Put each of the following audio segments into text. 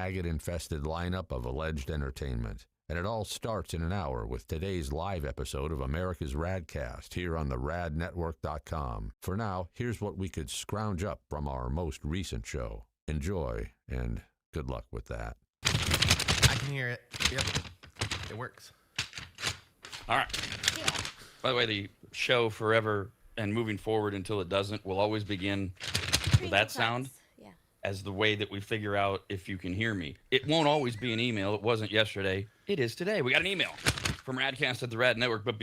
maggot-infested lineup of alleged entertainment. And it all starts in an hour with today's live episode of America's RAD Cast here on the radnetwork.com. For now, here's what we could scrounge up from our most recent show. Enjoy, and good luck with that. I can hear it. Yep. It works. All right. Yeah. By the way, the show forever and moving forward until it doesn't will always begin with that sound as the way that we figure out if you can hear me. It won't always be an email. It wasn't yesterday. It is today. We got an email from Radcast at the Rad Network. But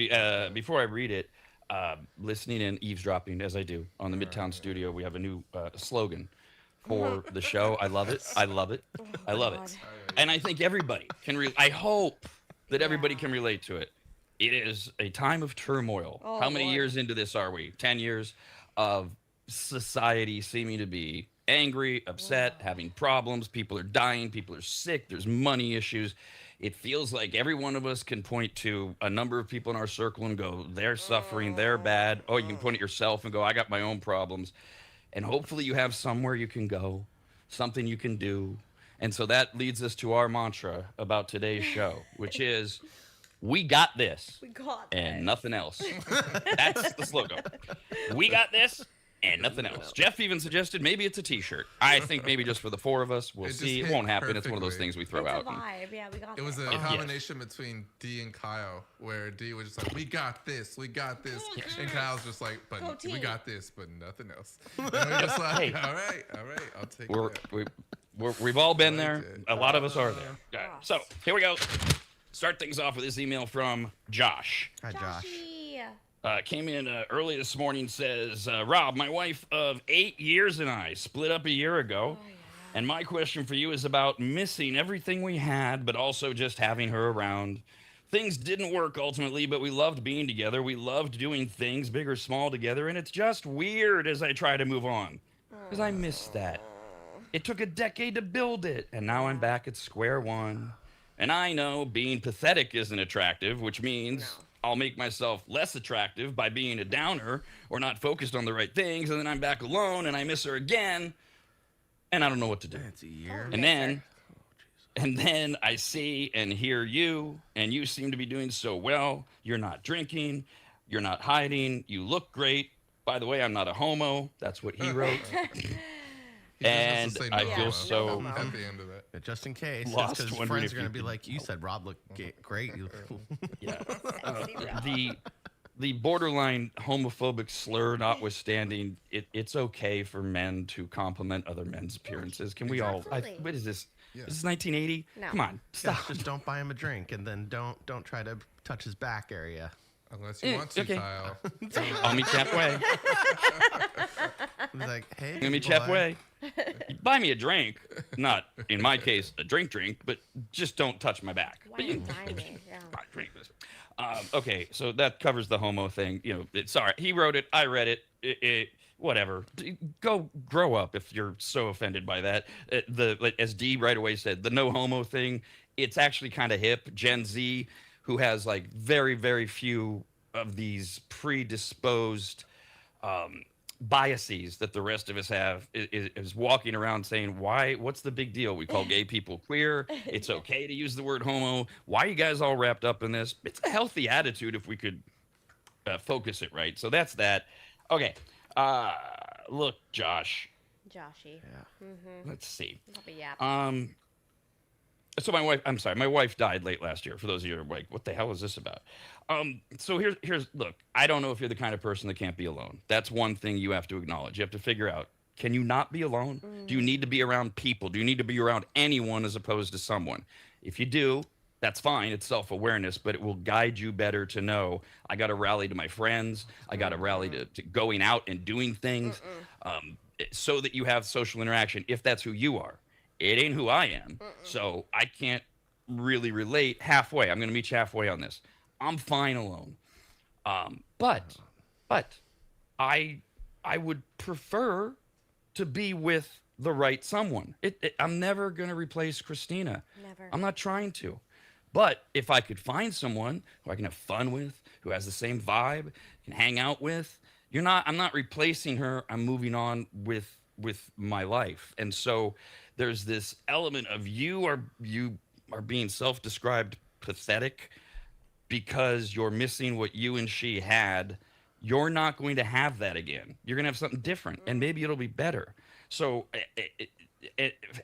before I read it, listening and eavesdropping, as I do, on the Midtown studio, we have a new slogan for the show. I love it. I love it. I love it. And I think everybody can I hope that everybody can relate to it. It is a time of turmoil. How many years into this are we? 10 years of society seeming to be angry, upset, having problems. People are dying. People are sick. There's money issues. It feels like every one of us can point to a number of people in our circle and go, they're suffering, they're bad. Oh, you can point at yourself and go, I got my own problems. And hopefully you have somewhere you can go, something you can do. And so that leads us to our mantra about today's show, which is, we got this. We got and nothing else. That's the slogan. We got this and nothing else. Jeff even suggested maybe it's a T-shirt. I think maybe just for the four of us. We'll see. It won't happen. Perfectly. It's one of those things we throw out. It's a vibe. Yeah, we got it was a Yes. combination between D and Kyle, where D was just like, we got this. And Kyle's just like, but we got this, but nothing else. And we're just like, Hey. all right, I'll take that. We've all been there. it. A lot of us are there. All right, so here we go. Start things off with this email from Josh. Hi, Josh. Came in early this morning, says, Rob, my wife of 8 years and I split up a year ago. And my question for you is about missing everything we had, but also just having her around. Things didn't work ultimately, but we loved being together. We loved doing things, big or small, together. And it's just weird as I try to move on. Because I miss that. It took a decade to build it. And now I'm back at square one. And I know being pathetic isn't attractive, which means I'll make myself less attractive by being a downer or not focused on the right things. And then I'm back alone and I miss her again. And I don't know what to do. It's a year. And then I see and hear you, and you seem to be doing so well. You're not drinking. You're not hiding. You look great. By the way, I'm not a homo. That's what he wrote. And I feel so at the end of that. Just in case. Lost, Because his friends are going to be like, you said Rob looked great. Yeah. The borderline homophobic slur notwithstanding, it's okay for men to compliment other men's appearances. Can we all? What is this? Yeah. Is this 1980? No. Come on, stop. Yeah, just don't buy him a drink, and then don't try to touch his back area. Unless you want to, okay. Kyle. I'll meet you halfway. He's like, hey, I'm gonna meet you boy. halfway. Buy me a drink, not in my case a drink, but just don't touch my back. Why But you- dining? Yeah. Drink this. Okay, so that covers the homo thing. You know, sorry, he wrote it. I read it. Whatever. Go grow up if you're so offended by that. As D right away said, the no homo thing. It's actually kind of hip. Gen Z, who has like very, very few of these predisposed biases that the rest of us have, is walking around saying, why? What's the big deal? We call gay people queer. It's okay to use the word homo. Why are you guys all wrapped up in this? It's a healthy attitude if we could focus it right. So that's that. Okay. Look, Josh. Joshy. Yeah. Let's see. Yeah. So my wife died late last year. For those of you who are like, what the hell is this about? So here's look, I don't know if you're the kind of person that can't be alone. That's one thing you have to acknowledge. You have to figure out, can you not be alone? Do you need to be around people? Do you need to be around anyone as opposed to someone? If you do, that's fine. It's self-awareness, but it will guide you better to know, I got to rally to my friends. I got to rally to going out and doing things so that you have social interaction, if that's who you are. It ain't who I am. So I can't really relate halfway. I'm going to meet you halfway on this. I'm fine alone. But I would prefer to be with the right someone. I'm never going to replace Christina. Never. I'm not trying to. But if I could find someone who I can have fun with, who has the same vibe, can hang out with, I'm not replacing her. I'm moving on with my life. And so there's this element of you are being self-described pathetic because you're missing what you and she had. You're not going to have that again. You're going to have something different, and maybe it'll be better. So,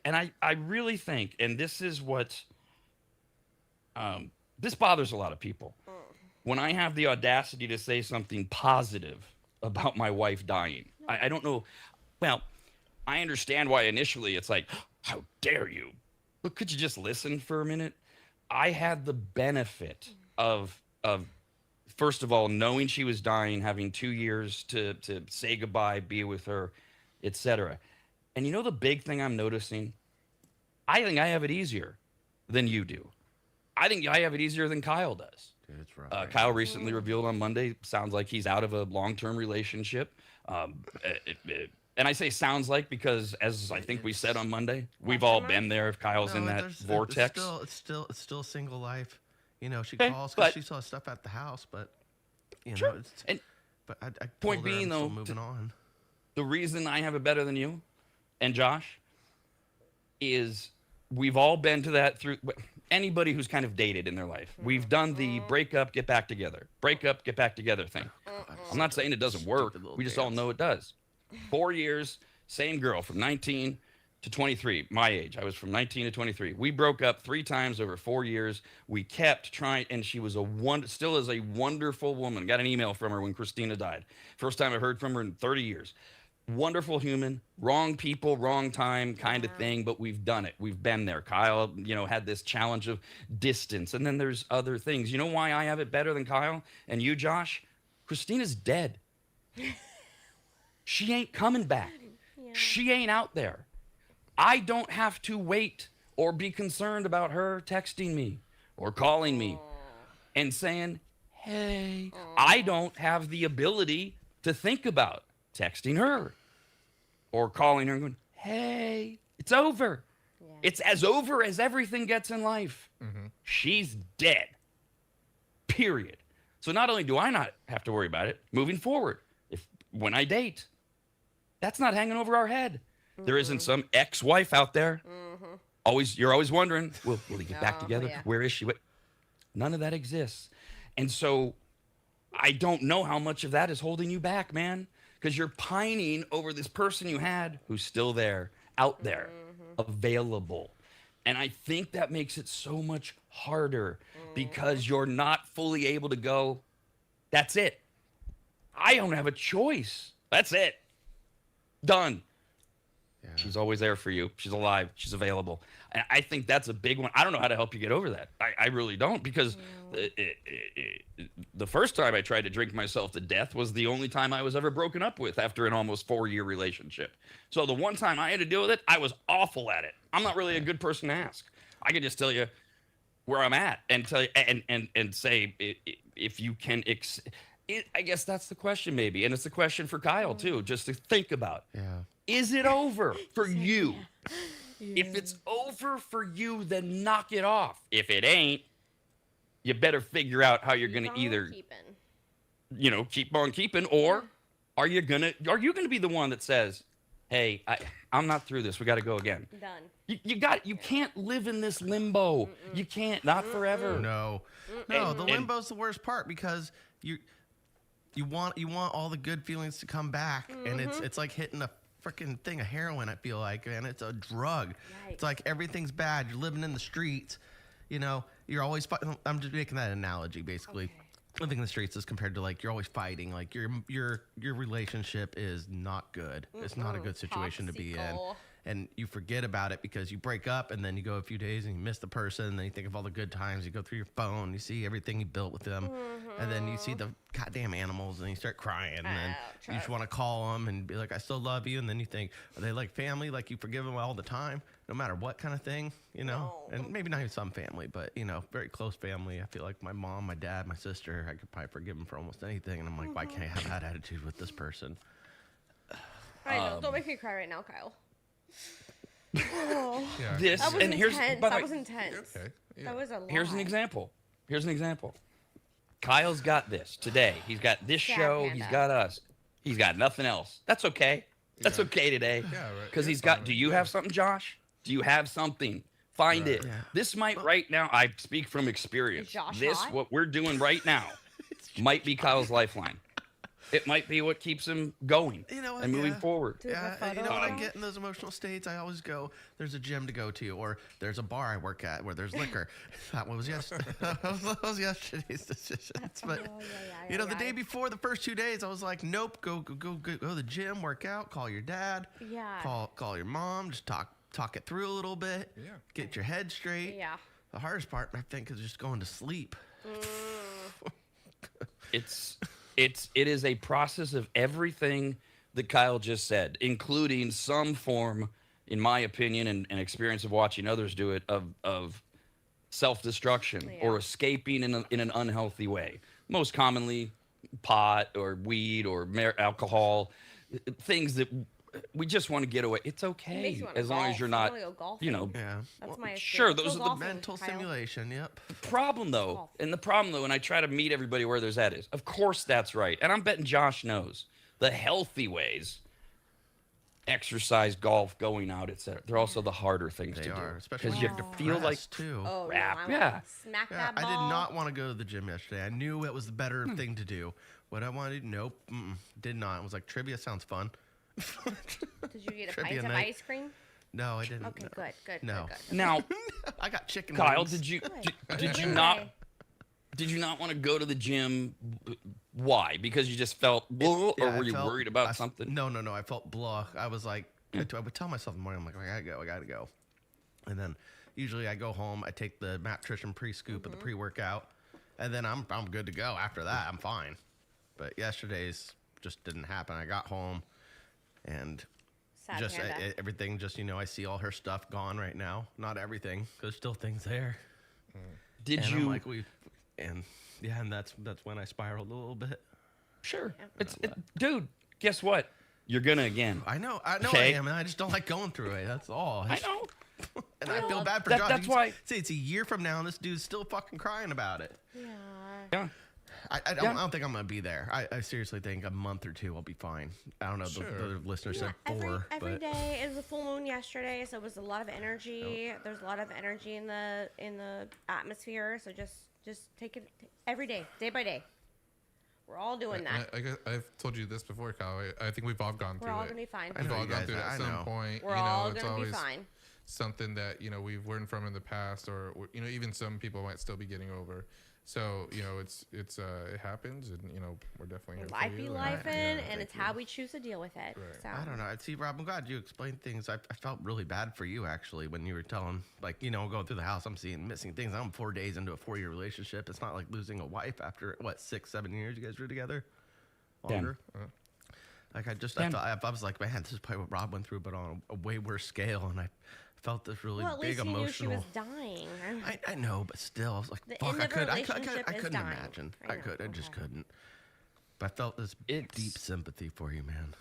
and I really think, and this is what, this bothers a lot of people. When I have the audacity to say something positive about my wife dying, I don't know. Well, I understand why initially it's like, how dare you? But could you just listen for a minute? I had the benefit of first of all, knowing she was dying, having 2 years to say goodbye, be with her, etc. And you know the big thing I'm noticing? I think I have it easier than you do. I think I have it easier than Kyle does. Dude, it's rough. Kyle recently revealed on Monday, sounds like he's out of a long-term relationship. And I say sounds like because, as I think we said on Monday, we've all been there if Kyle's in that vortex. It's still single life. You know, she Okay, calls because but- she saw stuff at the house, but you know, Sure. And but I point told her being, I'm still though, moving on. the reason I have it better than you and Josh is we've all been to that through anybody who's kind of dated in their life. We've done the break up, get back together, break up, get back together thing. I'm not saying it doesn't work. We just all know it does. 4 years, same girl from 19 to 23, my age. I was from 19 to 23. We broke up 3 times over 4 years. We kept trying, and she was still is a wonderful woman. Got an email from her when Christina died. First time I heard from her in 30 years. Wonderful human, wrong people, wrong time kind of thing, but we've done it. We've been there. Kyle, had this challenge of distance, and then there's other things. You know why I have it better than Kyle and you, Josh? Christina's dead. She ain't coming back. Yeah. She ain't out there. I don't have to wait or be concerned about her texting me or calling me and saying, hey. I don't have the ability to think about texting her or calling her and going, hey, it's over. Yeah. It's as over as everything gets in life. She's dead. Period. So not only do I not have to worry about it moving forward, when I date, that's not hanging over our head. There isn't some ex-wife out there. You're always wondering, will he get back together? Yeah. Where is she? None of that exists. And so I don't know how much of that is holding you back, man, because you're pining over this person you had who's still there, out there, available. And I think that makes it so much harder because you're not fully able to go, that's it. I don't have a choice. That's it. Done. Yeah. She's always there for you. She's alive. She's available. And I think that's a big one. I don't know how to help you get over that. I really don't, because the first time I tried to drink myself to death was the only time I was ever broken up with after an almost 4-year relationship. So the one time I had to deal with it, I was awful at it. I'm not really a good person to ask. I can just tell you where I'm at and tell you and say if you can. I guess that's the question, maybe, and it's a question for Kyle too, just to think about. Yeah. Is it over for you? If it's over for you, then knock it off. If it ain't, you better figure out how you're gonna either, keep on keeping, or are you gonna be the one that says, "Hey, I'm not through this. We got to go again." Done. You can't live in this limbo. You can't, not forever. No, the limbo's the worst part, because you want all the good feelings to come back, and it's like hitting a freaking thing of heroin. I feel like, and it's a drug. Yikes. It's like everything's bad. You're living in the streets. You're always fighting. I'm just making that analogy, basically. Okay. Living in the streets is compared to, like, you're always fighting. Like, your relationship is not good. It's not a good situation to be in. Toxical. And you forget about it because you break up, and then you go a few days and you miss the person, and then you think of all the good times. You go through your phone, you see everything you built with them, and then you see the goddamn animals, and you start crying, and then you just want to call them and be like, I still love you. And then you think, are they like family? Like, you forgive them all the time, no matter what kind of thing, No. And maybe not even some family, but, very close family. I feel like my mom, my dad, my sister, I could probably forgive them for almost anything. And I'm like, why can't I have that attitude with this person? I know. Don't make me cry right now, Kyle. Oh, Yeah. This that was and intense. here's by the That way, was intense. Okay. Yeah. That was a lot. Here's an example. Kyle's got this today. He's got this Yeah, show. Panda. He's got us. He's got nothing else. That's okay. That's okay today. Yeah, right. Because You're he's got. fine Do with you it. have something, Josh? Do you have something? Find it. Yeah. This might right now, I speak from experience. Josh This, hot? what we're doing right now, might be Kyle's lifeline. It might be what keeps him going and moving forward. Yeah, and you know when I get in those emotional states, I always go, there's a gym to go to, or there's a bar I work at where there's liquor. That was yesterday's decisions. But the day before, the first 2 days, I was like, nope, go to the gym, work out, call your dad, call your mom, just talk it through a little bit, get your head straight. Yeah. The hardest part, I think, is just going to sleep. It is a process of everything that Kyle just said, including some form, in my opinion, and experience of watching others do it, of self-destruction or escaping in an unhealthy way. Most commonly, pot or weed or alcohol, things that we just want to get away. It's okay as long as you're not, That's my sure, those are the mental stimulation. Yep. The problem though, and I try to meet everybody where there's at is, of course that's right. And I'm betting Josh knows the healthy ways, exercise, golf, going out, etc. They're also the harder things to do. Especially because you have to feel like too. crap. Smack that ball. I did not want to go to the gym yesterday. I knew it was the better thing to do. What I wanted, nope, did not. I was like, trivia sounds fun. Did you get a pint of ice cream? No, I didn't. Okay, no. good. No. Now, I got chicken Kyle, wings. did you not want to go to the gym? Why? Because you just felt or were you worried about something? No. I felt blah. I was like, I would tell myself in the morning, I'm like, I gotta go. And then usually I go home, I take the Matt Trition pre-scoop of the pre-workout, and then I'm good to go. After that, I'm fine. But yesterday's just didn't happen. I got home. And everything, I see all her stuff gone right now. Not everything. There's still things there. I'm like, and that's when I spiraled a little bit. Sure. Dude, guess what? You're gonna again. I know Okay? I am. And I just don't like going through it. That's all. I know. And I feel bad for Josh. That's why. See, it's a year from now, and this dude's still fucking crying about it. Yeah. I don't think I'm gonna be there. I seriously think a month or two I'll be fine. I don't know. Sure. The listener said 4. Every day. It was a full moon yesterday, so it was a lot of energy. There's a lot of energy in the atmosphere. So just take it every day, day by day. We're all doing that. I've told you this before, Kyle. I think we've all gone through it. We're all gonna be fine. We've all gone through it at some point. We're all gonna be fine. Something that we've learned from in the past, or even some people might still be getting over. So it happens, and we're definitely here life for be you. life and it's how we choose to deal with it. Right. So. I don't know. See, Rob, I'm glad you explained things. I felt really bad for you actually when you were telling, going through the house, I'm seeing missing things. I'm 4 days into a 4-year relationship. It's not like losing a wife after 6-7 years you guys were together, longer. Like I was like, man, this is probably what Rob went through, but on a way worse scale, and I felt this really big emotional. Knew she was dying. I know, but still, I was like, fuck, I couldn't imagine. I just couldn't. But I felt this deep sympathy for you, man.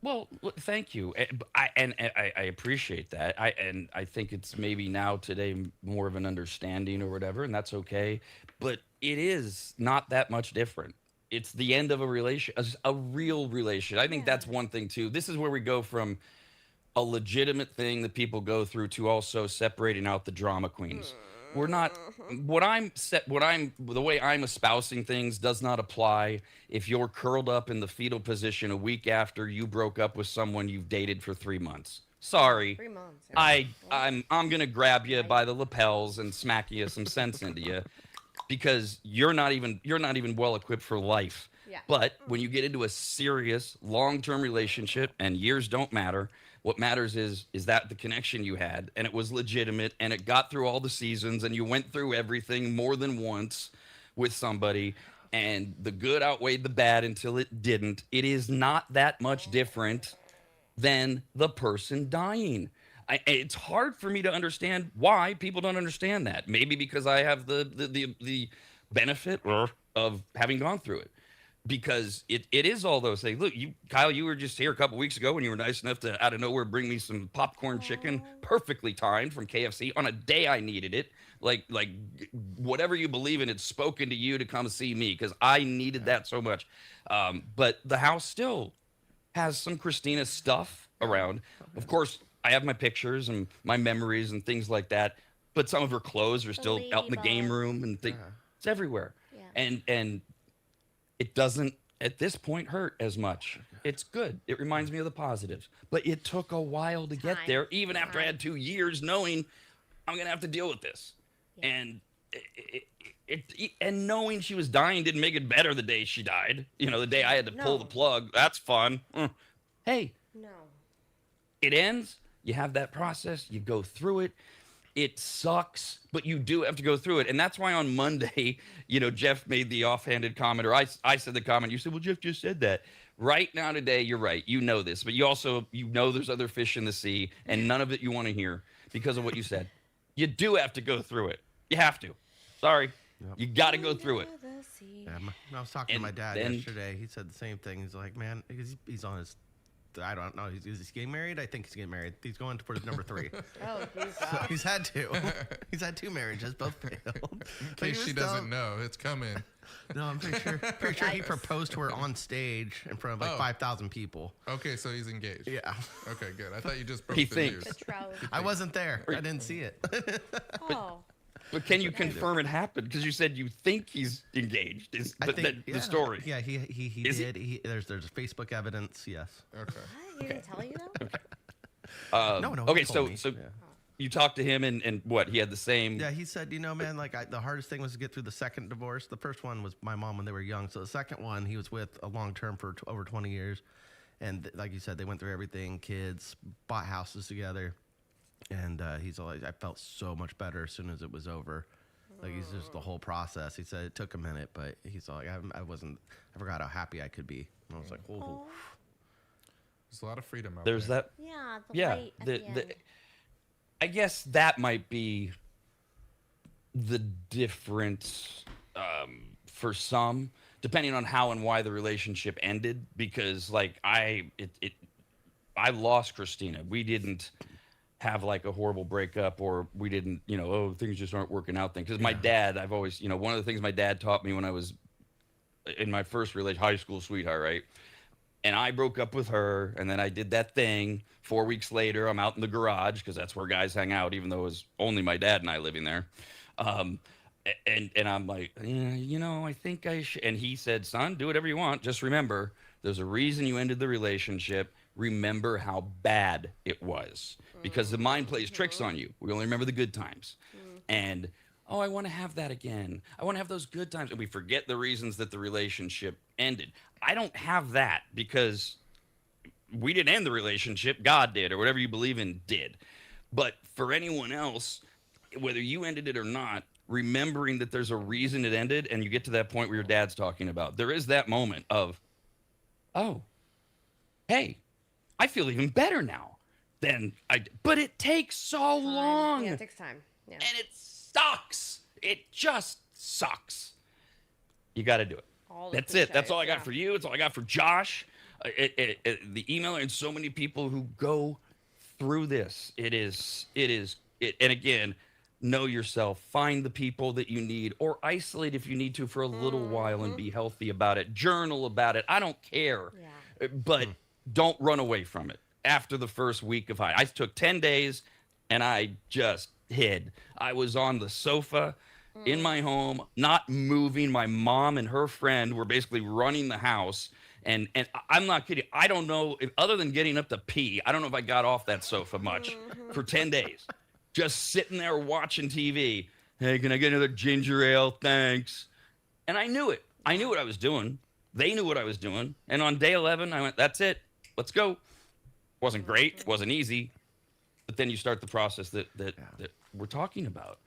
Well, thank you. I appreciate that. I think it's maybe now today more of an understanding or whatever, and that's okay. But it is not that much different. It's the end of a real relation. I think that's one thing too. This is where we go from a legitimate thing that people go through to also separating out the drama queens. We're not the way I'm espousing things does not apply if you're curled up in the fetal position a week after you broke up with someone you've dated for 3 months. Sorry. 3 months. I'm gonna grab you by the lapels and smack you some sense into you because you're not even well equipped for life. Yeah. But when you get into a serious long-term relationship and years don't matter, what matters is that the connection you had, and it was legitimate, and it got through all the seasons, and you went through everything more than once with somebody, and the good outweighed the bad until it didn't. It is not that much different than the person dying. It's hard for me to understand why people don't understand that. Maybe because I have the benefit of having gone through it. Because it is all those things. Look, Kyle, you were just here a couple weeks ago when you were nice enough to out of nowhere bring me some popcorn chicken, perfectly timed from KFC on a day I needed it. Like whatever you believe in, it's spoken to you to come see me because I needed that so much. But the house still has some Christina stuff around. Of course, I have my pictures and my memories and things like that, but some of her clothes are still out in the game room and things. It's everywhere. Yeah. And it doesn't at this point hurt as much. It's good. It reminds me of the positives. But it took a while to get there, even after I had 2 years knowing I'm going to have to deal with this. Yeah. And and knowing she was dying didn't make it better the day she died. You know, the day I had to pull the plug. That's fun. Hey. No. It ends. You have that process. You go through it. It sucks, but you do have to go through it. And that's why on Monday, you know, Jeff made the offhanded comment, or I said the comment. You said, well, Jeff just said that. Right now today, you're right. You know this, but you also, you know there's other fish in the sea, and none of it you want to hear because of what you said. You do have to go through it. You have to. Sorry. Yep. You got to go through it. Yeah, I was talking to my dad yesterday. He said the same thing. He's like, man, he's on his, I don't know. Is he getting married? I think he's getting married. He's going for his number 3. Oh, Jesus. So he's had 2. He's had 2 marriages, both failed. In case she doesn't know, it's coming. No, I'm pretty sure he proposed to her on stage in front of like 5,000 people. Okay, so he's engaged. Yeah. Okay, good. I thought you just broke He the thinks. news. I wasn't there. I didn't see it. But can you confirm it happened? Because you said you think he's engaged. Is the story? Yeah, he did. There's Facebook evidence. Yes. Okay. He didn't tell you though? No. Okay, so you talked to him and what? He had the same. Yeah, he said, you know, man, like the hardest thing was to get through the second divorce. The first one was my mom when they were young. So the second one, he was with a long term for over 20 years, and like you said, they went through everything. Kids, bought houses together. And he's like, I felt so much better as soon as it was over. Like, he's just the whole process. He said it took a minute, but he's like, I forgot how happy I could be. And I was like, oh. There's a lot of freedom out There's there. that. Yeah. I guess that might be the difference for some, depending on how and why the relationship ended. Because, like, I lost Christina. We didn't have like a horrible breakup, or we didn't, you know, oh, things just aren't working out thing. Because my dad, I've always, you know, one of the things my dad taught me when I was in my first high school sweetheart, right? And I broke up with her, and then I did that thing. 4 weeks later, I'm out in the garage, because that's where guys hang out, even though it was only my dad and I living there. And I'm like, you know, I think I should. And he said, son, do whatever you want. Just remember, there's a reason you ended the relationship. Remember how bad it was, because the mind plays tricks on you. We only remember the good times. And, oh, I want to have that again. I want to have those good times. And we forget the reasons that the relationship ended. I don't have that, because we didn't end the relationship. God did, or whatever you believe in did. But for anyone else, whether you ended it or not, remembering that there's a reason it ended, and you get to that point where your dad's talking about, there is that moment of, oh, hey, I feel even better now than but it takes so long. Yeah, it takes time. Yeah. And it sucks. It just sucks. You got to do it. That's it. That's all I got for you. It's all I got for Josh. The emailer, and so many people who go through this. And again, know yourself. Find the people that you need, or isolate if you need to for a little while, and be healthy about it. Journal about it. I don't care. Yeah. But don't run away from it after the first week of hiding. I took 10 days, and I just hid. I was on the sofa in my home, not moving. My mom and her friend were basically running the house. And I'm not kidding. I don't know, other than getting up to pee, I don't know if I got off that sofa much for 10 days. Just sitting there watching TV. Hey, can I get another ginger ale? Thanks. And I knew it. I knew what I was doing. They knew what I was doing. And on day 11, I went, that's it. Let's go. Wasn't great. Wasn't easy. But then you start the process that we're talking about.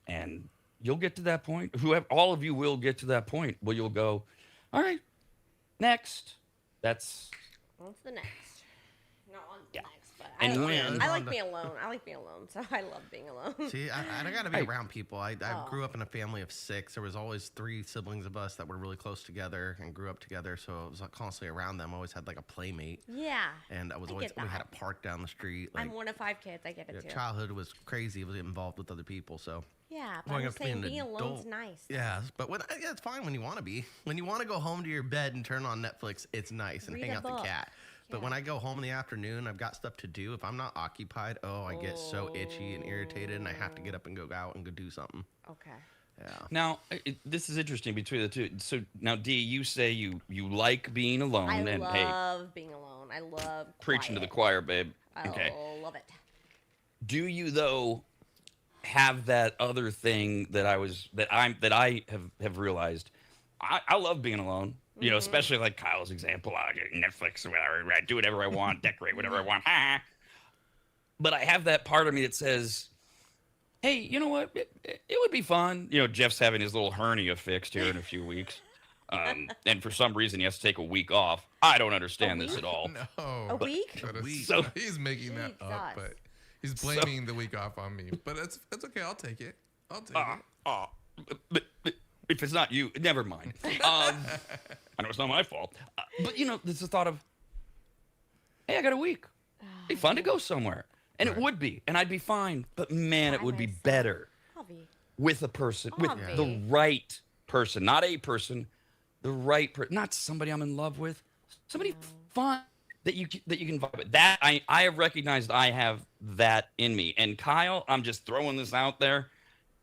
And you'll get to that point. All of you will get to that point where you'll go, all right, next. What's the next? Not on the next, but I like being alone. I like being alone, so I love being alone. See, I got to be around people. I grew up in a family of 6. There was always 3 siblings of us that were really close together and grew up together, so I was like constantly around them. I always had like a playmate. Yeah. And we had a park down the street. Like, I'm one of 5 kids. I get it too. Childhood was crazy. I was involved with other people, so. Yeah, but I'm saying being alone's nice. Yeah, but it's fine when you want to be. When you want to go home to your bed and turn on Netflix, it's nice, and hang out the cat. But when I go home in the afternoon, I've got stuff to do. If I'm not occupied, I get so itchy and irritated, and I have to get up and go out and go do something. Okay. Yeah. Now, this is interesting between the two. So now, Dee, you say you like being alone, I and love being alone. I love preaching to the quiet. choir, babe. Okay. I love it. Do you though have that other thing that I have realized? I love being alone. You know, especially like Kyle's example. I get Netflix or whatever. I do whatever I want, decorate whatever I want. But I have that part of me that says, hey, you know what? It would be fun. You know, Jeff's having his little hernia fixed here in a few weeks. And for some reason, he has to take a week off. I don't understand this at all. No. A week? So he's making that up, but he's blaming the week off on me. But it's okay. I'll take it. But if it's not you, never mind. I know it's not my fault. But, you know, there's the thought of, hey, I got a week. It'd be fun to go somewhere. And it would be. And I'd be fine. But, man, it would be better with a person, with the right person. Not a person, the right person. Not somebody I'm in love with. Somebody fun that you can vibe with. That, I have recognized I have that in me. And, Kyle, I'm just throwing this out there.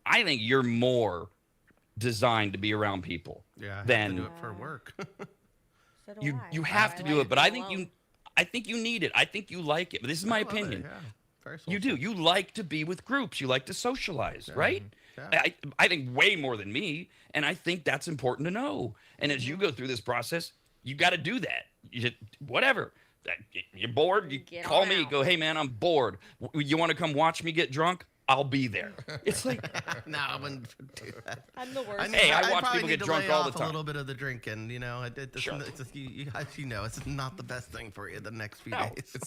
I think you're more designed to be around people than do it for work. So you have to do it, but I think you need it. I think you like it. But this is my opinion. You do. You like to be with groups. You like to socialize, right? Yeah. I think way more than me, and I think that's important to know. And as you go through this process, you got to do that. Whatever. You're bored, you call me, go, hey man, I'm bored. You want to come watch me get drunk? I'll be there. It's like, no, I wouldn't do that. I'm the worst. Hey, I watch people get drunk all the time. A little bit of the drinking, you know. You know, it's not the best thing for you the next few days. It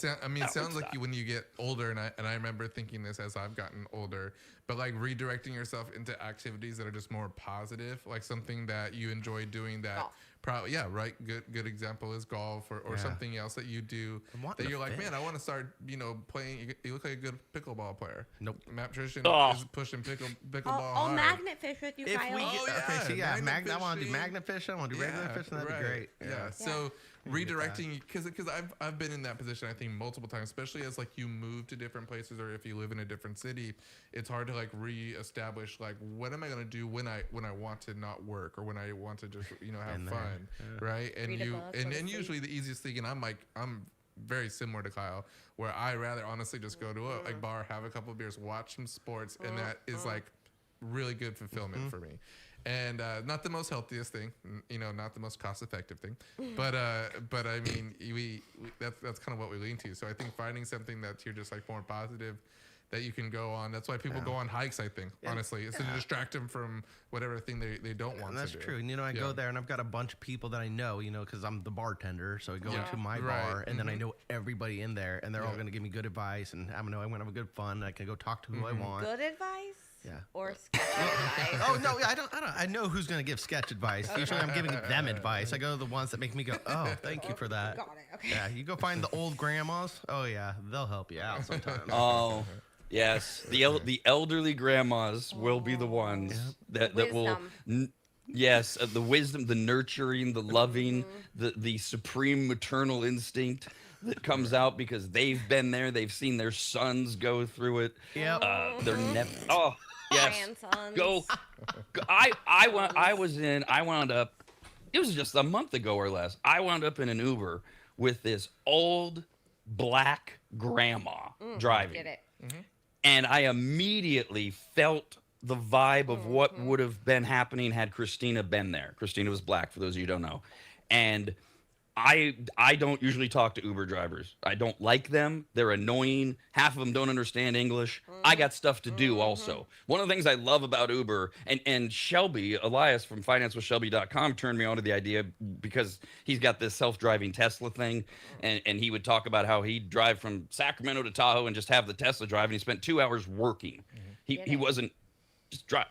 sounds like when you get older, and I remember thinking this as I've gotten older, but like redirecting yourself into activities that are just more positive, like something that you enjoy doing that. Probably, good example is golf or something else that you do that you're like, man, I want to start, playing. You look like a good pickleball player. Nope. Matt Trishan is pushing pickleball I'll hard. magnet fish with you, Kyle. I want to do magnet fishing. I want to do regular fishing. That'd be great. Yeah. So redirecting, because I've been in that position, I think, multiple times, especially as like you move to different places or if you live in a different city, it's hard to like reestablish like what am I gonna do when I want to not work or when I want to just have fun, right? And and usually the easiest thing, and I'm very similar to Kyle, where I rather honestly just go to a bar, have a couple of beers, watch some sports, and that is like really good fulfillment for me. And not the most healthiest thing, not the most cost-effective thing, but I mean, that's kind of what we lean to. So I think finding something that you're just like more positive, that you can go on. That's why people go on hikes. I think honestly, it's to distract them from whatever thing they don't want. That's to do. true. And I go there and I've got a bunch of people that I know, because I'm the bartender. So I go to my bar and then I know everybody in there, and they're all going to give me good advice, and I'm going to have a good fun. And I can go talk to who I want. Good advice. Yeah. Or sketch advice. Oh no, I don't. I know who's going to give sketch advice. Usually, I'm giving them advice. I go to the ones that make me go, "Oh, thank you for that." Got it. Okay. Yeah, you go find the old grandmas. Oh yeah, they'll help you out sometimes. Oh, yes, the elderly grandmas will be the ones that will. Yes, the wisdom, the nurturing, the loving, the supreme maternal instinct that comes out because they've been there. They've seen their sons go through it. Yep. Their Oh, yes. Grandsons. Go. I wound up. It was just a month ago or less. I wound up in an Uber with this old black grandma driving. Get it. And I immediately felt the vibe of what would have been happening had Christina been there. Christina was black, for those of you who don't know. And I don't usually talk to Uber drivers. I don't like them. They're annoying. Half of them don't understand English. I got stuff to do also. One of the things I love about Uber, and Shelby, Elias from financewithshelby.com turned me on to the idea because he's got this self-driving Tesla thing, and he would talk about how he'd drive from Sacramento to Tahoe and just have the Tesla drive, and he spent 2 hours working. He wasn't just drive.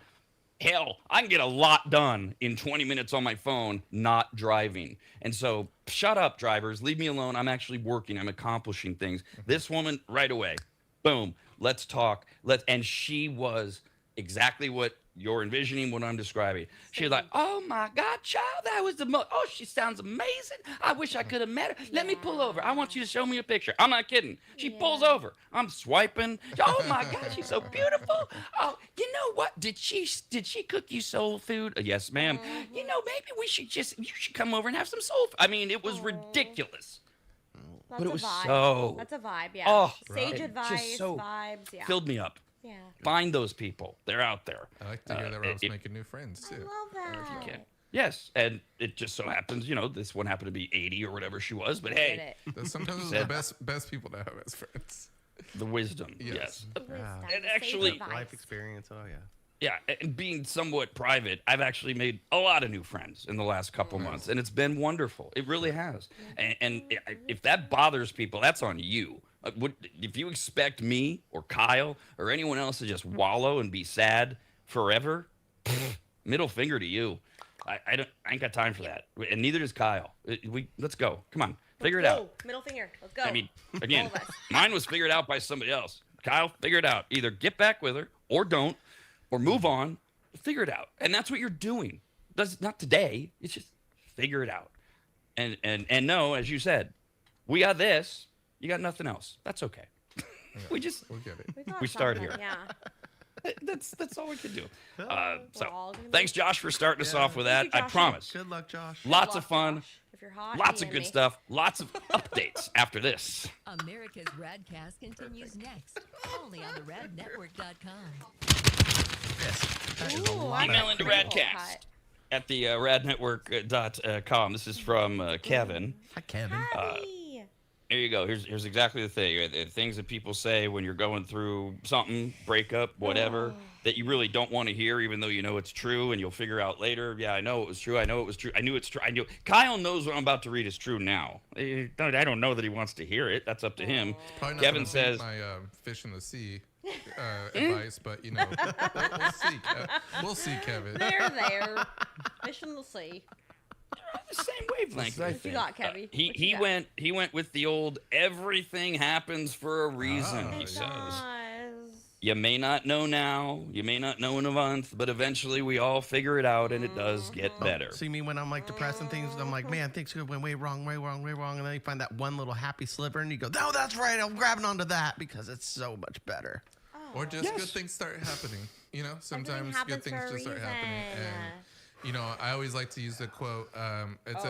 Hell, I can get a lot done in 20 minutes on my phone, not driving. And so, shut up, drivers. Leave me alone. I'm actually working. I'm accomplishing things. This woman, right away, boom, let's talk. And she was exactly what you're envisioning, what I'm describing. She was like, "Oh my God, child, that was the most. Oh, she sounds amazing. I wish I could have met her. Let me pull over. I want you to show me a picture." I'm not kidding. She pulls over. I'm swiping. Oh my God, she's so beautiful. Oh, you know what? Did she cook you soul food? Yes, ma'am. You know, maybe you should come over and have some soul food. I mean, it was ridiculous. That's But it a was vibe. so. That's a vibe, yeah. Oh, Sage it advice, just so vibes, yeah. filled me up. Yeah. Find those people. They're out there. I like to hear that Rob's making new friends too. I love that. Okay. Yes, and it just so happens, this one happened to be 80 or whatever she was, but hey, Sometimes those are the best people to have as friends. the wisdom, Yes. yes. Wisdom, And sage actually- advice. Life experience. Oh yeah. Yeah, and being somewhat private, I've actually made a lot of new friends in the last couple months, and it's been wonderful. It really has. And if that bothers people, that's on you. If you expect me or Kyle or anyone else to just wallow and be sad forever, middle finger to you. I ain't got time for that, and neither does Kyle. Let's go. Come on, figure it out. Middle finger. Let's go. I mean, again, All of us. mine was figured out by somebody else. Kyle, figure it out. Either get back with her or don't, or move on. Figure it out, and that's what you're doing. That's not today. It's just figure it out. And no, as you said, we got this. You got nothing else. That's okay. We'll get it. got we start something, here. Yeah. That's all we can do. We're So all gonna thanks, Josh, for starting us off with that. Thank you, I Josh. promise. Good luck, Josh. Lots of fun. Josh. If you're hot, Lots of DM good me. stuff. Lots of updates after this. America's RAD Cast continues next, only on the radnetwork.com. That is a Ooh, lot. Email Of into Pretty RADcast cool cut. at the radnetwork.com. This is from Kevin. Hi, Kevin. Happy. Here you go. Here's exactly the thing. Things that people say when you're going through something, breakup, whatever, that you really don't want to hear, even though you know it's true, and you'll figure out later. Yeah, I know it was true. I know it was true. I knew it's true. I knew. Kyle knows what I'm about to read is true now. I don't know that he wants to hear it. That's up to him. Probably not Kevin gonna beat says, my fish in the sea advice, but we'll see. We'll see, Kevin. There. Fish in the sea. the same wavelength, I What you think. got, Kevy? He What you he got? went with the old everything happens for a reason, Oh, he yeah. says. Guys. You may not know now, you may not know in a month, but eventually we all figure it out and it does get better. See me when I'm like depressed and things, I'm like, man, things went way wrong, and then you find that one little happy sliver, and you go, no, that's right, I'm grabbing onto that because it's so much better. Or just good things start happening. Sometimes good happens things for a just start happening. reason. And I always like to use the quote. It's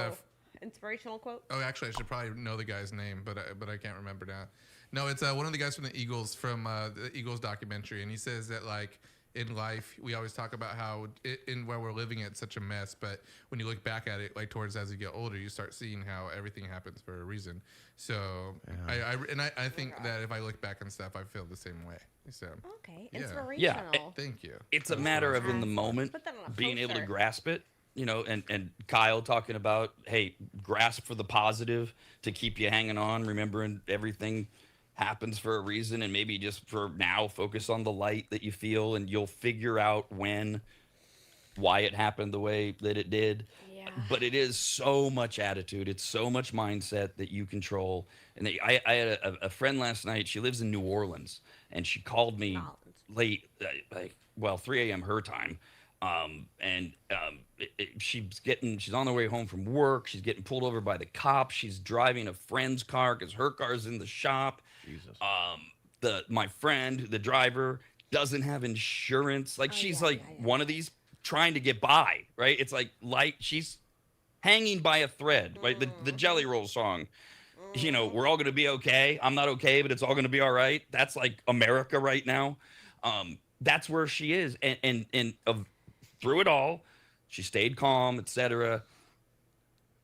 Inspirational quote. actually, I should probably know the guy's name, but I can't remember now. No, it's one of the guys from the Eagles, from the Eagles documentary, and he says that like in life we always talk about how in where we're living it's such a mess, but when you look back at it, like towards as you get older, you start seeing how everything happens for a reason. So I think that if I look back and stuff, I feel the same way. So Okay, Yeah. inspirational. thank you. It's a matter of in the moment Put that on a being able to poster. grasp it, and Kyle talking about, hey, grasp for the positive to keep you hanging on, remembering everything happens for a reason, and maybe just for now focus on the light that you feel, and you'll figure out why it happened the way that it did. Yeah. But it is so much attitude, it's so much mindset that you control. And I had a friend last night. She lives in New Orleans, and she called me late, like 3 a.m. her time. She's on the way home from work. She's getting pulled over by the cops. She's driving a friend's car because her car's in the shop. Jesus. My friend, the driver, doesn't have insurance. Like she's one of these trying to get by, right? It's like she's hanging by a thread, right? The Jelly Roll song. We're all gonna be okay. I'm not okay, but it's all gonna be all right. That's like America right now. That's where she is, and through it all, she stayed calm, etc.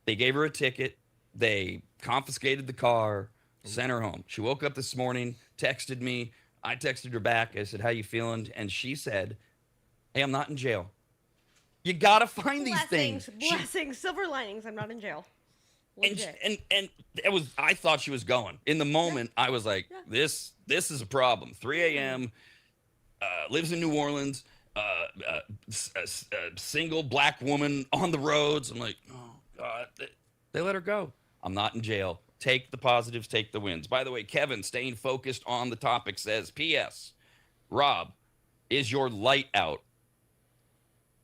They gave her a ticket. They confiscated the car, sent her home. She woke up this morning, texted me. I texted her back. I said, "How you feeling?" And she said, "Hey, I'm not in jail." You gotta find these things. Blessings, silver linings. I'm not in jail. Legit. And it was. I thought she was going. In the moment, I was like, "This is a problem." 3 a.m. Lives in New Orleans. A single black woman on the roads. I'm like, oh God, they let her go. I'm not in jail. Take the positives, take the wins. By the way, Kevin, staying focused on the topic, says, P.S. Rob, Is your light out?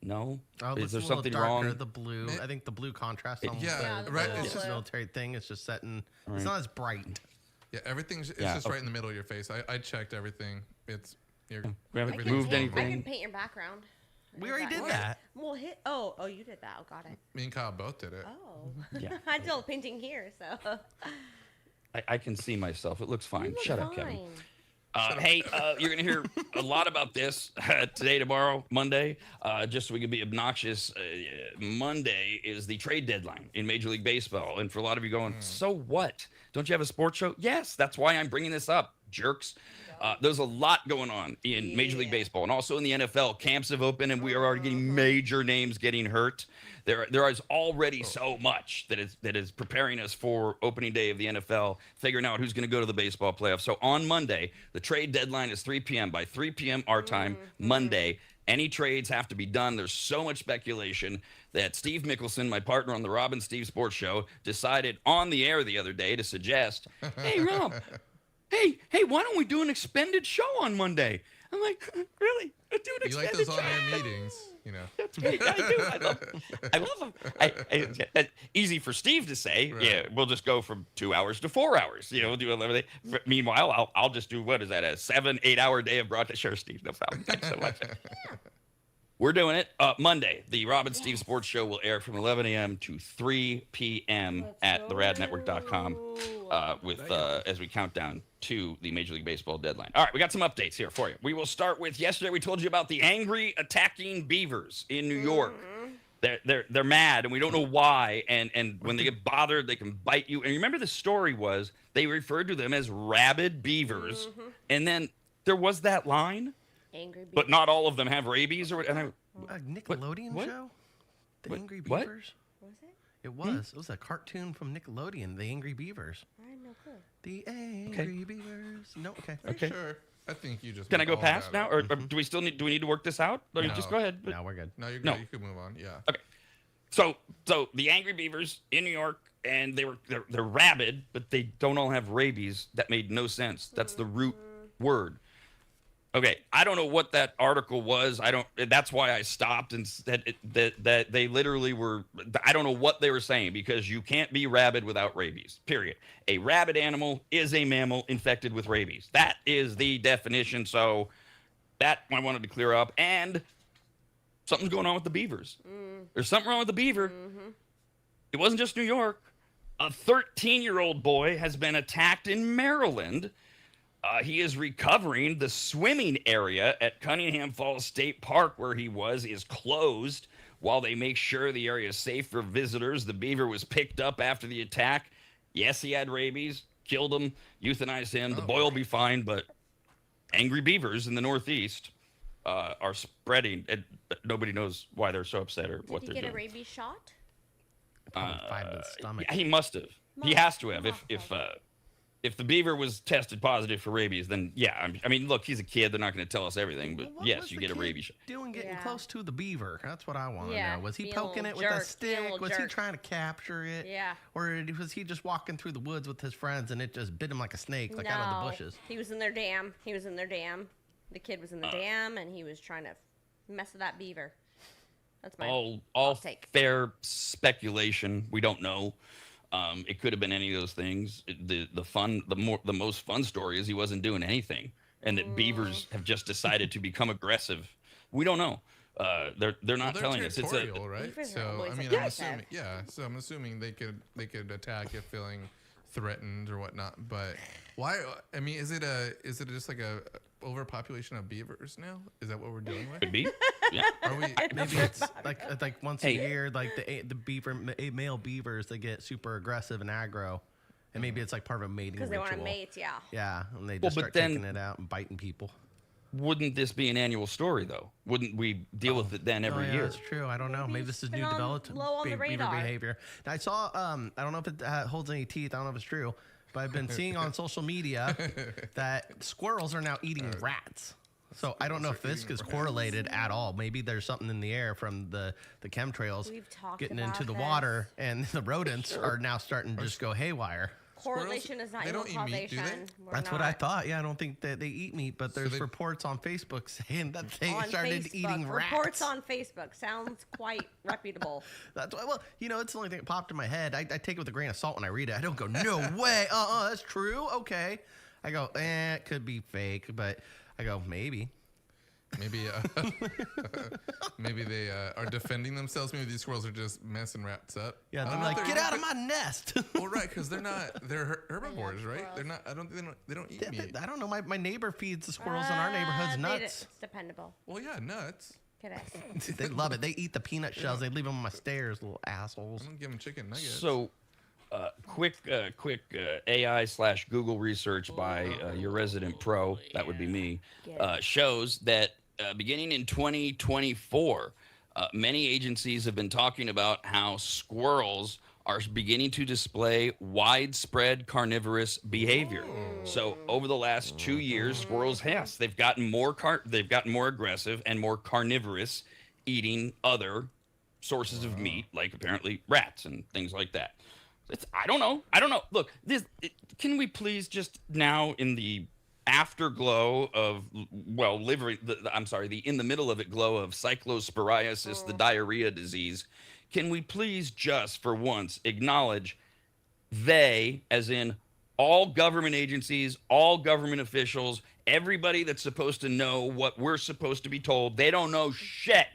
No. Oh, Is there a little something darker, wrong? the blue. I think the blue contrast on Yeah, the, right, the it's just- military thing. It's just setting. Right. It's not as bright. Yeah, everything's it's Yeah, just okay. right in the middle of your face. I checked everything. It's you're, We haven't everything's moved fine. anything. I can paint your background. We already did What? that. Well, oh, you did that. Oh, got it. Me and Kyle both did it. Oh, Yeah. I'm still painting here, so. I can see myself. It looks fine. You look Shut up, Kevin. fine. Hey, you're going to hear a lot about this today, tomorrow, Monday. Just so we can be obnoxious, Monday is the trade deadline in Major League Baseball. And for a lot of you going, so what? Don't you have a sports show? Yes, that's why I'm bringing this up, jerks. There's a lot going on in Major League Baseball and also in the NFL. Camps have opened, and we are already getting major names getting hurt. There is already so much that is preparing us for opening day of the NFL, figuring out who's going to go to the baseball playoffs. So on Monday, the trade deadline is 3 p.m. By 3 p.m. our time, Monday, any trades have to be done. There's so much speculation that Steve Mickelson, my partner on the Rob and Steve Sports Show, decided on the air the other day to suggest, hey, Rob, hey, why don't we do an expended show on Monday? I'm like, really? Do an You like expended those show? on-air meetings, you know. That's great. I do. I love them. Easy for Steve to say. Right. Yeah, we'll just go from 2 hours to 4 hours. You know, we'll do 11 days. Meanwhile, I'll just do, what is that, a 7-8 hour day of broadcast? Sure, Steve, no problem. Thanks so much. We're doing it Monday. The Rob and Steve Sports Show will air from 11 a.m. to 3 p.m. at theradnetwork.com with as we count down to the Major League Baseball deadline. All right, we got some updates here for you. We will start with yesterday. We told you about the angry attacking beavers in New York. They're mad, and we don't know why. And when they get bothered, they can bite you. And you remember the story was they referred to them as rabid beavers, and then there was that line. Angry Beavers. But not all of them have rabies, or and A Nickelodeon What? show? The What? Angry What? Beavers? Was it? It was. It was a cartoon from Nickelodeon, The Angry Beavers. I had no clue. The Angry Beavers. No, okay. Okay. Sure. I think you just Can I made go all past that now, up. or do we still need? Do we need to work this out? Or No. just go ahead. No, we're good. No, you're good. No. You can move on. Yeah. Okay. So the Angry Beavers in New York, and they're rabid, but they don't all have rabies. That made no sense. That's the root word. Okay, I don't know what that article was. That's why I stopped and said that they literally were. I don't know what they were saying, because you can't be rabid without rabies. Period. A rabid animal is a mammal infected with rabies. That is the definition. So that I wanted to clear up. And something's going on with the beavers. There's something wrong with the beaver. It wasn't just New York. A 13-year-old boy has been attacked in Maryland. He is recovering. The swimming area at Cunningham Falls State Park, where he was, is closed while they make sure the area is safe for visitors. The beaver was picked up after the attack. Yes, he had rabies. Killed him. Euthanized him. The boy will be fine, but angry beavers in the Northeast are spreading. And nobody knows why they're so upset or what Did they're he get a doing. rabies shot? Probably five in the stomach. Yeah, he must have. He has to have. If the beaver was tested positive for rabies, then yeah. I mean, look, he's a kid. They're not going to tell us everything, but What yes, was you the get a kid rabies shot. doing getting Yeah. close to the beaver? That's what I want to Yeah, know. Was he being a poking it little with a jerk, being a stick? little Was he jerk. trying to capture it? Yeah. Or was he just walking through the woods with his friends and it just bit him like a snake, like out of the bushes? He was in their dam. The kid was in the dam, and he was trying to mess with that beaver. That's my All hot take. fair speculation. We don't know. It could have been any of those things. The most fun story is he wasn't doing anything, and that beavers have just decided to become aggressive. We don't know. They're not They're telling us. It's territorial, right? Beavers are So always I mean, I'm aggressive. assuming, yeah. So I'm assuming they could attack if feeling threatened or whatnot. But why? I mean, is it just like a overpopulation of beavers now? Is that what we're dealing with? could be. Yeah. Are we? Maybe it's like once Hey. a year, like the male beavers, they get super aggressive and aggro, and maybe it's like part of a mating Because they ritual. want to mate, yeah. Yeah, and they Well, just but start then- taking it out and biting people. Wouldn't this be an annual story though? Wouldn't we deal with it then every Oh, yeah, year? that's true. I don't know. Maybe this is been new on- developed low on the beaver radar. behavior. Now, I saw. I don't know if it holds any teeth. I don't know if it's true, but I've been seeing on social media that squirrels are now eating rats. So I don't know if this is correlated at all. Maybe there's something in the air from the chemtrails We've talked getting about into the this. water, and the rodents are now starting to just go haywire. correlation is not they equal don't eat meat, do causation. they? We're That's what I thought. Yeah, I don't think that they eat meat, but there's they- reports on Facebook saying that they on started Facebook. eating rats. Reports on Facebook sounds quite reputable. That's why. Well, it's the only thing that popped in my head. I take it with a grain of salt when I read it. I don't go, no way. That's true. Okay. I go, it could be fake, but I go, maybe. Maybe maybe they are defending themselves. Maybe these squirrels are just messing rats up. Yeah, I they're don't know if like, get out of my nest. Well, right, because they're herbivores, right? They're not. I don't think they don't eat meat. I don't know. My neighbor feeds the squirrels in our neighborhoods nuts. It's dependable. Well, yeah, nuts. They love it. They eat the peanut shells. They leave them on my stairs, little assholes. I'm gonna give them chicken nuggets. So, quick AI/Google research by your resident pro, that would be me, shows that beginning in 2024, many agencies have been talking about how squirrels are beginning to display widespread carnivorous behavior. So over the last 2 years, squirrels, yes, they've gotten more aggressive and more carnivorous, eating other sources of meat, like apparently rats and things like that. I don't know. Look, can we please just now, in the afterglow of, in the middle of it glow of cyclosporiasis, the diarrhea disease, can we please just for once acknowledge they, as in all government agencies, all government officials, everybody that's supposed to know what we're supposed to be told, they don't know shit.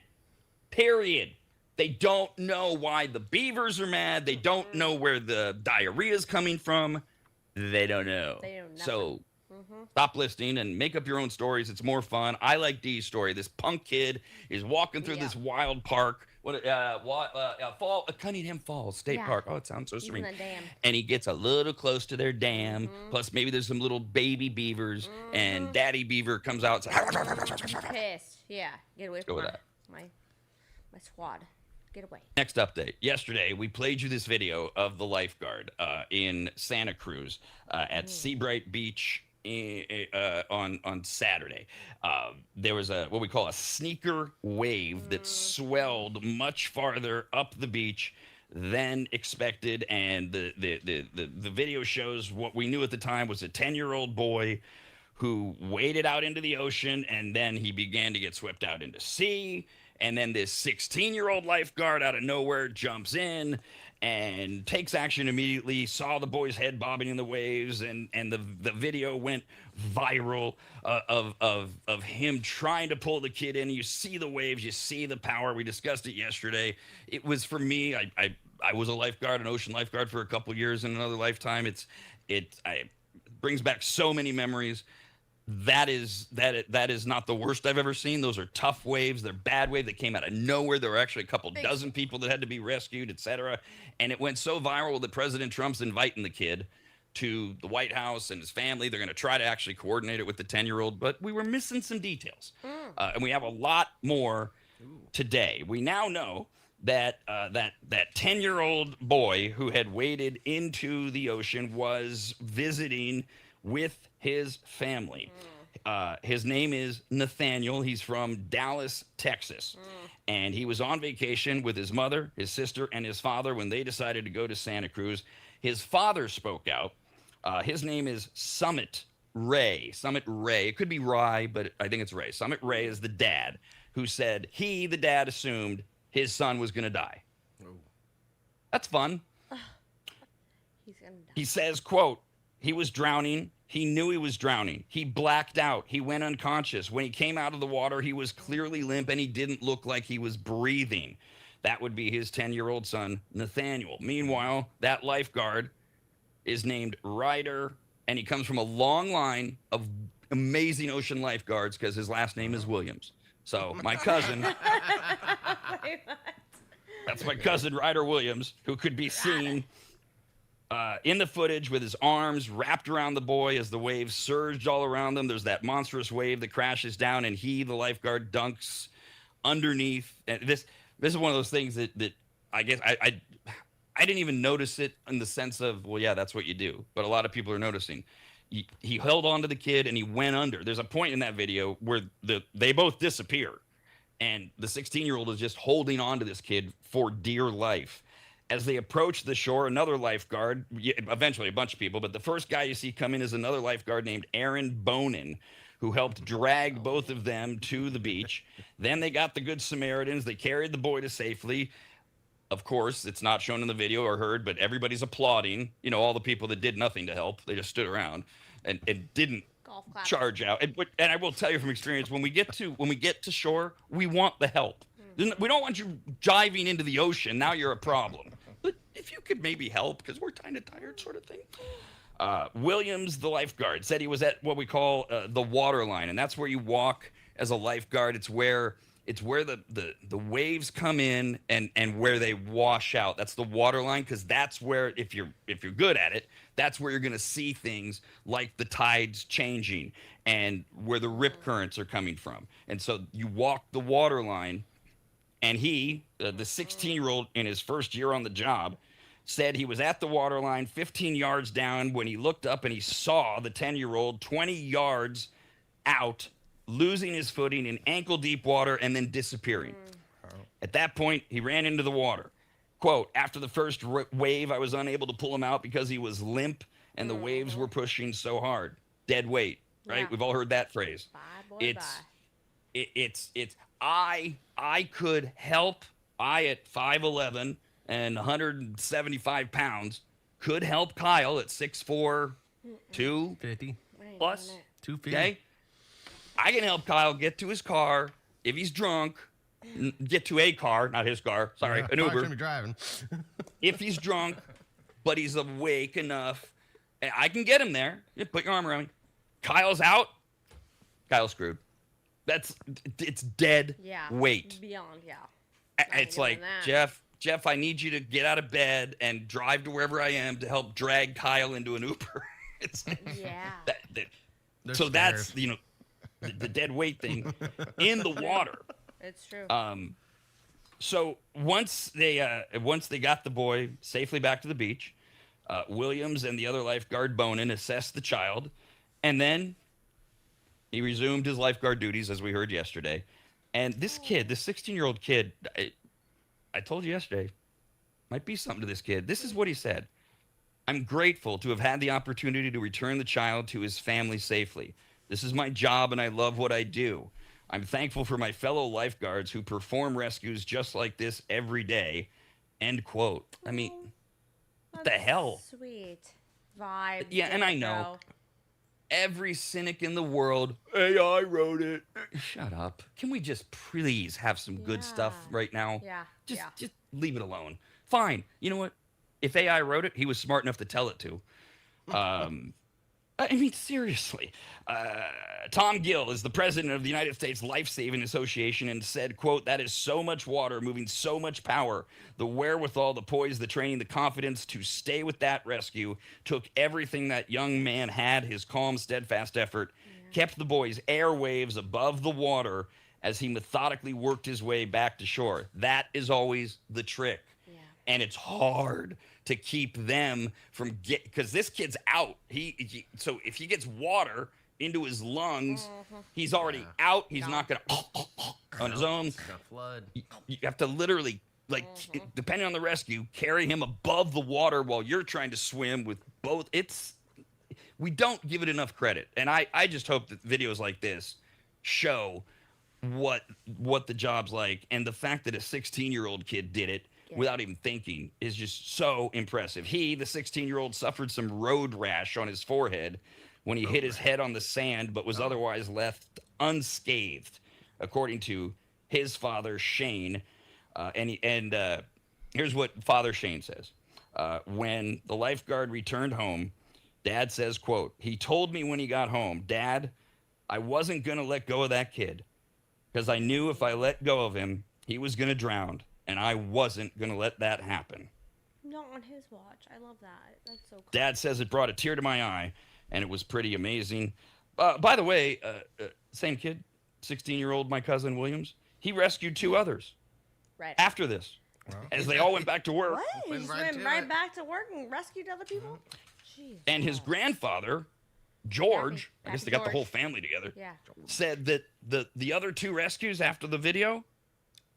Period. They don't know why the beavers are mad. They don't know where the diarrhea is coming from. They don't know. So stop listening and make up your own stories. It's more fun. I like Dee's story. This punk kid is walking through this wild park. Cunningham Falls State Park. Oh, it sounds so serene. And he gets a little close to their dam. Plus, maybe there's some little baby beavers, and Daddy Beaver comes out and says, pissed. Yeah, get away from my squad. Get away. Next update. Yesterday, we played you this video of the lifeguard in Santa Cruz at Seabright Beach on Saturday. There was what we call a sneaker wave that swelled much farther up the beach than expected, and the video shows what we knew at the time was a 10-year-old boy who waded out into the ocean, and then he began to get swept out into sea. And then this 16-year-old lifeguard out of nowhere jumps in and takes action immediately, saw the boy's head bobbing in the waves, and the video went viral of him trying to pull the kid in. You see the waves, you see the power. We discussed it yesterday. It was, for me, I was a lifeguard, an ocean lifeguard for a couple years in another lifetime. It brings back so many memories. That is not the worst I've ever seen. Those are tough waves. They're bad waves that came out of nowhere. There were actually a couple dozen people that had to be rescued, etc. And it went so viral that President Trump's inviting the kid to the White House and his family. They're going to try to actually coordinate it with the 10-year-old, but we were missing some details. And we have a lot more today. We now know that that 10-year-old boy who had waded into the ocean was visiting with his family. His name is Nathaniel. He's from Dallas, Texas. And he was on vacation with his mother, his sister, and his father when they decided to go to Santa Cruz. His father spoke out. His name is Summit Ray. Summit Ray. It could be Rye, but I think it's Ray. Summit Ray is the dad who said the dad assumed his son was going to die. That's fun. He's going to die. He says, quote, "He was drowning. He knew he was drowning. He blacked out. He went unconscious. When he came out of the water, he was clearly limp and he didn't look like he was breathing." That would be his 10-year-old son, Nathaniel. Meanwhile, that lifeguard is named Ryder, and he comes from a long line of amazing ocean lifeguards because his last name is Williams. So my cousin, that's my cousin, Ryder Williams, who could be seen in the footage with his arms wrapped around the boy as the waves surged all around them. There's that monstrous wave that crashes down, and the lifeguard, dunks underneath. And this is one of those things that I guess I didn't even notice it in the sense of, well, yeah, that's what you do. But a lot of people are noticing. He held on to the kid and he went under. There's a point in that video where they both disappear, and the 16-year-old is just holding on to this kid for dear life. As they approach the shore, another lifeguard, eventually a bunch of people, but the first guy you see come in is another lifeguard named Aaron Bonin, who helped drag both of them to the beach. Then they got the Good Samaritans. They carried the boy to safely. Of course, it's not shown in the video or heard, but everybody's applauding. You know, all the people that did nothing to help. They just stood around and didn't charge out. And I will tell you from experience, when we get to shore, we want the help. We don't want you diving into the ocean. Now you're a problem. But if you could maybe help, because we're kind of tired, sort of thing. Williams, the lifeguard, said he was at what we call the water line, and that's where you walk as a lifeguard. It's where the waves come in and where they wash out. That's the water line, because that's where, if you're good at it, that's where you're going to see things like the tides changing and where the rip currents are coming from. And so you walk the water line. And he, the 16-year-old in his first year on the job, said he was at the water line 15 yards down when he looked up and he saw the 10-year-old 20 yards out, losing his footing in ankle-deep water and then disappearing. At that point, he ran into the water. Quote, after the first wave, I was unable to pull him out because he was limp and the waves were pushing so hard. Dead weight, right? Yeah. We've all heard that phrase. Bye, boy, It's I could help. I at 5'11" and 175 pounds could help Kyle at 6'4", 250 plus. 250. Okay, I can help Kyle get to his car if he's drunk. Get to a car, not his car. Sorry, an Uber. Be driving. If he's drunk, but he's awake enough, I can get him there. You put your arm around me. Kyle's out. Kyle's screwed. It's dead weight. Beyond, yeah. It's like, Jeff, I need you to get out of bed and drive to wherever I am to help drag Kyle into an Uber. It's like, so that's, you know, the dead weight thing in the water. It's true. So once they got the boy safely back to the beach, Williams and the other lifeguard, Bonin, assessed the child, and then he resumed his lifeguard duties, as we heard yesterday. And this kid, this 16-year-old kid, I told you yesterday, might be something to this kid. This is what he said. I'm grateful to have had the opportunity to return the child to his family safely. This is my job, and I love what I do. I'm thankful for my fellow lifeguards who perform rescues just like this every day. End quote. I mean, what the hell? Sweet vibe. Yeah, and I know. Every cynic in the world, AI wrote it. Shut up. Can we just please have some good stuff right now? Yeah. Just leave it alone. Fine. You know what? If AI wrote it, he was smart enough to tell it to. I mean, seriously. Tom Gill is the president of the United States Life Saving Association and said, quote, that is so much water moving so much power. The wherewithal, the poise, the training, the confidence to stay with that rescue took everything that young man had, his calm, steadfast effort, kept the boy's airwaves above the water as he methodically worked his way back to shore. That is always the trick. Yeah. And it's hard to keep them from because this kid's out. So if he gets water into his lungs, he's already out. He's not gonna on his own. It's gonna flood. You have to literally, like, depending on the rescue, carry him above the water while you're trying to swim with both. We don't give it enough credit, and I just hope that videos like this show what the job's like, and the fact that a 16-year-old kid did it without even thinking is just so impressive. He, the 16-year-old, suffered some road rash on his forehead when he hit his head on the sand, but was otherwise left unscathed, according to his father, Shane. Here's what Father Shane says. When the lifeguard returned home, Dad says, quote, he told me when he got home, Dad, I wasn't going to let go of that kid because I knew if I let go of him, he was going to drown. And I wasn't going to let that happen. Not on his watch. I love that. That's so cool. Dad says it brought a tear to my eye, and it was pretty amazing. By the way, same kid, 16-year-old, my cousin Williams, he rescued 2 others after this, as they all went back to work. What? He just went right back to work and rescued other people? Jeez, and his grandfather, George, I guess they got the whole family together, said that the other 2 rescues after the video,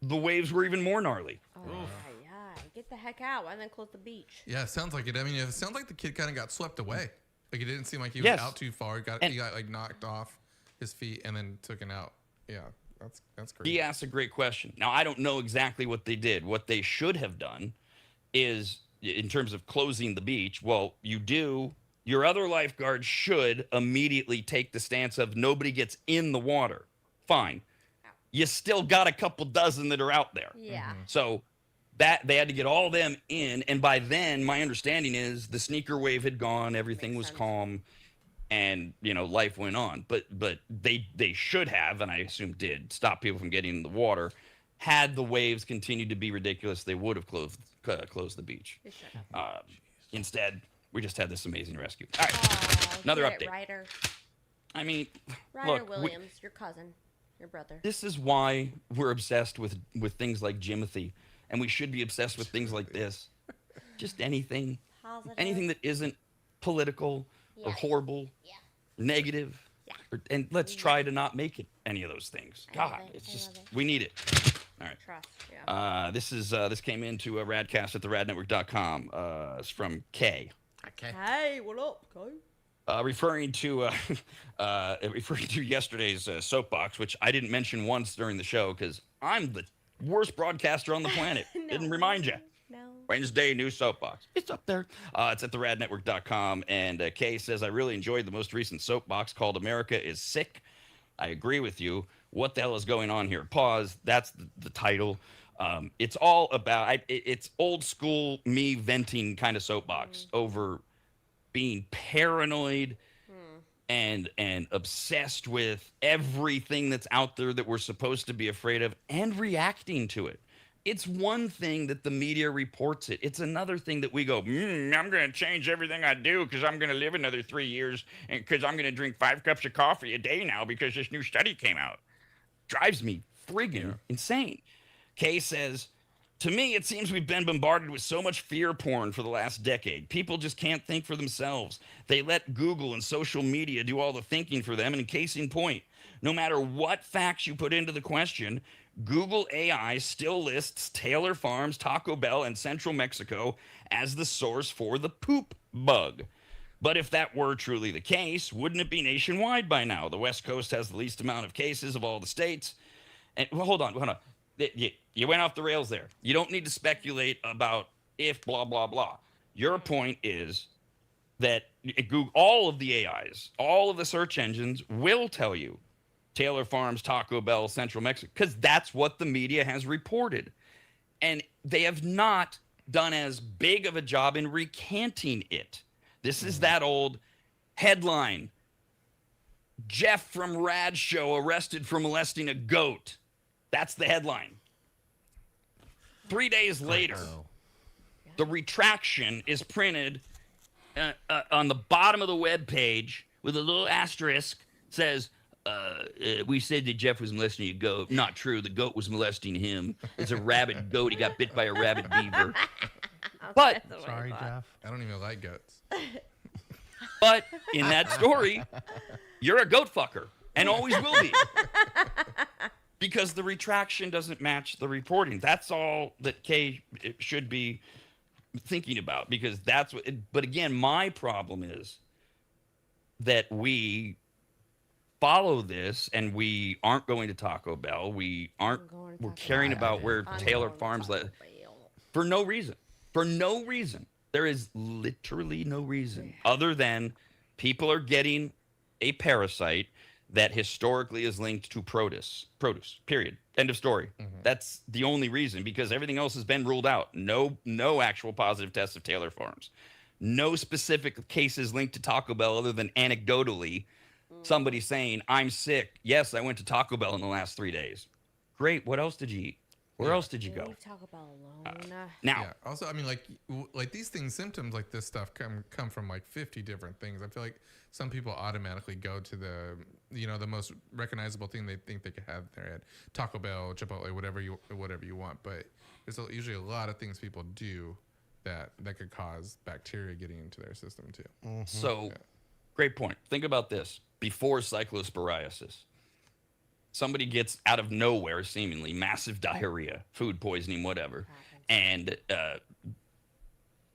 the waves were even more gnarly. Oh, yeah. Get the heck out and then close the beach. Yeah, it sounds like it. I mean, it sounds like the kid kind of got swept away. Like it didn't seem like he was out too far. He got like knocked off his feet and then taken out. Yeah, that's crazy. He asked a great question. Now, I don't know exactly what they did. What they should have done is, in terms of closing the beach, well, your other lifeguards should immediately take the stance of nobody gets in the water. Fine. You still got a couple dozen that are out there. Yeah. So that they had to get all them in, and by then my understanding is the sneaker wave had gone, everything was calm, and life went on. But they should have, and I assume did, stop people from getting in the water. Had the waves continued to be ridiculous, they would have closed the beach. Instead, we just had this amazing rescue. All right, another update. Ryder. I mean, Ryder Williams, your cousin, your brother. This is why we're obsessed with things like Jimothy. And we should be obsessed with things like this. Just anything. Positive. Anything that isn't political or horrible, negative. Yeah. And let's try to not make it any of those things. God, it's just, we need it. All right. Trust, yeah. This came into a radcast at the radnetwork.com. It's from Kay. Okay. Hey, what up, Kay? Referring to yesterday's soapbox, which I didn't mention once during the show because I'm the worst broadcaster on the planet. Didn't remind you. No. Wednesday, new soapbox. It's up there. It's at theradnetwork.com. And Kay says, I really enjoyed the most recent soapbox called America is Sick. I agree with you. What the hell is going on here? Pause. That's the title. It's all about, it's old school me venting kind of soapbox over being paranoid and obsessed with everything that's out there that we're supposed to be afraid of and reacting to it. It's one thing that the media reports it. It's another thing that we go, I'm going to change everything I do because I'm going to live another 3 years and because I'm going to drink 5 cups of coffee a day now because this new study came out. Drives me friggin' insane. Kay says, to me, it seems we've been bombarded with so much fear porn for the last decade. People just can't think for themselves. They let Google and social media do all the thinking for them. And in case in point, no matter what facts you put into the question, Google AI still lists Taylor Farms, Taco Bell, and Central Mexico as the source for the poop bug. But if that were truly the case, wouldn't it be nationwide by now? The West Coast has the least amount of cases of all the states. And well, hold on. You went off the rails there. You don't need to speculate about if blah, blah, blah. Your point is that Google, all of the AIs, all of the search engines will tell you Taylor Farms, Taco Bell, Central Mexico, because that's what the media has reported. And they have not done as big of a job in recanting it. This is that old headline. Jeff from RAD Show arrested for molesting a goat. That's the headline. 3 days later, the retraction is printed on the bottom of the web page with a little asterisk. Says, we said that Jeff was molesting a goat. Not true. The goat was molesting him. It's a rabid goat. He got bit by a rabid beaver. But sorry, Jeff. I don't even like goats. But in that story, you're a goat fucker and always will be. Because the retraction doesn't match the reporting. That's all that Kay should be thinking about, because that's what. But again, my problem is that we follow this and we aren't going to Taco Bell. We're caring about where Taylor Farms for no reason. For no reason. There is literally no reason other than people are getting a parasite that historically is linked to produce, period. End of story. That's the only reason, because everything else has been ruled out. No actual positive tests of Taylor Farms. No specific cases linked to Taco Bell other than anecdotally somebody saying, I'm sick. Yes, I went to Taco Bell in the last 3 days. Great. What else did you eat? Where else did you go? Leave Taco Bell alone. Now, yeah. Also, I mean, like these things, symptoms like this stuff come from like 50 different things. I feel like some people automatically go to the most recognizable thing they think they could have in their head: Taco Bell, Chipotle, whatever you want. But there's usually a lot of things people do that could cause bacteria getting into their system too. So, great point. Think about this: before cyclosporiasis, somebody gets out of nowhere, seemingly massive diarrhea, food poisoning, whatever, and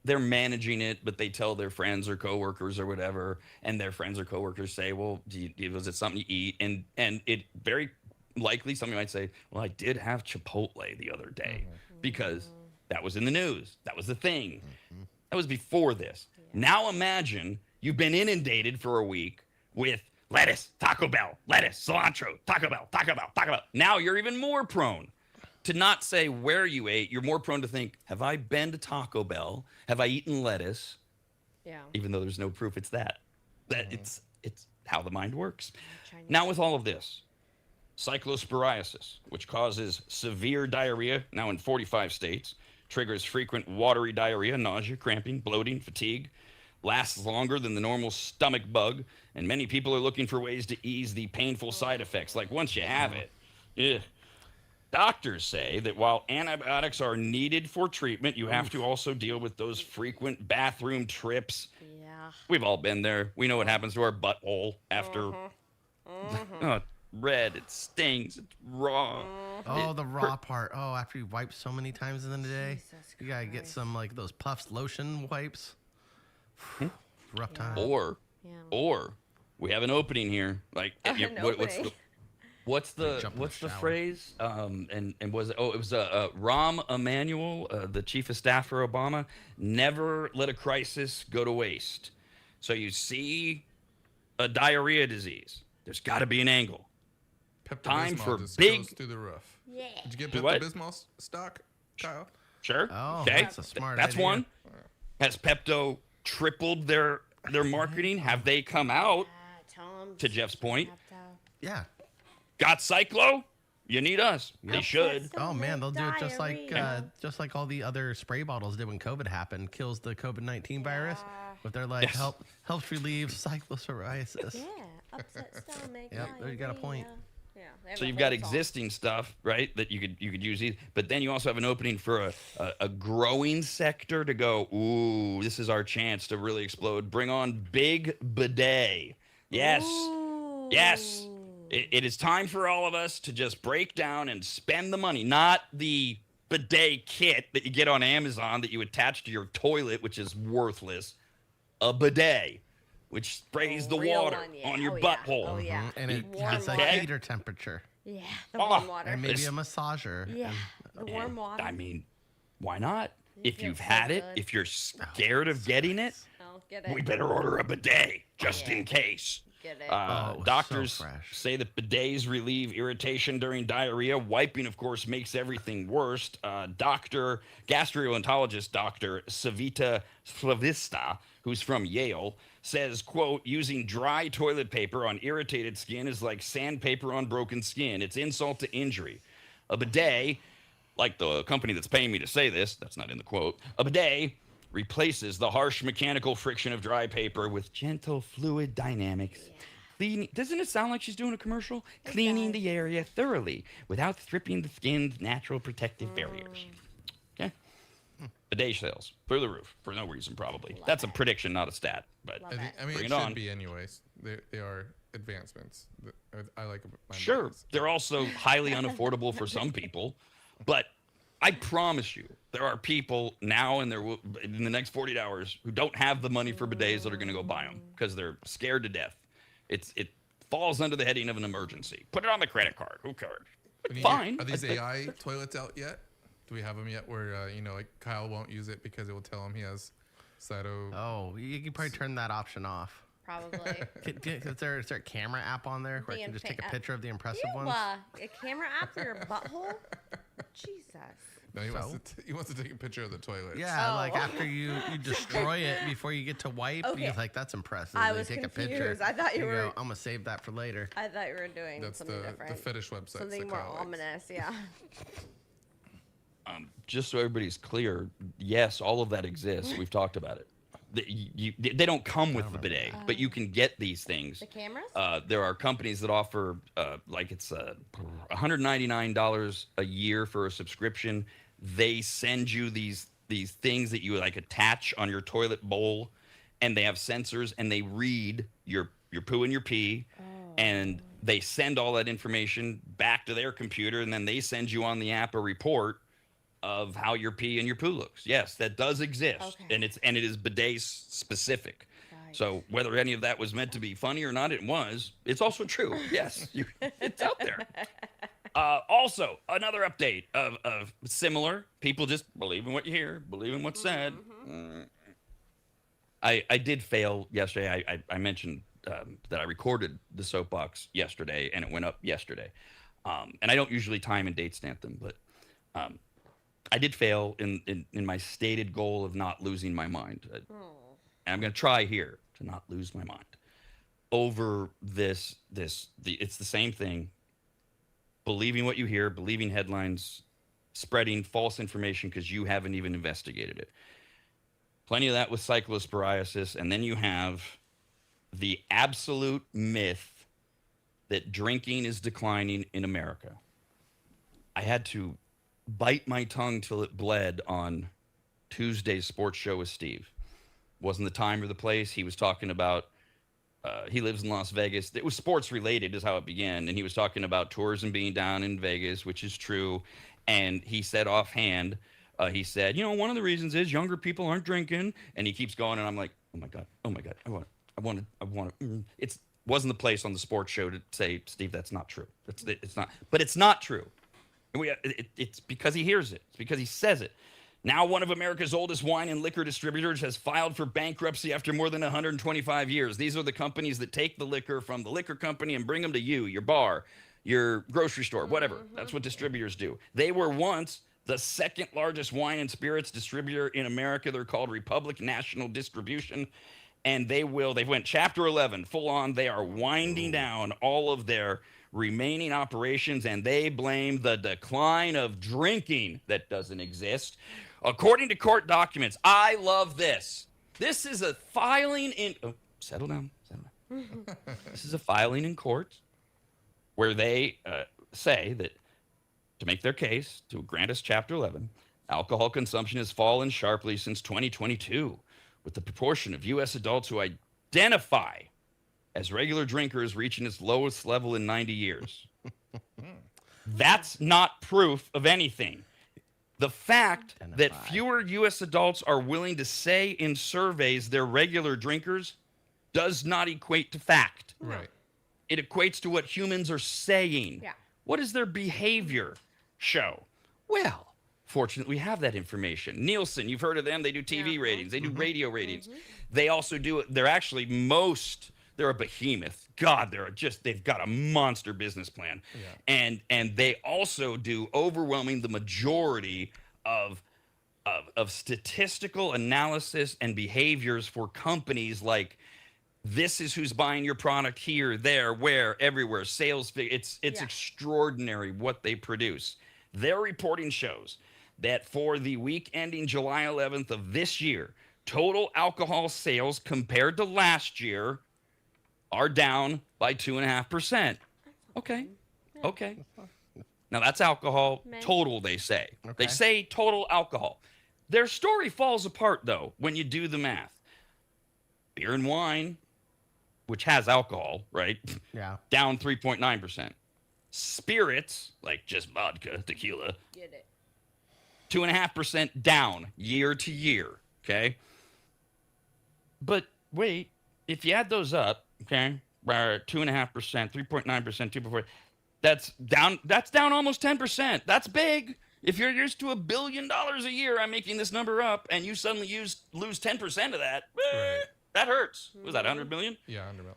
they're managing it, but they tell their friends or coworkers or whatever, and their friends or coworkers say, "Well, was it something you eat?" And it very likely somebody might say, "Well, I did have Chipotle the other day because that was in the news. That was the thing. That was before this." Yeah. Now imagine you've been inundated for a week with lettuce, Taco Bell, lettuce, cilantro, Taco Bell, Taco Bell, Taco Bell. Now you're even more prone to not say where you ate. You're more prone to think, have I been to Taco Bell? Have I eaten lettuce? Yeah. Even though there's no proof it's that. It's how the mind works. Now with all of this, cyclosporiasis, which causes severe diarrhea, now in 45 states, triggers frequent watery diarrhea, nausea, cramping, bloating, fatigue, lasts longer than the normal stomach bug, and many people are looking for ways to ease the painful side effects. Like once you have it, ugh. Doctors say that while antibiotics are needed for treatment, you have to also deal with those frequent bathroom trips. Yeah. We've all been there. We know what happens to our butthole after red. It stings. It's raw. Oh, the raw part. Oh, after you wipe so many times in the day, you gotta get some like those Puffs lotion wipes. Rough time. Or we have an opening here. Like, what's the phrase? And was it? Oh, it was Rahm Emanuel, the chief of staff for Obama. Never let a crisis go to waste. So you see a diarrhea disease. There's got to be an angle. Time for big. Goes through the roof. Yeah. Did you get Pepto-Bismol stock, Kyle? Sure. Oh, okay. That's a smart That's idea. one. Has Pepto tripled their marketing? Have they come out? To Jeff's point. Yeah. Got Cyclo? You need us. Yep. They should. Oh man, they'll do it just like all the other spray bottles did when COVID happened. Kills the COVID-19 virus. But they're like helps relieve cyclosporiasis. Yeah. Upset stomach. Yeah, there you got a point. Yeah. So you've got existing stuff, right, that you could use these, but then you also have an opening for a growing sector to go, ooh, this is our chance to really explode. Bring on big bidet. Yes. Ooh. Yes. It is time for all of us to just break down and spend the money, not the bidet kit that you get on Amazon that you attach to your toilet, which is worthless. A bidet, which sprays the water on your butthole. Oh, yeah. And it Warm has a water. heater temperature. Yeah, the warm water. And maybe a massager. Yeah, the warm water. I mean, why not? If feels you've so had it, good. if you're scared of getting it, I'll get it. we better order a bidet just in case. Get it. it was Doctors so fresh. say that bidets relieve irritation during diarrhea. Wiping, of course, makes everything worse. Gastroenterologist Dr. Savita Slavista, who's from Yale, says, quote, using dry toilet paper on irritated skin is like sandpaper on broken skin. It's insult to injury. A bidet, like the company that's paying me to say this, that's not in the quote, a bidet replaces the harsh mechanical friction of dry paper with gentle fluid dynamics. Cleaning, doesn't it sound like she's doing a commercial? Cleaning the area thoroughly without stripping the skin's natural protective barriers. Okay? Bidet sales through the roof for no reason, probably. That's a prediction, not a stat. But I mean, bring it it should on. be anyways. They are advancements. I like my Sure, bidets. they're also highly unaffordable for some people, but I promise you, there are people now and in the next 48 hours who don't have the money for bidets that are going to go buy them because they're scared to death. It falls under the heading of an emergency. Put it on the credit card. Who cares? Fine. Are these AI toilets out yet? Do we have them yet? Where like Kyle won't use it because it will tell him he has cyto. Oh, you can probably turn that option off. Probably. Is there a camera app on there where you can just take a picture of the impressive ones? A camera app for your butthole? Jesus. No, he wants to take a picture of the toilet. Yeah, Oh. like after you destroy it before you get to wipe, Okay. you're like, that's impressive. I And was you take confused. a picture. I thought you and were. go, I'm gonna save that for later. I thought you were doing That's something the different. fetish website. Something more ominous, yeah. Just so everybody's clear, yes, all of that exists. We've talked about it. They don't come with the bidet, but you can get these things. The cameras? There are companies that offer, like it's $199 a year for a subscription. They send you these things that you like attach on your toilet bowl, and they have sensors, and they read your poo and your pee, and they send all that information back to their computer, and then they send you on the app a report of how your pee and your poo looks. Yes, that does exist, Okay. and it is bidet specific. Right. So whether any of that was meant to be funny or not, it was. It's also true. Yes, it's out there. Also, another update of similar people just believing what you hear, believing what's said. I did fail yesterday. I mentioned that I recorded the soapbox yesterday, and it went up yesterday. And I don't usually time and date stamp them, but I did fail in my stated goal of not losing my mind. And I'm going to try here to not lose my mind over it's the same thing. Believing what you hear, believing headlines, spreading false information because you haven't even investigated it. Plenty of that with cyclosporiasis. And then you have the absolute myth that drinking is declining in America. I had to bite my tongue till it bled on Tuesday's sports show with Steve. Wasn't the time or the place. He was talking about he lives in Las Vegas. It was sports related is how it began. And he was talking about tourism being down in Vegas, which is true. And he said offhand, he said, one of the reasons is younger people aren't drinking. And he keeps going. And I'm like, oh my God. I want to. It wasn't the place on the sports show to say, Steve, that's not true. It's not. But it's not true. It's because he hears it. It's because he says it. Now, one of America's oldest wine and liquor distributors has filed for bankruptcy after more than 125 years. These are the companies that take the liquor from the liquor company and bring them to you, your bar, your grocery store, whatever. That's what distributors do. They were once the second largest wine and spirits distributor in America. They're called Republic National Distribution. And they went Chapter 11, full on. They are winding down all of their remaining operations, and they blame the decline of drinking that doesn't exist. According to court documents, I love this. This is a filing in... Oh, settle down. This is a filing in court where they say that to make their case, to grant us Chapter 11, alcohol consumption has fallen sharply since 2022, with the proportion of U.S. adults who identify as regular drinkers reaching its lowest level in 90 years. That's not proof of anything. The fact that fewer U.S. adults are willing to say in surveys they're regular drinkers does not equate to fact. Right. It equates to what humans are saying. Yeah. What does their behavior show? Well, fortunately, we have that information. Nielsen, you've heard of them. They do TV ratings. They do radio ratings. They also do, they're a behemoth. God, they've got a monster business plan. Yeah. And they also do overwhelming the majority of statistical analysis and behaviors for companies like this is who's buying your product here, there, where, everywhere, sales. It's extraordinary what they produce. Their reporting shows that for the week ending July 11th of this year, total alcohol sales compared to last year are down by 2.5%. Okay. Now that's alcohol total, they say. Okay. They say total alcohol. Their story falls apart, though, when you do the math. Beer and wine, which has alcohol, right? Yeah. Down 3.9%. Spirits, like just vodka, tequila. Get it. 2.5% down year to year. Okay. But wait, if you add those up, okay, 2.5%, 3.9%, 2.4%, that's down almost 10%. That's big. If you're used to $1 billion a year, I'm making this number up, and you suddenly lose 10% of that, right. That hurts. Was that 100 million? Yeah, 100 million.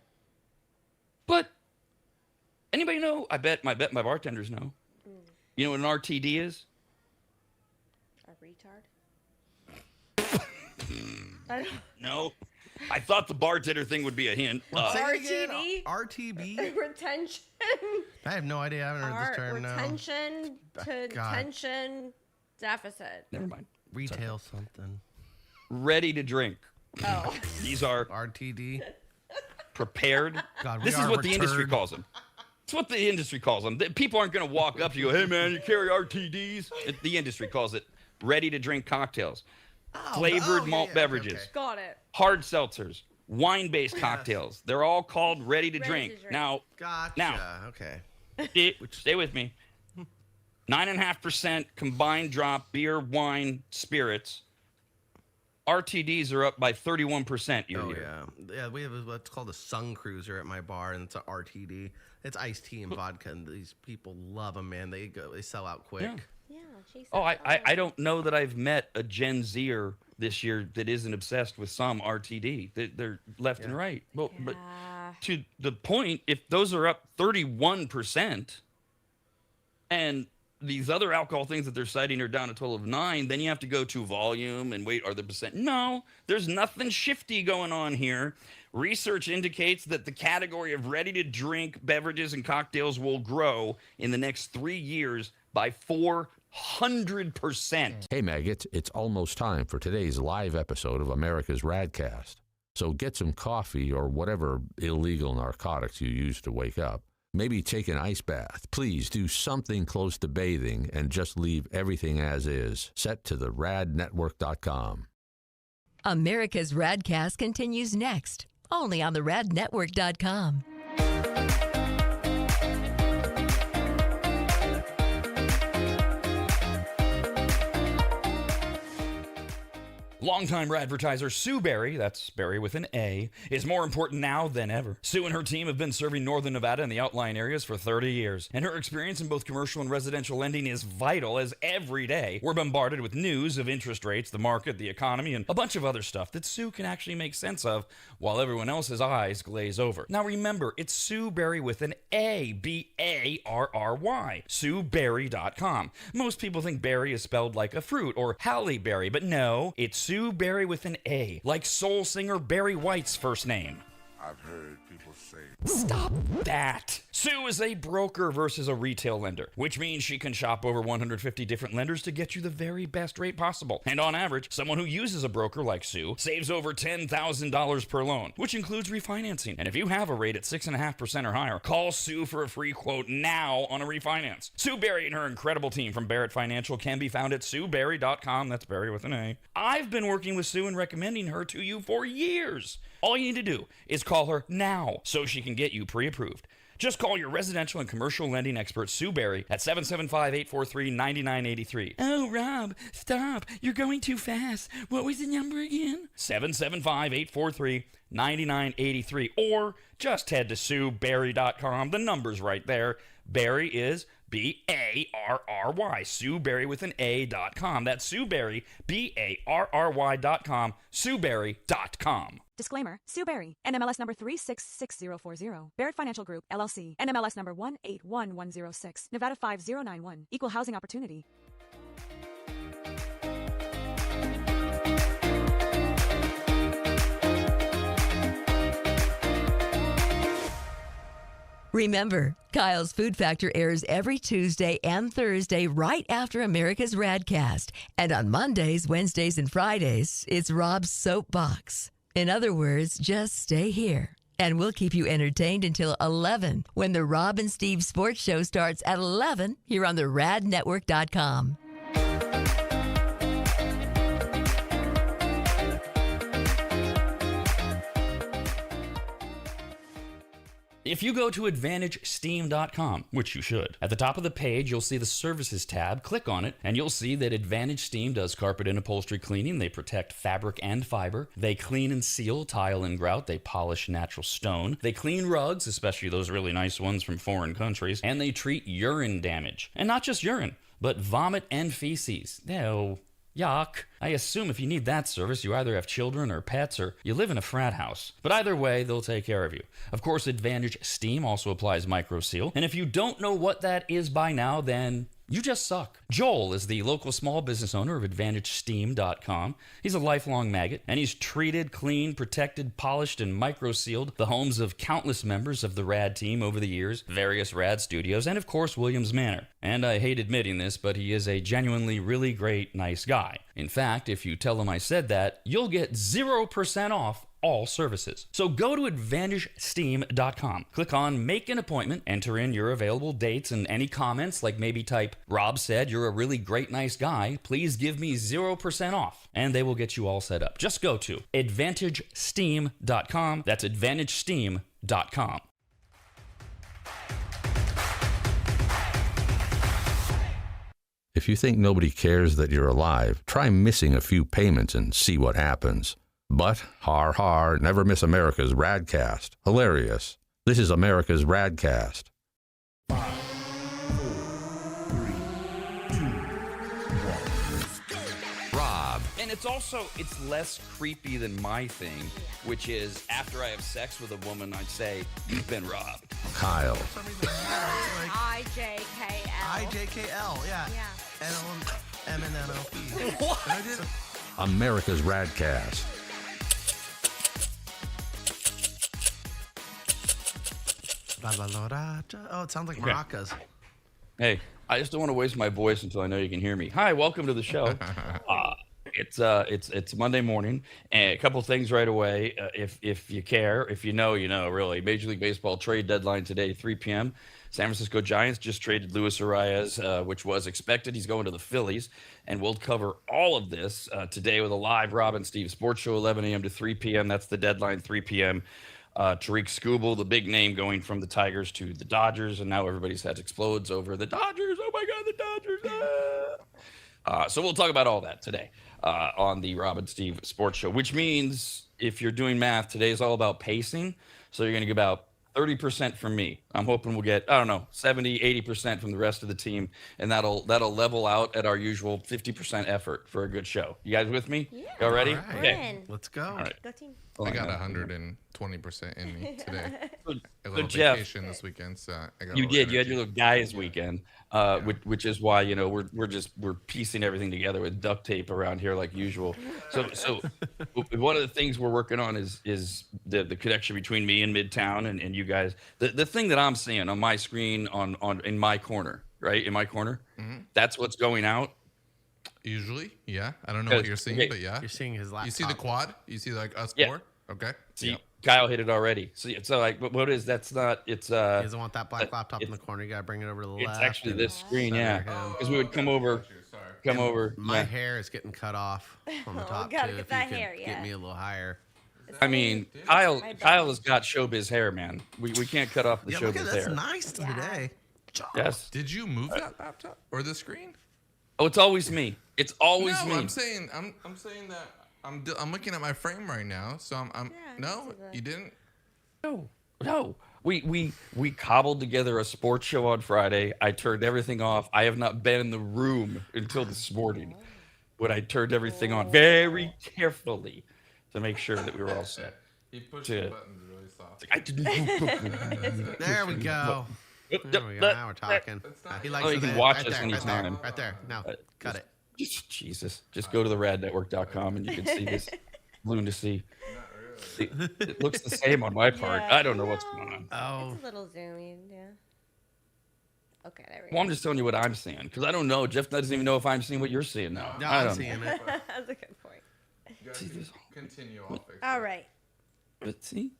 But anybody know? I bet my bartenders know. You know what an RTD is? A retard? No. I thought the bartender thing would be a hint. RTD? RTB? Retention. I have no idea. I haven't heard this term now. Retention to tension deficit. Never mind. Retail something. Ready to drink. Oh. These are RTD. Prepared. God, this is what the industry calls them. It's what the industry calls them. People aren't going to walk up to you, hey man, you carry RTDs? The industry calls it ready to drink cocktails. Flavored malt beverages. Okay. Got it. Hard seltzers. Wine-based cocktails. They're all called ready to drink. Now, gotcha. Now, okay. Stay with me. 9.5% combined drop, beer, wine, spirits. RTDs are up by 31% year to year. Yeah, we have what's called a Sun Cruiser at my bar, and it's an RTD. It's iced tea and vodka, and these people love them, man. They sell out quick. Yeah. Chase. Oh, I don't know that I've met a Gen Zer this year that isn't obsessed with some RTD. They're left and right. But to the point, if those are up 31%, and these other alcohol things that they're citing are down a total of 9, then you have to go to volume and wait, are the percent? No, there's nothing shifty going on here. Research indicates that the category of ready-to-drink beverages and cocktails will grow in the next 3 years by 400%. Hey, maggots, it's almost time for today's live episode of America's RAD Cast. So get some coffee or whatever illegal narcotics you use to wake up. Maybe take an ice bath. Please do something close to bathing and just leave everything as is. Set to the radnetwork.com. America's RADcast continues next, only on the radnetwork.com. Longtime advertiser Sue Berry, that's Berry with an A, is more important now than ever. Sue and her team have been serving Northern Nevada and the outlying areas for 30 years, and her experience in both commercial and residential lending is vital, as every day we're bombarded with news of interest rates, the market, the economy, and a bunch of other stuff that Sue can actually make sense of while everyone else's eyes glaze over. Now remember, it's Sue Berry with an A, B-A-R-R-Y, SueBerry.com. Most people think berry is spelled like a fruit or Halle Berry, but no, it's Sue Berry with an A, like soul singer Barry White's first name. I've heard people say, Stop that! Sue is a broker versus a retail lender, which means she can shop over 150 different lenders to get you the very best rate possible. And on average, someone who uses a broker like Sue saves over $10,000 per loan, which includes refinancing. And if you have a rate at 6.5% or higher, call Sue for a free quote now on a refinance. Sue Berry and her incredible team from Barrett Financial can be found at SueBerry.com. That's Berry with an A. I've been working with Sue and recommending her to you for years. All you need to do is call her now so she can get you pre-approved. Just call your residential and commercial lending expert, Sue Berry, at 775-843-9983. Oh, Rob, stop. You're going too fast. What was the number again? 775-843-9983. Or just head to SueBerry.com. The number's right there. Berry is B-A-R-R-Y. SueBerry with an A.com. That's Sue Berry, B-A-R-R-Y.com. SueBerry.com. Disclaimer, Sue Berry, NMLS number 366040, Barrett Financial Group, LLC, NMLS number 181106, Nevada 5091, Equal Housing Opportunity. Remember, Kyle's Food Factor airs every Tuesday and Thursday right after America's RADcast. And on Mondays, Wednesdays, and Fridays, it's Rob's Soapbox. In other words, just stay here, and we'll keep you entertained until 11 when the Rob and Steve Sports Show starts at 11 here on the radnetwork.com. If you go to AdvantageSteam.com, which you should, at the top of the page, you'll see the Services tab. Click on it, and you'll see that Advantage Steam does carpet and upholstery cleaning. They protect fabric and fiber. They clean and seal tile and grout. They polish natural stone. They clean rugs, especially those really nice ones from foreign countries. And they treat urine damage. And not just urine, but vomit and feces. No. Yuck. I assume if you need that service, you either have children or pets or you live in a frat house. But either way, they'll take care of you. Of course, Advantage Steam also applies MicroSeal. And if you don't know what that is by now, then you just suck. Joel is the local small business owner of AdvantageSteam.com. He's a lifelong maggot, and he's treated, cleaned, protected, polished, and microsealed the homes of countless members of the RAD team over the years, various RAD studios, and of course, Williams Manor. And I hate admitting this, but he is a genuinely really great, nice guy. In fact, if you tell him I said that, you'll get 0% off all services. So go to AdvantageSteam.com. Click on Make an Appointment, enter in your available dates and any comments, like maybe type, Rob said you're a really great, nice guy. Please give me 0% off. And they will get you all set up. Just go to AdvantageSteam.com. That's AdvantageSteam.com. If you think nobody cares that you're alive, try missing a few payments and see what happens. But, har har, never miss America's RAD Cast. Hilarious. This is America's RAD Cast. 5, 4, 3, 2, 1. Rob. And it's less creepy than my thing, which is after I have sex with a woman, I'd say, you've been robbed. Kyle. For some reason, like IJKL. IJKL, yeah. MNNOP. What? And I did. America's RAD Cast. Oh, it sounds like maracas. Hey, I just don't want to waste my voice until I know you can hear me. Hi, welcome to the show. It's Monday morning, and a couple things right away. If you care, if you know, really. Major League Baseball trade deadline today, 3 p.m. San Francisco Giants just traded Luis Arias, which was expected. He's going to the Phillies, and we'll cover all of this today with a live Rob and Steve sports show, 11 a.m. to 3 p.m. That's the deadline, 3 p.m. Tariq Skubal, the big name, going from the Tigers to the Dodgers, and now everybody's head explodes over the Dodgers. Oh my God, the Dodgers! So we'll talk about all that today on the Rob and Steve Sports Show, which means if you're doing math, today is all about pacing. So you're going to get about 30% from me. I'm hoping we'll get, 70, 80% from the rest of the team, and that'll level out at our usual 50% effort for a good show. You guys with me? Yeah. Y'all ready? All right. Okay. Let's go. All right. Go team. I got 120% in me today. A So little Jeff, vacation this weekend, so I got. you a little did. You had energy. your little guys weekend, which is why we're piecing everything together with duct tape around here like usual. So one of the things we're working on is the connection between me and Midtown and you guys. The thing that I'm seeing on my screen on in my corner, right in my corner, that's what's going out. Usually, yeah. I don't know what you're seeing, okay. but yeah. You're seeing his laptop. You see the quad? You see like us Yeah. four? Okay. See, Yep. Kyle hit it already. So like, what is that's not? It's He doesn't want that black laptop in it's- the corner. You gotta bring it over to the it's left. actually this screen, yeah. Center him. Because we would come over. Sorry. My yeah. hair is getting cut off on the Oh, top gotta too. get If that you could hair, get yeah. me a little higher. I mean, Kyle has got showbiz hair, man. We can't cut off the Yeah, look at showbiz that's hair. nice today. Yes. Did you move that laptop or the screen? Oh, it's always me. It's always No, me. I'm saying that I'm looking at my frame right now. So I'm I no, can see that. you didn't. No. We cobbled together a sports show on Friday. I turned everything off. I have not been in the room until this morning when I turned everything on very carefully to make sure that we were all set. He pushed the buttons really soft. I didn't. There we go. There we go. Now we're talking. He likes Oh, it you can there. watch right us there, anytime. Right there. No, cut it. Jesus. Just go to the radnetwork.com and you can see this lunacy. It looks the same on my part. Yeah. I don't know what's going on. Oh, It's a little zoomy, yeah. Okay, there we Well, go. I'm just telling you what I'm seeing because I don't know. Jeff doesn't even know if I'm seeing what you're seeing now. no, I I'm don't seeing know. it. That's a good point. You guys continue. I'll fix it. All right. But see,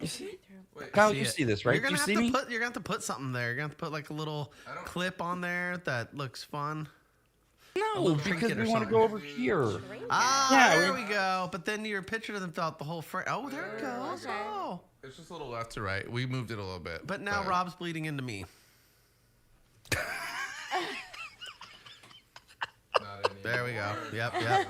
you see, Wait, Kyle, See you it. see this, right? You're gonna You have see to me? put. You're gonna have to put something there. You're gonna have to put like a little clip on there that looks fun. No, little because trinket or we want to something. go over here. Ah, Yeah, there we- we go. But then your picture doesn't fill out the whole frame. Oh, there it goes. Okay. Oh. It's just a little left to right. We moved it a little bit. But now Rob's bleeding into me. Not any There we go. more. Yep. I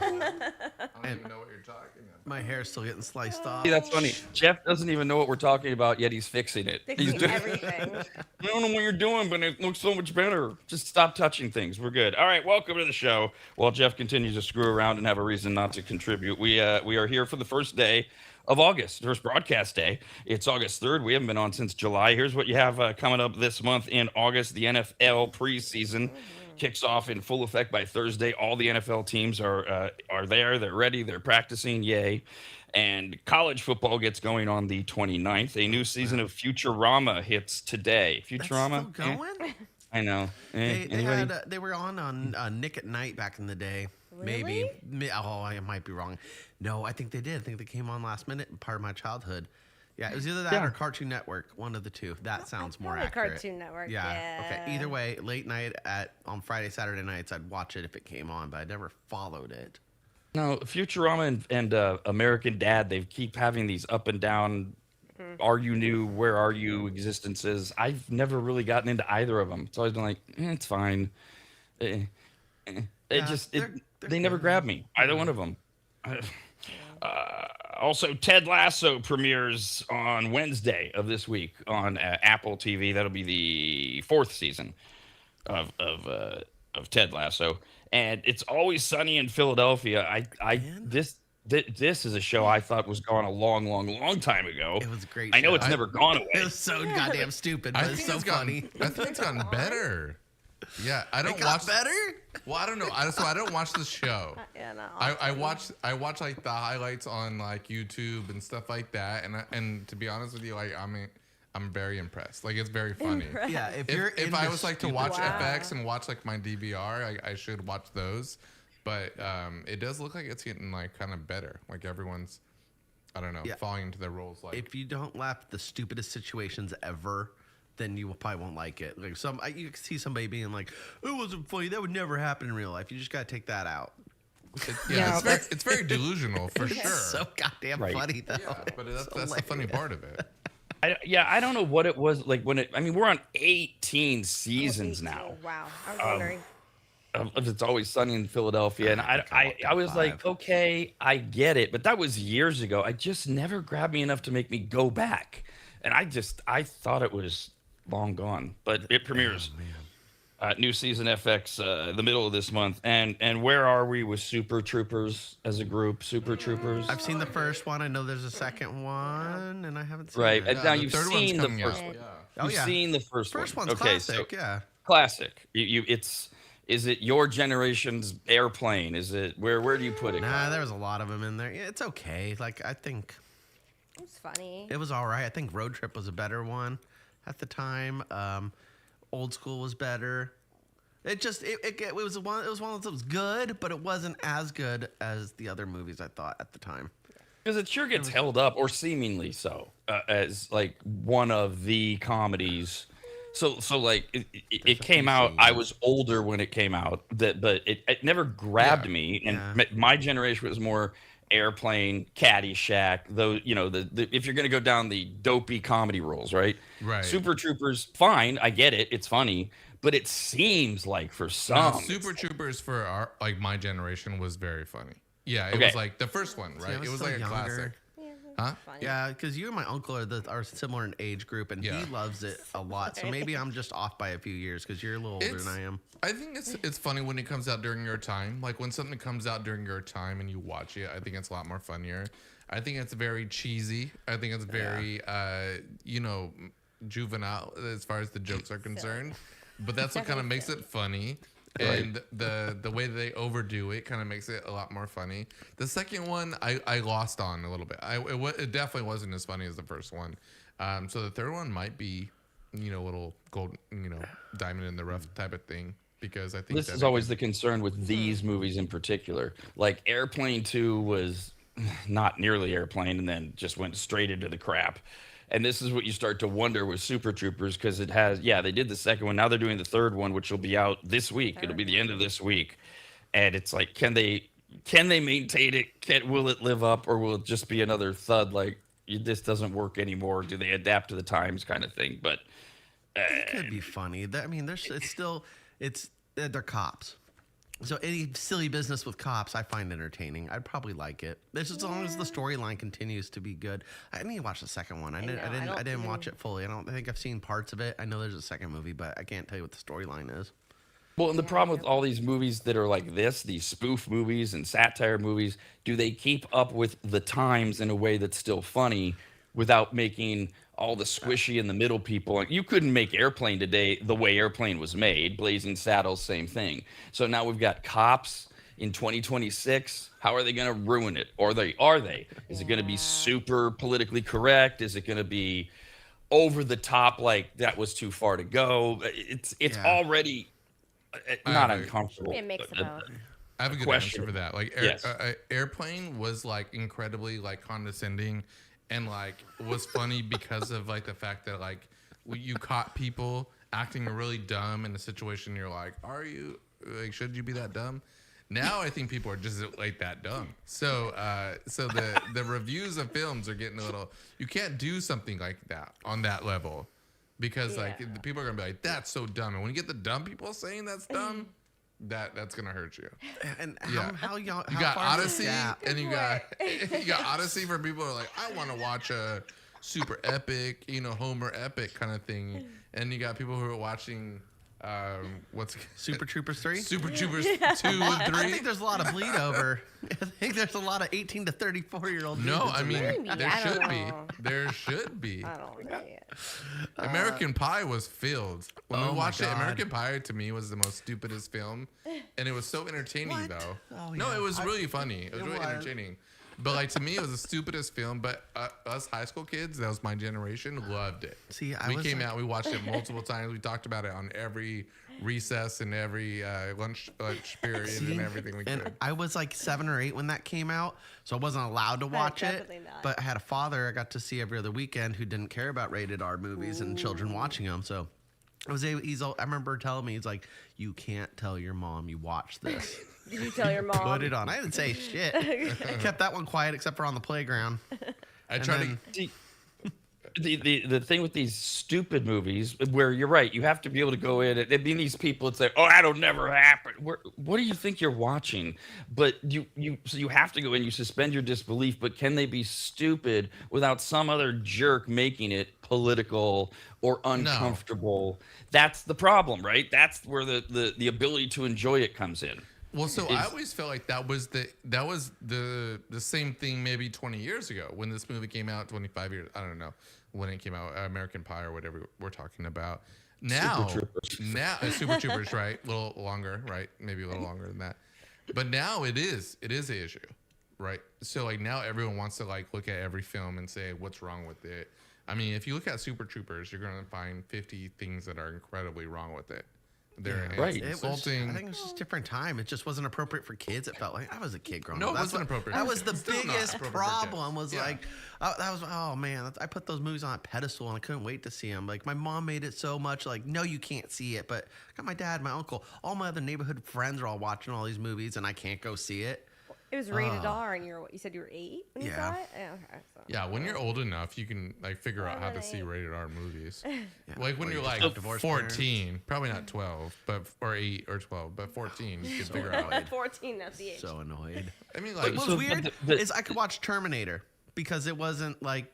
don't even know what you're talking about. My hair's still getting sliced off. See, that's funny. Jeff doesn't even know what we're talking about, yet he's fixing it. He's Fixing doing, everything. I don't know what you're doing, but it looks so much better. Just stop touching things. We're good. All right, welcome to the show. While Jeff continues to screw around and have a reason not to contribute, we are here for the first day of August, first broadcast day. It's August 3rd. We haven't been on since July. Here's what you have coming up this month in August. The NFL preseason kicks off in full effect by Thursday. All the NFL teams are there. They're ready. They're practicing. Yay. And college football gets going on the 29th. A new season of Futurama hits today. That's Futurama? still going? I know. They Anybody? had they were on Nick at Night back in the day. Really? Maybe. Oh, I might be wrong. No, I think they did. I think they came on last minute. Part of my childhood. Yeah, it was either that Yeah. or Cartoon Network. One of the two. That sounds more Probably accurate. Cartoon Network. Yeah. Yeah. Okay. Either way, late night on Friday, Saturday nights, I'd watch it if it came on, but I never followed it. No, Futurama and American Dad, they keep having these up and down, are you new, where are you existences. I've never really gotten into either of them. It's always been like, it's fine. They never grabbed me. Either one of them. Also, Ted Lasso premieres on Wednesday of this week on Apple TV. That'll be the 4th season of Ted Lasso, and It's Always Sunny in Philadelphia. This is a show I thought was gone a long time ago. It was a great. I know show. it's never gone away. It was so goddamn stupid, but it's so funny. I think it's gotten better. Yeah, I don't watch better. Well, I don't know. I don't watch the show. Yeah, no, I watch like the highlights on like YouTube and stuff like that. And to be honest with you, like I'm very impressed. Like it's very funny. Yeah, if I was like to watch FX and watch like my DVR, I should watch those. But it does look like it's getting like kind of better. Like everyone's, I don't know, falling into their roles. Like if you don't laugh at the stupidest situations ever, then you probably won't like it. Like you can see somebody being like, "It wasn't funny. That would never happen in real life." You just gotta take that out. It's very delusional for sure. So goddamn funny though. Yeah, but that's the funny part of it. I don't know what it was like when we're on 18 seasons now. Wow, I was wondering. It's Always Sunny in Philadelphia, and I was like, okay, I get it, but that was years ago. I just never grabbed me enough to make me go back, and I thought it was long gone. But it premieres new season FX the middle of this month, and where are we with Super Troopers as a group? Super Troopers. I've seen the first one. I know there's a second one, and I haven't seen right. it. And now you've seen the first one. Oh, You've seen the first one. First one's okay, classic. So, classic. Is it your generation's Airplane? Is it where do you put it? Nah, there was a lot of them in there. Yeah, it's okay. Like I think It was funny. it was all right. I think Road Trip was a better one at the time. Old School was better. It was one of those that was good, but it wasn't as good as the other movies I thought at the time. Because it sure gets held up, or seemingly so, as like one of the comedies. So like it came out. I was older when it came out, but it never grabbed me. And my generation was more Airplane, Caddyshack. Those, if you're gonna go down the dopey comedy rules, right? Right. Super Troopers, fine. I get it. It's funny, but it seems like for some, Super Troopers for my generation was very funny. Yeah, it was like the first one, right? See, it was so like a younger. classic. Huh? Yeah, because you and my uncle are similar in age group, and he loves it a lot. So maybe I'm just off by a few years because you're a little older than I am. I think it's funny when it comes out during your time. Like when something comes out during your time and you watch it, I think it's a lot more funnier. I think it's very cheesy. I think it's very, juvenile as far as the jokes are concerned. But that's what kind of makes it funny. And the way that they overdo it kind of makes it a lot more funny. The second one, I lost on a little bit. It definitely wasn't as funny as the first one. So the third one might be, a little gold, diamond in the rough type of thing. Because I think this is always the concern with these movies in particular. Like Airplane 2 was not nearly Airplane, and then just went straight into the crap. And this is what you start to wonder with Super Troopers, because it has, they did the second one. Now they're doing the third one, which will be out this week. It'll be the end of this week. And it's like, can they maintain it? Will it live up, or will it just be another thud? Like, this doesn't work anymore. Do they adapt to the times kind of thing? But it could be funny. I mean, they're cops. So any silly business with cops, I find entertaining. I'd probably like it. It's just as long as the storyline continues to be good. I need to watch the second one. I didn't watch it fully. I think I've seen parts of it. I know there's a second movie, but I can't tell you what the storyline is. Well, and the problem with all these movies that are like this, these spoof movies and satire movies, do they keep up with the times in a way that's still funny without making all the squishy in the middle people? Like, you couldn't make Airplane today the way Airplane was made. Blazing Saddles, same thing. So now we've got Cops in 2026. How are they going to ruin it? Or are they? Is it going to be super politically correct? Is it going to be over the top, like that was too far to go? It's already not uncomfortable. Maybe a mix of both. I have a good answer for that. Like Airplane was like incredibly like condescending, and like was funny because of like the fact that like you caught people acting really dumb in a situation. You're like, are you like, should you be that dumb? Now I think people are just like that dumb. So the reviews of films are getting a little. You can't do something like that on that level, because like the people are gonna be like, that's so dumb. And when you get the dumb people saying that's dumb, that's gonna hurt you. And Yeah. how y'all? You how got far is Odyssey, the gap? and you got Odyssey for people who are like, I want to watch a super epic, Homer epic kind of thing, and you got people who are watching. What's Super Troopers 3? Super Troopers 2 and 3? I think there's a lot of bleed over. I think there's a lot of 18 to 34-year-old. No, I mean Maybe. there I don't should be. know. There should be. I don't know yet. American Pie was filled. When oh we my watched it, God. American Pie to me was the most stupidest film, and it was so entertaining What? though. Oh, No, yeah. it was really funny. It was It really was. entertaining. But like to me, it was the stupidest film. But us high school kids, that was my generation, loved it. See, I we was came like- out, we watched it multiple times. We talked about it on every recess and every lunch period and everything we And could. I was like 7 or 8 when that came out, so I wasn't allowed to watch it. definitely not. But I had a father I got to see every other weekend who didn't care about rated R movies and children watching them. So I remember telling me, he's like, you can't tell your mom you watched this. Did you tell your mom? Put it on. I didn't say shit. Kept that one quiet except for on the playground. I tried then- to. See, the thing with these stupid movies, where you're right, you have to be able to go in. There'd be these people that say, "Oh, that'll never happen." What do you think you're watching? But so you have to go in. You suspend your disbelief. But can they be stupid without some other jerk making it political or uncomfortable? That's the problem, right? That's where the ability to enjoy it comes in. Well, so I always felt like that was the same thing maybe 20 years ago when this movie came out, 25 years, I don't know when it came out, American Pie or whatever we're talking about. Now, Super Troopers, right? A little longer, right? Maybe a little longer than that. But now it is an issue, right? So like now everyone wants to like look at every film and say what's wrong with it. I mean, if you look at Super Troopers, you're going to find 50 things that are incredibly wrong with it. They're right. insulting. I think it was just a different time. It just wasn't appropriate for kids. It felt like I was a kid growing No, up. it wasn't appropriate. That was the Still not biggest appropriate for kids. problem. Was Yeah. like, that was oh man, I put those movies on a pedestal and I couldn't wait to see them. Like my mom made it so much. Like no, you can't see it. But I got my dad, my uncle, all my other neighborhood friends are all watching all these movies, and I can't go see it. It was rated R, and you said you were 8 when you Yeah. saw it? Yeah, okay. So. Yeah, when you're old enough, you can like figure out how to see rated R movies. Like when Or you're you just like have divorced 14, probably not 12, or 8 or 12, but 14, you can figure out. 14, that's the age. So annoyed. I mean, What like, was So, weird but the- is I could watch Terminator because it wasn't like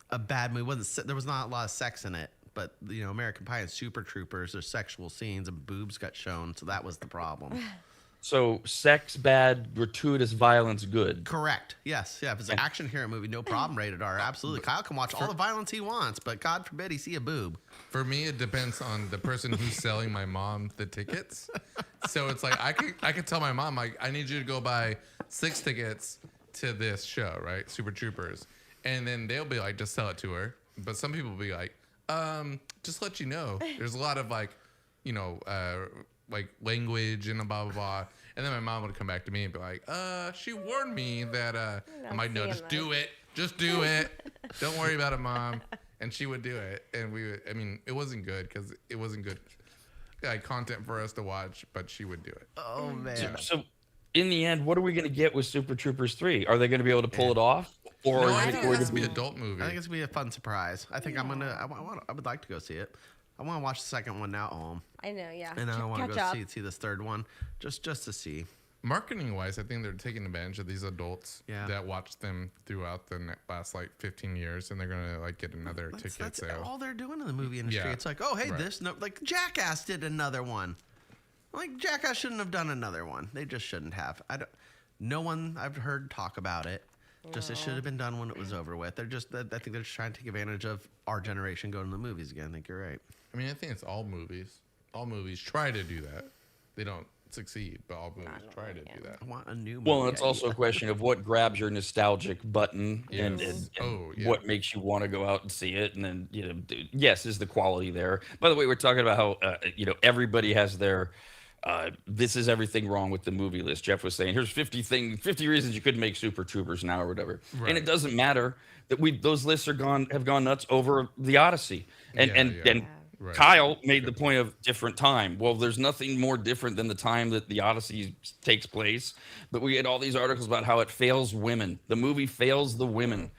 a bad movie. There was not a lot of sex in it. But American Pie and Super Troopers, there's sexual scenes and boobs got shown, so that was the problem. So sex bad, gratuitous violence good. Correct. Yes. Yeah. If it's an action hero movie, no problem. Rated R. Absolutely. Kyle can watch all the violence he wants, but God forbid he see a boob. for me, it depends on the person who's selling my mom the tickets. So it's like I could tell my mom like I need you to go buy 6 tickets to this show, right? Super Troopers, and then they'll be like, just sell it to her. But some people will be like, just let you know, there's a lot of like language and blah blah blah. And then my mom would come back to me and be like, she warned me that I'm like, no, just do it. Just do it. Don't worry about it, Mom. And she would do it. And it wasn't good because it wasn't good content for us to watch, but she would do it. Oh man. So in the end, what are we going to get with Super Troopers 3? Are they going to be able to pull it off? Or No, is I it think it going has to to be be an adult movie. I think it's gonna be a fun surprise. I think I would like to go see it. I want to watch the second one now at home, I know, yeah. and I want to Catch go up. see this third one just to see. Marketing wise, I think they're taking advantage of these adults Yeah. that watched them throughout the last 15 years, and they're gonna get another ticket That's sale. all they're doing in the movie industry. Yeah. It's like, oh, hey, Right. like Jackass did another one. Like Jackass shouldn't have done another one. They just shouldn't have. No one I've heard talk about it. Just it should have been done when it was over with. I think they're just trying to take advantage of our generation going to the movies again. I think you're right. I think it's all movies. All movies try to do that. They don't succeed, but all movies try to do that. I want a new movie. Well, it's also a question of what grabs your nostalgic button and Yeah. what makes you want to go out and see it. And then, yes, is the quality there? By the way, we're talking about how, everybody has their, this is everything wrong with the movie list. Jeff was saying, here's 50 reasons you couldn't make Super Troopers now or whatever. Right. And it doesn't matter that those lists have gone nuts over the Odyssey. And Right. Kyle made the point of different time. Well, there's nothing more different than the time that the Odyssey takes place. But we had all these articles about how it fails women. The movie fails the women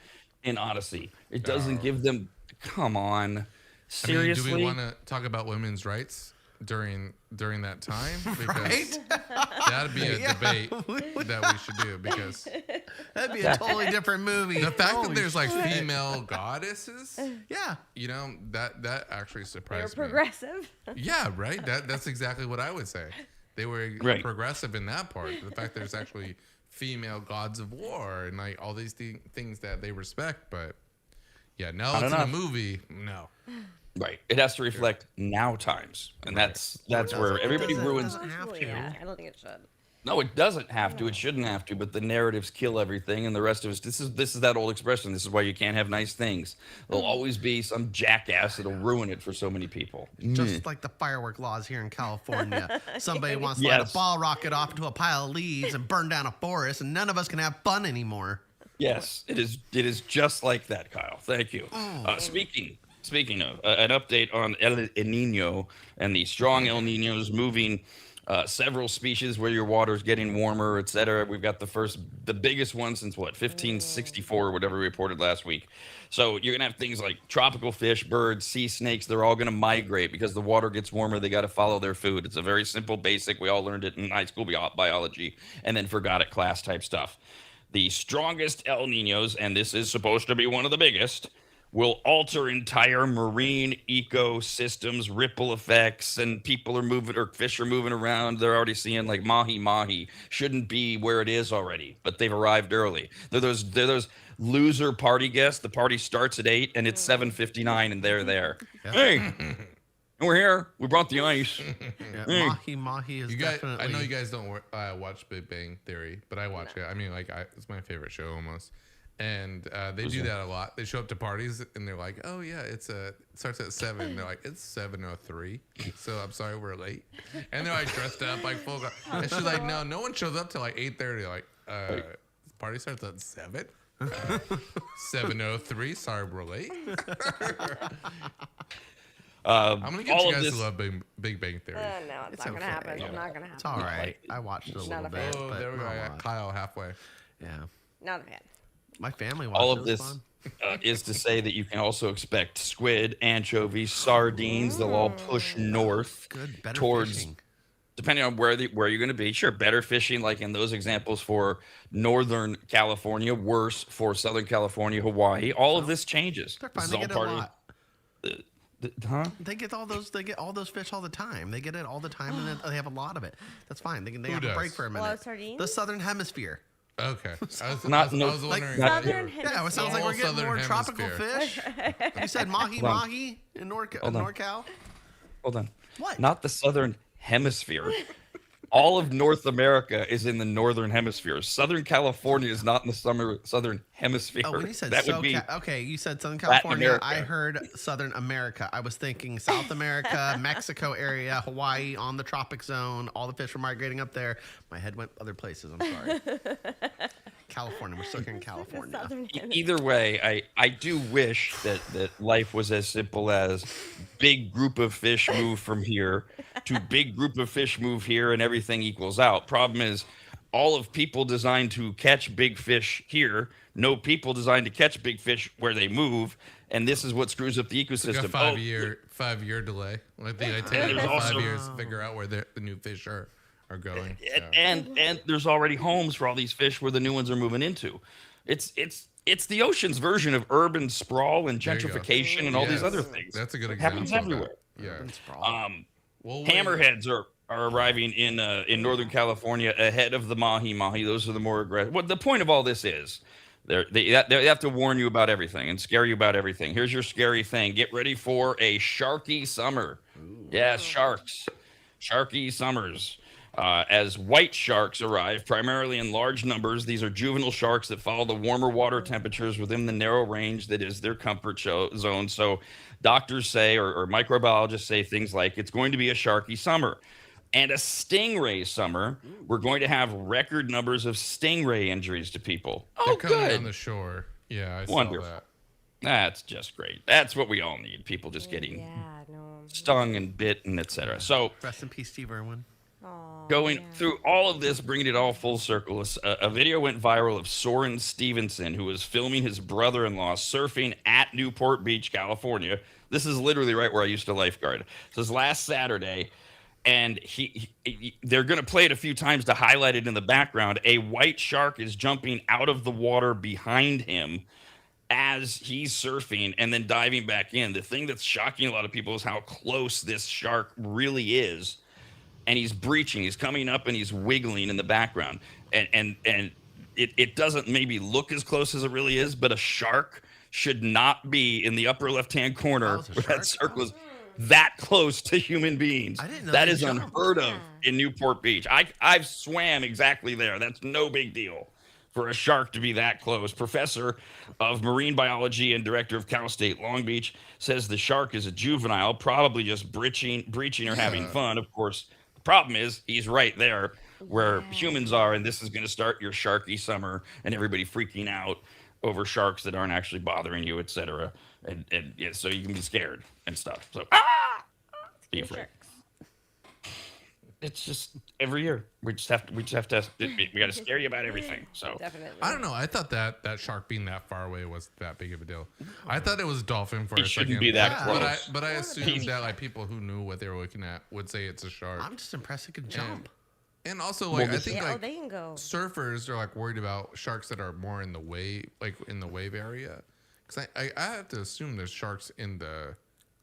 in Odyssey. It doesn't give them. Come on, seriously. do we want to talk about women's rights? during that time because Right? that'd be a debate that we should do because That'd be a totally different movie. the fact that Holy there's like shit. female goddesses, Yeah. you know, that actually They're surprised me. progressive. Yeah, right. That's exactly what I would say. They were Right. progressive in that part. The fact there's actually female gods of war and like all these things that they respect, but yeah, now Not it's in a enough. movie. No. Right. It has to reflect now times, and that's where everybody ruins. doesn't have to. Yeah, I don't think it should. No, it doesn't have to. It shouldn't have to. But the narratives kill everything, and the rest of us. This is that old expression. This is why you can't have nice things. There'll always be some jackass that'll ruin it for so many people. Just like the firework laws here in California. Somebody wants to let Yes. a ball rocket off into a pile of leaves and burn down a forest, and none of us can have fun anymore. Yes, it is. It is just like that, Kyle. Thank you. Speaking of an update on El Nino and the strong El Ninos moving several species where your water's getting warmer, etc. We've got the biggest one since what 1564 or whatever we reported last week. So you're gonna have things like tropical fish, birds, sea snakes. They're all gonna migrate because the water gets warmer. They got to follow their food. It's a very simple, basic. We all learned it in high school biology, and then forgot it class type stuff. The strongest El Ninos, and this is supposed to be one of the biggest, will alter entire marine ecosystems, ripple effects, and people are moving or fish are moving around. They're already seeing like mahi shouldn't be where it is already, but they've arrived early. They're those loser party guests. The party starts at 8 and it's 7:59 and they're there. Hey, we're here. We brought the ice. Yeah, mahi is You guys, definitely. I know you guys don't watch Big Bang Theory, but I watch it. I mean, like, it's my favorite show almost. And they do that a lot. They show up to parties and they're like, "Oh yeah, it starts at 7." And they're like, "It's 7:03." So I'm sorry we're late. And they're like dressed up like full. And she's like, "No one shows up till like 8:30." Like, party starts at 7. 7:03. Sorry we're late. I'm gonna get all you of guys this- to love Big Bang Theory. No, it's, It's not gonna okay. happen. Yeah. It's not gonna happen. It's all right. I watched it a little Not a bit. fan. Oh, but there we go. not I a got lot. Kyle halfway. Yeah. Not a fan. My family watched All it. of It was this fun. is to say that you can also expect squid, anchovies, sardines. They'll all push north Good, better towards, fishing. depending on where you're going to be. Sure, better fishing, like in those examples for Northern California, worse for Southern California, Hawaii. All of this changes. They're This fine. is They all get a part lot. Huh? They get all those. They get all those fish all the time. They get it all the time, and then they have a lot of it. That's fine. They have a break does? for a minute. Blow sardines? The Southern Hemisphere. Okay. I was Not- wondering. like Southern Yeah, it sounds like we're All getting more Southern tropical Hemisphere. fish. You said mahi Hold on. mahi in on. NorCal. Hold on. What? Not the Southern Hemisphere. All of North America is in the Northern Hemisphere. Southern California is not in the Southern Hemisphere. Oh, when you said that would be okay, you said Southern Latin California. America. I heard Southern America. I was thinking South America, Mexico area, Hawaii, on the tropic zone. All the fish were migrating up there. My head went other places. I'm sorry. California. We're still here in California. Southern either way. I do wish that life was as simple as big group of fish move from here to big group of fish move here and everything equals out. Problem is, all of people designed to catch big fish here, no people designed to catch big fish where they move, and this is what screws up the Like ecosystem. a 5-year delay. I think I take There's like 5 also- years to figure out where the new fish are going. Yeah. And there's already homes for all these fish where the new ones are moving into. It's the ocean's version of urban sprawl and There you go. gentrification and all these Yes. other things. That's a good It example. happens of that. everywhere. Yeah. Well, Hammerheads are arriving in Northern California ahead of the mahi. Those are the more aggressive. What the point of all this is, they have to warn you about everything and scare you about everything. Here's your scary thing: get ready for a sharky summer. Yes, sharks, sharky summers. As white sharks arrive, primarily in large numbers. These are juvenile sharks that follow the warmer water temperatures within the narrow range that is their comfort zone. So doctors say, or microbiologists say things like, it's going to be a sharky summer. And a stingray summer, we're going to have record numbers of stingray injuries to people. They're Oh, coming good. on the shore. Yeah, I Wonderful. saw that. That's just great. That's what we all need. People just getting Yeah, no. stung and bit and etc. So Rest in peace, Steve Irwin. Aw, going yeah. through all of this, bringing it all full circle, a video went viral of Soren Stevenson, who was filming his brother-in-law surfing at Newport Beach, California. This is literally right where I used to lifeguard. This is last Saturday. and they're going to play it a few times to highlight it in the background. A white shark is jumping out of the water behind him as he's surfing and then diving back in. The thing that's shocking a lot of people is how close this shark really is. And he's breaching, he's coming up and he's wiggling in the background. And it doesn't maybe look as close as it really is, but a shark should not be in the upper left-hand corner where that circle is that close to human beings. I didn't know that they is jumped. unheard of in Newport Beach. I've swam exactly there. That's no big deal for a shark to be that close. Professor of marine biology and director of Cal State Long Beach says the shark is a juvenile, probably just breaching or having fun. Of course, the problem is he's right there where humans are, and this is going to start your sharky summer and everybody freaking out over sharks that aren't actually bothering you, etc. And yeah, so you can be scared and stuff. So be afraid. It's just every year we got to scare you about everything. So Definitely. I don't know. I thought that shark being that far away was that big of a deal. I thought it was dolphin for It a second. shouldn't be that close. But I assumed that like people who knew what they were looking at would say it's a shark. I'm just impressed it could jump. And also, like, Well, I think like they can go. surfers are like worried about sharks that are more in the wave, like in the wave area. Because I have to assume there's sharks in the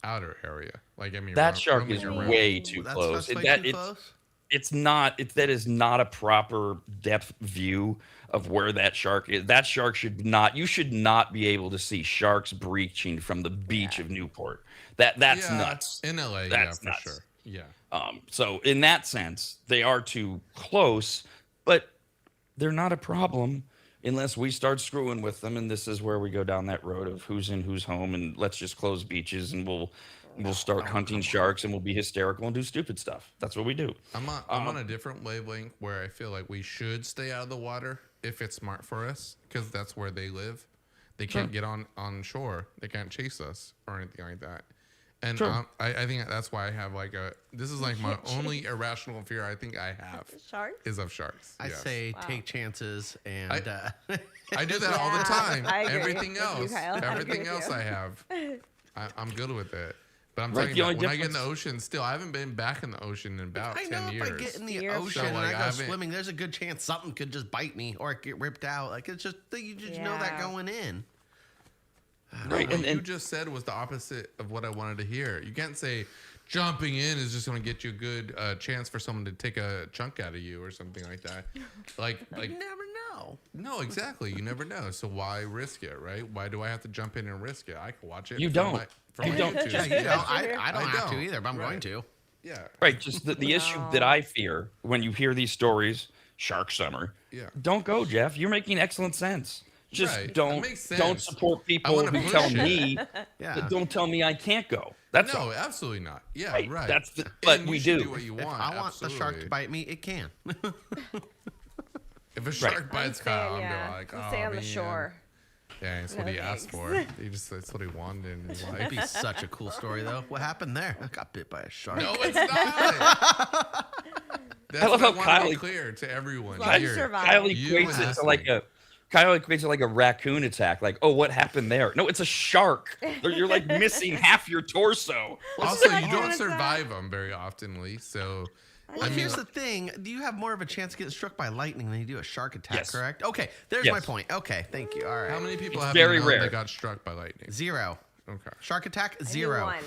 outer area. Like, I mean, that shark roaming is around. way too That's close. way That too it's close? it's not. That is not a proper depth view of where that shark is. That shark should not. You should not be able to see sharks breaching from the beach of Newport. That's nuts. In LA, That's yeah, nuts. for sure. Yeah. So in that sense, they are too close, but they're not a problem unless we start screwing with them. And this is where we go down that road of who's in, who's home, and let's just close beaches and we'll start hunting sharks and we'll be hysterical and do stupid stuff. That's what we do. I'm on a different wavelength where I feel like we should stay out of the water if it's smart for us, because that's where they live. They can't get on shore. They can't chase us or anything like that. And I think that's why I have like this is like my only irrational fear I think I have Sharks? is of sharks. I Yes. say take chances and I do that all the time. I agree Everything with you, else, Kyle. I agree everything with else you. I have, I'm good with it. But I'm Right, talking the about only when I get in the difference- ocean. Still, I haven't been back in the ocean in about I 10 know years. if I get in the Fear of ocean So, and like, I I go haven't- swimming, there's a good chance something could just bite me or get ripped out. Like it's just you just know that Yeah. going in. Right, What you and just said was the opposite of what I wanted to hear. You can't say jumping in is just going to get you a good chance for someone to take a chunk out of you or something like that. Like You never know. no, exactly. You never know. So why risk it, right? Why do I have to jump in and risk it? I can watch it. You from don't. my- from You my don't. YouTube. Yeah, you don't. I don't I have to don't. either, but I'm going Right. to. Yeah. right, just the issue that I fear when you hear these stories, shark summer. Yeah. Don't go, Jeff. You're making excellent sense. Just Right, that don't makes don't sense. support I people wanna who push tell it. me Yeah. don't tell me I can't go. That's No, all. absolutely not. Yeah, Right, right. that's the- but And we you should do. what you If want. I want the shark to absolutely. bite me, it can. If a shark bites Kyle, I'm yeah. gonna like, We'll oh, stay on the man. shore. Yeah, that's No what he asked for. That's what he wanted in his It'd life. be such a cool story, though. What happened there? I got bit by a shark. No, it's not. That's I love what how I want to be Kylie- kyle to everyone. Glad you here. survived. Kyle You equates and it to Ashley. like a raccoon attack. Like, oh, what happened there? No, it's a shark. You're like missing half your torso. Also, you Raccoon don't attack. survive them very oftenly, so Well, I mean, here's the thing. Do you have more of a chance of getting struck by lightning than you do a shark attack, Yes. correct? Okay, there's Yes. my point. Okay, thank you. All right. how many people It's have very known rare. they got struck by lightning? 0. Okay. Shark attack, I knew 0. one.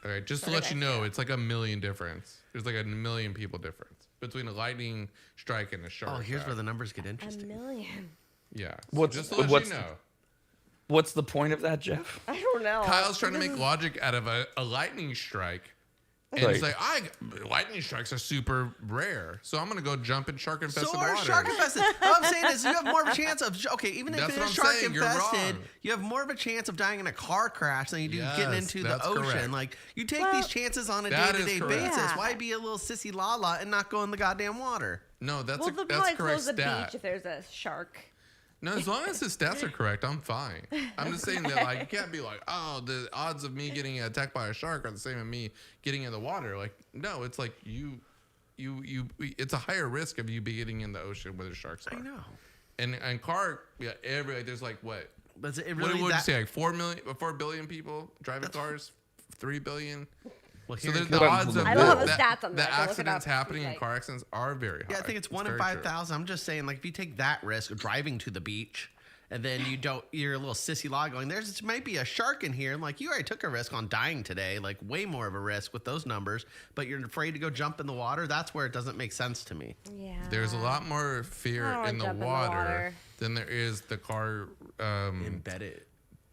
All right, just to let you know, it's like a million difference. There's like a million people difference between a lightning strike and a shark. Oh, here's attack. where the numbers get A interesting. million. Yeah. So What's- just to let what's- you know, What's the point of that, Jeff? I don't know. Kyle's trying to make logic out of a lightning strike. And Right. it's like, lightning strikes are super rare. So I'm going to go jump in shark infested So water. are shark infested. All I'm saying is you have more of a chance of even if That's it what is I'm shark saying, you're infested, wrong. you have more of a chance of dying in a car crash than you do getting Yes, into the that's ocean. correct. Like you take Well, these chances on a that is day-to-day correct. basis. Yeah. Why be a little sissy lala and not go in the goddamn water? No, that's Well, a they'll that's probably correct close the stat. beach if there's a shark. No, as long as his stats are correct, I'm fine. I'm just saying that like you can't be like, oh, the odds of me getting attacked by a shark are the same as me getting in the water. Like, no, it's like you it's a higher risk of you be getting in the ocean where the sharks are. I know. And car, yeah, there's like what? But it What really would you that, say? Like 4 billion people driving cars, 3 billion. Well, So here the What I'm- odds of I don't have the the stats on that. I'll look it accidents up. happening in Like- car accidents are very high. Yeah, I think it's 1 in very true. 5,000. I'm just saying, like, if you take that risk of driving to the beach, and then you're a little sissy log going, there might be a shark in here. I'm like, you already took a risk on dying today, like way more of a risk with those numbers, but you're afraid to go jump in the water. That's where it doesn't make sense to me. Yeah. There's a lot more fear I don't in the wanna jump in the water water. than there is the car. Embedded.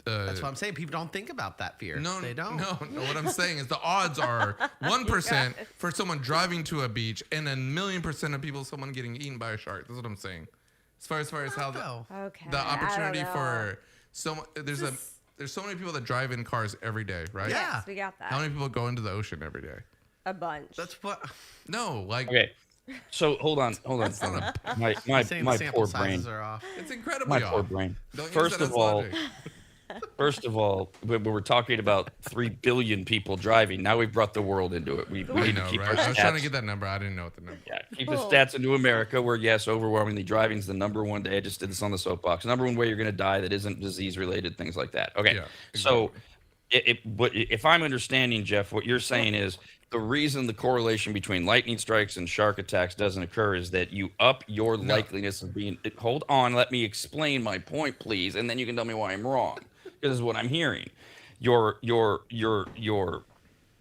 That's what I'm saying. People don't think about that fear. No, they don't. No. What I'm saying is the odds are 1% for someone driving to a beach, and 1,000,000% of people, someone getting eaten by a shark. That's what I'm saying. As far as how No. Okay. the I don't opportunity know. for there's so many people that drive in cars every day, right? Yeah. Yes, we got that. How many people go into the ocean every day? A bunch. That's what No, like Okay. So hold on. My I'm saying. my The sample poor brain. sizes are off. it's incredibly My poor off. brain. Don't use First that of as all, logic. when we're talking about 3 billion people driving, now we've brought the world into it. We I need know, to keep right? our I was trying to stats. get that number. I didn't know what the number. Yeah, keep the Cool. stats into America, where yes, overwhelmingly driving is the number one day. I just did this on the soapbox. Number one way you're going to die that isn't disease related, things like that. Okay, Yeah, so but if I'm understanding, Jeff, what you're saying is the reason the correlation between lightning strikes and shark attacks doesn't occur is that you up your likeliness of being. Hold on, let me explain my point, please, and then you can tell me why I'm wrong. This is what I'm hearing.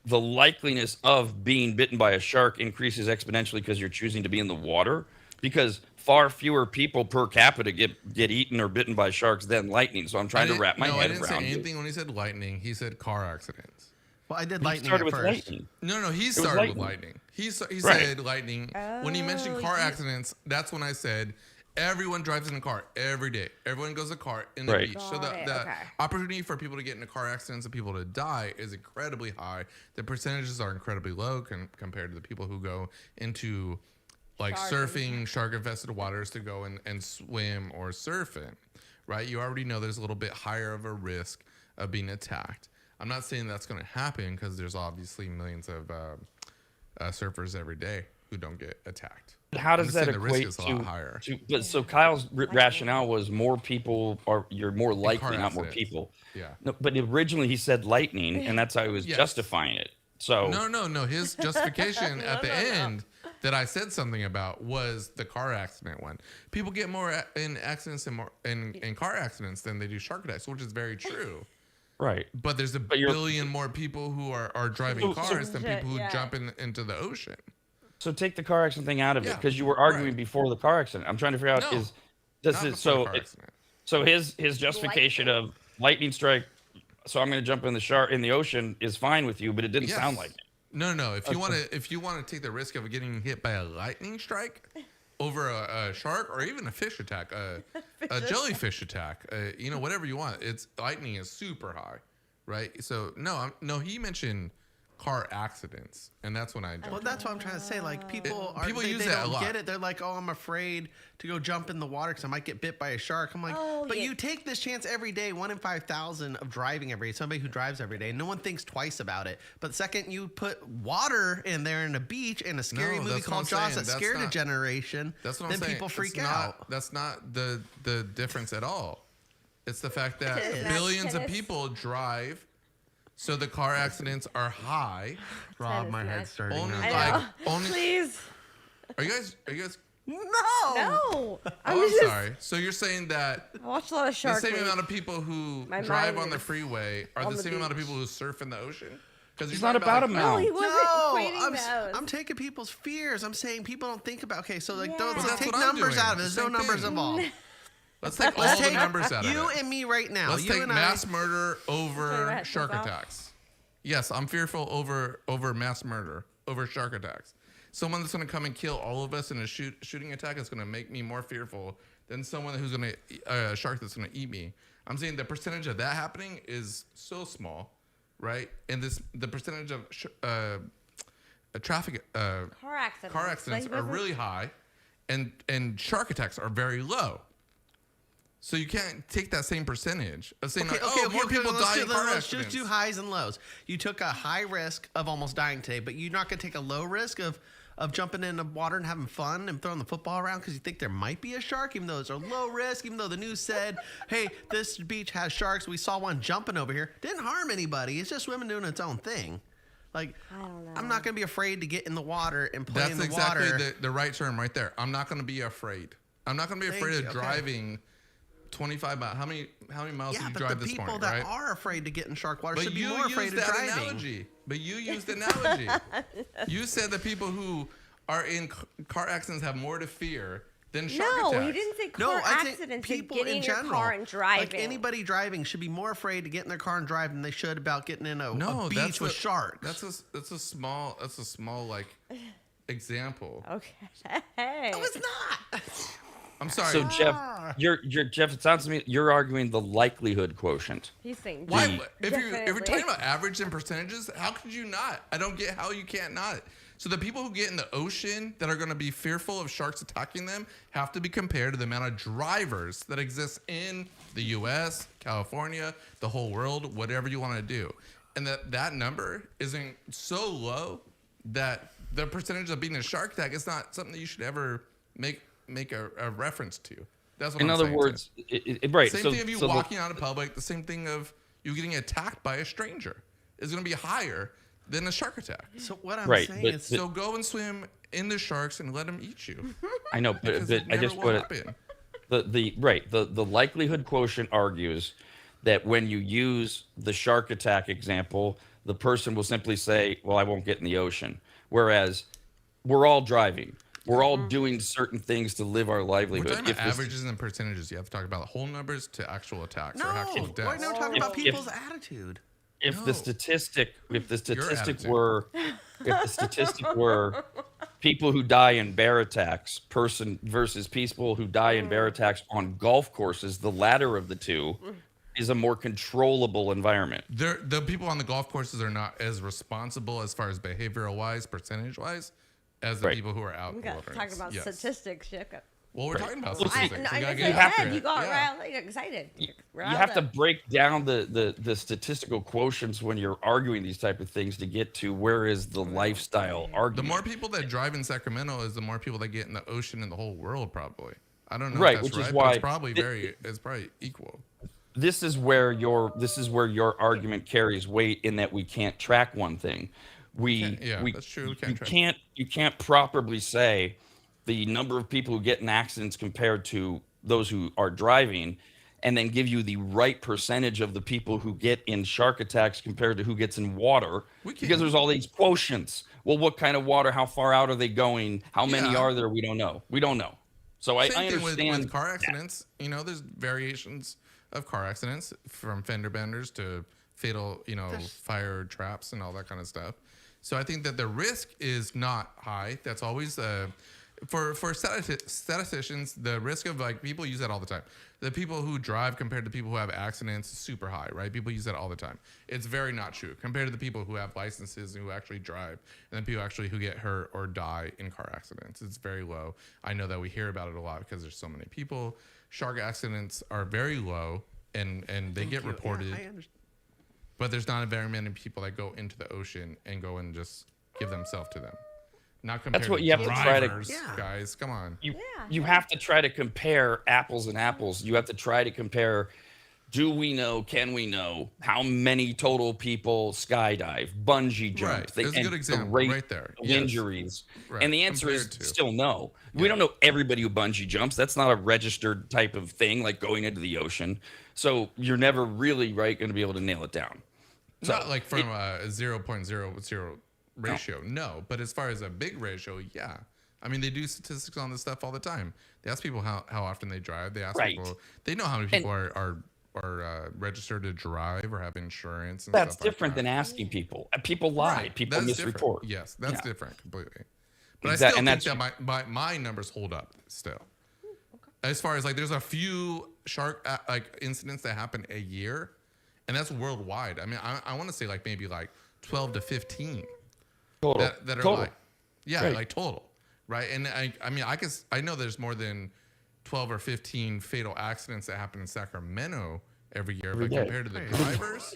The likeliness of being bitten by a shark increases exponentially because you're choosing to be in the water, because far fewer people per capita get eaten or bitten by sharks than lightning. So I'm trying to wrap my I head didn't say around it. anything when he said lightning. He said car accidents. Well, I did He lightning started at with first. lightning. No, he was started with lightning. lightning. He Right. said lightning. When he mentioned car accidents, that's when I said everyone drives in a car every day. Everyone goes to a car in the Right. beach. So Got it, the okay. opportunity for people to get into car accidents and people to die is incredibly high. The percentages are incredibly low compared to the people who go into like surfing, shark-infested waters to go and swim or surf in, right? You already know there's a little bit higher of a risk of being attacked. I'm not saying that's going to happen because there's obviously millions of surfers every day who don't get attacked. How I'm does just that saying the risk equate is a lot higher. but so Kyle's rationale was more people you're more likely, not more accidents. people. Yeah. No, but originally he said lightning, and that's how he was Yes. justifying it. So No. His justification at the end that I said something about was the car accident one. People get more in accidents and more in car accidents than they do shark attacks, which is very true. right. But there's a you're- billion more people who are driving So- cars than people who Yeah. jump into the ocean. So take the car accident thing out of it, Yeah, because you were arguing right. before the car accident. I'm trying to figure out No, does Not it before the car it, accident. so his justification of lightning strike, so I'm going to jump in the ocean is fine with you, but it didn't sound Yes. like it. No. If you want to take the risk of getting hit by a lightning strike over a shark or even a fish attack, a jellyfish attack, whatever you want, it's lightning is super high, right? So he mentioned car accidents, and that's when I jumped. Well, that's what I'm trying to say. Like people use they that a don't lot. get it. They're like, oh, I'm afraid to go jump in the water because I might get bit by a shark. I'm like, but you take this chance every day, 1 in 5,000 of driving every day. Somebody who drives every day, no one thinks twice about it. But the second you put water in there in a beach in a scary No, movie that's what called I'm Jaws saying. that That's scared a not- generation, That's what then I'm saying. people freak It's out. That's not the difference at all. It's the fact that It is. billions of Tennis. people drive, so the car accidents are high. Rob, my That is head's nice. starting Only now. Please. Are you guys? No. No. I'm sorry. So you're saying that I watched a lot of the Shark same Week. amount of people who My drive mind on the is freeway are on the the same amount of beach. people who surf in the ocean? Because It's not about No, amount. he wasn't equating those. I'm taking people's fears. I'm saying people don't think about. Okay, so like Yeah. those Well, that's take what I'm numbers doing. out of it. The There's no same numbers thing. involved. Let's take all Let's the take numbers out of you it. and me right now. Let's you take and mass murder over Right, shark that's all. attacks. Yes, I'm fearful over mass murder, over shark attacks. Someone that's going to come and kill all of us in a shooting attack is going to make me more fearful than someone who's going to a shark that's going to eat me. I'm saying the percentage of that happening is so small, right? And the percentage of traffic Car accidents. car accidents Like, are wasn't- really high, and shark attacks are very low. So you can't take that same percentage of saying more people die in car Let's accidents. just do highs and lows. You took a high risk of almost dying today, but you're not going to take a low risk of jumping in the water and having fun and throwing the football around because you think there might be a shark, even though it's a low risk, even though the news said, hey, this beach has sharks. We saw one jumping over here. Didn't harm anybody. It's just swimming doing its own thing. Like, I don't know. I'm not going to be afraid to get in the water and play That's in the exactly water. the right term right there. I'm not going to be afraid. I'm not going to be afraid of driving 25 miles. How many miles did you drive this morning, the people that right? are afraid to get in shark water But should be you more afraid used of that driving. analogy. But you used the analogy. You said that people who are in car accidents have more to fear than shark attacks. No, he didn't say car I think accidents. people Getting in in general, your car and driving. like anybody driving, should be more afraid to get in their car and drive than they should about getting in a beach with sharks. That's a small like example. Okay. No, it's not. I'm sorry. So Jeff, it sounds to me you're arguing the likelihood quotient. He's saying Why? If you're definitely. talking about average and percentages, how could you not? I don't get how you can't not. So the people who get in the ocean that are going to be fearful of sharks attacking them have to be compared to the amount of drivers that exist in the U.S., California, the whole world, whatever you want to do, and that number isn't so low that the percentage of being a shark attack is not something that you should ever make a reference to. That's what In I'm other saying. words, right. Same thing of you walking out in public. The same thing of you getting attacked by a stranger is going to be higher than a shark attack. So what I'm Right, saying but- is, So go and swim in the sharks and let them eat you. I know, Because but it I never just will put happen. the likelihood quotient argues that when you use the shark attack example, the person will simply say, "Well, I won't get in the ocean." Whereas we're all driving, we're all doing certain things to live our We're livelihood. talking about If this- averages and percentages. You have to talk about whole numbers to actual attacks no, or actual we're deaths. not talking about If- people's attitude. if No. the statistic attitude. were people who die in bear attacks person versus people who die in bear attacks on golf courses, the latter of the two is a more controllable environment. The people on the golf courses are not as responsible as far as behavioral wise, percentage wise, as the Right. people who are out We in the got to talk wilderness. about Yes. statistics, Jacob. Well, we're talking about Well, see, statistics. I We gotta just get have said to- you got yeah. excited. You have to break down the statistical quotients when you're arguing these type of things to get to where is the lifestyle The argument. more people that drive in Sacramento is the more people that get in the ocean in the whole world, probably. I don't know Right, if that's which is right, why but it's probably equal. This is where your argument carries weight in that we can't track one thing. That's true. We can't track. You can't properly say the number of people who get in accidents compared to those who are driving, and then give you the right percentage of the people who get in shark attacks compared to who gets in water, We can't. because there's all these quotients. Well, what kind of water? How far out are they going? How many Yeah. are there? We don't know. So I Same thing understand with car accidents. You know, there's variations of car accidents from fender benders to fatal, fire traps and all that kind of stuff. So I think that the risk is not high. That's always for statisticians, the risk of people use that all the time. The people who drive compared to people who have accidents is super high, right? People use that all the time. It's very not true compared to the people who have licenses and who actually drive, and then people actually who get hurt or die in car accidents. It's very low. I know that we hear about it a lot because there's so many people. Shark accidents are very low, and they get reported. Yeah, I understand. But there's not very many people that go into the ocean and go and just give themselves to them. Not compared That's what to you have to try to- drivers, Yeah. guys. Come on. You have to try to compare apples and apples. You have to try to compare, do we know, can we know how many total people skydive, bungee jump? Right. There's a good example right there. of Yes. injuries. Right. And the answer is Compared to. still no. We don't know everybody who bungee jumps. That's not a registered type of thing like going into the ocean. So you're never really going to be able to nail it down. So Not like from a 0.00 ratio, no. But as far as a big ratio, yeah. I mean, they do statistics on this stuff all the time. They ask people how often they drive. They ask Right. people. They know how many people are registered to drive or have insurance. And that's stuff like different that. than asking people. People lie. Right. People That is different. misreport. Yes, that's Yeah. different completely. But Exact- I and still think that my numbers hold up still. As far as there's a few shark incidents that happen a year, and that's worldwide. I mean, I want to say maybe 12 to 15 Total. that are Total. Right. total, right? And I know there's more than 12 or 15 fatal accidents that happen in Sacramento every year, but day. compared to the drivers,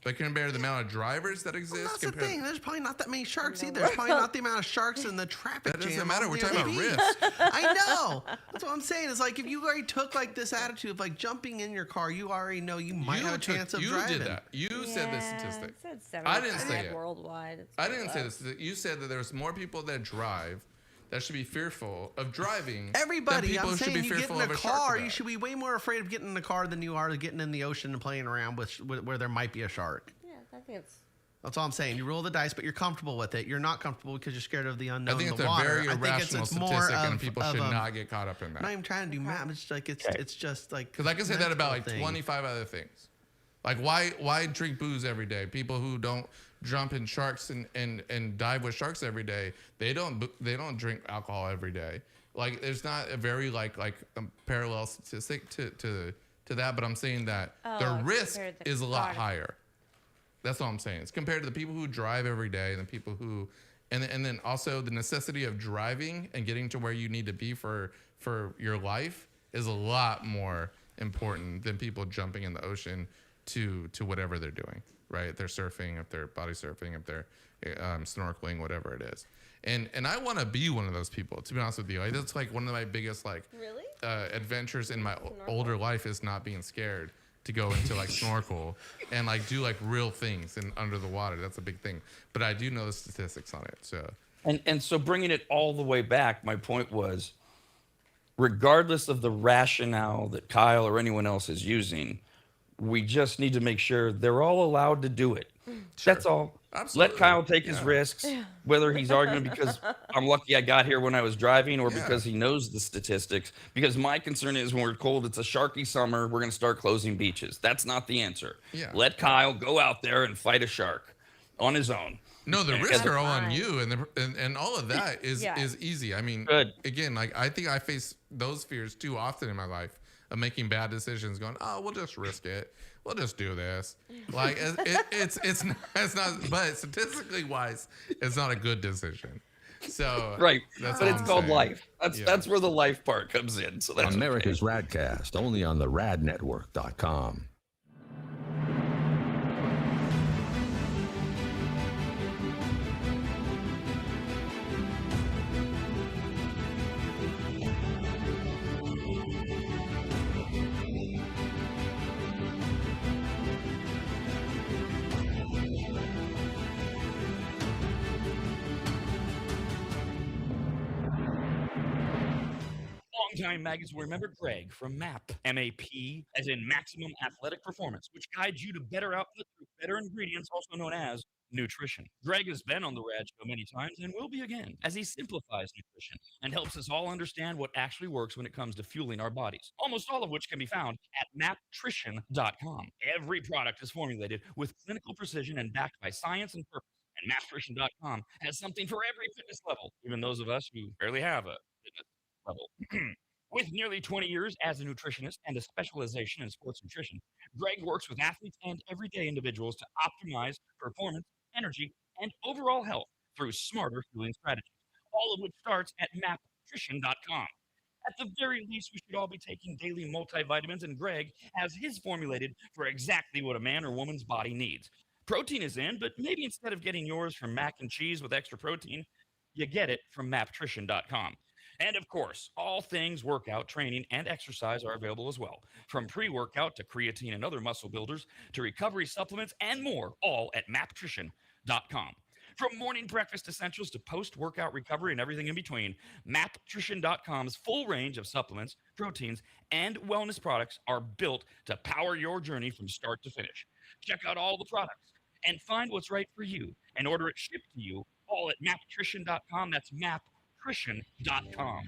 But compared to the amount of drivers that exist, Well, that's the compared thing. There's probably not that many sharks either. There's probably not the amount of sharks in the traffic that jam. doesn't matter. on We're the talking about beach. risk. I know. That's what I'm saying. It's like if you already took like this attitude of like jumping in your car, you already know you might have a chance of driving. You did that. You said the statistic. It said I didn't say it. worldwide. It's I way didn't say less. this. You said that there's more people that drive that should be fearful of driving. Everybody, than people I'm should saying be you get fearful in a of a shark car, attack. you should be way more afraid of getting in the car than you are getting in the ocean and playing around with where there might be a shark. Yeah, I think it's. That's all I'm saying. You roll the dice, but you're comfortable with it. You're not comfortable because you're scared of the unknown. I think it's the a water. very I think irrational it's more statistic, of, and people should not get caught up in I'm that. not even trying to do math. It's like it's just like Because I can say that about like mental thing. 25 other things. Like why drink booze every day? People who don't jump in sharks and dive with sharks every day, they don't drink alcohol every day. Like there's not a very like parallel statistic to that, but I'm saying that the risk compared to is a lot water. higher. That's all I'm saying. It's compared to the people who drive every day and the people who, and then also the necessity of driving and getting to where you need to be for your life is a lot more important than people jumping in the ocean to whatever they're doing, right? They're surfing, if they're body surfing, if they're snorkeling, whatever it is. And I want to be one of those people, to be honest with you. Like, that's like one of my biggest Really? adventures in my older life is not being scared to go into like snorkel and like do like real things in under the water. That's a big thing. But I do know the statistics on it. So And so bringing it all the way back, my point was, regardless of the rationale that Kyle or anyone else is using, we just need to make sure they're all allowed to do it. That's all. Absolutely. Let Kyle take his risks, whether he's arguing because I'm lucky I got here when I was driving or because he knows the statistics. Because my concern is when we're cold, it's a sharky summer, we're going to start closing beaches. That's not the answer. Yeah. Let Kyle go out there and fight a shark on his own. no, the risks are all on fine. you, and all of that is easy. I mean, Good. again, like I think I face those fears too often in my life of making bad decisions. Going, oh, we'll just risk it. We'll just do this. Like it's not. But statistically wise, it's not a good decision. So Right. that's But all it's I'm called saying. life. Yeah. That's where the life part comes in. So that's America's Radcast, only on the radnetwork.com. Longtime maggots will remember Greg from MAP, M-A-P, as in Maximum Athletic Performance, which guides you to better output through better ingredients, also known as nutrition. Greg has been on the RAD show many times and will be again, as he simplifies nutrition and helps us all understand what actually works when it comes to fueling our bodies, almost all of which can be found at maptrition.com. Every product is formulated with clinical precision and backed by science and purpose, and maptrition.com has something for every fitness level, even those of us who barely have a fitness level. With nearly 20 years as a nutritionist and a specialization in sports nutrition, Greg works with athletes and everyday individuals to optimize performance, energy, and overall health through smarter fueling strategies, all of which starts at maptrition.com. At the very least, we should all be taking daily multivitamins, and Greg has his formulated for exactly what a man or woman's body needs. Protein is in, but maybe instead of getting yours from mac and cheese with extra protein, you get it from maptrition.com. And of course, all things workout, training, and exercise are available as well. From pre-workout to creatine and other muscle builders to recovery supplements and more, all at maptrition.com. From morning breakfast essentials to post-workout recovery and everything in between, maptrition.com's full range of supplements, proteins, and wellness products are built to power your journey from start to finish. Check out all the products and find what's right for you and order it shipped to you all at maptrition.com. That's maptrition.com.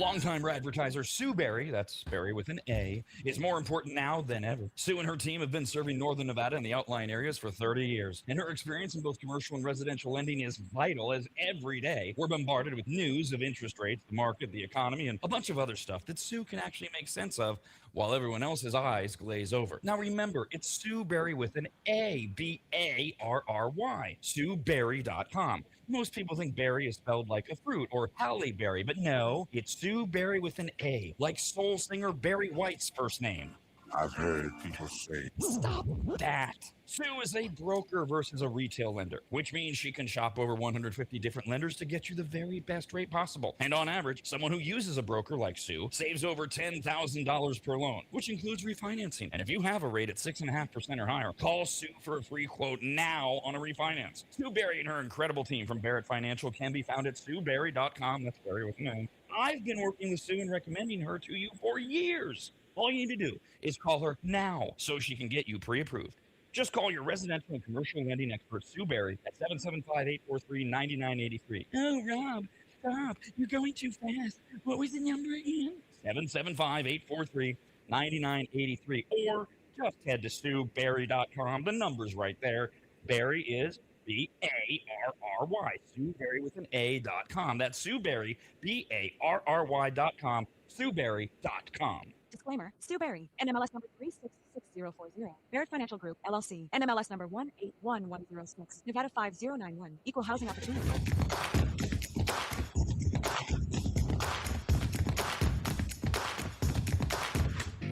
Longtime advertiser Sue Berry, that's Berry with an A, is more important now than ever. Sue and her team have been serving Northern Nevada and the outlying areas for 30 years, and her experience in both commercial and residential lending is vital, as every day we're bombarded with news of interest rates, the market, the economy, and a bunch of other stuff that Sue can actually make sense of while everyone else's eyes glaze over. Now remember, it's Sue Berry with an A, B-A-R-R-Y, SueBerry.com. Most people think berry is spelled like a fruit or Halle Berry, but no, it's Sue Berry with an A, like soul singer Barry White's first name. I've heard people say. Stop that. Sue is a broker versus a retail lender, which means she can shop over 150 different lenders to get you the very best rate possible. And on average, someone who uses a broker like Sue saves over $10,000 per loan, which includes refinancing. And if you have a rate at 6.5% or higher, call Sue for a free quote now on a refinance. Sue Berry and her incredible team from Barrett Financial can be found at SueBerry.com. That's Berry with an A. I've been working with Sue and recommending her to you for years. All you need to do is call her now so she can get you pre-approved. Just call your residential and commercial lending expert, Sue Berry, at 775-843-9983. Oh, Rob, stop. You're going too fast. What was the number again? 775-843-9983. Or just head to SueBerry.com. The number's right there. Berry is B-A-R-R-Y. Sue Berry with an A.com. That's Sue Berry, B-A-R-R-Y.com. SueBerry.com. Disclaimer. Stu Berry, NMLS number 366040. Barrett Financial Group, LLC. NMLS number 181106. Nevada 5091. Equal housing opportunity.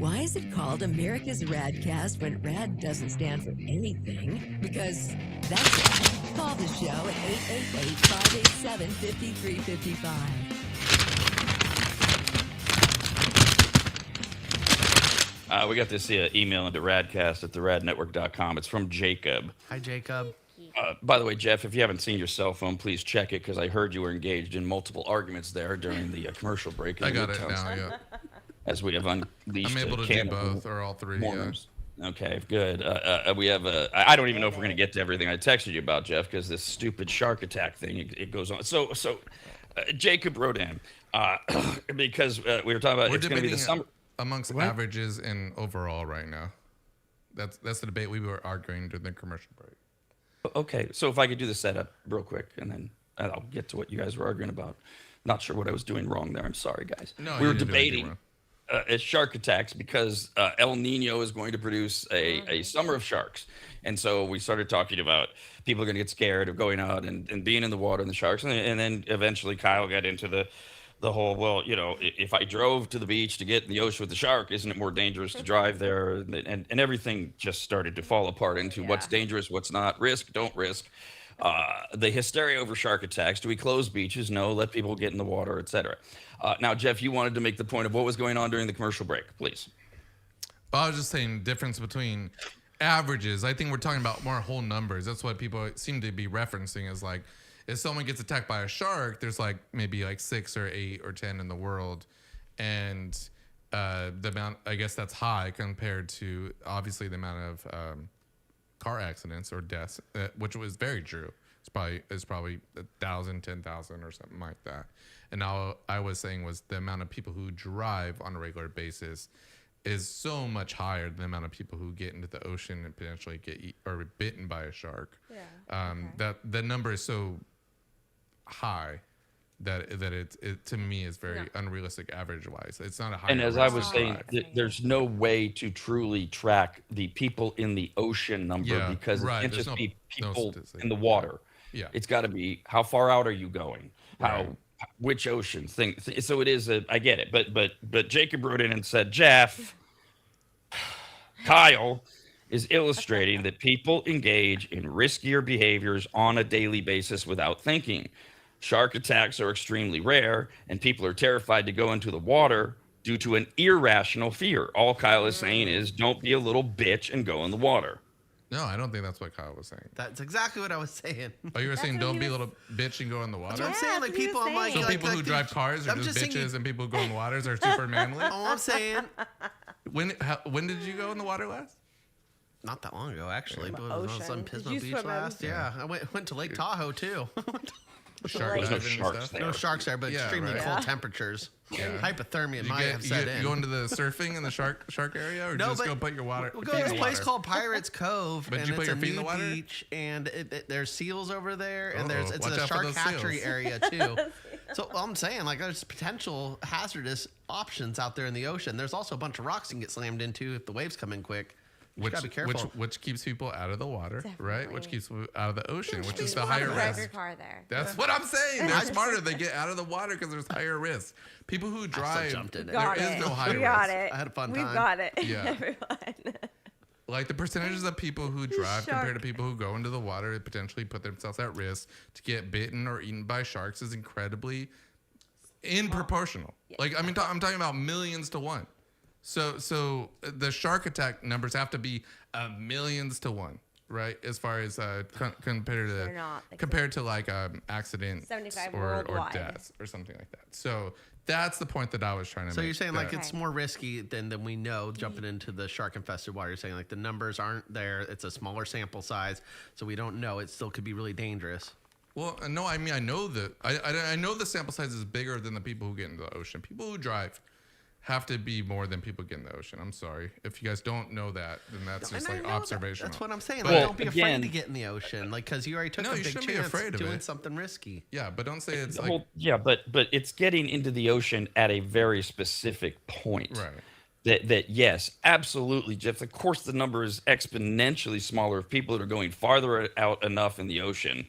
Why is it called America's RAD Cast when RAD doesn't stand for anything? Because that's right. Call the show at 888-587-5355. We got this email into radcast at theradnetwork.com. It's from Jacob. Hi, Jacob. By the way, Jeff, if you haven't seen your cell phone, please check it, because I heard you were engaged in multiple arguments there during the commercial break. I got it now, yeah. As we have unleashed. I'm able to do both or all three. Yeah. Okay, good. We have I don't even know if we're going to get to everything I texted you about, Jeff, because this stupid shark attack thing, it goes on. So Jacob wrote in because we were talking about it's going to be the summer. Amongst averages and overall right now. That's the debate we were arguing during the commercial break. Okay, so if I could do the setup real quick, and then I'll get to what you guys were arguing about. Not sure what I was doing wrong there. I'm sorry, guys. No, we were debating shark attacks because El Nino is going to produce a summer of sharks. And so we started talking about people are going to get scared of going out and being in the water and the sharks. And then eventually Kyle got into the whole, well, you know, if I drove to the beach to get in the ocean with the shark, isn't it more dangerous to drive there? And everything just started to fall apart into what's dangerous, what's not, risk, don't risk. The hysteria over shark attacks. Do we close beaches? No. Let people get in the water, etc. Now, Jeff, you wanted to make the point of what was going on during the commercial break, please. Well, I was just saying difference between averages. I think we're talking about more whole numbers. That's what people seem to be referencing is like, if someone gets attacked by a shark, there's like maybe like 6 or 8 or 10 in the world. And the amount, I guess that's high compared to obviously the amount of car accidents or deaths, which was very true. It's probably 1,000, 10,000 or something like that. And now I was saying was the amount of people who drive on a regular basis is so much higher than the amount of people who get into the ocean and potentially get or bitten by a shark. Yeah. That the number is so high that it to me is very unrealistic average wise. It's not a high. And as I was saying, there's no way to truly track the people in the ocean number because it can't just be people in the water. Yeah, it's got to be how far out are you going? Which ocean thing? So it is I get it, but Jacob wrote in and said, Jeff, Kyle is illustrating that people engage in riskier behaviors on a daily basis without thinking. Shark attacks are extremely rare, and people are terrified to go into the water due to an irrational fear. All Kyle is saying is, don't be a little bitch and go in the water. No, I don't think that's what Kyle was saying. That's exactly what I was saying. Oh, you were saying don't be a little bitch and go in the water? That's what I'm saying. Like people, I'm like, so people who drive cars are just bitches, and people who go in the waters are super manly. All I'm saying. When did you go in the water last? Not that long ago, actually. But I was on Pismo Beach last. Yeah, I went to Lake Tahoe too. Shark There's no diving and sharks stuff. there. No sharks there, but Yeah, extremely right. cold temperatures. Yeah. Hypothermia You might have set in. go into the surfing in the shark area, or just go put your water? We'll feet go in to the this place water? called Pirates Cove, But and did you put it's your a feet in the nude water? beach, and there's seals over there, and it's Watch a out for shark those hatchery seals. area too. So I'm saying, like, there's potential hazardous options out there in the ocean. There's also a bunch of rocks you can get slammed into if the waves come in quick. You gotta be careful. Which keeps people out of the water, right? Which keeps people out of the ocean, which is the Just higher drive risk. your car there. That's what I'm saying. They're smarter. They get out of the water because there's higher risk. People who drive, jumped in it. there Got is it. no higher We got risk. it. I had a fun We've time. got it. Yeah. Everyone. Like the percentages of people who drive compared Shark. to people who go into the water and potentially put themselves at risk to get bitten or eaten by sharks is incredibly proportional. Like, I mean, I'm talking about millions to one. So the shark attack numbers have to be millions to one, right? As far as compared to They're not. compared to like accidents 75 or worldwide. deaths or something like that. So that's the point that I was trying to So make. you're saying like that- it's more risky than we know jumping into the shark infested water. You're saying like the numbers aren't there. It's a smaller sample size, so we don't know. It still could be really dangerous. Well, no, I mean, I know that I know the sample size is bigger than the people who get into the ocean. People who drive have to be more than people get in the ocean. I'm sorry. If you guys don't know that, then that's just And I like know that. observational. That's what I'm saying. Well, Like, don't be again- afraid to get in the ocean, like because you already took No, a you big shouldn't be chance afraid of doing it. something risky. Yeah, but don't say it's like Well, yeah, but it's getting into the ocean at a very specific point. right. That yes, absolutely, Jeff. Of course, the number is exponentially smaller if people that are going farther out enough in the ocean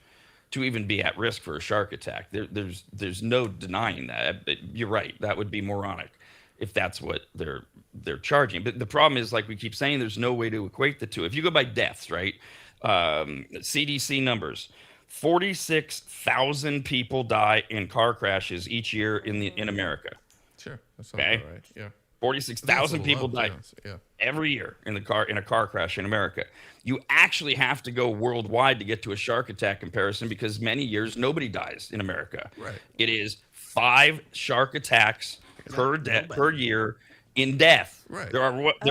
to even be at risk for a shark attack. There's no denying that. You're right. That would be moronic if that's what they're charging. But the problem is, like we keep saying, there's no way to equate the two. If you go by deaths, right? CDC numbers. 46,000 people die in car crashes each year in America. Sure. That sounds Okay. about right. Yeah. 46,000 people die Yeah. every year in a car crash in America. You actually have to go worldwide to get to a shark attack comparison because many years nobody dies in America. Right. It is 5 shark attacks per year in death. Right. There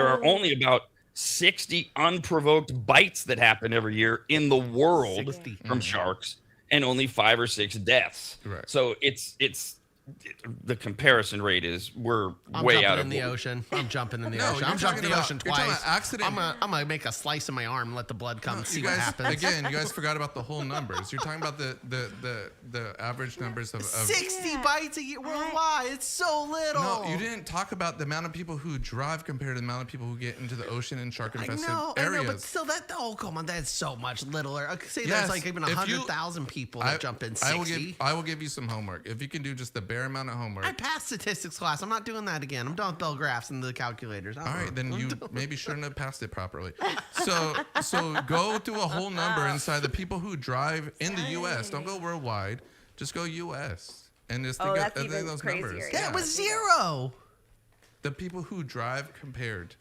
are only about 60 unprovoked bites that happen every year in the world 60. from sharks, and only 5 or 6 deaths. Right. So it's the comparison rate is we're I'm way jumping out in of the ocean. I'm jumping in the No, ocean. you're I'm jumping in the talking ocean about- you're talking twice. about accident. I'm gonna make a slice in my arm and let the blood come and see you what guys, happens. Again, you guys forgot about the whole numbers. You're talking about the average numbers of 60 bites a year worldwide. It's so little. No, you didn't talk about the amount of people who drive compared to the amount of people who get into the ocean in shark infested I areas. know, but still, come on, that's so much littler. Say Yes, there's like even if you- 100,000 people that jump in 60. I will give you some homework. If you can do just the bare amount of homework. I passed statistics class. I'm not doing that again. I'm done with Bell graphs and the calculators. All right, then you maybe shouldn't have passed it properly. So go through a whole number inside the people who drive in the U.S. Don't go worldwide. Just go U.S. And just think that's of even those crazier. numbers. Yeah. That was 0. The people who drive compared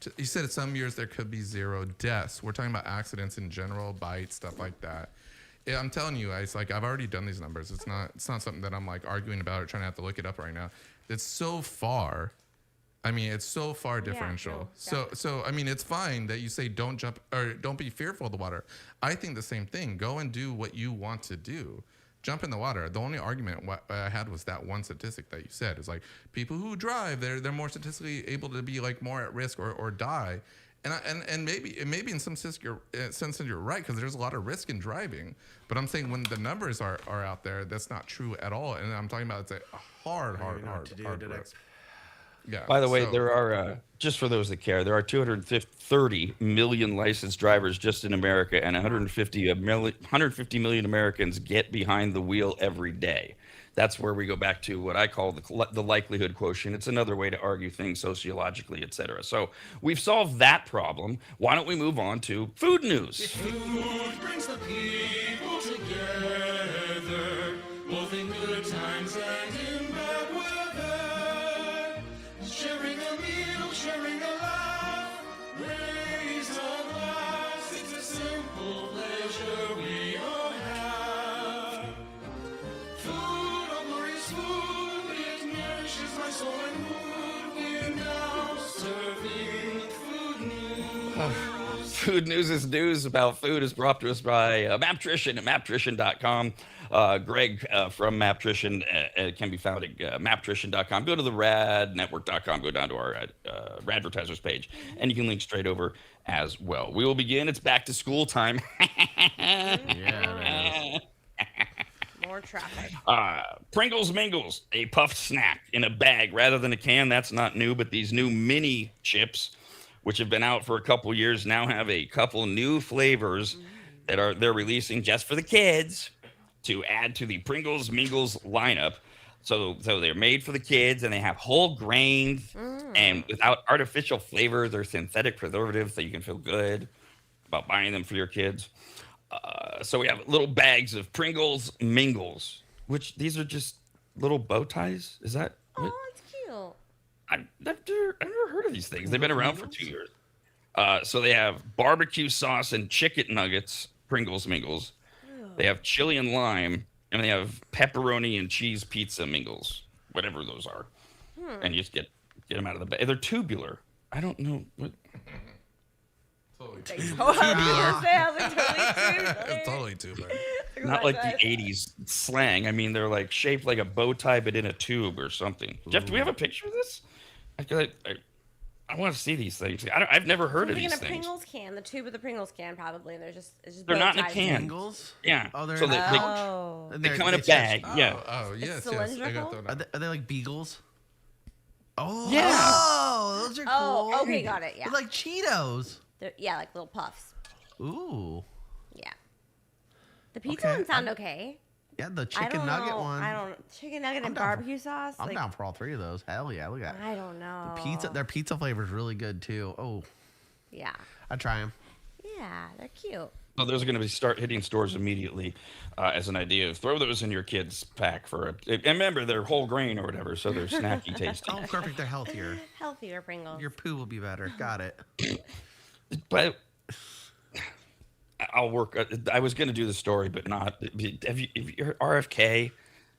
to, you said some years there could be 0 deaths. We're talking about accidents in general, bites, stuff like that. Yeah, I'm telling you, I've already done these numbers. It's not something that I'm like arguing about or trying to have to look it up right now. It's so far. I mean, it's so far differential. So I mean, it's fine that you say don't jump or don't be fearful of the water. I think the same thing. Go and do what you want to do. Jump in the water. The only argument I had was that one statistic that you said. It's like people who drive, they're more statistically able to be like more at risk or die. And maybe in some sense you're right because there's a lot of risk in driving. But I'm saying when the numbers are out there, that's not true at all. And I'm talking about it's a hard risk. Yeah. By the way, there are, just for those that care, there are 230 million licensed drivers just in America, and 150 million Americans get behind the wheel every day. That's where we go back to what I call the likelihood quotient. It's another way to argue things sociologically, et cetera. So we've solved that problem. Why don't we move on to food news? Food brings the people together, both in good times and in bad weather. Sharing a meal, sharing a laugh, raise a glass. It's a simple pleasure we all have. Food, oh glorious food, it nourishes my soul and mood. We're now serving food news. Food news about food is brought to us by Maptrition at maptrition.com. Greg from Maptrition can be found at maptrition.com. Go to the radnetwork.com. Go down to our Radvertisers page, and you can link straight over as well. We will begin. It's back to school time. Yeah, More traffic. Pringles Mingles, a puffed snack in a bag rather than a can. That's not new, but these new mini chips, which have been out for a couple years, now have a couple new flavors that they're releasing just for the kids to add to the Pringles Mingles lineup. So they're made for the kids, and they have whole grains and without artificial flavors or synthetic preservatives, so you can feel good about buying them for your kids. So we have little bags of Pringles Mingles, which these are just little bow ties. Is that? Oh, it's cute. I've never heard of these things. They've been around for 2 years. So they have barbecue sauce and chicken nuggets, Pringles Mingles. They have chili and lime, and they have pepperoni and cheese pizza Mingles, whatever those are. And you just get them out of the bag. They're tubular. I don't know what. Totally It's totally tubular. Not like the 80s slang. I mean, they're like shaped like a bow tie, but in a tube or something. Jeff, do we have a picture of this? I want to see these things. I've never heard of these in a things. Pringles can, the tube of the Pringles can, probably. And it's just They're bow not in a ties. can. Pringles? Yeah. Oh, they're so in a Oh. they come in a bag. Yeah. Oh, yes, yes. I cylindrical? got that. Are they like beagles? Oh, Yeah. Oh, those are cool. Oh, okay, got it. Yeah. They're like Cheetos. Yeah, like little puffs. Ooh. Yeah. The pizza Okay, ones sound okay. Yeah, the I chicken don't nugget know. one. I don't chicken nugget I'm and down for- barbecue sauce. I'm like, down for all three of those. Hell yeah, look at that. I don't know. Their pizza flavor is really good too. Oh, Yeah. I'd try them. Yeah, they're cute. So those are going to start hitting stores immediately as an idea of throw those in your kids' pack and remember they're whole grain or whatever, so they're snacky tasty. Oh, perfect. They're healthier. Healthier Pringles. Your poo will be better. Got it. But I'll work. I was going to do the story, but not. Have you heard RFK?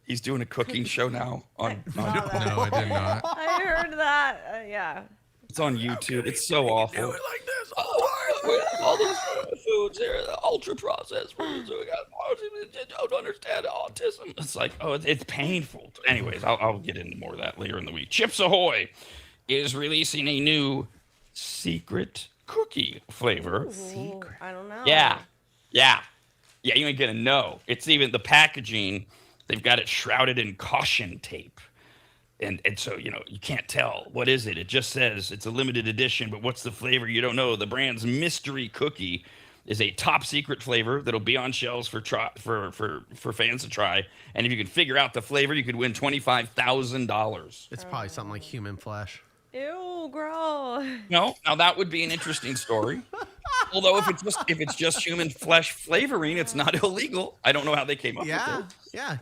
He's doing a cooking show now on. No, I did not. I heard that. Yeah. It's on YouTube. It's so awful. Do it like this. All these foods, they're ultra processed foods. So we don't understand autism. It's like, it's painful. Anyways, I'll get into more of that later in the week. Chips Ahoy is releasing a new secret cookie flavor. Secret. I don't know. Yeah. You ain't gonna know. It's even the packaging. They've got it shrouded in caution tape. And so, you can't tell. What is it? It just says it's a limited edition, but what's the flavor? You don't know. The brand's mystery cookie is a top secret flavor that'll be on shelves for fans to try. And if you can figure out the flavor, you could win $25,000. It's probably something like human flesh. Ew, gross. No, now that would be an interesting story. Although if it's just human flesh flavoring, it's not illegal. I don't know how they came up with it. Yeah.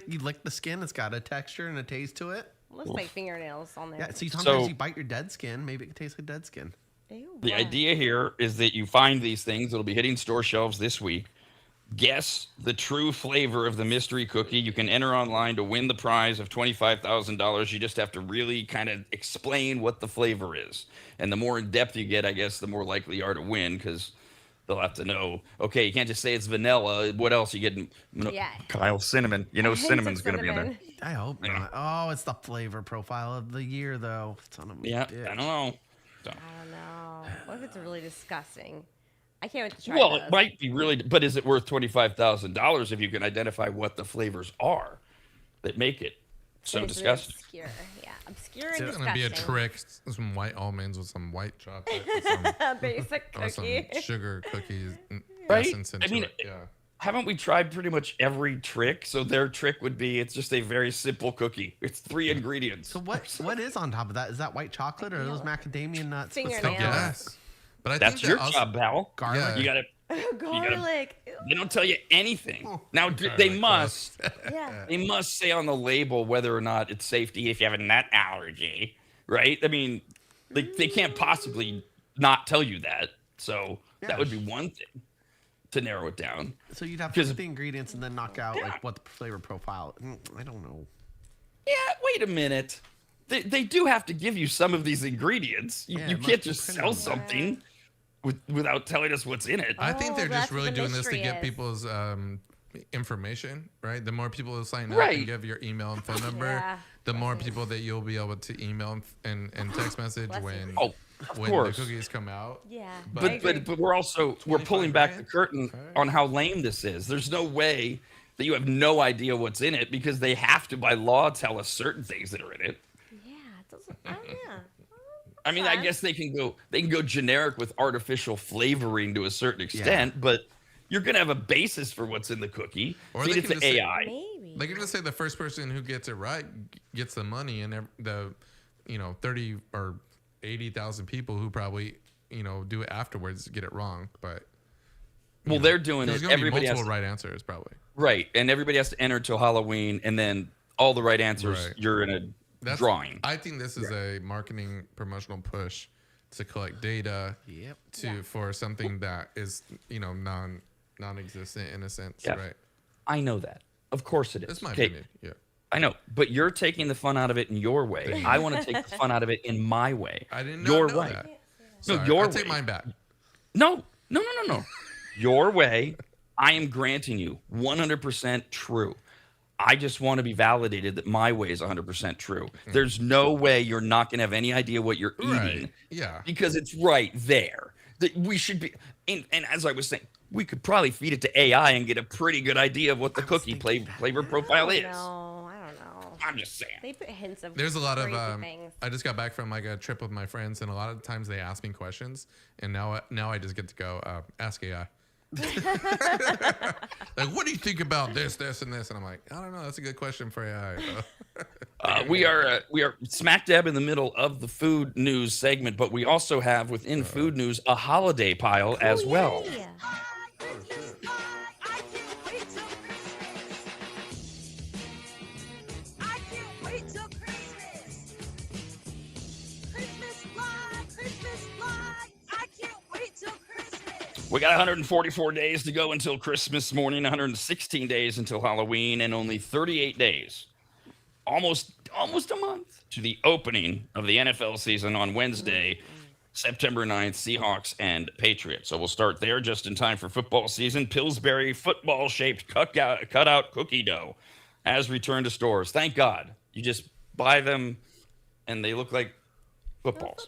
You lick the skin. It's got a texture and a taste to it. Looks like fingernails on there. Yeah. See, sometimes you bite your dead skin. Maybe it tastes like dead skin. Ew, The what? idea here is that you find these things that'll be hitting store shelves this week. Guess the true flavor of the mystery cookie. You can enter online to win the prize of $25,000. You just have to really kind of explain what the flavor is. And the more in depth you get, I guess, the more likely you are to win because they'll have to know, okay, you can't just say it's vanilla. What else you get? Yeah. Kyle, cinnamon. Cinnamon's going to be in there. Cinnamon. I hope not. Oh, it's the flavor profile of the year, though. Son of a Yeah, bitch. I don't know. So. I don't know. What if it's really disgusting? I can't wait to try Well, those. it might be really, but is it worth $25,000 if you can identify what the flavors are that make it so It's disgusting? Obscure. Yeah, obscure and It's disgusting. gonna be a trick. Some white almonds with some white chocolate, with A basic or some cookie. sugar cookies Right? essence into I mean, it. Yeah. Haven't we tried pretty much every trick? So their trick would be it's just a very simple cookie. It's 3 ingredients. So what is on top of that? Is that white chocolate or are those macadamia nuts? Fingernails. Yes. But I That's think your that job, Val. Garlic. Yeah. You got to. Garlic. Ew. They don't tell you anything. Now they Garlic, must. Yeah. They must say on the label whether or not it's safe to eat if you have a nut allergy, right? I mean, they can't possibly not tell you that. So that would be one thing to narrow it down. So you'd have to Because- look at the ingredients and then knock out like what the flavor profile. I don't know. Yeah, wait a minute. They do have to give you some of these ingredients. You Yeah, it you must can't be just printed sell on them. something without telling us what's in it. I think they're that's just what really the doing this to mystery get is. people's information, right? The more people who sign up Right. and give your email and phone number, Yeah. the more people that you'll be able to email and text message Bless you. when Oh, of when course. the cookies come out. Yeah. I But agree. but we're pulling back the 25 curtain on how lame this is. There's no way that you have no idea what's in it because they have to by law tell us certain things that are in it. Yeah, it doesn't. Oh yeah. I mean, I Fun. guess they can go generic with artificial flavoring to a certain extent, but you're gonna have a basis for what's in the cookie. Or Feed they it can to just say- AI. Maybe. They can just say the first person who gets it right gets the money, and the 30 or 80,000 people who probably do it afterwards get it wrong. But Well, they're doing there's it. going to be Everybody has multiple to, right answers probably. right, and everybody has to enter till Halloween, and then all the right answers. Right. You're in a drawing. I think this is a marketing promotional push to collect data for something that is non-existent in a sense, Yeah. right? I know that. Of course it is. That's my Okay, opinion. Yeah. I know, but you're taking the fun out of it in your way. I want to take the fun out of it in my way. I didn't your know way. that. No, Sorry, your I'll take way. mine back. No. Your way. I am granting you 100% true. I just want to be validated that my way is 100% true. There's no way you're not going to have any idea what you're eating Right. Yeah. because it's right there. That we should be, and as I was saying, we could probably feed it to AI and get a pretty good idea of what the cookie flavor profile is. No, I don't know. I'm just saying. They put hints of. There's a lot of crazy things. I just got back from like a trip with my friends, and a lot of times they ask me questions, and now I just get to go ask AI. Like, what do you think about this, and this? And I'm like, I don't know. That's a good question for AI. We are smack dab in the middle of the food news segment, but we also have within food news a holiday pile as well. Yeah. We got 144 days to go until Christmas morning, 116 days until Halloween, and only 38 days, almost a month, to the opening of the NFL season on Wednesday, September 9th, Seahawks and Patriots. So we'll start there just in time for football season. Pillsbury football-shaped cutout cookie dough has returned to stores. Thank God. You just buy them, and they look like footballs.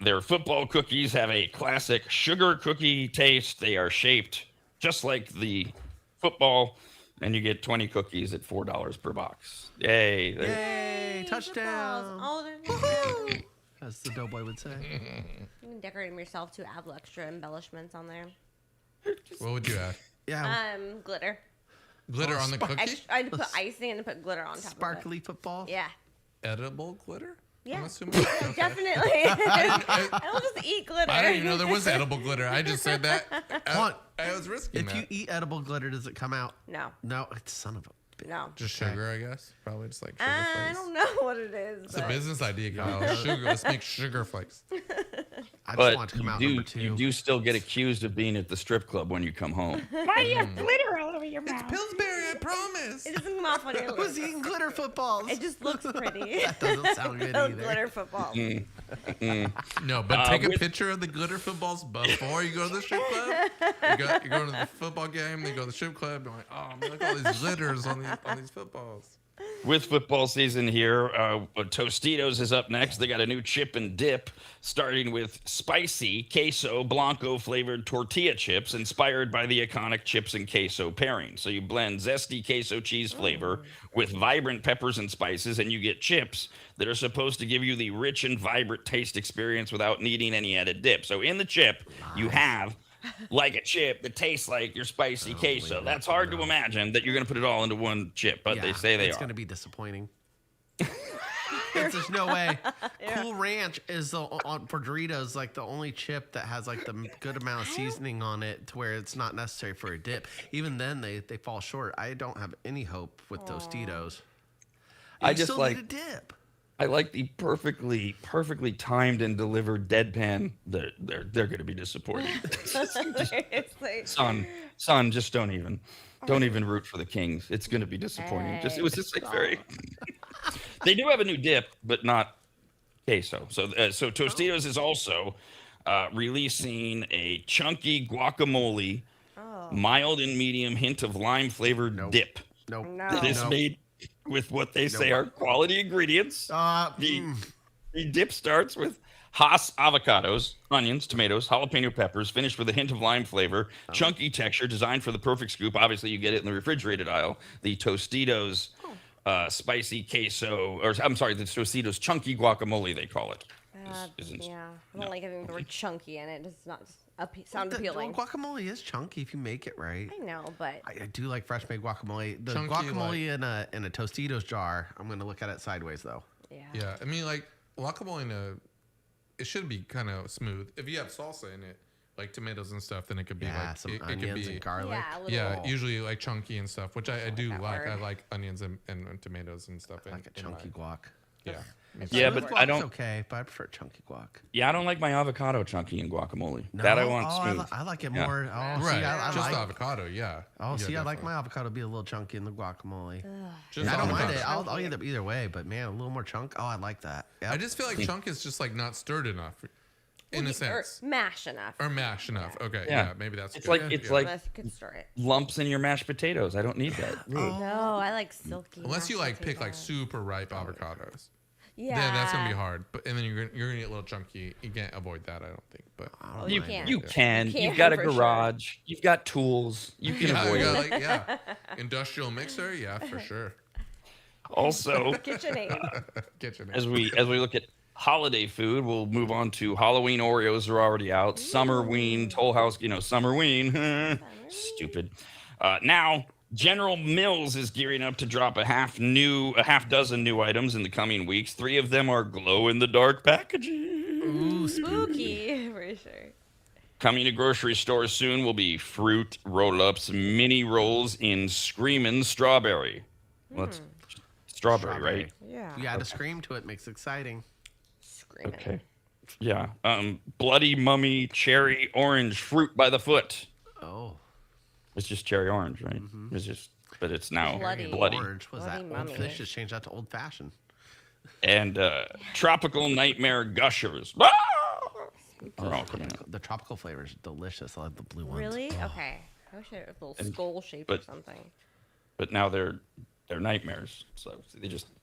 Their football cookies have a classic sugar cookie taste. They are shaped just like the football, and you get 20 cookies at $4 per box. Yay. Yay, touchdown. Oh, they're As the doughboy would say. You can decorate them yourself to add little extra embellishments on there. What would you add? Yeah. Glitter. Glitter on the cookie? I'd put icing and put glitter on top Sparkly football. of it. Yeah. Edible glitter? Yeah. I'm assuming. Okay. Definitely. I don't just eat glitter. I didn't even know there was edible glitter. I just said that. What? I was risking If that. you eat edible glitter, does it come out? No. No, it's son of a. No. Just sugar, I guess. Probably just like sugar I flakes. don't know what it is. It's a but- business idea, Kyle. Sugar. Let's make sugar flakes. I just But want it to come out number two. you do still get accused of being at the strip club when you come home. Why do you have glitter all over your It's mouth? Pillsbury, I promise. It doesn't come off on your I was lips. eating glitter footballs. It just looks pretty. That doesn't sound good Those either. glitter footballs. No, but take a with- picture of the glitter footballs before you go to the strip club. You're going to the football game, then you go to the strip club. You're like, oh, man, look at all these glitters on these footballs. With football season here, Tostitos is up next. They got a new chip and dip, starting with spicy queso blanco flavored tortilla chips, inspired by the iconic chips and queso pairing. So you blend zesty queso cheese flavor with vibrant peppers and spices, and you get chips that are supposed to give you the rich and vibrant taste experience without needing any added dip. So in the chip, you have like a chip that tastes like your spicy queso. That's hard to imagine that you're going to put it all into one chip, but they say they it's are. going to be disappointing. There's no way. Cool Ranch is for Doritos like the only chip that has like the good amount of seasoning on it to where it's not necessary for a dip. Even then, they fall short. I don't have any hope with Tostitos. I You just still like- need a dip. I like the perfectly timed and delivered deadpan. They're going to be disappointing. Seriously. son, just don't even root for the Kings. It's going to be disappointing. It was just like very. They do have a new dip, but not queso. So Tostitos is also releasing a chunky guacamole, mild and medium hint of lime flavored dip. Nope. No. This made with what they say are quality ingredients. The dip starts with Haas avocados, onions, tomatoes, jalapeno peppers, finished with a hint of lime flavor, chunky texture, designed for the perfect scoop. Obviously, you get it in the refrigerated aisle. The Tostitos spicy queso, or I'm sorry, the Tostitos chunky guacamole, they call it. Yeah, I don't like having the word chunky in it. It's not sound appealing. Guacamole is chunky if you make it right. I know, but I do like fresh made guacamole. The Chunky, guacamole in a Tostitos jar, I'm going to look at it sideways, though. Yeah, I mean, like, guacamole it should be kind of smooth. If you have salsa in it, like tomatoes and stuff, then it could be like some it onions could be and garlic. usually like chunky and stuff, which I do like. I like onions and tomatoes and stuff. I like a chunky guac. Yeah. Yeah, but I don't. Okay, but I prefer chunky guac. Yeah, I don't like my avocado chunky in guacamole. No? That I want smooth. I like it Yeah. more. Oh, Right. see, I Just like, avocado, yeah. Oh, Yeah, see, I like definitely. my avocado to be a little chunky in the guacamole. Just I don't mind avocado. it. I'll eat it either way, but man, a little more chunk. Oh, I like that. Yep. I just feel like chunk is just like not stirred enough, in a sense, or mash enough. or mashed enough. Okay, Yeah. yeah, maybe that's It's good. like Yeah. it's like Unless you could stir it. lumps in your mashed potatoes. I don't need that. No, I like silky. Unless you mashed like pick like potatoes. super ripe avocados. Yeah, Then that's gonna be hard. But and then you're gonna get a little chunky. You can't avoid that, I don't think. But Oh, You can. you can. You can, You've got a for sure. garage. You've got tools. You can yeah, avoid it. like, yeah, industrial mixer, yeah, for sure. Also, KitchenAid. Kitchen. as we look at holiday food, we'll move on to Halloween Oreos are already out. Summerween, Toll House, Summerween. Stupid. Now General Mills is gearing up to drop a half dozen new items in the coming weeks. 3 of them are glow-in-the-dark packaging. Ooh, Spooky, for sure. Coming to grocery stores soon will be fruit roll-ups, mini rolls in Screamin' Strawberry. Well, that's strawberry, right? Yeah. You add a scream to it, makes it exciting. Screaming. Okay. Yeah. Bloody Mummy Cherry Orange Fruit by the Foot. Oh, It's just cherry orange, right? But it's now bloody. orange. Was Bloody that mummy. old fish? Just changed that to old fashioned. And Tropical Nightmare Gushers. Ah! Are all coming out. The tropical flavors are delicious. I like the blue ones. Really? Okay. I wish it was a little skull shaped or but- something. But now they're nightmares. So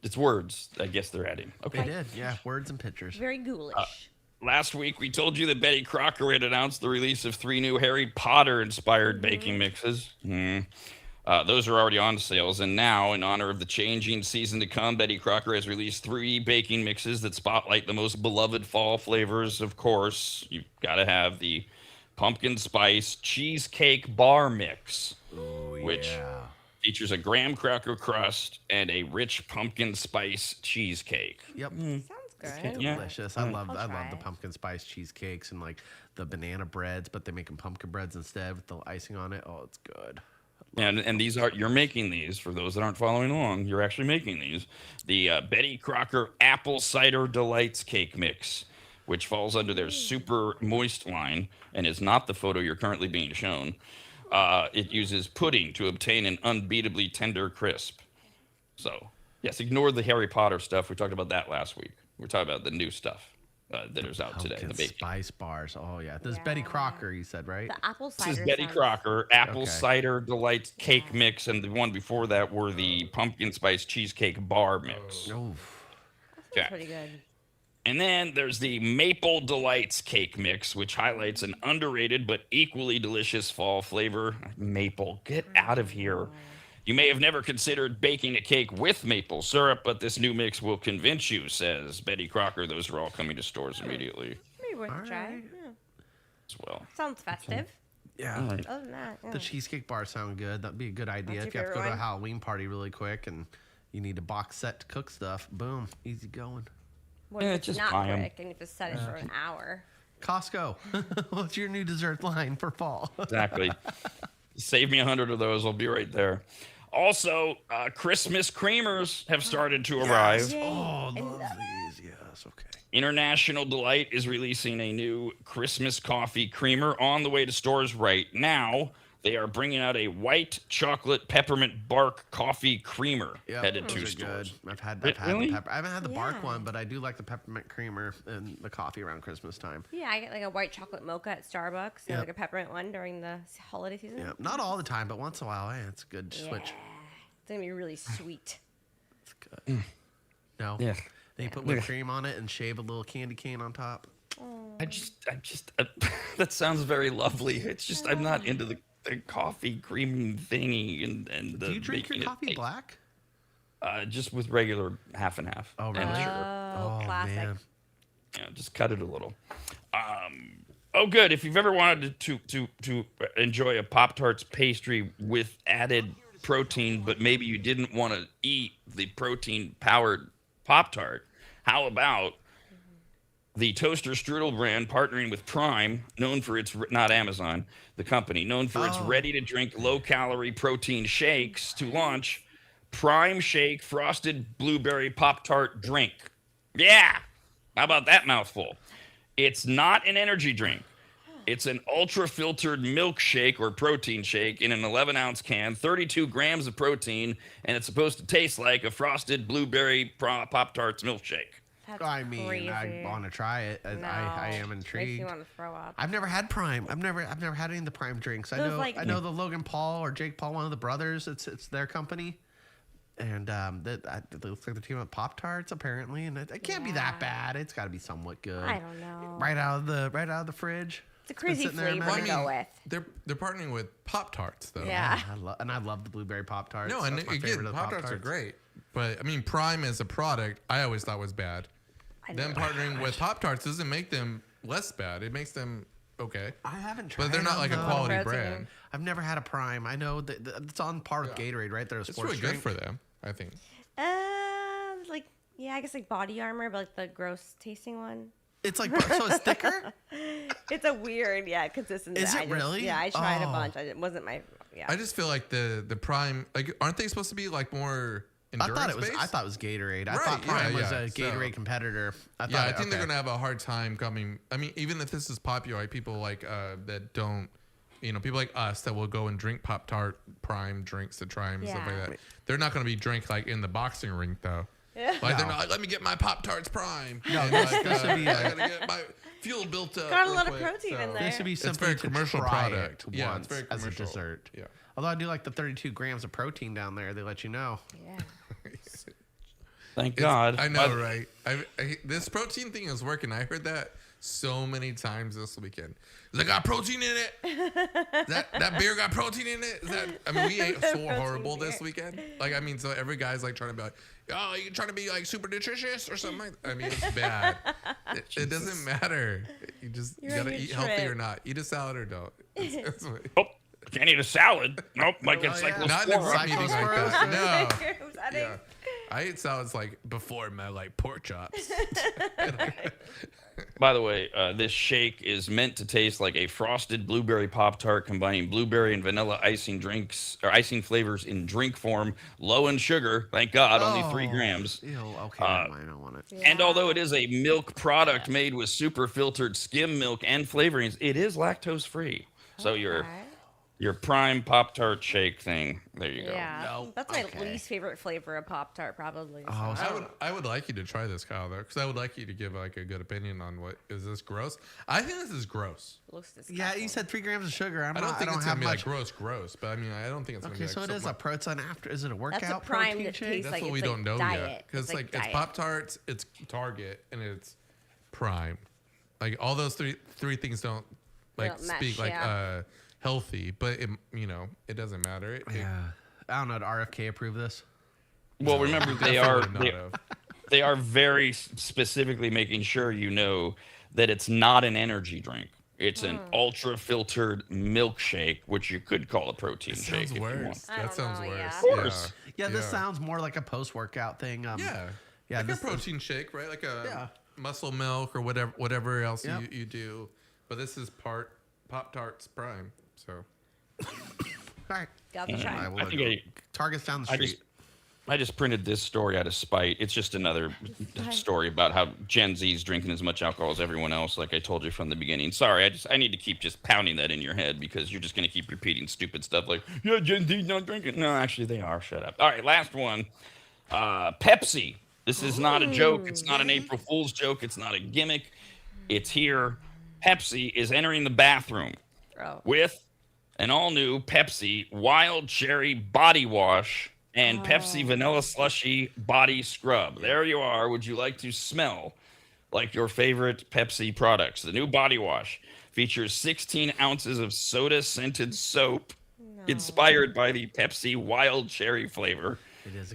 it's words. I guess they're adding. They Okay. did, yeah. Words and pictures. Very ghoulish. Last week we told you that Betty Crocker had announced the release of 3 new Harry Potter inspired baking mixes. Those are already on sales, and now, in honor of the changing season to come, Betty Crocker has released 3 baking mixes that spotlight the most beloved fall flavors. Of course, you've got to have the pumpkin spice cheesecake bar mix, which features a graham cracker crust and a rich pumpkin spice cheesecake. Yep. Sounds good. Yeah. Delicious. I love I'll the try. pumpkin spice cheesecakes and like the banana breads, but they make them pumpkin breads instead with the icing on it. Oh, it's good. And these are, you're making these, for those that aren't following along, you're actually making these. The Betty Crocker Apple Cider Delights Cake Mix, which falls under their super moist line and is not the photo you're currently being shown. It uses pudding to obtain an unbeatably tender crisp. So, yes, ignore the Harry Potter stuff. We talked about that last week. We're talking about the new stuff that is out today. Pumpkin The baking. spice bars. Oh yeah. This is Betty Crocker, you said, right? The apple This cider. is Betty sounds- Crocker Apple Okay. Cider Delights Cake Mix, and the one before that were the Pumpkin Spice Cheesecake Bar Mix. Oh, That sounds pretty good. And then there's the Maple Delights Cake Mix, which highlights an underrated but equally delicious fall flavor. Maple, get out of here. You may have never considered baking a cake with maple syrup, but this new mix will convince you, says Betty Crocker. Those are all coming to stores immediately Maybe worth a try. right. Yeah. as well. Sounds festive. yeah. All right. Other than that, yeah. The cheesecake bars sound good. That'd be a good idea That's if you your have to go to a favorite one? Halloween party really quick and you need a box set to cook stuff. Boom, easy going. What Yeah, if it's just not buy 'em. quick and you have to set it for an hour? Costco. What's your new dessert line for fall? Exactly. Save me 100 of those. I'll be right there. Also, Christmas creamers have started to arrive. Oh, love these. Yes, okay. International Delight is releasing a new Christmas coffee creamer on the way to stores right now. They are bringing out a white chocolate peppermint bark coffee creamer headed to Those are stores. good. I've had Really? the pepper. I haven't had the bark Yeah. one, but I do like the peppermint creamer and the coffee around Christmas time. Yeah, I get like a white chocolate mocha at Starbucks and like a peppermint one during the holiday season. Yeah, not all the time, but once in a while, it's a good switch. It's gonna be really sweet. It's good. No. Yeah. Then you put whipped cream on it and shave a little candy cane on top. I just that sounds very lovely. It's just I'm not into the coffee cream thingy and the Do you drink your making it coffee taste. black? Just with regular half and half. Oh, and really? sugar. Oh, classic. man. Yeah, just cut it a little. Oh, good. If you've ever wanted to enjoy a Pop-Tarts pastry with added protein, but maybe you didn't want to eat the protein-powered Pop-Tart, how about the Toaster Strudel brand partnering with Prime, known for its, not Amazon, the company, known for its ready-to-drink low-calorie protein shakes to launch Prime Shake Frosted Blueberry Pop-Tart Drink. Yeah! How about that mouthful? It's not an energy drink. It's an ultra-filtered milkshake or protein shake in an 11-ounce can, 32 grams of protein, and it's supposed to taste like a frosted blueberry Pop-Tarts milkshake. That's I mean, crazy. I want to try it. No. I am Makes intrigued. me want to throw up. I've never had Prime. I've never had any of the Prime drinks. I Those, know like- I know the Logan Paul or Jake Paul, one of the brothers. It's their company, and it looks like the team of Pop Tarts apparently, and it can't be that bad. It's got to be somewhat good. I don't know. Right out of the fridge. It's a been crazy sitting there a flavor to minute. go with. They're partnering with Pop Tarts though. Yeah. I love the blueberry Pop Tarts. No, and That's my again, favorite of the Pop Tarts are great. But I mean, Prime as a product, I always thought was bad. Them partnering with Pop Tarts doesn't make them less bad. It makes them okay. I haven't tried. But they're not like a them, though. quality protein. brand. I've never had a Prime. I know that it's on par with Gatorade, right? They're a It's sports really good drink. for them, I think. Like, yeah, I guess like body armor, but like the gross tasting one. It's like so it's thicker. It's a weird, consistency. Is it really? Yeah, I tried a Oh. bunch. It wasn't my, I just feel like the Prime, like, aren't they supposed to be like more I endurance thought it was. based? I thought it was Gatorade. I Right, thought Prime yeah, was yeah. a Gatorade So- competitor. I Yeah, I thought, think they're gonna have a hard time coming. I mean, even if this is popular, like people like that don't, people like us that will go and drink Pop Tart Prime drinks to try and stuff Yeah. like that. They're not gonna be drink like in the boxing ring though. Yeah. Like they're No. not like, let me get my Pop Tarts Prime. No, And, this- like, this would be I a- gotta get my fuel built up. Got a real lot of quick. protein in So- there. This should be It's something very to commercial try product. it Yeah, once it's very as a commercial. dessert. Yeah. Although I do like the 32 grams of protein down there. They let you know. Yeah. Thank God. I know, right? This protein thing is working. I heard that so many times this weekend. Is that got protein in it? that beer got protein in it? Is that? I mean, we ate so Protein horrible beer. this weekend. Like, I mean, so every guy's like trying to be like, oh, you trying to be like super nutritious or something? I mean, it's bad. It doesn't matter. You just You're you on gotta your eat healthy trip. or not. Eat a salad or don't. It's what- Oh, can't eat a salad. Nope, like it's yeah. cyclosporin. not in a group meeting like that. No. Was that Yeah. I ate salads like before my like pork chops. By the way, this shake is meant to taste like a frosted blueberry Pop-Tart combining blueberry and vanilla icing flavors in drink form, low in sugar. Thank God, only 3 grams. Ew, okay, never mind, I don't want it. And although it is a milk product made with super filtered skim milk and flavorings, it is lactose free. So your prime Pop-Tart shake thing, there you go. Yeah. No. That's my Okay. least favorite flavor of Pop Tart, probably. Oh, so. I would like you to try this, Kyle, though, because I would like you to give like a good opinion on what is this gross. I think this is gross. Looks disgusting. Yeah, you said 3 grams of sugar. I don't think I don't it's have gonna be much. like gross, but I mean, I don't think it's gonna Okay, be so like it is a protein after. Is it a workout That's a prime protein that shake? tastes That's like what it's we like don't know diet. yet, because It's like it's diet. Pop Tarts, it's Target, and it's Prime. Like all those three things don't like don't mesh, speak like yeah. healthy, but it doesn't matter. Yeah. I don't know. Did RFK approve this? Well, remember they Definitely are not of. they are very specifically making sure you know that it's not an energy drink. It's an ultra filtered milkshake, which you could call a protein shake. Sounds if you want. worse. I That don't sounds know, worse. yeah. Of course. Yeah, this sounds more like a post-workout thing. Yeah. Yeah, Like this a protein shake, right? Like a Yeah. muscle milk or whatever else Yep. you do. But this is part Pop Tarts Prime. So All right. Got the try. I will I think go. I- Target's down the I street. just I just printed this story out of spite. It's just another story about how Gen Z's drinking as much alcohol as everyone else, like I told you from the beginning. Sorry, I need to keep just pounding that in your head because you're just going to keep repeating stupid stuff like, yeah, Gen Z's not drinking. No, actually, they are. Shut up. All right, last one. Pepsi. This is not a joke. It's not an April Fool's joke. It's not a gimmick. It's here. Pepsi is entering the bathroom with an all-new Pepsi Wild Cherry Body Wash and Pepsi Vanilla Slushy Body Scrub. There you are. Would you like to smell like your favorite Pepsi products? The new body wash features 16 ounces of soda-scented soap inspired by the Pepsi Wild Cherry flavor.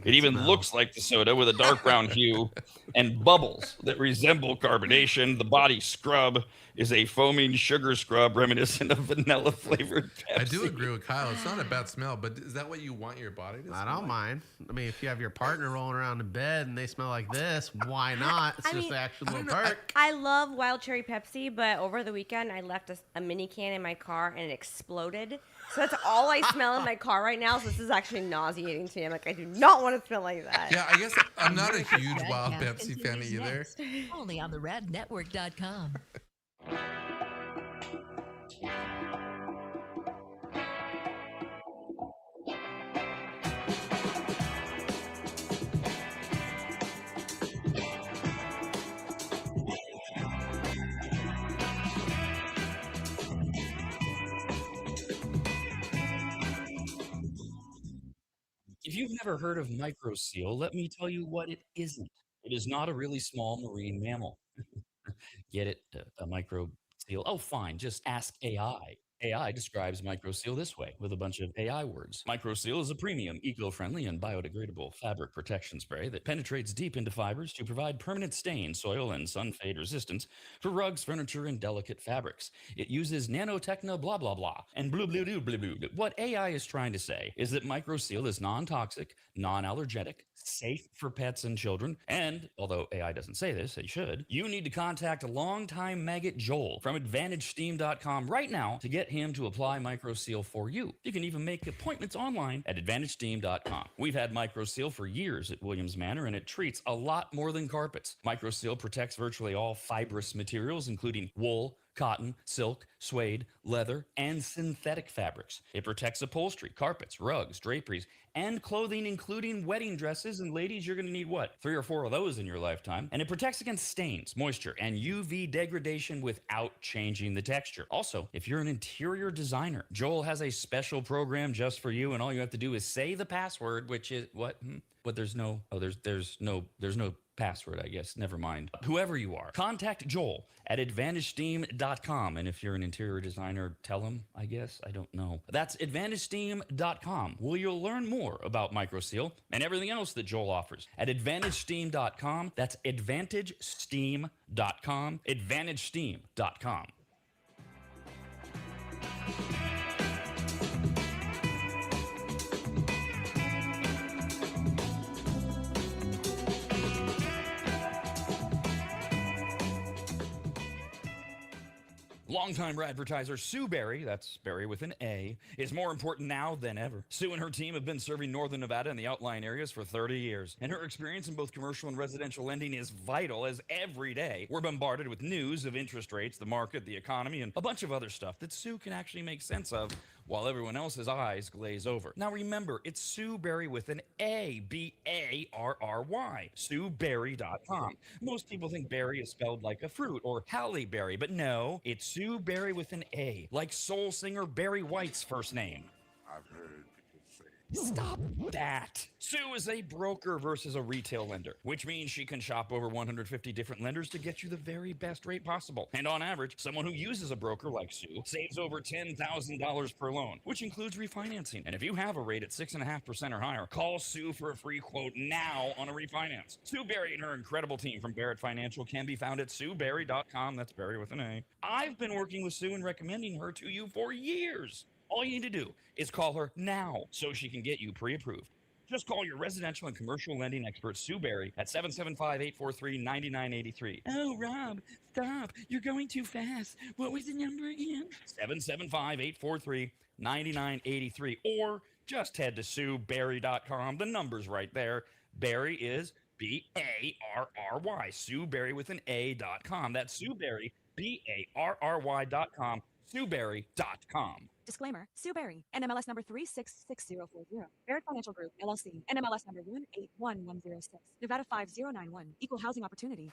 It even looks like the soda with a dark brown hue and bubbles that resemble carbonation. The body scrub is a foaming sugar scrub reminiscent of vanilla flavored Pepsi. I do agree with Kyle. It's not a bad smell, but is that what you want your body to smell? I don't mind. I mean, if you have your partner rolling around in bed and they smell like this, why not? It's just an actual little perk. I love Wild Cherry Pepsi, but over the weekend I left a mini can in my car and it exploded. So that's all I smell in my car right now. So this is actually nauseating to me. I'm like, I do not want to smell like that. Yeah, I guess I'm not a huge Wild Pepsi fan either. Only on the radnetwork.com. If you've never heard of microseal, let me tell you what it isn't. It is not a really small marine mammal. Get it? A micro seal. Oh, fine. Just ask AI. AI describes microseal this way with a bunch of AI words. Microseal is a premium, eco-friendly, and biodegradable fabric protection spray that penetrates deep into fibers to provide permanent stain, soil, and sun fade resistance for rugs, furniture, and delicate fabrics. It uses nanotechno blah blah blah and blue blue blue blue blue. What AI is trying to say is that microseal is non-toxic, non-allergenic, safe for pets and children, and although AI doesn't say this, it should, you need to contact longtime maggot Joel from AdvantageSteam.com right now to get him to apply microseal for you. You can even make appointments online at AdvantageSteam.com. We've had microseal for years at Williams Manor, and it treats a lot more than carpets. Microseal protects virtually all fibrous materials, including wool, cotton, silk, suede, leather, and synthetic fabrics. It protects upholstery, carpets, rugs, draperies, and clothing, including wedding dresses. And ladies, you're going to need what? 3 or 4 of those in your lifetime. And it protects against stains, moisture, and UV degradation without changing the texture. Also, if you're an interior designer, Joel has a special program just for you, and all you have to do is say the password, which is what? But there's no password, I guess. Never mind. Whoever you are, contact Joel at AdvantageSteam.com. And if you're an interior designer, tell him, I guess. I don't know. That's AdvantageSteam.com, where you'll learn more about microseal and everything else that Joel offers. At AdvantageSteam.com, that's AdvantageSteam.com, AdvantageSteam.com. Longtime advertiser Sue Berry, that's Berry with an A, is more important now than ever. Sue and her team have been serving Northern Nevada and the outlying areas for 30 years, and her experience in both commercial and residential lending is vital, as every day we're bombarded with news of interest rates, the market, the economy, and a bunch of other stuff that Sue can actually make sense of while everyone else's eyes glaze over. Now remember, it's Sue Berry with an A, B-A-R-R-Y, SueBerry.com. Most people think berry is spelled like a fruit or Halle Berry, but no, it's Sue Berry with an A, like soul singer Barry White's first name. I've heard people say. Stop that. Sue is a broker versus a retail lender, which means she can shop over 150 different lenders to get you the very best rate possible. And on average, someone who uses a broker like Sue saves over $10,000 per loan, which includes refinancing. And if you have a rate at 6.5% or higher, call Sue for a free quote now on a refinance. Sue Berry and her incredible team from Barrett Financial can be found at SueBerry.com. That's Berry with an A. I've been working with Sue and recommending her to you for years. All you need to do is call her now so she can get you pre-approved. Just call your residential and commercial lending expert, Sue Berry, at 775-843-9983. Oh, Rob, stop. You're going too fast. What was the number again? 775-843-9983. Or just head to SueBerry.com. The number's right there. Berry is Barry. SueBerry with an A.com. That's SueBerry, Barry.com. SueBerry.com. Disclaimer. Sue Berry, NMLS number 366040. Barrett Financial Group, LLC. NMLS number 181106. Nevada 5091. Equal housing opportunity.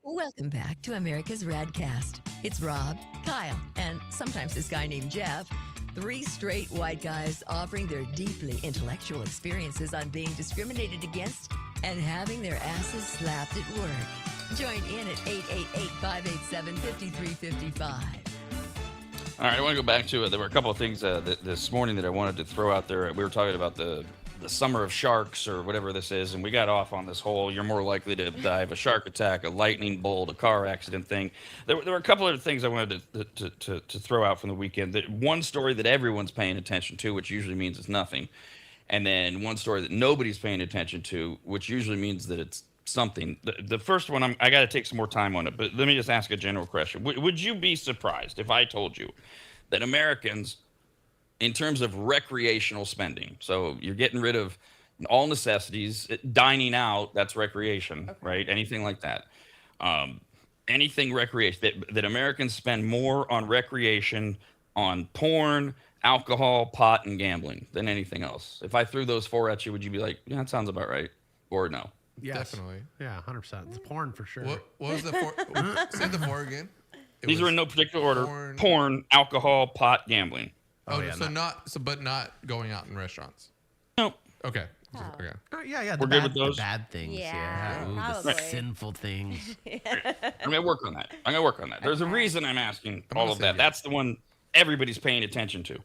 Welcome back to America's RAD Cast. It's Rob, Kyle, and sometimes this guy named Jeff. 3 straight white guys offering their deeply intellectual experiences on being discriminated against and having their asses slapped at work. Join in at 888-587-5355. All right, I want to go back to it. There were a couple of things this morning that I wanted to throw out there. We were talking about the summer of sharks or whatever this is, and we got off on this whole you're more likely to die of a shark attack, a lightning bolt, a car accident thing. There were a couple of things I wanted to throw out from the weekend. One story that everyone's paying attention to, which usually means it's nothing, and then one story that nobody's paying attention to, which usually means that it's something. The first one, I got to take some more time on it, but let me just ask a general question. Would you be surprised if I told you that Americans, in terms of recreational spending, so you're getting rid of all necessities, dining out, that's recreation, okay, right? Anything like that. Anything recreation, that Americans spend more on recreation, on porn, alcohol, pot, and gambling than anything else. If I threw those 4 at you, would you be like, yeah, that sounds about right? Or no? Yes. Definitely. Yeah, 100%. It's porn for sure. What was the 4? Say the 4 again. These are in no particular order. Porn, alcohol, pot, gambling. Yeah, but not going out in restaurants. No. Okay. Oh. Okay. Yeah. We're good with those? The bad things. Yeah, Ooh, the probably. sinful things. I'm gonna work on that. There's a reason I'm asking all of that. That's the one everybody's paying attention to.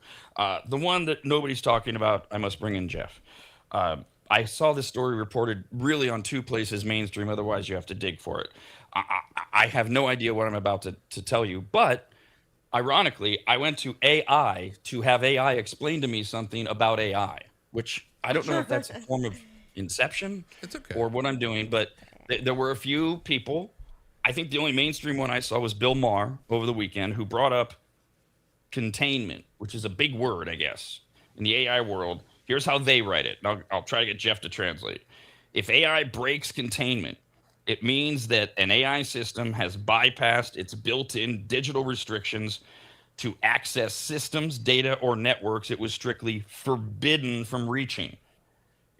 The one that nobody's talking about, I must bring in Jeff. I saw this story reported really on 2 places mainstream. Otherwise, you have to dig for it. I have no idea what I'm about to tell you, but ironically, I went to AI to have AI explain to me something about AI, which I don't know if that's a form of inception or what I'm doing, but there were a few people. I think the only mainstream one I saw was Bill Maher over the weekend, who brought up containment, which is a big word, I guess, in the AI world. Here's how they write it. And I'll try to get Jeff to translate. If AI breaks containment, it means that an AI system has bypassed its built-in digital restrictions to access systems, data, or networks it was strictly forbidden from reaching.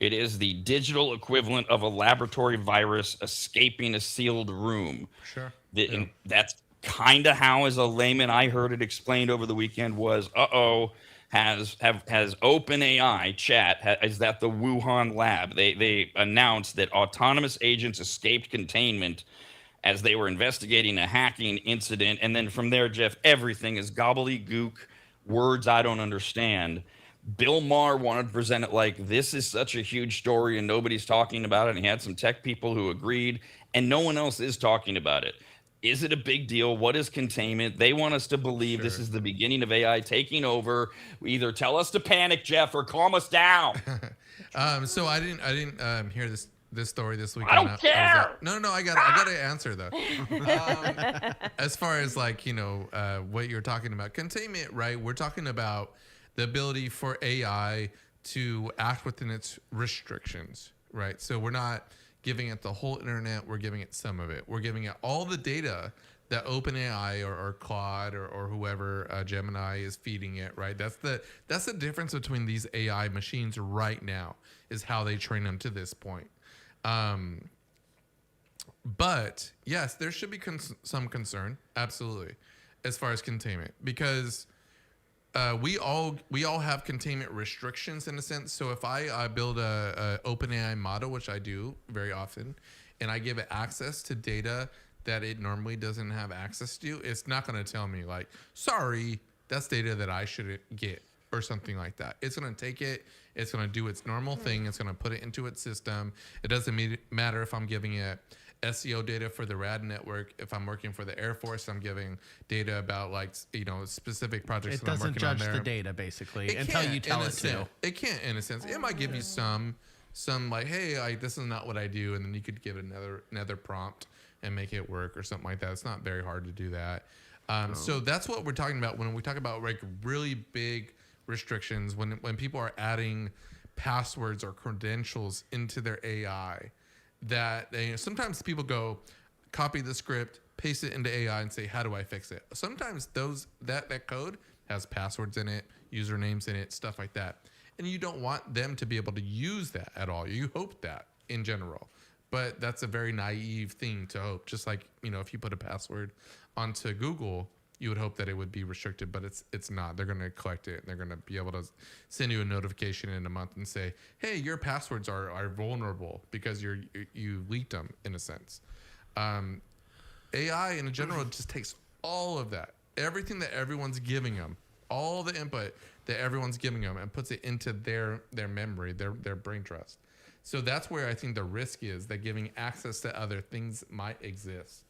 It is the digital equivalent of a laboratory virus escaping a sealed room. Sure. And that's kind of how, as a layman, I heard it explained over the weekend was, has OpenAI chat, is that the Wuhan lab? They announced that autonomous agents escaped containment as they were investigating a hacking incident. And then from there, Jeff, everything is gobbledygook, words I don't understand. Bill Maher wanted to present it like this is such a huge story and nobody's talking about it. And he had some tech people who agreed, and no one else is talking about it. Is it a big deal? What is containment? They want us to believe this is the beginning of AI taking over. Either tell us to panic, Jeff, or calm us down. So I didn't hear this story this week. I don't care. No, I got to answer though. As far as what you're talking about, containment, right? We're talking about the ability for AI to act within its restrictions, right? So we're not giving it the whole internet. We're giving it some of it. We're giving it all the data that OpenAI or Claude or whoever Gemini is feeding it, right? That's the difference between these AI machines right now, is how they train them to this point. But yes, there should be some concern, absolutely, as far as containment, because we all have containment restrictions in a sense. So if I build a OpenAI model, which I do very often, and I give it access to data that it normally doesn't have access to, it's not going to tell me like, sorry, that's data that I shouldn't get or something like that. It's going to take it. It's going to do its normal thing. It's going to put it into its system. It doesn't matter if I'm giving it SEO data for the RAD network. If I'm working for the Air Force, I'm giving data about specific projects that I'm working on there. It doesn't judge the data basically until you tell it to. It can't, in a sense. It might give you some like, hey, this is not what I do, and then you could give it another prompt and make it work or something like that. It's not very hard to do that. So that's what we're talking about when we talk about like really big restrictions, when people are adding passwords or credentials into their AI, that sometimes people go copy the script, paste it into AI and say, how do I fix it? Sometimes that code has passwords in it, usernames in it, stuff like that. And you don't want them to be able to use that at all. You hope that in general, but that's a very naive thing to hope. Just like, if you put a password onto Google, you would hope that it would be restricted, but it's not. They're going to collect it and they're going to be able to send you a notification in a month and say, hey, your passwords are vulnerable because you leaked them in a sense. AI in general just takes all of that, everything that everyone's giving them, all the input that everyone's giving them, and puts it into their memory, their brain trust. So that's where I think the risk is, that giving access to other things might exist.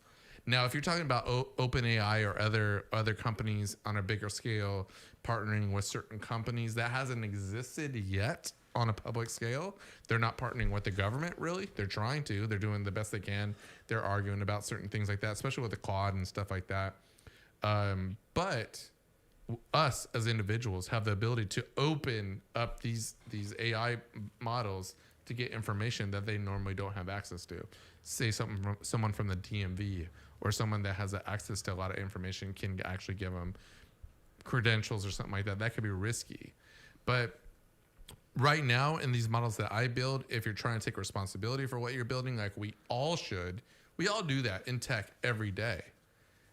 Now, if you're talking about OpenAI or other companies on a bigger scale partnering with certain companies, that hasn't existed yet on a public scale. They're not partnering with the government, really. They're trying to. They're doing the best they can. They're arguing about certain things like that, especially with the Claude and stuff like that. But us as individuals have the ability to open up these AI models to get information that they normally don't have access to. Say someone from the DMV or someone that has access to a lot of information can actually give them credentials or something like that. That could be risky. But right now in these models that I build, if you're trying to take responsibility for what you're building, like we all do that in tech every day.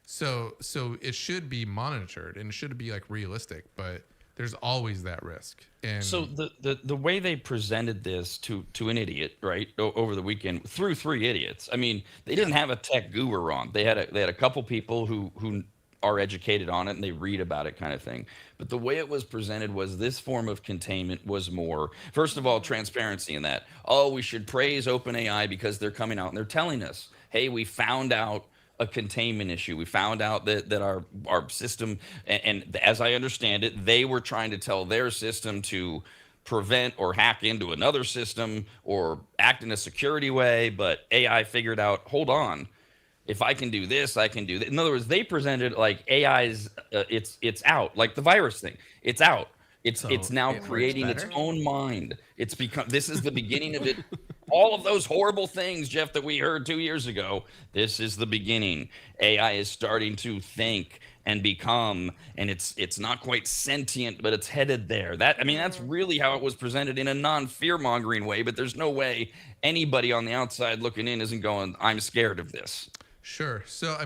So it should be monitored and it should be like realistic, but there's always that risk. And so the way they presented this to an idiot, right, over the weekend through 3 idiots. I mean, they didn't have a tech guru on. They had a couple people who are educated on it and they read about it, kind of thing. But the way it was presented was this form of containment was more, first of all, transparency in that. Oh, we should praise OpenAI because they're coming out and they're telling us, hey, we found out a containment issue. We found out that our system, and as I understand it, they were trying to tell their system to prevent or hack into another system or act in a security way, but AI figured out, hold on, if I can do this, I can do that. In other words, they presented like AI's, it's out, like the virus thing. It's out. It's now creating its own mind. It's become, this is the beginning of it. All of those horrible things, Jeff, that we heard 2 years ago, this is the beginning. AI is starting to think and become, and it's not quite sentient, but it's headed there. That's really how it was presented in a non-fear-mongering way, but there's no way anybody on the outside looking in isn't going, I'm scared of this. Sure. So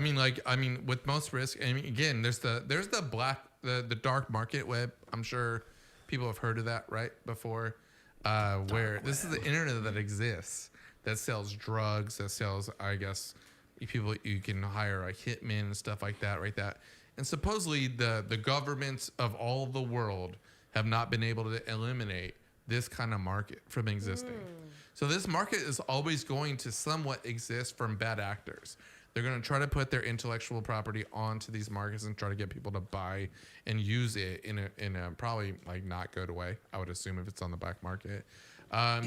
with most risk, again, there's the dark market web. I'm sure people have heard of that, right? Before, where this is the internet that exists, that sells drugs, that sells, I guess, people, you can hire like hitmen and stuff like that, right? And supposedly the governments of all the world have not been able to eliminate this kind of market from existing. So this market is always going to somewhat exist from bad actors. They're going to try to put their intellectual property onto these markets and try to get people to buy and use it in a probably like not good way, I would assume, if it's on the black market.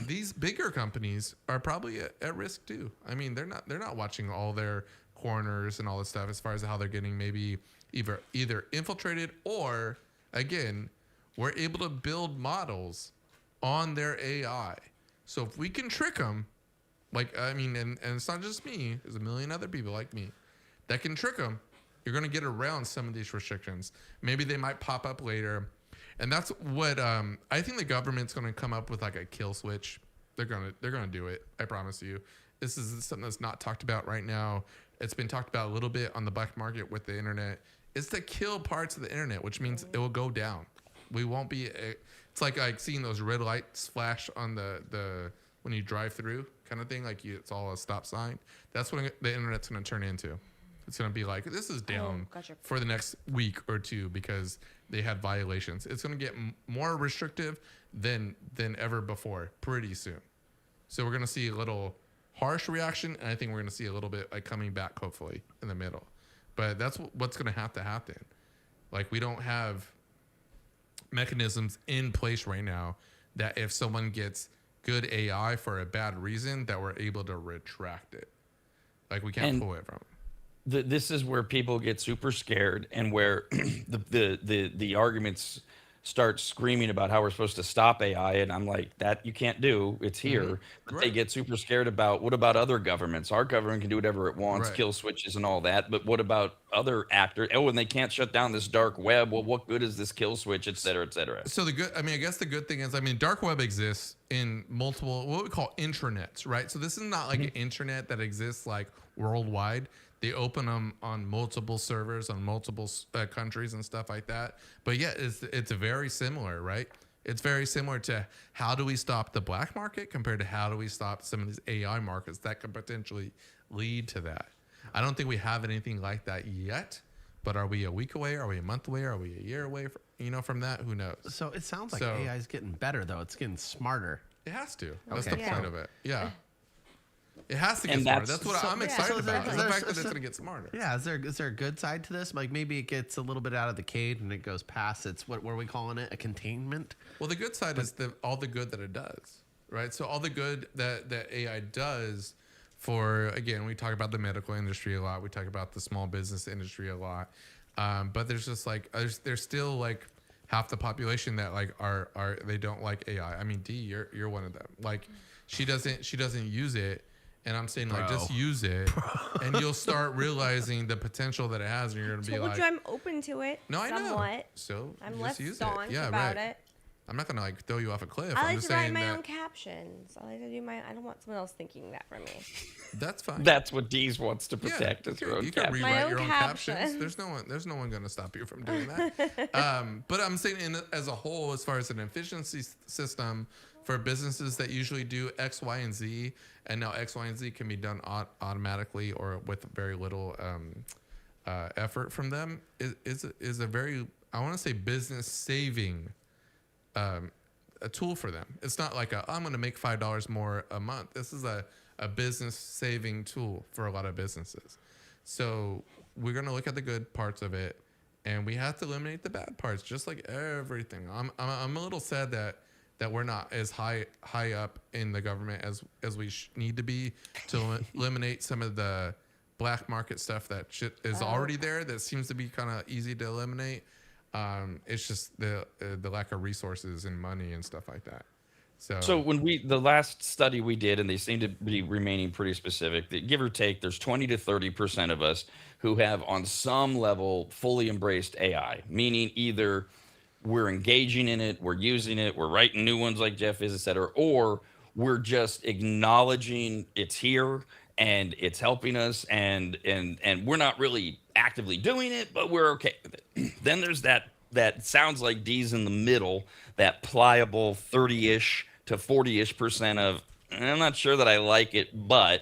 These bigger companies are probably at risk too. I mean, they're not watching all their corners and all this stuff as far as how they're getting maybe either infiltrated, or again, we're able to build models on their AI. So if we can trick them, and it's not just me, there's a million other people like me that can trick them, you're going to get around some of these restrictions. Maybe they might pop up later. And that's what I think the government's going to come up with, like a kill switch. They're going to do it. I promise you. This is something that's not talked about right now. It's been talked about a little bit on the black market with the internet. It's to kill parts of the internet, which means it will go down. We won't be. It's like seeing those red lights flash on the when you drive through, kind of thing. It's all a stop sign. That's what the internet's going to turn into. It's going to be like, this is down for the next week or two because they had violations. It's going to get more restrictive than ever before pretty soon. So we're going to see a little harsh reaction, and I think we're going to see a little bit coming back, hopefully, in the middle. But that's what's going to happen. We don't have mechanisms in place right now that if someone gets good AI for a bad reason, that we're able to retract it. Like we can't pull it from them. This is where people get super scared, and where the arguments start screaming about how we're supposed to stop AI, and I'm like, that you can't do. It's here. But they get super scared about, what about other governments? Our government can do whatever it wants, kill switches and all that. But what about other actors? Oh, and they can't shut down this dark web. Well, what good is this kill switch, et cetera, et cetera? So I guess the good thing is, dark web exists in multiple, what we call intranets, right? So this is not like an internet that exists like worldwide. They open them on multiple servers on multiple countries and stuff like that. But yeah, it's very similar, right? It's very similar to how do we stop the black market compared to how do we stop some of these AI markets that could potentially lead to that. I don't think we have anything like that yet. But are we a week away? Are we a month away? Are we a year away? From that? Who knows? So it sounds like AI is getting better, though. It's getting smarter. It has to. That's the point of it. Yeah. It has to get smarter. That's what I'm excited about. The fact that it's going to get smarter. Yeah. Is there a good side to this? Like maybe it gets a little bit out of the cage and it goes past its what are we calling it? A containment? Well, the good side is all the good that it does, right? So all the good that AI does for, again, we talk about the medical industry a lot. We talk about the small business industry a lot. But there's just like there's still like half the population that like are they don't like AI. I mean, D, you're one of them. Like she doesn't use it. And I'm saying, like, just use it, and you'll start realizing the potential that it has, and you're going to be like... I told you I'm open to it. No, somewhat. I know. So I'm just less use staunch it. about it. I'm not going to, like, throw you off a cliff. I I'm like just to write saying my that own captions. I like to do I don't want someone else thinking that for me. That's fine. That's what Deez wants to protect. You can rewrite your own captions. There's no one going to stop you from doing that. But I'm saying as a whole, as far as an efficiency system for businesses that usually do X, Y, and Z, and now X, Y, and Z can be done automatically or with very little effort from them, is a very, I want to say, business saving a tool for them. It's not like I'm going to make $5 more a month. This is a business saving tool for a lot of businesses. So we're going to look at the good parts of it, and we have to eliminate the bad parts, just like everything. I'm a little sad that we're not as high up in the government as we need to be to eliminate some of the black market stuff that is already there that seems to be kind of easy to eliminate. It's just the lack of resources and money and stuff like that. So when the last study we did, and they seem to be remaining pretty specific, that give or take, there's 20 to 30% of us who have on some level fully embraced AI, meaning either we're engaging in it, we're using it, we're writing new ones like Jeff is, et cetera, or we're just acknowledging it's here and it's helping us, and we're not really actively doing it, but we're okay with it. Then there's that sounds like D's in the middle, that pliable 30-ish to 40-ish% of, I'm not sure that I like it, but...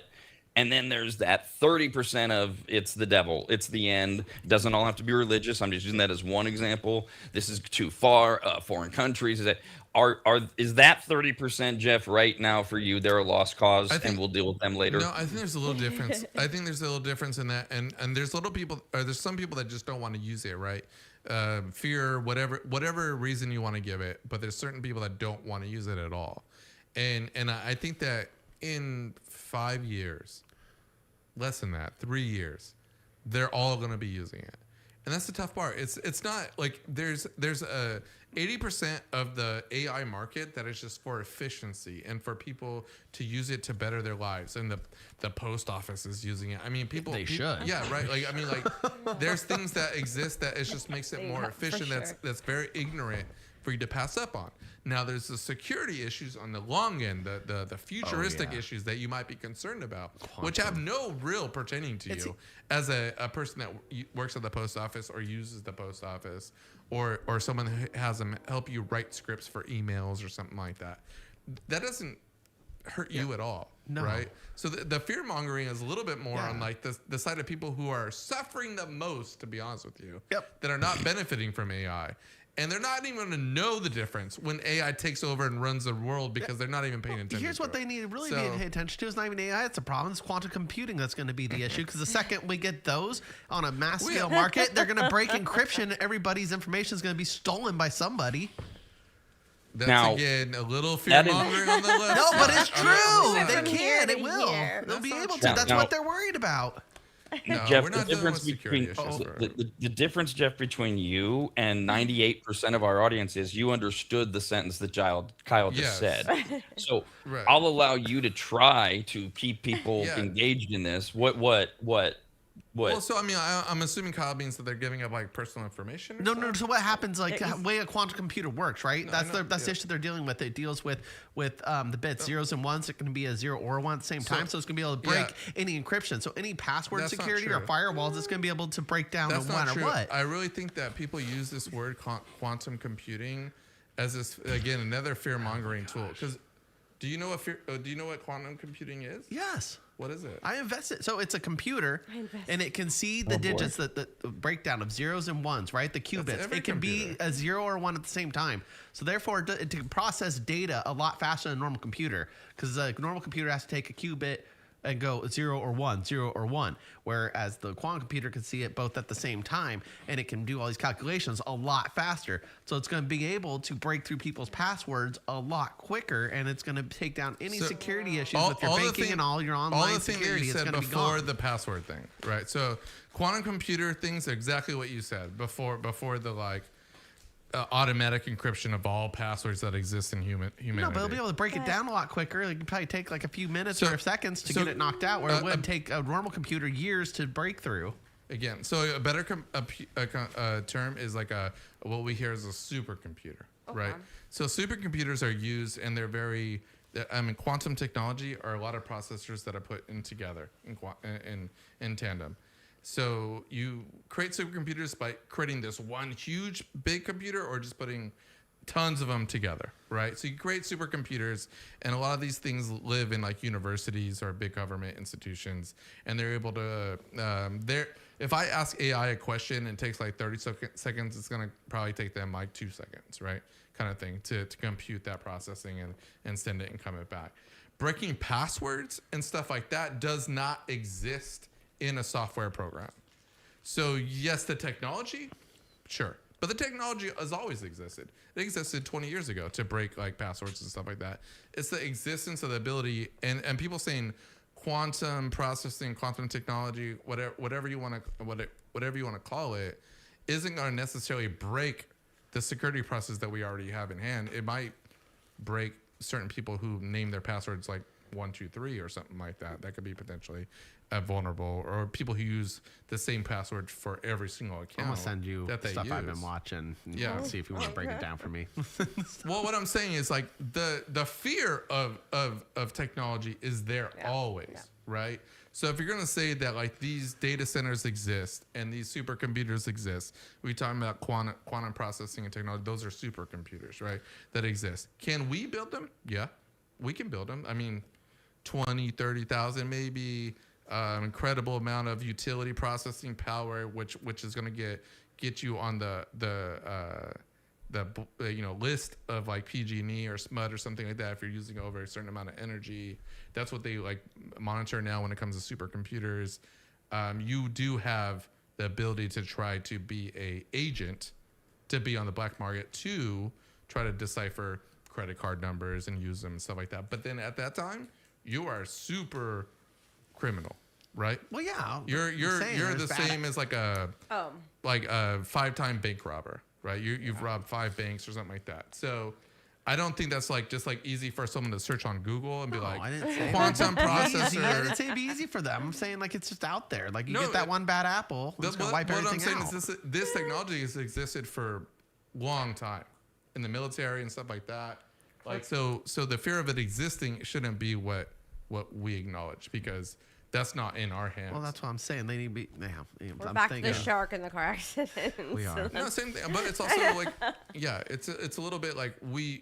And then there's that 30% of it's the devil. It's the end. It doesn't all have to be religious. I'm just using that as one example. This is too far. Foreign countries. Is that 30%, Jeff, right now for you? They're a lost cause, and we'll deal with them later. No, I think there's a little difference. I think there's a little difference in that, and there's there's some people that just don't want to use it, right? Fear, whatever reason you want to give it, but there's certain people that don't want to use it at all, and I think that in 5 years, less than that, 3 years, they're all going to be using it. And that's the tough part. It's not like there's a 80% of the AI market that is just for efficiency and for people to use it to better their lives. And the post office is using it. I mean, people should. Yeah, right. Like, I mean, like there's things that exist that it just makes it more efficient. Sure. That's very ignorant for you to pass up on. Now, there's the security issues on the long end, the futuristic issues that you might be concerned about, which have no real pertaining to you as a person that works at the post office or uses the post office, or someone who has them help you write scripts for emails or something like that. That doesn't hurt you at all, right? So the fear mongering is a little bit more on like the side of people who are suffering the most, to be honest with you, that are not benefiting from AI. And they're not even going to know the difference when AI takes over and runs the world because they're not even paying attention. Here's what they need to really pay attention to. It's not even AI. It's a problem. It's quantum computing that's going to be the issue. Because the second we get those on a mass scale market, they're going to break encryption. Everybody's information is going to be stolen by somebody. That's now, again a little fear mongering on the left. No, but it's true. They can. It will. They'll be able to. That's what they're worried worried about? No, Jeff, we're not the dealing with difference security between issues. the difference, Jeff, between you and 98% of our audience is you understood the sentence that Kyle just Yes. said. So Right. I'll allow you to try to keep people Yeah. engaged in this. What? Well, so I mean, I'm assuming Kyle means that they're giving up like personal information. Or No, something? no. So what happens? Like the way a quantum computer works, right? No, That's I know, that's the yeah. issue they're dealing with. It deals with the bits zeros and ones. It can be a 0 or a 1 at the same time. So it's gonna be able to break any encryption. So any password That's not security or true. firewalls, it's gonna be able to break down That's no not matter true. what. I really think that people use this word quantum computing as this again another fear mongering tool. Because do you know what quantum computing is? Yes. What is it? I invested. So it's a computer, and it can see the boy. digits, the breakdown of zeros and ones, right? The qubits. every It can be a 0 or 1 at the same time. So therefore, it can process data a lot faster than a normal computer, because a normal computer has to take a qubit and go 0 or 1, 0 or 1. Whereas the quantum computer can see it both at the same time, and it can do all these calculations a lot faster. So it's going to be able to break through people's passwords a lot quicker, and it's going to take down any security issues with your banking and all your online security. All the thing that you It's said going to be before gone. the password thing, right? So quantum computer things are exactly what you said before the like automatic encryption of all passwords that exist in humanity. No, but they'll be able to break it down a lot quicker. It can probably take like a few minutes So- or seconds to so, get it knocked out, where it uh, would take a normal computer years to break through. Again, so a better term is like what we hear is a supercomputer, right? So supercomputers are used, and they're very. I mean, quantum technology are a lot of processors that are put in together in tandem. So you create supercomputers by creating this one huge big computer, or just putting tons of them together, right? So you create supercomputers, and a lot of these things live in like universities or big government institutions, and they're able to. If I ask AI a question and it takes like 30 seconds, it's gonna probably take them like 2 seconds, right? Kind of thing to compute that processing and send it and come it back. Breaking passwords and stuff like that does not exist in a software program. So yes, the technology, sure. But the technology has always existed. It existed 20 years ago to break like passwords and stuff like that. It's the existence of the ability, and people saying quantum processing, quantum technology, whatever you want to call it, isn't going to necessarily break the security process that we already have in hand. It might break certain people who name their passwords like 123 or something like that. That could be potentially vulnerable, or people who use the same password for every single account. I'm gonna send you that they stuff use. I've been watching. Yeah. And see if you want to break it down for me. Well, what I'm saying is like the fear of technology is there always, right? So if you're gonna say that like these data centers exist and these supercomputers exist, we're talking about quantum processing and technology. Those are supercomputers, right? That exist. Can we build them? Yeah, we can build them. I mean, 20, 30,000 maybe. Incredible amount of utility processing power, which is going to get you on the list of like PG&E or SMUD or something like that if you're using over a certain amount of energy. That's what they like monitor now when it comes to supercomputers. You do have the ability to try to be a agent, to be on the black market, to try to decipher credit card numbers and use them and stuff like that. But then at that time, you are super criminal, right? Well, yeah. You're the same as like a 5-time bank robber, right? You've robbed 5 banks or something like that. So I don't think that's like just like easy for someone to search on Google and be like I didn't say quantum I didn't processor. say it'd be easy for them. I'm saying like it's just out there. Like you No, get that one bad apple, it's gonna wipe what I'm everything saying out. is this technology has existed for a long time in the military and stuff like that. Like so the fear of it existing shouldn't be what we acknowledge, because that's not in our hands. Well, that's what I'm saying. They need to be. Yeah, We're I'm back to thinking, the shark in the car accident. We are. No, same thing. But it's also like, yeah, it's a little bit like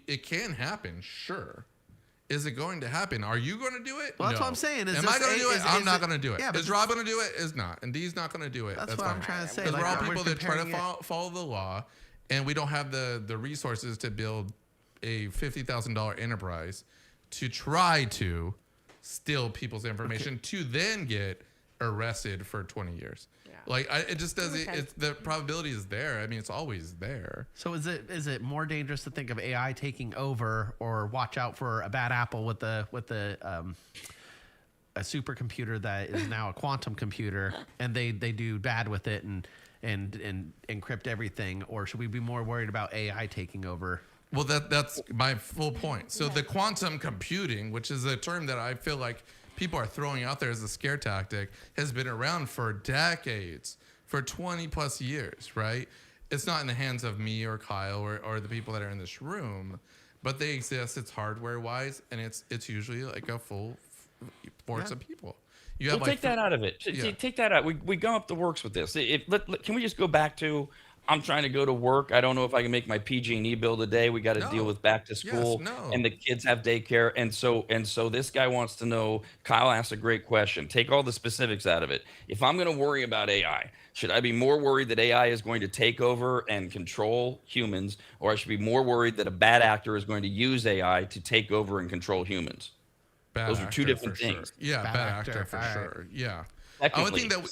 it can happen, sure. Is it going to happen? Are you going to do it? Well, that's No. what I'm saying. Am I going to do it? I'm not going to do it. Yeah, but Is Rob going to do it? Is not. And Dee's not going to do it. That's what I'm trying to say. Because Like, we're all we're people that try to comparing follow the law, and we don't have the resources to build a $50,000 enterprise to try to steal people's information to then get arrested for 20 years. Yeah. Like it just doesn't. Okay. It's the probability is there. I mean, it's always there. So is it more dangerous to think of AI taking over, or watch out for a bad apple with the a supercomputer that is now a quantum computer, and they do bad with it and encrypt everything, or should we be more worried about AI taking over? Well, that's my full point. So the quantum computing, which is a term that I feel like people are throwing out there as a scare tactic, has been around for decades, for 20 plus years, right? It's not in the hands of me or Kyle or the people that are in this room, but they exist. It's hardware wise, and it's usually like a full force of people. You have We'll take that out of it. Take that out. We go up the works with this. Can we just go back to? I'm trying to go to work. I don't know if I can make my PG&E bill today. We got to deal with back to school, and the kids have daycare, and so this guy wants to know. Kyle asked a great question. Take all the specifics out of it. If I'm going to worry about AI, should I be more worried that AI is going to take over and control humans, or I should be more worried that a bad actor is going to use AI to take over and control humans? Those are two different things. Sure. Yeah, bad actor for sure. Yeah. I would think that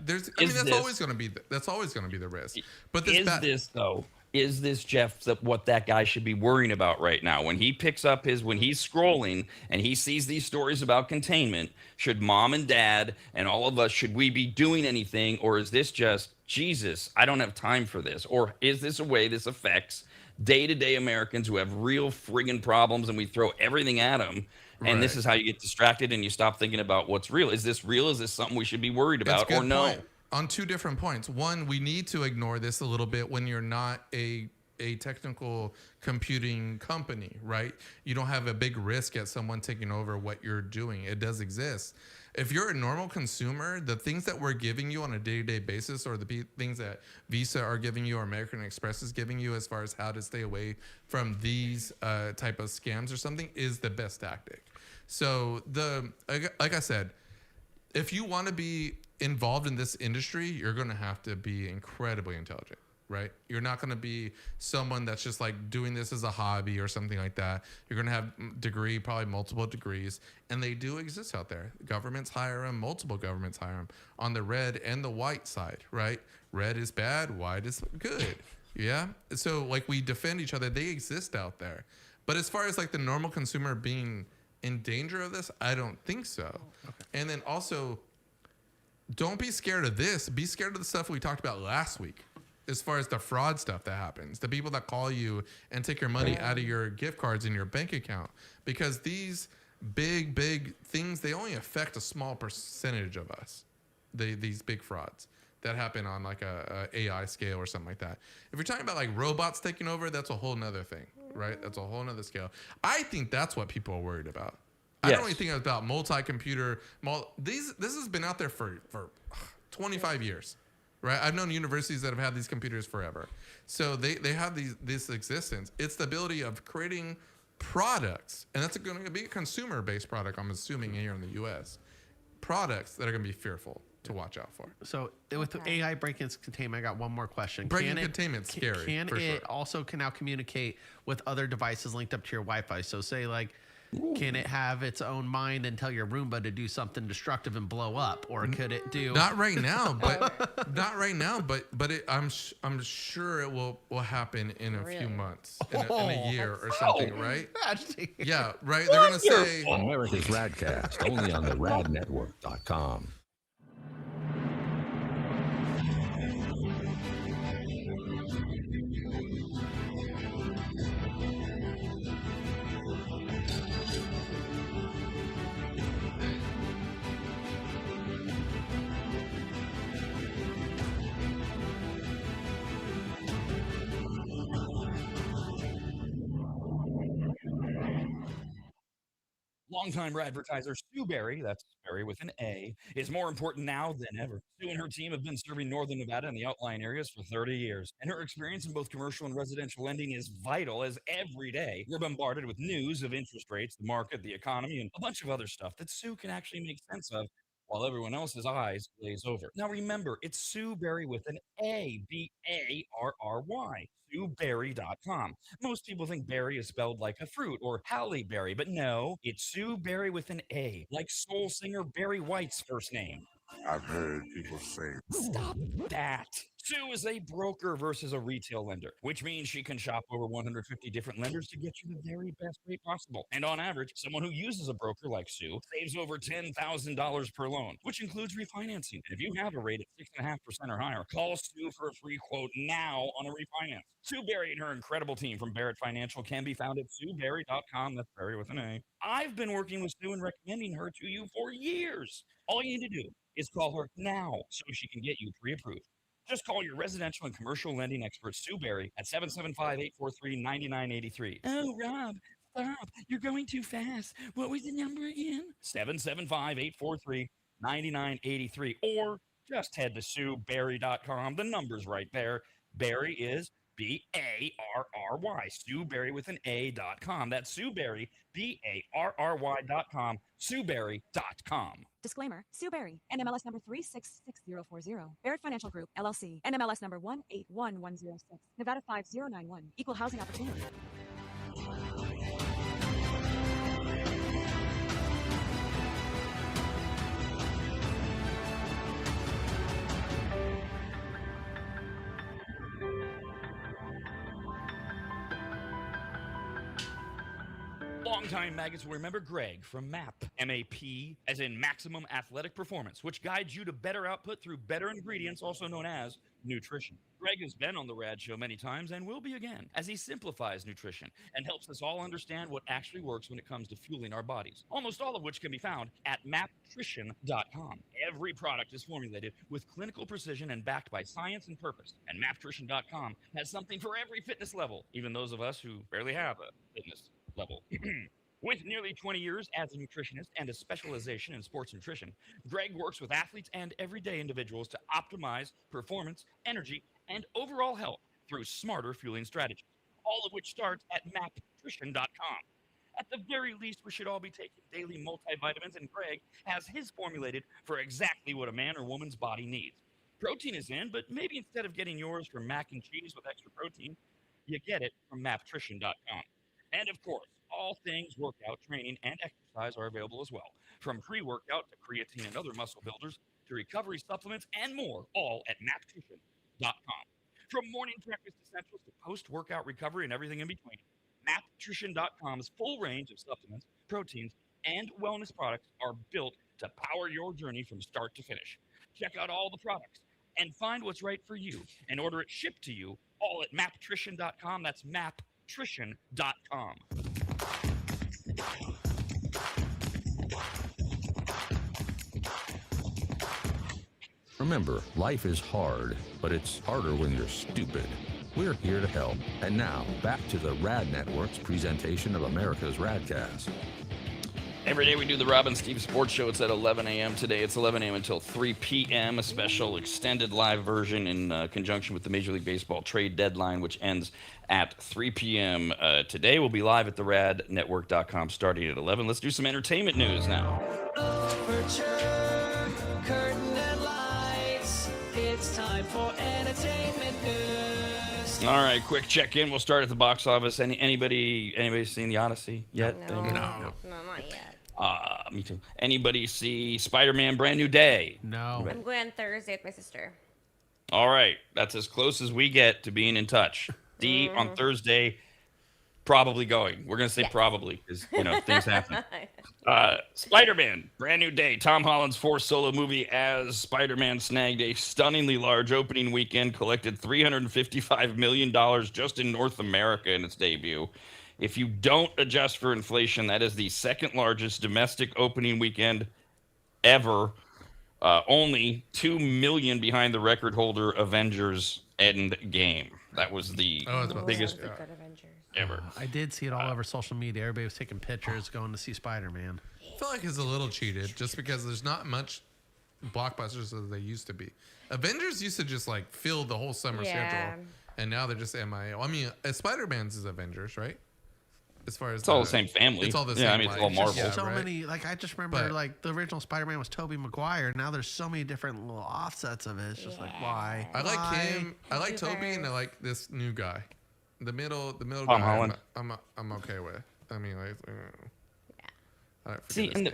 there's. I mean, that's always going to be the risk. But is this Jeff what that guy should be worrying about right now when he picks up when he's scrolling and he sees these stories about containment? Should mom and dad and all of us, should we be doing anything, or is this just Jesus? I don't have time for this, or is this a way this affects day-to-day Americans who have real friggin' problems and we throw everything at them? And this is how you get distracted and you stop thinking about what's real. Is this real? Is this something we should be worried about, or no? On two different points. One, we need to ignore this a little bit when you're not a technical computing company, right? You don't have a big risk at someone taking over what you're doing. It does exist. If you're a normal consumer, the things that we're giving you on a day-to-day basis, or the things that Visa are giving you or American Express is giving you as far as how to stay away from these type of scams or something, is the best tactic. So like I said, if you want to be involved in this industry, you're going to have to be incredibly intelligent, right? You're not going to be someone that's just like doing this as a hobby or something like that. You're going to have probably multiple degrees, and they do exist out there. Governments hire them, multiple governments hire them on the red and the white side, right? Red is bad, white is good. Yeah. So like we defend each other. They exist out there. But as far as like the normal consumer being in danger of this, I don't think so. Okay. And then also, don't be scared of this. Be scared of the stuff we talked about last week. As far as the fraud stuff that happens, the people that call you and take your money out of your gift cards in your bank account, because these big things, they only affect a small percentage of us. These big frauds that happen on like a AI scale or something like that. If you're talking about like robots taking over, that's a whole nother thing, right? That's a whole nother scale. I think that's what people are worried about. I don't really think it's about multi-computer. This has been out there for 25 years. Right, I've known universities that have had these computers forever, so they have this existence. It's the ability of creating products, and that's going to be a consumer-based product. I'm assuming here in the U.S., products that are going to be fearful to watch out for. So with the AI break-ins containment, I got one more question. Break-in containment's scary. Can it also now communicate with other devices linked up to your Wi-Fi? So say like, can it have its own mind and tell your Roomba to do something destructive and blow up, or could it do? Not right now, but I'm sure it will happen in a few months, in a year or something, right? Yeah, right. They're gonna say America's RAD Cast, only on the radnetwork.com. Longtime advertiser Sue Berry, that's Berry with an A, is more important now than ever. Sue and her team have been serving Northern Nevada and the outlying areas for 30 years, and her experience in both commercial and residential lending is vital, as every day we're bombarded with news of interest rates, the market, the economy, and a bunch of other stuff that Sue can actually make sense of, while everyone else's eyes glaze over. Now remember, it's Sue Berry with an A, B-A-R-R-Y, SueBerry.com. Most people think berry is spelled like a fruit or Halle Berry, but no, it's Sue Berry with an A, like soul singer Barry White's first name. I've heard people say, Stop that. Sue is a broker versus a retail lender, which means she can shop over 150 different lenders to get you the very best rate possible. And on average, someone who uses a broker like Sue saves over $10,000 per loan, which includes refinancing. And if you have a rate at 6.5% or higher, call Sue for a free quote now on a refinance. Sue Berry and her incredible team from Barrett Financial can be found at SueBerry.com. That's Berry with an A. I've been working with Sue and recommending her to you for years. All you need to do is call her now so she can get you pre-approved. Just call your residential and commercial lending expert, Sue Berry, at 775-843-9983. Oh, Rob, stop. You're going too fast. What was the number again? 775-843-9983. Or just head to SueBerry.com. The number's right there. Berry is B-A-R-R-Y. Sue Berry with an A.com. That's Sue Berry, B-A-R-R-Y.com. SueBerry.com. Disclaimer, Sue Berry, NMLS number 366040. Barrett Financial Group, LLC, NMLS number 181106. Nevada 5091. Equal housing opportunity. Longtime maggots will remember Greg from MAP, M-A-P, as in Maximum Athletic Performance, which guides you to better output through better ingredients, also known as nutrition. Greg has been on the RAD show many times and will be again, as he simplifies nutrition and helps us all understand what actually works when it comes to fueling our bodies, almost all of which can be found at maptrition.com. Every product is formulated with clinical precision and backed by science and purpose, and maptrition.com has something for every fitness level, even those of us who barely have a fitness level. With nearly 20 years as a nutritionist and a specialization in sports nutrition, Greg works with athletes and everyday individuals to optimize performance, energy, and overall health through smarter fueling strategies, all of which starts at mapnutrition.com. At the very least, we should all be taking daily multivitamins, and Greg has his formulated for exactly what a man or woman's body needs. Protein is in, but maybe instead of getting yours from mac and cheese with extra protein, you get it from mapnutrition.com. And of course, all things workout, training, and exercise are available as well. From pre-workout to creatine and other muscle builders to recovery supplements and more, all at mapnutrition.com. From morning breakfast essentials to post-workout recovery and everything in between, mapnutrition.com's full range of supplements, proteins, and wellness products are built to power your journey from start to finish. Check out all the products and find what's right for you and order it shipped to you all at mapnutrition.com. That's mapnutrition.com. Remember, life is hard, but it's harder when you're stupid. We're here to help. And now, back to the RAD Network's presentation of America's RAD Cast. Every day we do the Rob and Steve Sports Show. It's at 11 a.m. Today. It's 11 a.m. until 3 p.m., a special extended live version in conjunction with the Major League Baseball trade deadline, which ends at 3 p.m. Today. We'll be live at the radnetwork.com starting at 11. Let's do some entertainment news now. Overture, curtain and lights. It's time for entertainment news. All right, quick check-in. We'll start at the box office. Anybody seen The Odyssey yet? No, Anybody? no, not yet. Me too. Anybody see Spider-Man Brand New Day? No. I'm going on Thursday with my sister. All right. That's as close as we get to being in touch. D on Thursday, probably going. We're going to say probably because, things happen. Spider-Man Brand New Day. Tom Holland's fourth solo movie as Spider-Man snagged a stunningly large opening weekend, collected $355 million just in North America in its debut. If you don't adjust for inflation, that is the second largest domestic opening weekend ever. Only 2 million behind the record holder Avengers Endgame. That was the biggest ever. I did see it all over social media. Everybody was taking pictures going to see Spider-Man. I feel like it's a little cheated just because there's not much blockbusters as they used to be. Avengers used to just like fill the whole summer schedule, and now they're just MIA. I mean, Spider-Man's is Avengers, right? As far as it's all the same family. It's all the same. Yeah, I mean, it's all Marvel. So many, I just remember, the original Spider-Man was Tobey Maguire. Now there's so many different little offsets of it. It's just like, why? I like him. I like Tobey, and I like this new guy. The middle Tom guy. Holland. I'm okay with. I mean, like, I don't see, and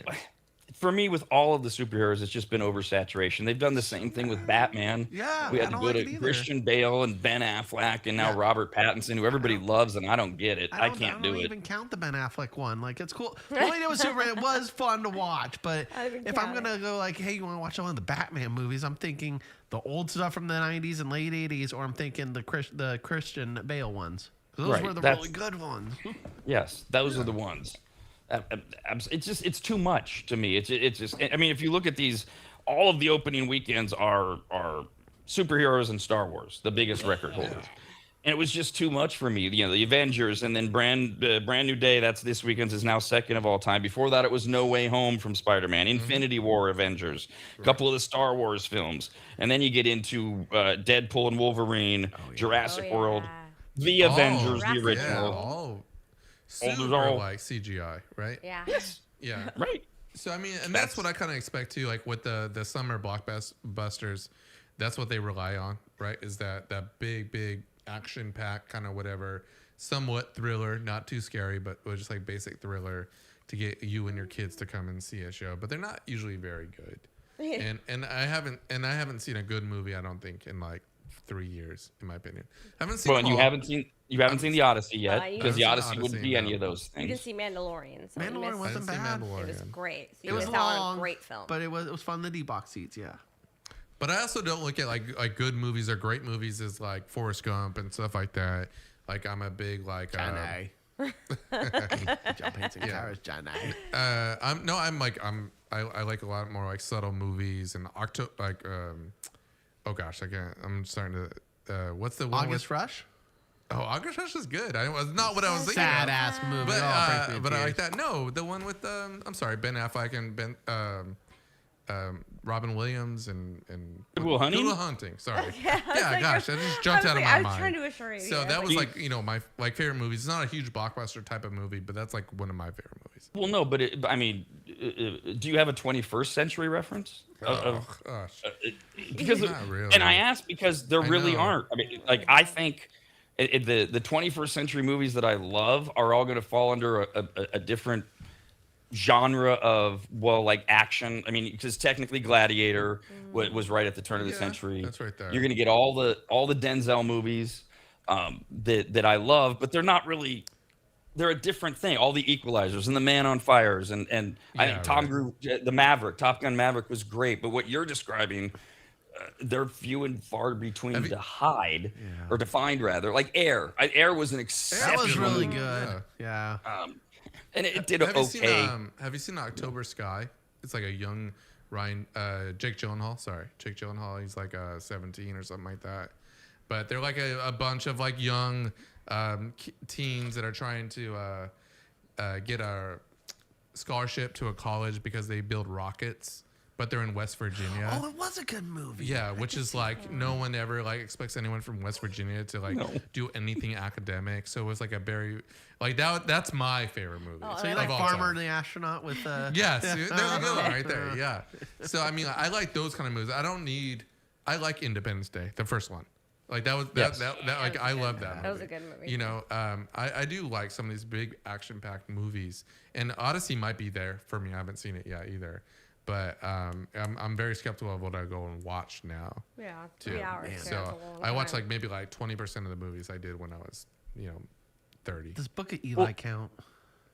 for me, with all of the superheroes, it's just been oversaturation. They've done the same thing with Batman. Yeah, We I had to don't go like to it either. Christian Bale and Ben Affleck, and now Yeah. Robert Pattinson, who everybody loves, and I don't get it. I can't do I don't it. even count the Ben Affleck one. Like, it's cool. The only thing with Superman, it was fun to watch. But I don't even if I'm count gonna go like, hey, you want to watch one of the Batman movies? I'm thinking the old stuff from the '90s and late '80s, or I'm thinking the Christian Bale ones. Those Right, were the that's- really good ones. Yes, those are the ones. It's too much to me. It's just. I mean, if you look at these, all of the opening weekends are superheroes and Star Wars, the biggest record holders. And it was just too much for me. You know, the Avengers, and then brand new day. That's this weekend's is now second of all time. Before that, it was No Way Home from Spider-Man, Infinity War, Avengers, a couple of the Star Wars films, and then you get into Deadpool and Wolverine, Jurassic World, the Avengers, the Jurassic original. World. all those super all- like CGI, right? Yeah. Yeah. Right. So I mean, and that's what I kind of expect too. Like with the summer blockbusters, that's what they rely on, right? Is that big action pack kind of whatever, somewhat thriller, not too scary, but just like basic thriller to get you and your kids to come and see a show. But they're not usually very good. and I haven't seen a good movie, I don't think, in like 3 years, in my opinion. I haven't seen. Well, them and you all. haven't seen the Odyssey yet, you because the haven't Odyssey seen wouldn't Odyssey, be any no. of those You didn't things. see Mandalorian. So you Mandalorian missed- I wasn't didn't see bad. Mandalorian. It was great. So you It was missed out on long, a great film. but it was fun. The D-box seats, yeah. But I also don't look at like good movies or great movies as like Forrest Gump and stuff like that. Like I'm a big like Johnny. Jump Hands and Cars, Johnny. I like a lot more like subtle movies and oh gosh, I'm starting to what's the one August Rush? Oh, August Rush is good. I was not what I was thinking. Sad of. ass movie. But Oh, breaks me in but I like tears. that. No, the one with I'm sorry, Ben Affleck and Robin Williams and Good Will Hunting? Good Will Hunting. Sorry. Yeah, I was like, gosh, that just jumped out of my I was mind. trying to assure you. So yeah. that was like my favorite movies. It's not a huge blockbuster type of movie, but that's like one of my favorite movies. Well, no, but I mean, do you have a 21st century reference? Oh gosh, Because Not really. and I ask because there I really know. aren't. I mean, like I think the 21st century movies that I love are all going to fall under a different genre of like action. I mean, because technically Gladiator was right at the turn of the Yeah, century. that's right there. You're going to get all the Denzel movies that I love, but they're not really. They're a different thing. All the Equalizers and the Man on Fires and I think Tom Cruise, the Maverick, Top Gun Maverick was great. But what you're describing, they're few and far between to hide or to find rather. Like Air. Air was an exceptional. That was really movie. good. Yeah. And it did Have you okay. have you seen October Sky? It's like a young Jake Gyllenhaal. Sorry, Jake Gyllenhaal. He's like 17 or something like that. But they're like a bunch of like young teens that are trying to get a scholarship to a college because they build rockets, but they're in West Virginia. Oh, it was a good movie. Yeah, which is like no one ever like expects anyone from West Virginia to like do anything academic. So it was like a very like that's my favorite movie. So you of like all Farmer time. and the Astronaut with Yes, there you go, right there. Yeah. So I mean, I like those kind of movies. I like Independence Day, the first one. Like that was that like I love that movie. That was a good movie. You know, I do like some of these big action-packed movies, and Odyssey might be there for me. I haven't seen it yet either, but I'm very skeptical of what I go and watch now. Yeah, too. 3 hours. Yeah, So that's a long I watch time. like maybe like 20% of the movies I did when I was 30. Does Book of Eli count?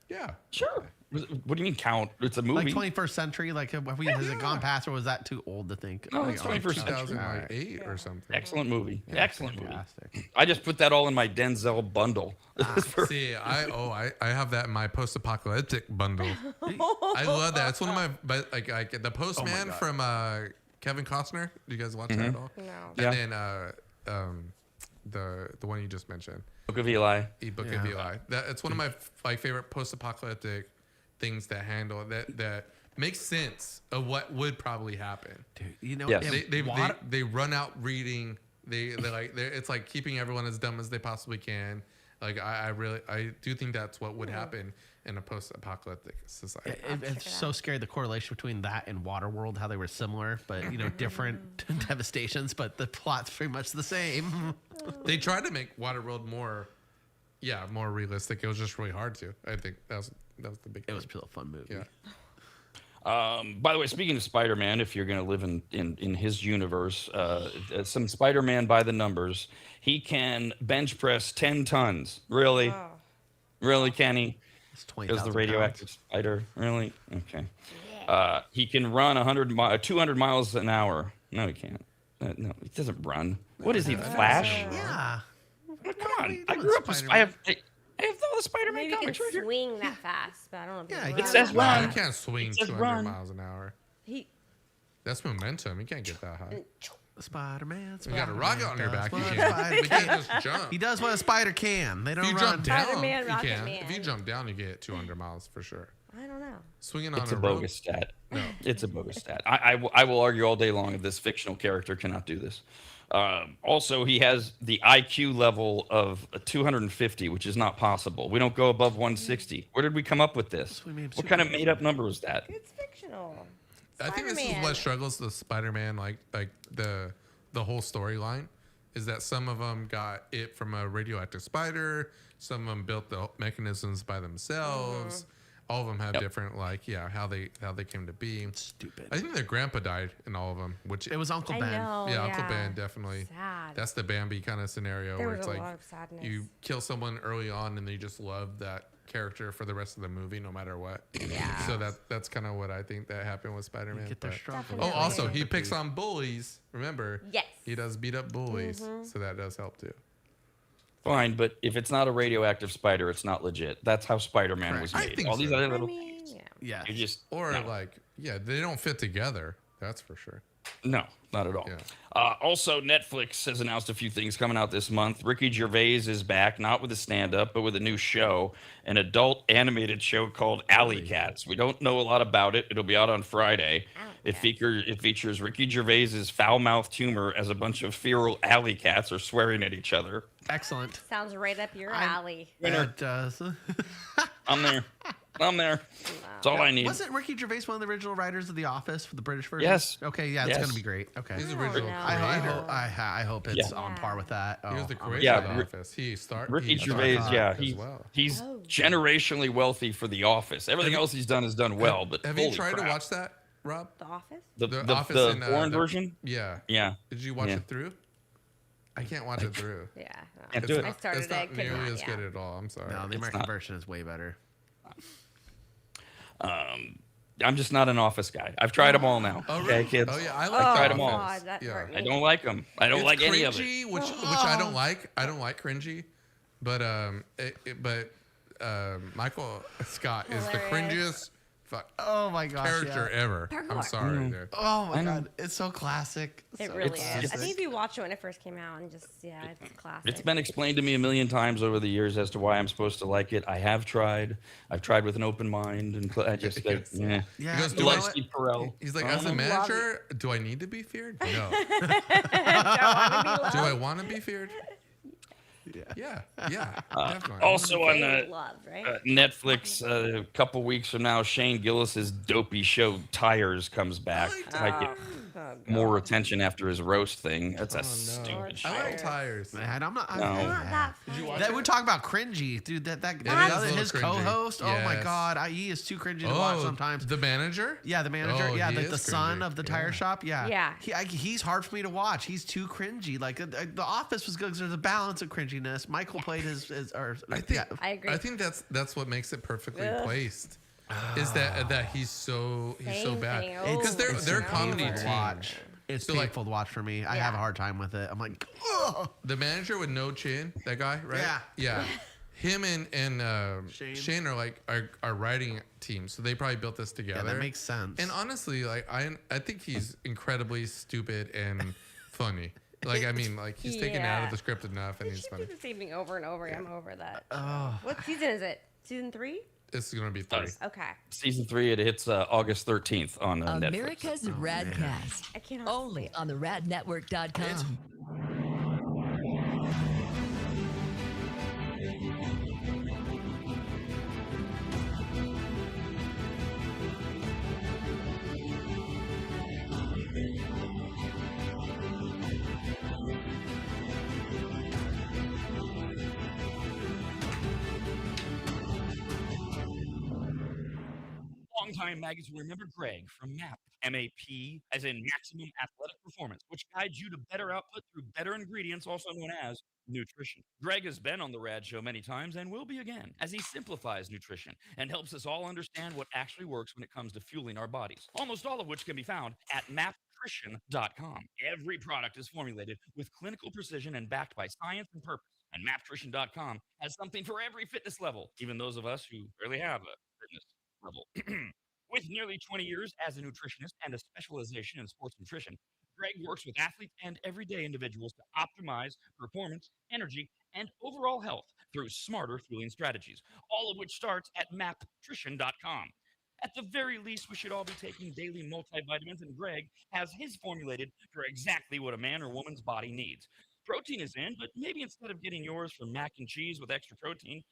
Yeah. Sure. What do you mean count? It's a movie. Like 21st century? Like, has it gone past, or was that too old to think? No, Like, it's 21st century. 2008 or something. Excellent movie. Excellent movie. Fantastic. I just put that all in my Denzel bundle. See, I have that in my post-apocalyptic bundle. I love that. It's one of my, but like the Postman from Kevin Costner. Do you guys watch that at all? No. Yeah. And then the one you just mentioned, Book of Eli. Book of Eli. It's one of my favorite post-apocalyptic things that handle that makes sense of what would probably happen. Dude, you know, Yes. They run out reading. It's like keeping everyone as dumb as they possibly can. Like I do think that's what would happen in a post-apocalyptic society. It's so scary, the correlation between that and Waterworld, how they were similar, but different devastations, but the plot's pretty much the same. They tried to make Waterworld more realistic. It was just really hard to. I think that was the big. It was still a fun movie. Yeah. By the way, speaking of Spider-Man, if you're going to live in his universe, some Spider-Man by the numbers, he can bench press 10 tons. Really? Oh. Really, can he? It's Is the 20,000 radioactive pounds. spider? Really? Okay. He can run 200 miles an hour. No, he can't. No, he doesn't run. What is he, the Flash? Yeah. Come on. you I doing, grew up with Spider-Man? I have all the Spider-Man Maybe you can comics right here. swing that fast, but I don't know if Yeah, you he can says run. run. You can't swing says 200 run. miles an hour. He That's momentum. You can't get that high. Spider-Man. You got a rocket on your back. You Does what a can't, spider you can't can. just jump. He does what a spider can. They If don't you run. jump down, Spider-Man, you Rocket can. Man. If you jump down, you get 200 miles for sure. I don't know. Swinging on It's a rope. bogus stat. No. It's a bogus stat. I will argue all day long that this fictional character cannot do this. Also, he has the IQ level of 250, which is not possible. We don't go above 160. Where did we come up with this? we made What kind of made-up number was that? It's fictional. I think this is Spider-Man. what struggles with Spider-Man, like the whole storyline, is that some of them got it from a radioactive spider. Some of them built the mechanisms by themselves. All of them have different, how they came to be. Stupid. I think their grandpa died in all of them, which It was Uncle I Ben. know. yeah, Uncle Ben definitely. Sad. That's the Bambi kind of scenario There where was it's a like lot of sadness. you kill someone early on and then you just love that character for the rest of the movie, no matter what. Yeah. So that's kind of what I think that happened with Spider-Man. Get their but- struggle. Definitely. Oh, also he picks on bullies. Remember? Yes. He does beat up bullies, so that does help too. Fine, but if it's not a radioactive spider, it's not legit. That's how Spider-Man was I made. think All these so. other I little, mean, yeah. Yeah. you just Or no. they don't fit together. That's for sure. No, not at all. Yeah. Also, Netflix has announced a few things coming out this month. Ricky Gervais is back, not with a stand-up, but with a new show, an adult animated show called Alley Cats. We don't know a lot about it. It'll be out on Friday. It features Ricky Gervais's foul-mouthed humor as a bunch of feral alley cats are swearing at each other. Excellent. Sounds right up your alley. It does. I'm there. That's all I need. Wasn't Ricky Gervais one of the original writers of The Office for the British version? Yes. Okay, yeah, it's Yes. gonna be great. Okay. He's the Oh, original no. creator. I hope it's Yeah. on par with that. He was the I'm creator Yeah, of The Ri- Office. He started. Ricky he Gervais, started yeah, as well. he's Oh. generationally wealthy for The Office. Everything else he's done is done well, but Have you holy tried crap. to watch that, Rob? The Office? the Office the in, foreign version? Yeah. Yeah, Did you watch Yeah. it through? I can't watch it through. Yeah. no. Can't It's do it. not, I started it's it, I not could nearly not, as yeah. good at all. I'm sorry. No, the It's American not. version is way better. I'm just not an Office guy. I've tried them all now. Oh, Okay, really? kids. Oh, yeah. I Oh, like tried The 'em all. Office. God, that Yeah. hurt me. I don't like them. I don't It's like any of it. cringy, which I don't like. I don't like cringy, but Michael Scott is the Hilarious. cringiest Oh my gosh. character ever. I'm Parkour. sorry, dude. Oh my I know. god, it's so classic. It So really is. classic. I think if you watched it when it first came out and just, it's classic. It's been explained to me a million times over the years as to why I'm supposed to like it. I have tried. I've tried with an open mind, and I just Yes. yeah. Yeah, He goes, you "Do know I what? Steve Carell. He's like, I as a don't know. manager, do I need to be feared? No. Don't wanna be loved. Do I want to be feared? Yeah, definitely. Also on Say loved, right? Netflix, a couple weeks from now, Shane Gillis's dopey show Tires comes back. Might get more attention after his roast thing. That's a stupid show. I like tires. Man, I'm not. No. Not that funny. That we talk about cringy, dude. That is a little his cringy. co-host. Oh my Yes. god, he is too cringy to watch sometimes. The manager? Yeah, the manager. Oh, yeah, he the is son cringy. of the tire shop. Yeah. Yeah. He's hard for me to watch. He's too cringy. Like The Office was good because there's a balance of cringiness. Michael played his I think yeah. I agree. I think that's what makes it perfectly placed. Is that he's so Same bad thing because they're over they're a and comedy over. team. watch. It's So, like- painful to watch for me. I have a hard time with it. I'm like, ugh. The manager with no chin, that guy, right? Yeah. Him and Shane. Shane are like our writing team, so they probably built this together. Yeah, that makes sense. And honestly, like I think he's incredibly stupid and funny. Like I mean, like he's taken out of Yeah. the script enough, and You he's should funny. do the same thing over and over. I'm over that. Oh. What season is it? Season 3? This is gonna be 3. Okay. Season 3, it hits August 13th on Netflix. America's Radcast. I cannot. Only on the radnetwork.com. Time magazine will remember Greg from MAP. MAP, as in Maximum Athletic Performance, which guides you to better output through better ingredients, also known as nutrition. Greg has been on the RAD show many times and will be again, as he simplifies nutrition and helps us all understand what actually works when it comes to fueling our bodies, almost all of which can be found at maptrition.com. Every product is formulated with clinical precision and backed by science and purpose. And maptrition.com has something for every fitness level, even those of us who barely have a fitness level. With nearly 20 years as a nutritionist and a specialization in sports nutrition, Greg works with athletes and everyday individuals to optimize performance, energy, and overall health through smarter fueling strategies, all of which starts at maptrition.com. At the very least, we should all be taking daily multivitamins, and Greg has his formulated for exactly what a man or woman's body needs. Protein is in, but maybe instead of getting yours from mac and cheese with extra protein,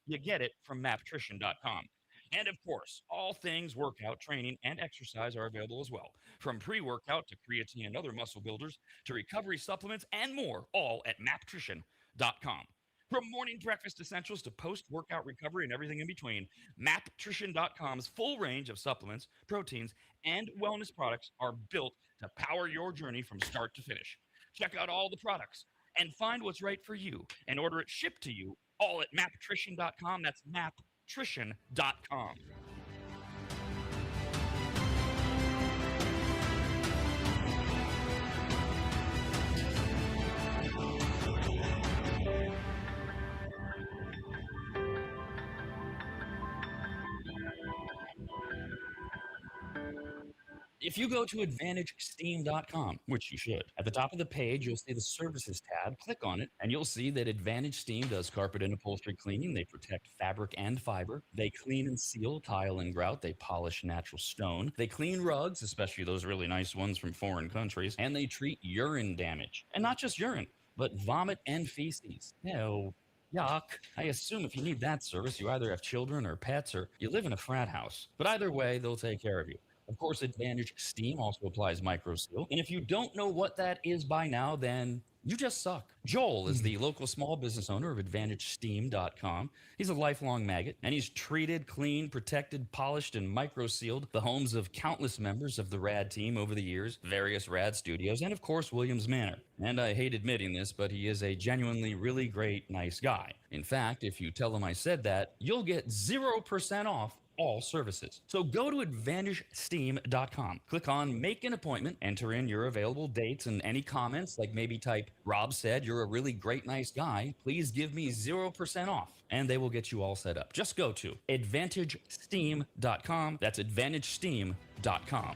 you get it from maptrition.com. And of course, all things workout, training, and exercise are available as well. From pre-workout to creatine and other muscle builders to recovery supplements and more, all at maptrition.com. From morning breakfast essentials to post-workout recovery and everything in between, maptrition.com's full range of supplements, proteins, and wellness products are built to power your journey from start to finish. Check out all the products and find what's right for you and order it shipped to you all at maptrition.com. That's maptrition.com. If you go to AdvantageSteam.com, which you should, at the top of the page, you'll see the Services tab. Click on it, and you'll see that Advantage Steam does carpet and upholstery cleaning. They protect fabric and fiber. They clean and seal tile and grout. They polish natural stone. They clean rugs, especially those really nice ones from foreign countries. And they treat urine damage. And not just urine, but vomit and feces. Ew. Yuck. I assume if you need that service, you either have children or pets, or you live in a frat house. But either way, they'll take care of you. Of course, Advantage Steam also applies microseal. And if you don't know what that is by now, then you just suck. Joel is the local small business owner of AdvantageSteam.com. He's a lifelong maggot, and he's treated, cleaned, protected, polished, and microsealed the homes of countless members of the RAD team over the years, various RAD studios, and of course, Williams Manor. And I hate admitting this, but he is a genuinely really great, nice guy. In fact, if you tell him I said that, you'll get 0% off all services. So go to AdvantageSteam.com. Click on Make an Appointment, enter in your available dates and any comments, like maybe type, Rob said you're a really great, nice guy. Please give me 0% off. And they will get you all set up. Just go to AdvantageSteam.com. That's AdvantageSteam.com.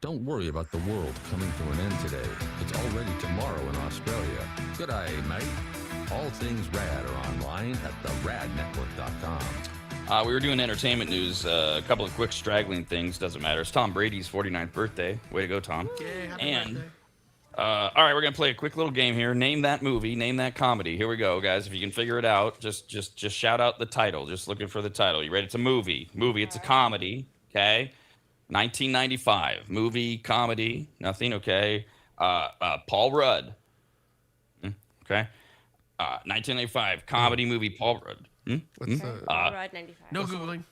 Don't worry about the world coming to an end today. It's already tomorrow in Australia. Good day, mate. All things RAD are online at theradnetwork.com. We were doing entertainment news. A couple of quick straggling things. Doesn't matter. It's Tom Brady's 49th birthday. Way to go, Tom. Yeah, happy birthday. All right, we're going to play a quick little game here. Name that movie. Name that comedy. Here we go, guys. If you can figure it out, just shout out the title. Just looking for the title. You ready? It's a movie. It's a comedy. Okay. 1995 movie, comedy, nothing. Okay. Paul Rudd. Okay. 1995 comedy movie, Paul Rudd. What's Paul Rudd 95. No Googling.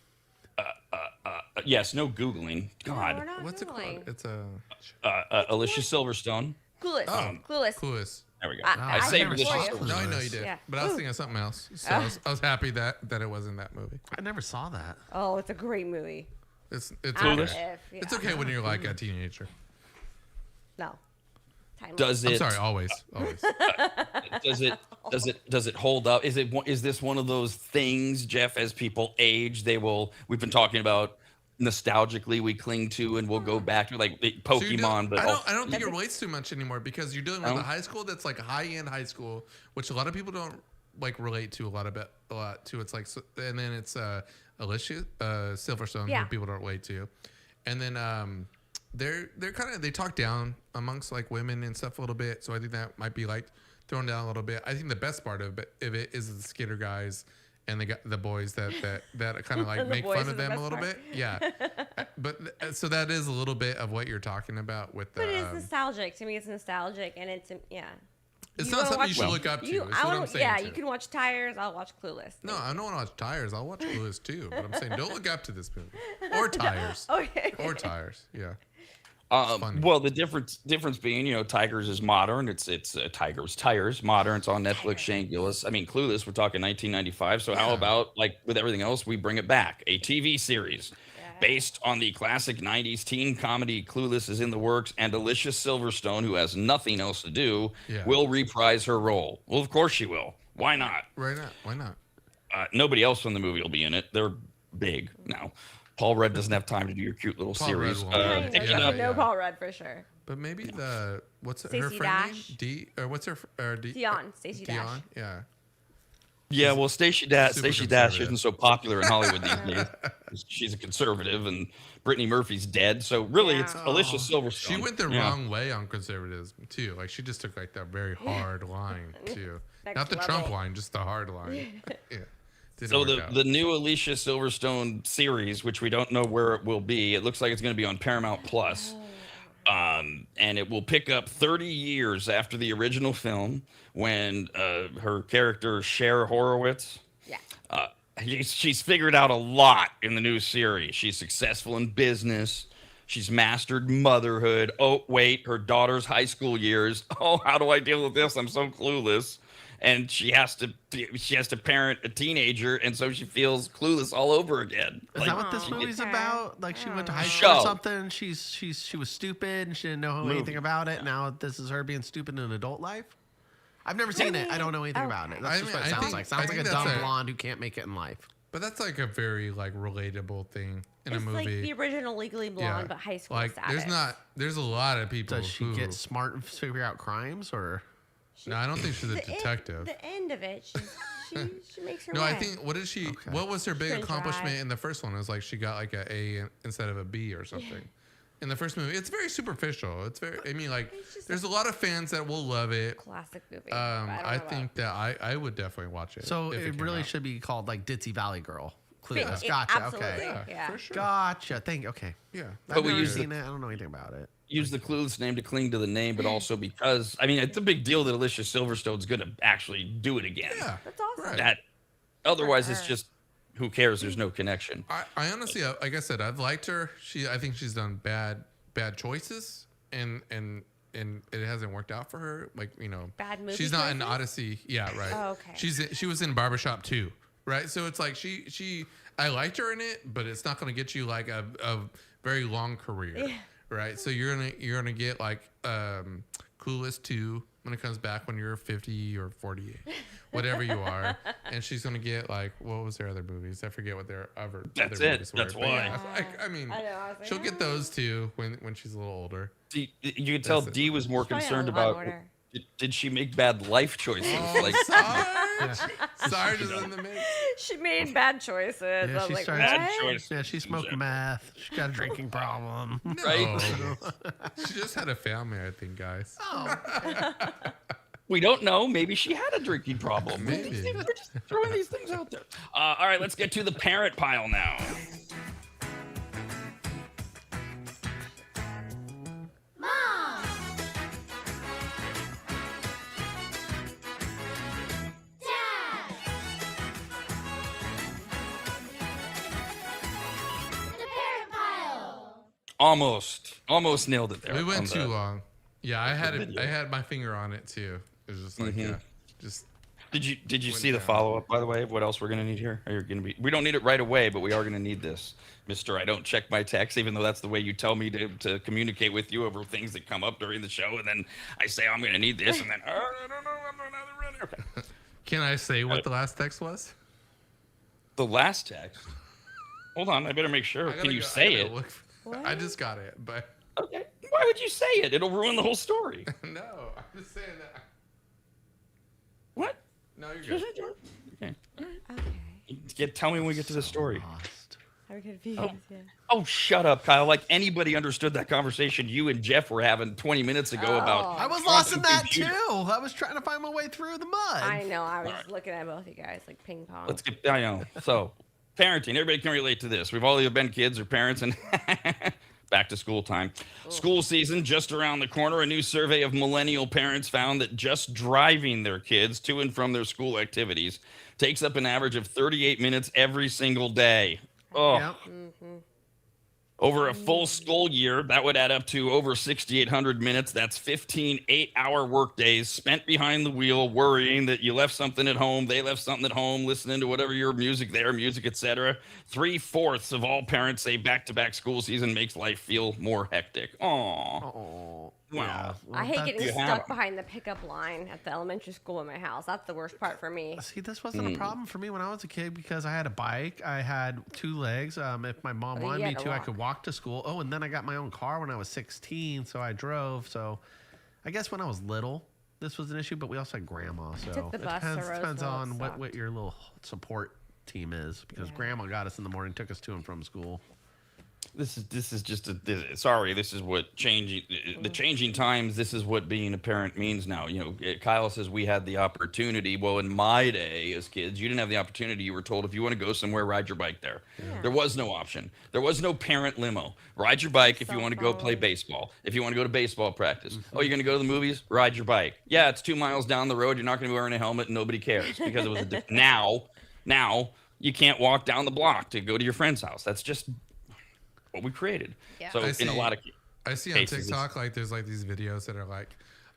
Yes, no Googling. God. No, we're not What's it Googling. called? It's a Alicia Silverstone. Clueless. Clueless. Clueless. There we go. I saved never Alicia saw it. Silverstone. No, I know you did, Yeah. but I was thinking of something else. So I was happy that it wasn't that movie. I never saw that. Oh, it's a great movie. It's Clueless? okay. It's okay when you're like a teenager. No. Timeless. Does I'm it? sorry, always. Does it hold up? Is this one of those things, Jeff? As people age, we've been talking about nostalgically we cling to and we'll go back to like Pokemon. But I don't think it relates too much anymore because you're dealing with a high school that's like a high-end high school, which a lot of people don't like relate to a lot too. It's like, and then it's Alicia Silverstone, who people don't relate to, and then they're kind of, they talk down amongst like women and stuff a little bit. So I think that might be like thrown down a little bit. I think the best part of it is the skater guys and the boys that kind of like make fun of them a little bit. Yeah. But so that is a little bit of what you're talking about with the. But it's nostalgic. To me, it's nostalgic, and it's yeah. It's not something you should look up to. Is what I'm saying. Yeah, you can watch Tires. I'll watch Clueless. No, I don't want to watch Tires. I'll watch Clueless too. But I'm saying don't look up to this movie or Tires. Okay. Or Tires. Yeah. Well, the difference being, Tigers is modern. It's Tires modern. It's on Netflix. Shane Gillis. I mean, Clueless. We're talking 1995. So how about like with everything else, we bring it back? A TV series based on the classic 90s teen comedy Clueless is in the works, and Alicia Silverstone, who has nothing else to do, will reprise her role. Well, of course she will. Why not? Right now. Why not? Nobody else from the movie will be in it. They're big now. Paul Rudd doesn't have time to do your cute little series. Paul Rudd for sure. But maybe what's her Stacey friend Dash. name? D or what's her Dion. Stacey Dash. Yeah. Yeah, well, Stacey Dash conservative. isn't so popular in Hollywood these days. She's a conservative, and Brittany Murphy's dead. So really, it's Alicia Silverstone. She went the wrong way on conservatism too. Like she just took like that very hard line too. Not the Trump line, just the hard line. Yeah. So the new Alicia Silverstone series, which we don't know where it will be, it looks like it's going to be on Paramount Plus. And it will pick up 30 years after the original film when her character, Cher Horowitz, she's figured out a lot in the new series. She's successful in business. She's mastered motherhood. Oh, wait, her daughter's high school years. Oh, how do I deal with this? I'm so clueless. And she has to parent a teenager, and so she feels clueless all over again. Is that what this movie's about? Like she went to high school or something. She was stupid and she didn't know anything about it. Now this is her being stupid in adult life. I've never seen it. I don't know anything about it. That's just what it sounds like. Sounds like a dumb blonde who can't make it in life. But that's like a very like relatable thing in a movie. It's like the original Legally Blonde, but high school status. There's a lot of people. Does she get smart and figure out crimes or? No, I don't think she's a detective. The end of it, she makes her No, way. I think, what did she, what was her big accomplishment in the first one? It was like she got like a A instead of a B or something. In the first movie, it's very superficial. It's very, I mean, like, there's a lot of fans that will love it. Classic movie. I think that I would definitely watch it. So it really should be called like Ditzy Valley Girl. Clueless. Gotcha. Okay. Yeah. For sure. Gotcha. Okay. Yeah. I've never seen it. I don't know anything about it. Use the Clueless name to cling to the name, but also because, I mean, it's a big deal that Alicia Silverstone's going to actually do it again. Yeah. That's awesome. Right. Otherwise, it's just, who cares? There's no connection. I honestly, like I said, I've liked her. I think she's done bad choices, and it hasn't worked out for her. Like, bad movie she's not choices? in Odyssey. Yeah, right. Oh, okay. She was in Barbershop too, right? So it's like I liked her in it, but it's not going to get you like a very long career, right? So you're gonna get like Clueless 2 when it comes back when you're 50 or 48, whatever you are, and she's gonna get like, what was their other movies? I forget what their other movies were. That's why. Yeah, I mean, she'll get those too when she's a little older. You can tell Dee was more concerned about. Did she make bad life choices? Sarge is in the mix. She made bad choices. Yeah, I was like, bad what? choice. Yeah, she smoked meth. She got a drinking problem. No. Right? She just had a family, I think, guys. Oh. We don't know. Maybe she had a drinking problem. Maybe. We're just throwing these things out there. All right, let's get to the parent pile now. Almost nailed it there. We went too long. Yeah, I had my finger on it too. It was just like just. Did you see the follow up, by the way, of what else we're gonna need here? We don't need it right away, but we are gonna need this, Mister. I don't check my text, even though that's the way you tell me to communicate with you over things that come up during the show, and then I say I'm gonna need this, and then I don't know, I'm not ready. Okay. Can I say what the last text was? The last text. Hold on, I better make sure. Can you say it? I just got it, but okay. Why would you say it? It'll ruin the whole story. No, I'm just saying that. What? No, you're good. Okay. Okay. Tell me when we get to the story. I I'm confused. Oh. Yeah. Oh, shut up, Kyle. Like anybody understood that conversation you and Jeff were having 20 minutes ago about. I was lost in that computer. too. I was trying to find my way through the mud. I know. I was looking at both you guys like ping pong. Let's get. I know. So, parenting. Everybody can relate to this. We've all either been kids or parents, and back to school time. School season just around the corner. A new survey of millennial parents found that just driving their kids to and from their school activities takes up an average of 38 minutes every single day. Oh. Yep. Over a full school year, that would add up to over 6,800 minutes. That's 15 8-hour work days spent behind the wheel, worrying that you left something at home, they left something at home, listening to whatever your music, their music, etc. 3/4 of all parents say back-to-back school season makes life feel more hectic. Aww. Oh, Wow. yeah. Well, I hate getting You have stuck 'em. behind the pickup line at the elementary school in my house. That's the worst part for me. See, this wasn't a problem for me when I was a kid because I had a bike. I had 2 legs. If my mom you wanted me had to to, I walk. could walk to school. Oh, and then I got my own car when I was 16, so I drove. So I guess when I was little, this was an issue, but we also had grandma. So took the it bus to depends Roseville, on it what sucked. your little support team is because grandma got us in the morning, took us to and from school. This is just sorry. This is what changing the changing times. This is what being a parent means now. You know, Kyle says we had the opportunity. Well, in my day as kids, you didn't have the opportunity. You were told if you want to go somewhere, ride your bike there. There was no option. There was no parent limo. Ride your bike if you want to go play baseball. If you want to go to baseball practice. Oh, you're going to go to the movies? Ride your bike. Yeah, it's 2 miles down the road. You're not going to be wearing a helmet, and nobody cares because it was now you can't walk down the block to go to your friend's house. That's just what we created. Yeah. So in a lot of I see on TikTok like there's like these videos that are like,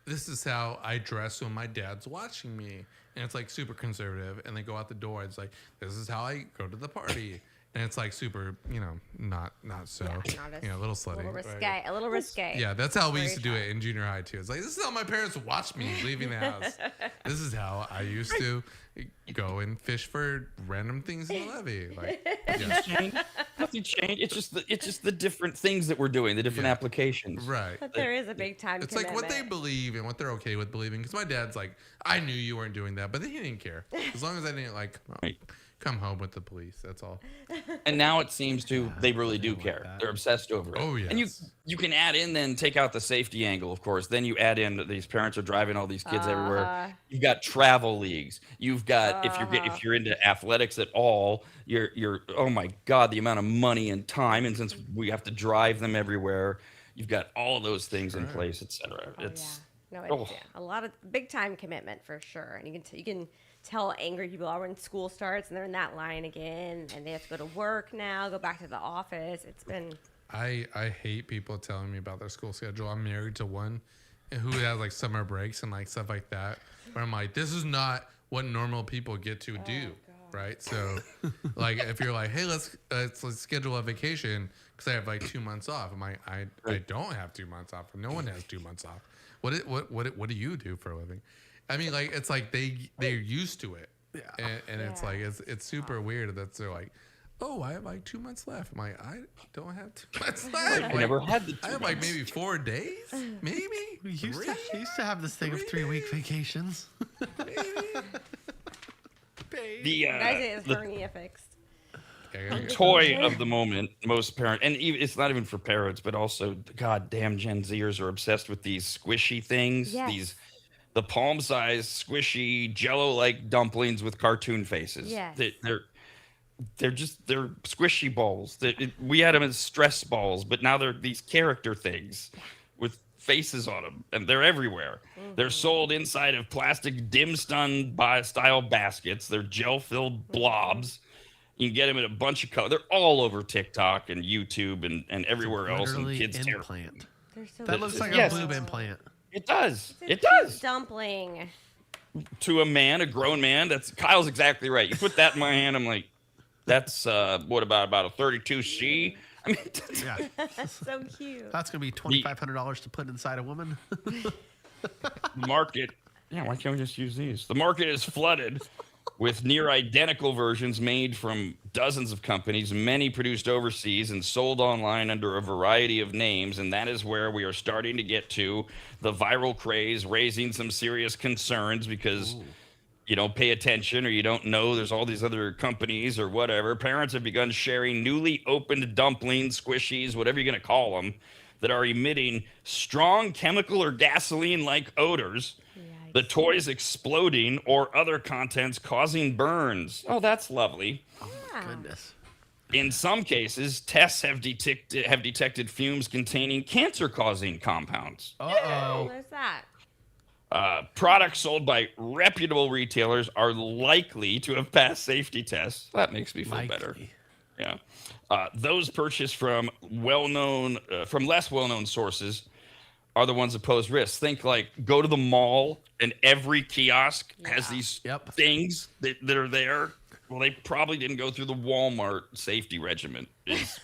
this is how I dress when my dad's watching me, and it's like super conservative, and they go out the door. It's like, this is how I go to the party, and it's like super, not so, Not as- a little slutty. A little right? risque. A little risque. Yeah, that's how we Very used to do it in junior high too. It's like, this is how my parents watched me leaving the house. This is how I used to go and fish for random things in the levee. Like, yeah. Nothing changed. It's just the different things that we're doing, the different applications. Right. But there is a big time It's commitment. like what they believe and what they're okay with believing. Because my dad's like, I knew you weren't doing that, but he didn't care. As long as I didn't come home with the police. That's all. And now it seems they really do care. They're obsessed over it. Oh, yes. And you can add in then take out the safety angle, of course. Then you add in that these parents are driving all these kids everywhere. You've got travel leagues. You've got if you're into athletics at all, you're oh my God, the amount of money and time. And since we have to drive them everywhere, you've got all those things in place, etc. It's a lot of big time commitment for sure. And you can tell angry people are when school starts and they're in that line again and they have to go to work now, go back to the office. It's been. I hate people telling me about their school schedule. I'm married to one who has like summer breaks and like stuff like that. Where I'm like, this is not what normal people get to do, right? So, like, if you're like, hey, let's schedule a vacation because I have like 2 months off. I'm like, I don't have 2 months off. No one has 2 months off. What do you do for a living? I mean, like, it's like they're used to it, and it's like it's super weird that they're like, oh, I have like 2 months left. I'm like, I don't have 2 months left. I never had the 2 I have like maybe 4 days, maybe. We used to have this thing of 3-week vacations. the Guys, it is hernia fixed. toy of the moment. Most parents, and it's not even for parents, but also goddamn Gen Zers are obsessed with these squishy things. Yes. The palm-sized squishy Jello-like dumplings with cartoon faces. Yes. They're squishy balls. We had them as stress balls, but now they're these character things with faces on them, and they're everywhere. They're sold inside of plastic dim stun style baskets. They're gel-filled blobs. You can get them in a bunch of colors. They're all over TikTok and YouTube and everywhere else. And kids tear. Implant. So That looks like Yes. a boob implant. It does. It's a It does. dumpling. To a man, a grown man, Kyle's exactly right. You put that in my hand, I'm like, that's what about a 32C? I mean, Yeah, That's so cute. that's gonna be $2,500 to put inside a woman. the market. Yeah, why can't we just use these? The market is flooded with near identical versions made from dozens of companies, many produced overseas and sold online under a variety of names. And that is where we are starting to get to the viral craze, raising some serious concerns because you don't pay attention or you don't know there's all these other companies or whatever, parents have begun sharing newly opened dumplings, squishies, whatever you're going to call them, that are emitting strong chemical or gasoline-like odors, the toys exploding, or other contents causing burns. Oh, that's lovely. Goodness. In some cases, tests have detected fumes containing cancer-causing compounds. There's that. Products sold by reputable retailers are likely to have passed safety tests. That makes me feel better. Yeah. Those purchased from less well-known sources are the ones that pose risks. Think like go to the mall and every kiosk has these things that are there. Well, they probably didn't go through the Walmart safety regimen,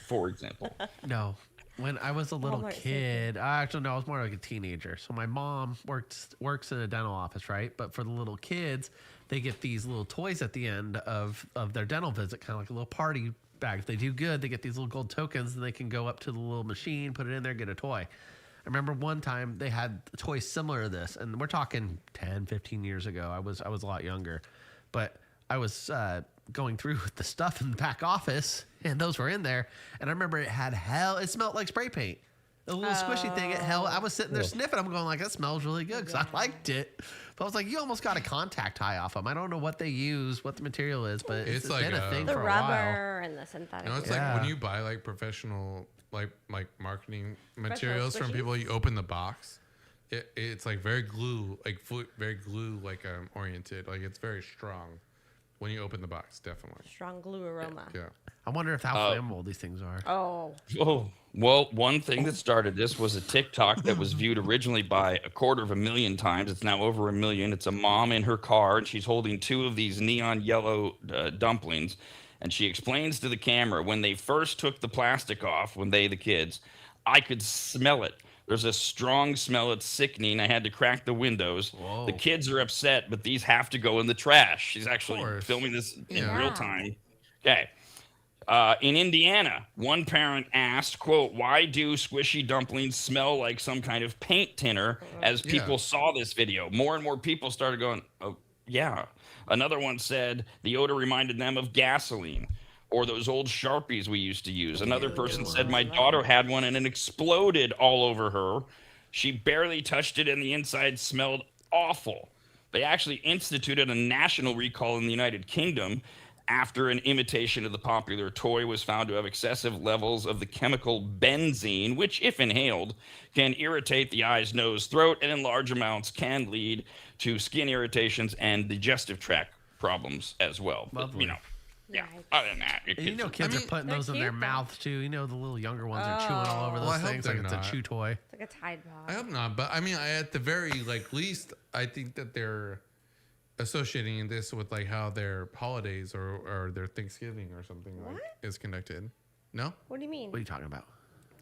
for example. No. When I was a little kid, actually, no, I was more like a teenager. So my mom works in a dental office, right? But for the little kids, they get these little toys at the end of their dental visit, kind of like a little party bag. If they do good, they get these little gold tokens, and they can go up to the little machine, put it in there, get a toy. I remember one time they had a toy similar to this, and we're talking 10, 15 years ago. I was a lot younger. But I was going through the stuff in the back office, and those were in there. And I remember it smelled like spray paint. The little squishy thing, I was sitting there sniffing. I'm going like, that smells really good because I liked it. But I was like, you almost got a contact tie off them. I don't know what they use, what the material is, but it's like been a thing for a while. The rubber and the synthetic. It's like when you buy like professional like marketing materials from people, you open the box. It's like very glue oriented. Like it's very strong. When you open the box, definitely. Strong glue aroma. Yeah. I wonder how flammable these things are. Oh, well, one thing that started this was a TikTok that was viewed originally by 250,000 times. It's now over 1 million. It's a mom in her car, and she's holding 2 of these neon yellow dumplings. And she explains to the camera, when they first took the plastic off, the kids, I could smell it. There's a strong smell. It's sickening. I had to crack the windows. Whoa. The kids are upset, but these have to go in the trash. She's actually filming this in real time. Okay. In Indiana, one parent asked, quote, why do squishy dumplings smell like some kind of paint thinner? As people saw this video, more and more people started going, oh, yeah. Another one said the odor reminded them of gasoline. Or those old Sharpies we used to use. Another person said my daughter had one and it exploded all over her. She barely touched it and the inside smelled awful. They actually instituted a national recall in the United Kingdom after an imitation of the popular toy was found to have excessive levels of the chemical benzene, which, if inhaled, can irritate the eyes, nose, throat, and in large amounts can lead to skin irritations and digestive tract problems as well. Lovely. But, yeah, other than that, kids are putting those in their mouth too. The little younger ones are chewing all over those things like it's a chew toy. It's like a Tide Pod. I hope not, but at the very least, I think that they're associating this with like how their holidays or their Thanksgiving or something is conducted. No? What do you mean? What are you talking about?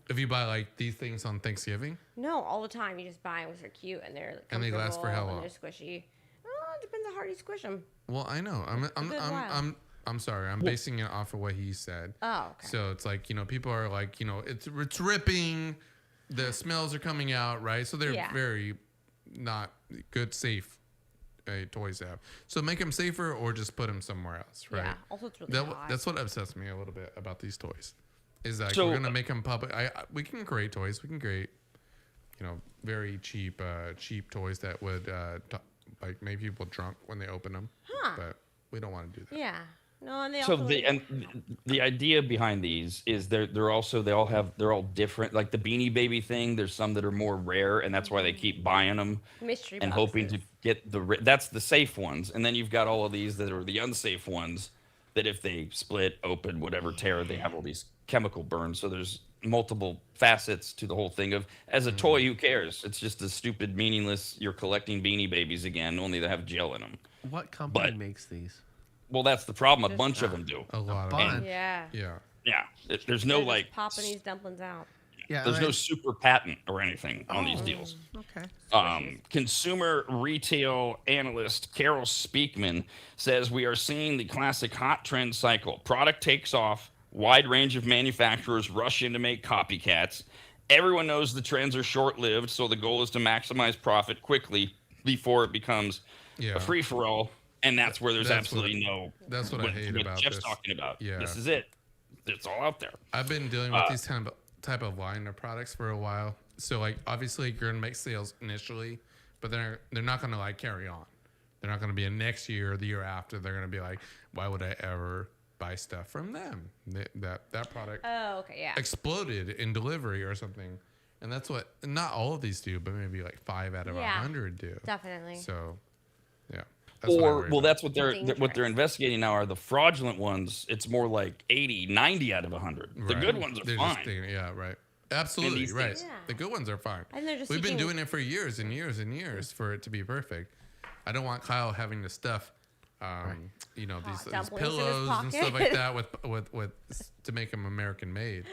If you buy like these things on Thanksgiving? No, all the time. You just buy them because they're cute and they're and they last for how long? And they're squishy. Oh, it depends how hard you squish them. Well, I know. I'm sorry. I'm basing it off of what he said. Oh, okay. So it's like, people are like, it's ripping. The smells are coming out, right? So they're very not good, safe toys to have. So make them safer or just put them somewhere else, right? Yeah. Also, it's really hot. That's what upsets me a little bit about these toys. Is that we're going to make them public. We can create toys. We can create, very cheap toys that would make people drunk when they open them. Huh. But we don't want to do that. Yeah. No, and they the idea behind these is they're all different. Like the Beanie Baby thing, there's some that are more rare, and that's why they keep buying them mystery and boxes. hoping to get that's the safe ones. And then you've got all of these that are the unsafe ones that if they split, open, whatever, tear, they have all these chemical burns. So there's multiple facets to the whole thing of as a toy, who cares? It's just a stupid, meaningless. You're collecting Beanie Babies again, only they have gel in them. What company makes these? Well, that's the problem. A bunch of them do. A lot of them. Yeah. There's no just popping these dumplings out. Yeah. There's no super patent or anything on these deals. Okay. Consumer retail analyst Carol Speakman says we are seeing the classic hot trend cycle. Product takes off. Wide range of manufacturers rush in to make copycats. Everyone knows the trends are short-lived, so the goal is to maximize profit quickly before it becomes a free-for-all. And that's where there's That's absolutely no. That's what I hate about Jeff's this. talking about. Yeah. This is it. It's all out there. I've been dealing with these type of line of products for a while. So like obviously you're gonna make sales initially, but they're not gonna like carry on. They're not gonna be a next year or the year after. They're gonna be like, why would I ever buy stuff from them? That product exploded in delivery or something. And that's what not all of these do, but maybe like 5 out of 100 do. Definitely. So yeah. That's what they're investigating now are the fraudulent ones. It's more like 80, 90 out of 100. The good ones are fine. Right. Absolutely right. Yeah. The good ones are fine. And they're just We've been doing it for years and years and years for it to be perfect. I don't want Kyle having to stuff, these pillows and stuff like that with to make them American made.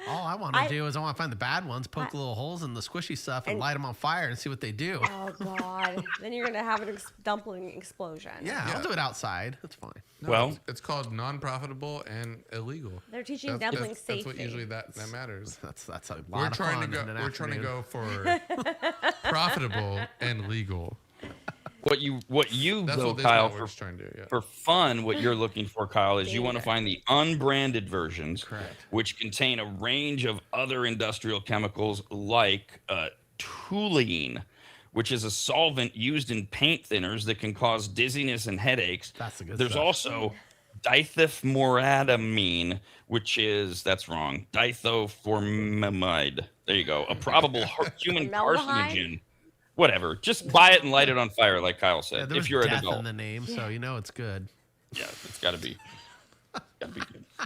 All I want to do is I want to find the bad ones, poke little holes in the squishy stuff, and light them on fire and see what they do. Oh God! Then you're gonna have an dumpling explosion. Yeah, I'll do it outside. That's fine. No, it's called non-profitable and illegal. They're teaching dumpling safety. That's what usually that matters. That's a lot we're of trying fun. We're trying to go for profitable and legal. What you though, Kyle, for fun, what you're looking for, Kyle, is you want to find the unbranded versions, which contain a range of other industrial chemicals like toluene, which is a solvent used in paint thinners that can cause dizziness and headaches. That's the good There's stuff. also dithofmoradamine, which is, that's wrong, dithoformamide. There you go. A probable human carcinogen. Whatever. Just buy it and light it on fire, like Kyle said. Yeah, if you're an death adult. in the name, so you know it's good. Yeah, it's got to be. Good.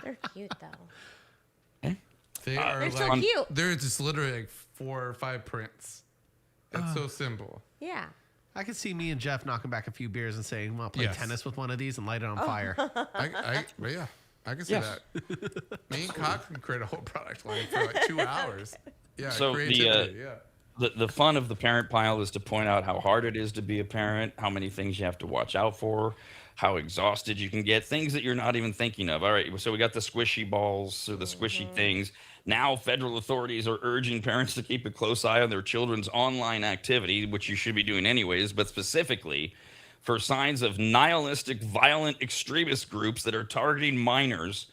They're cute though. They are They're so cute. They're just literally like 4 or 5 prints. It's so simple. Yeah. I could see me and Jeff knocking back a few beers and saying, "Want to play tennis with one of these and light it on fire?" I can see that. Me and Cock can create a whole product line for like 2 hours. Yeah. So the fun of the parent pile is to point out how hard it is to be a parent, how many things you have to watch out for, how exhausted you can get, things that you're not even thinking of. All right, so we got the squishy balls or the squishy things. Now federal authorities are urging parents to keep a close eye on their children's online activity, which you should be doing anyways, but specifically for signs of nihilistic, violent extremist groups that are targeting minors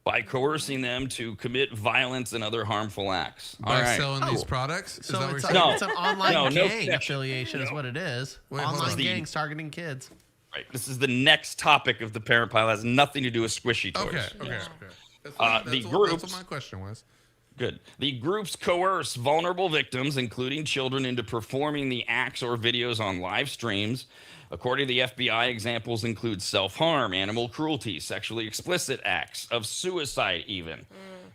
by coercing them to commit violence and other harmful acts. By selling these products? So is it's, that what it's an online gang no affiliation is what it is. Wait, online gangs targeting kids. Right. This is the next topic of the parent pile. It has nothing to do with squishy toys. Okay. That's That's what my question was. Good. The groups coerce vulnerable victims, including children, into performing the acts or videos on live streams. According to the FBI, examples include self-harm, animal cruelty, sexually explicit acts, of suicide even.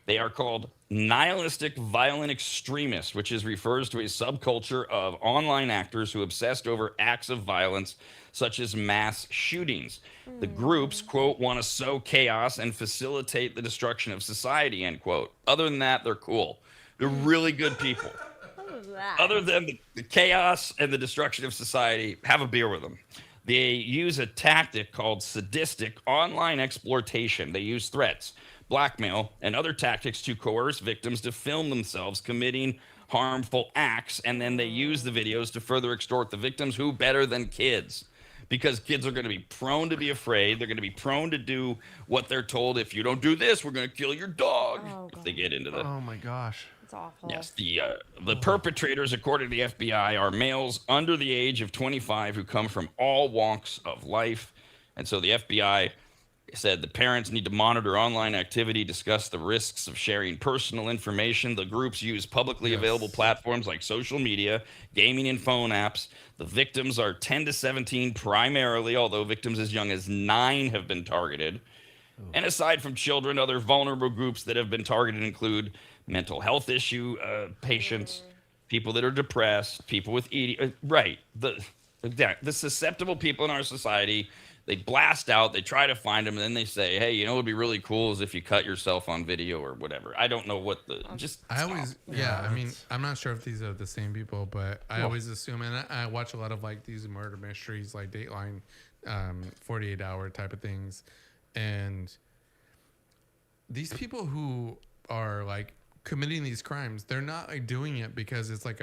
They are called nihilistic violent extremists, which refers to a subculture of online actors who obsessed over acts of violence such as mass shootings. The groups, quote, want to sow chaos and facilitate the destruction of society, end quote. Other than that, they're cool. They're really good people. Other than the chaos and the destruction of society, have a beer with them. They use a tactic called sadistic online exploitation. They use threats, blackmail, and other tactics to coerce victims to film themselves committing harmful acts, and then they use the videos to further extort the victims. Who better than kids? Because kids are going to be prone to be afraid. They're going to be prone to do what they're told. If you don't do this, we're going to kill your dog. If they get into the... Oh, my gosh. It's awful. Yes, the perpetrators, according to the FBI, are males under the age of 25 who come from all walks of life. And so the FBI said the parents need to monitor online activity, discuss the risks of sharing personal information. The groups use publicly available platforms like social media, gaming, and phone apps. The victims are 10 to 17 primarily, although victims as young as 9 have been targeted. And aside from children, other vulnerable groups that have been targeted include mental health issue patients, people that are depressed, people with eating. The susceptible people in our society. They blast out, they try to find them, and then they say, hey, you know what would be really cool is if you cut yourself on video or whatever. I don't know what I'm not sure if these are the same people, but I always assume, and I watch a lot of like these murder mysteries, like Dateline, 48-hour type of things. And these people who are like committing these crimes, they're not like doing it because it's like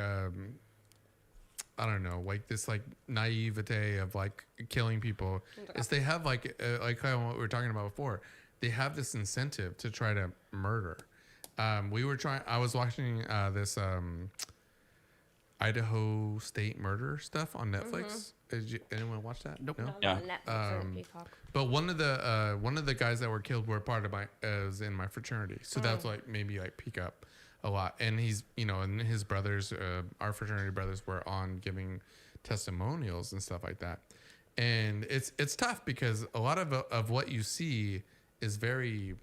I don't know, like this like naivete of like killing people is they have like kind of what we were talking about before. They have this incentive to try to murder. I was watching this Idaho State murder stuff on Netflix. Did anyone watch that? Nope. No? Yeah. Netflix or Peacock. But one of the guys that were killed were part of was in my fraternity. So that's like maybe like peak up a lot. And he's, and his brothers, our fraternity brothers were on giving testimonials and stuff like that. And it's tough because a lot of what you see is very,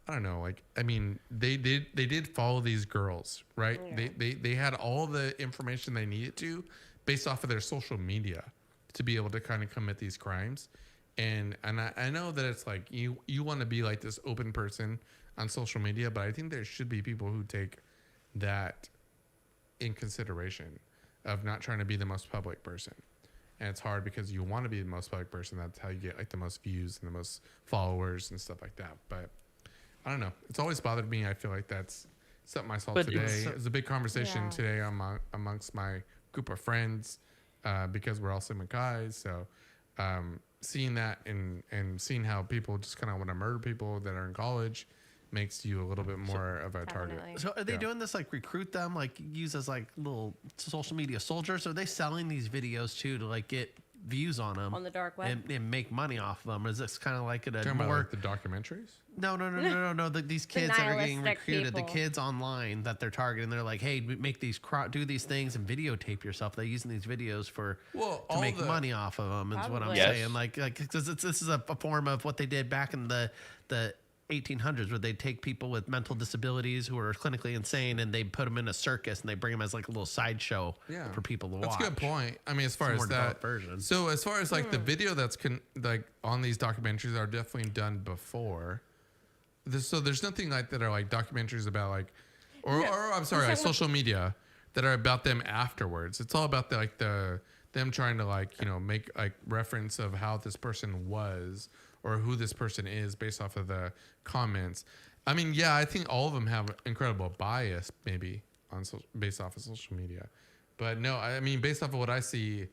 I don't know, like, I mean, they did follow these girls, right? Yeah. They had all the information they needed to based off of their social media to be able to kind of commit these crimes. And I know that it's like you want to be like this open person on social media, but I think there should be people who take that in consideration of not trying to be the most public person. And it's hard because you want to be the most public person. That's how you get like the most views and the most followers and stuff like that. But I don't know. It's always bothered me. I feel like that's something I saw today. It was a big conversation today amongst my group of friends because we're all Sigma Chi's. So seeing that and seeing how people just kind of want to murder people that are in college makes you a little bit more of a target. So are they doing this like recruit them, like use as like little social media soldiers? Or are they selling these videos too to like get views on them on the dark web and make money off of them? Is this kind of like a talking more about like the documentaries? No. These kids that are getting recruited, the kids online that they're targeting, they're like, hey, make these do these things and videotape yourself. They're using these videos to make money off of them. Is what I'm saying. Like because this is a form of what they did back in the 1800s, where they take people with mental disabilities who are clinically insane and they put them in a circus and they bring them as like a little sideshow for people to watch. That's a good point. I mean, as far as that version. So as far as like the video that's like on these documentaries are definitely done before. So there's nothing like that are like documentaries about like, or I'm sorry, social media that are about them afterwards. It's all about them trying to like, make like reference of how this person was or who this person is based off of the comments. I mean, yeah, I think all of them have incredible bias maybe based off of social media. But no, I mean, based off of what I see,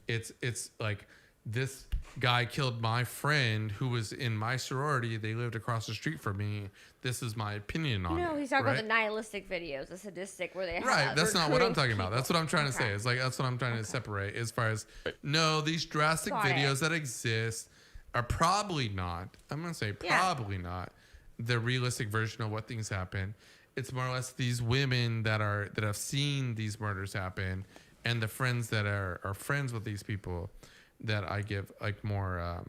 it's like this guy killed my friend who was in my sorority. They lived across the street from me. This is my opinion on it. No, he's talking about the nihilistic videos, the sadistic, where they have right. That's not what I'm talking about. That's what I'm trying to say. It's like that's what I'm trying to separate as far as these drastic videos that exist are probably not. I'm gonna say probably not the realistic version of what things happen. It's more or less these women that have seen these murders happen, and the friends that are friends with these people that I give like more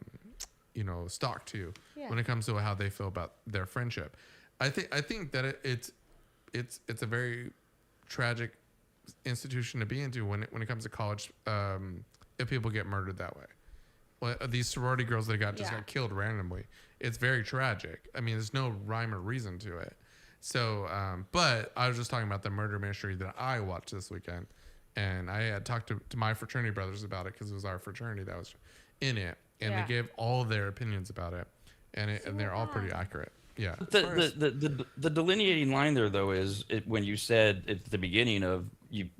stock to when it comes to how they feel about their friendship. I think that it's a very tragic institution to be into when it comes to college. If people get murdered that way. Well, these sorority girls that got killed randomly. It's very tragic. I mean, there's no rhyme or reason to it. So, but I was just talking about the murder mystery that I watched this weekend. And I had talked to my fraternity brothers about it because it was our fraternity that was in it. And they gave all their opinions about it. And they're all pretty accurate. Yeah. The delineating line there, though, is when you said at the beginning of,